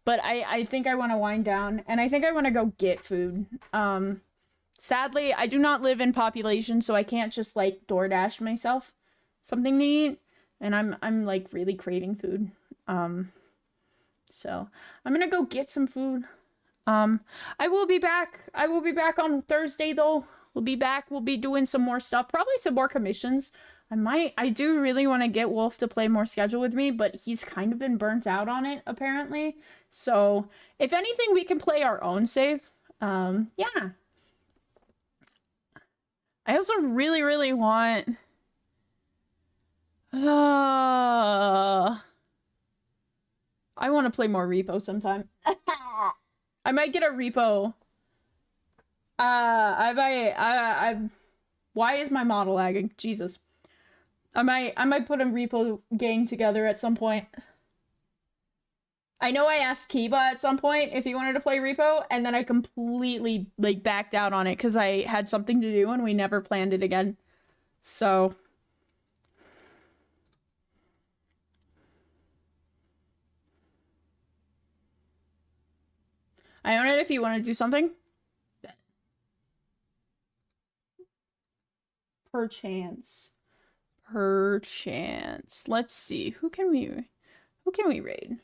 But I think I want to wind down. And I think I want to go get food. Sadly, I do not live in population, so I can't just, like, DoorDash myself something to eat. And I'm like, really craving food. So, I'm gonna go get some food. I will be back. I will be back on Thursday, though. We'll be back. We'll be doing some more stuff. Probably some more commissions. I do really want to get Wolf to play more schedule with me, but he's kind of been burnt out on it, apparently. So, if anything, we can play our own save. Yeah. I also really, really want... I want to play more Repo sometime. I might get a Repo. Why is my model lagging? Jesus. I might put a Repo gang together at some point. I know I asked Kiba at some point if he wanted to play Repo, and then I completely, like, backed out on it because I had something to do and we never planned it again. So... I own it if you want to do something. Perchance. Perchance. Let's see. Who can we raid?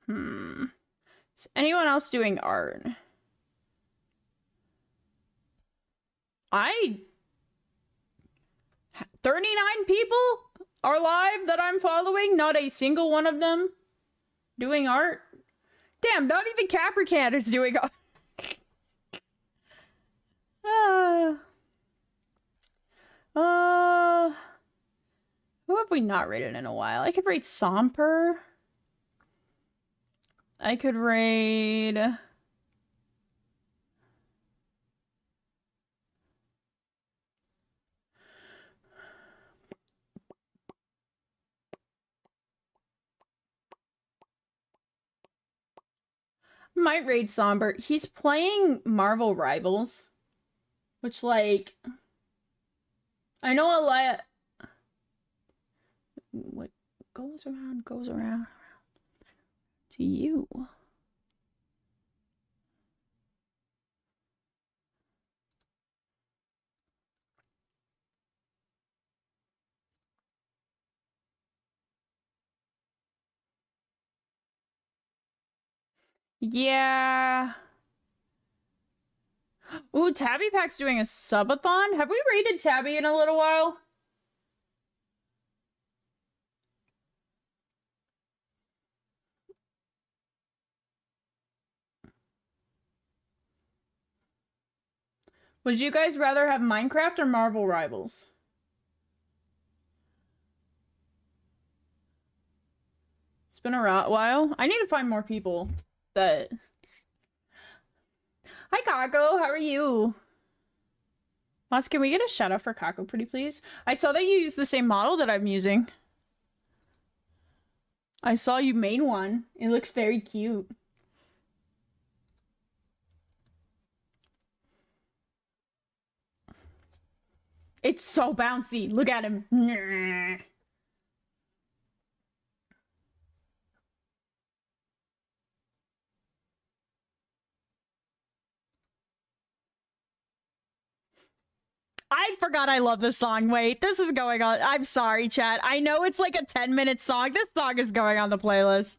Is anyone else doing art? 39 people are live that I'm following, not a single one of them doing art. Damn, not even Caprican is doing art. Who have we not rated in a while? I could raid Somper. I could raid... Might raid Somber. He's playing Marvel Rivals. Which, like... I know a lot... What goes around to you. Yeah. Ooh, Tabby Pack's doing a subathon? Have we rated Tabby in a little while? Would you guys rather have Minecraft or Marvel Rivals? It's been a while. I need to find more people that... Hi, Kako. How are you? Moss, can we get a shout out for Kako, pretty please? I saw that you use the same model that I'm using. I saw you made one. It looks very cute. It's so bouncy. Look at him. I forgot I love this song. Wait, this is going on. I'm sorry, chat. I know it's like a 10-minute song. This song is going on the playlist.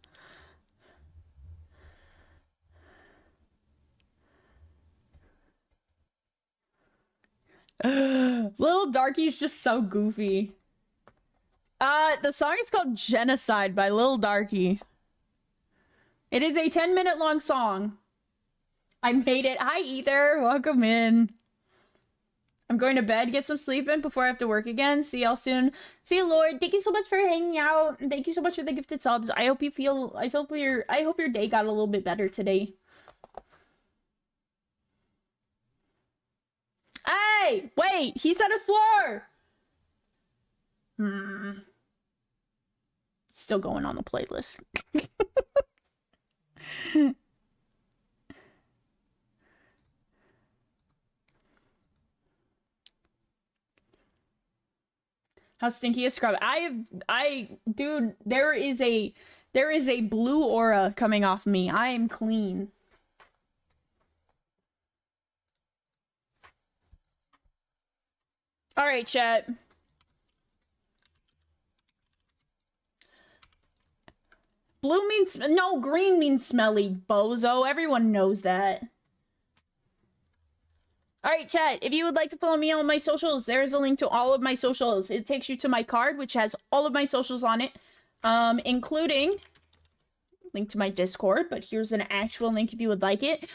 Little Darky's just so goofy. The song is called Genocide by Lil Darky. It is a 10-minute long song. I made it. Hi, Ether. Welcome in. I'm going to bed, get some sleep in before I have to work again. See y'all soon. See you, Lord. Thank you so much for hanging out. And thank you so much for the gifted subs. I hope your day got a little bit better today. Hey, wait, he said a slur. Still going on the playlist. How stinky is scrub? Dude, there is a blue aura coming off me. I am clean. All right, chat. Blue means no, green means smelly, bozo. Everyone knows that. Alright, chat, if you would like to follow me on my socials, there is a link to all of my socials. It takes you to my card, which has all of my socials on it, including link to my Discord, but here's an actual link if you would like it.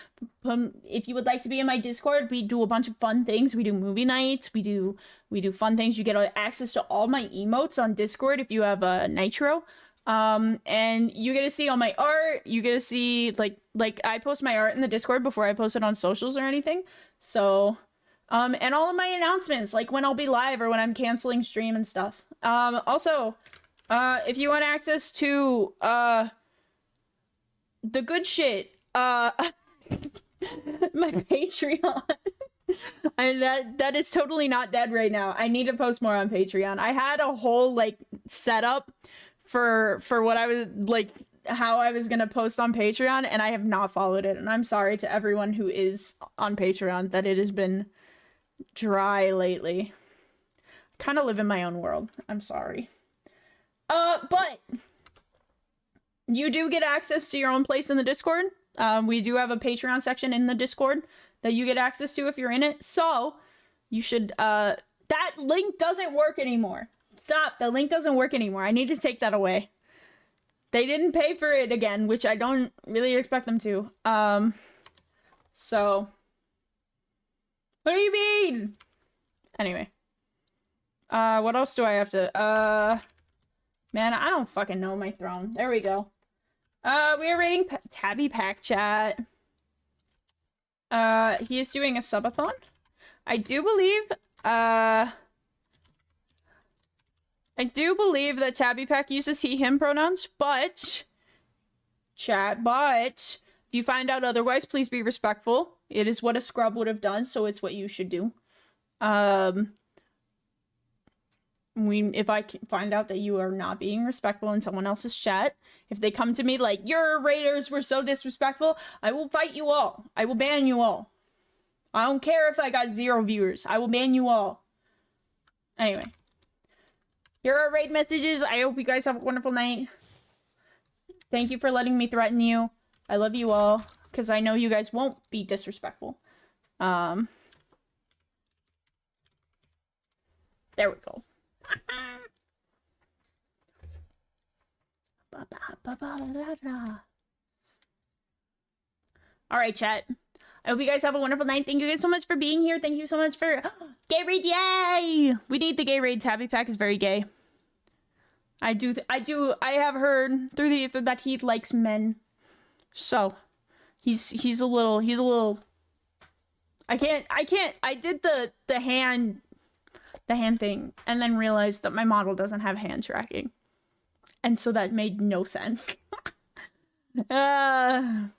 If you would like to be in my Discord, we do a bunch of fun things. We do movie nights, we do fun things. You get access to all my emotes on Discord if you have a Nitro. And you get to see all my art. You get to see, like I post my art in the Discord before I post it on socials or anything. So, and all of my announcements, like when I'll be live or when I'm canceling stream and stuff. Also, If you want access to the good shit, my Patreon. And that is totally not dead right now. I need to post more on Patreon. I had a whole like setup for what I was like, how I was gonna post on Patreon, and I have not followed it. And I'm sorry to everyone who is on Patreon that it has been dry lately. I kind of live in my own world. I'm sorry. But you do get access to your own place in the Discord. We do have a Patreon section in the Discord that you get access to if you're in it. So you should, that link doesn't work anymore. Stop, the link doesn't work anymore. I need to take that away. They didn't pay for it again, which I don't really expect them to. So what do you mean? Anyway. What else do I have to, man, I don't fucking know my throne. There we go. We are rating Tabby Pack Chat. He is doing a subathon. I do believe that Tabby Pack uses he, him pronouns, but if you find out otherwise, please be respectful. It is what a scrub would have done, so it's what you should do. If I can find out that you are not being respectful in someone else's chat, if they come to me like, your raiders were so disrespectful, I will fight you all. I will ban you all. I don't care if I got 0 viewers. I will ban you all. Anyway. Here are raid messages. I hope you guys have a wonderful night. Thank you for letting me threaten you. I love you all, because I know you guys won't be disrespectful. There we go. Alright, chat. I hope you guys have a wonderful night. Thank you guys so much for being here. Thank you so much for gay raid. Yay! We need the gay raid. Tabby Pack is very gay. I have heard through the ether that he likes men. So he's a little I did the hand thing and then realized that my model doesn't have hand tracking. And so that made no sense. I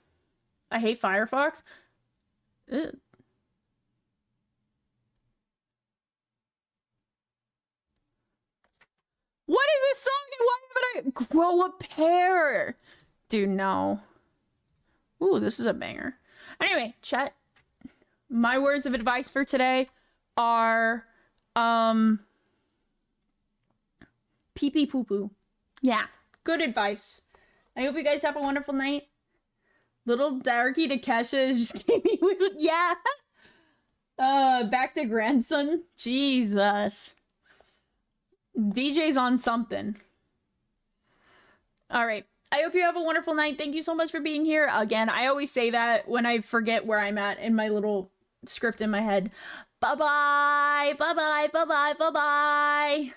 hate Firefox. Ugh. What is this song and why haven't I grow a pair? Dude, no. Ooh, this is a banger. Anyway, chat. My words of advice for today are pee pee poo poo. Yeah, good advice. I hope you guys have a wonderful night. Little Darky Takesha is just giving me yeah. Back to grandson. Jesus. DJ's on something. All right. I hope you have a wonderful night. Thank you so much for being here. Again, I always say that when I forget where I'm at in my little script in my head. Bye-bye. Bye-bye. Bye-bye. Bye-bye.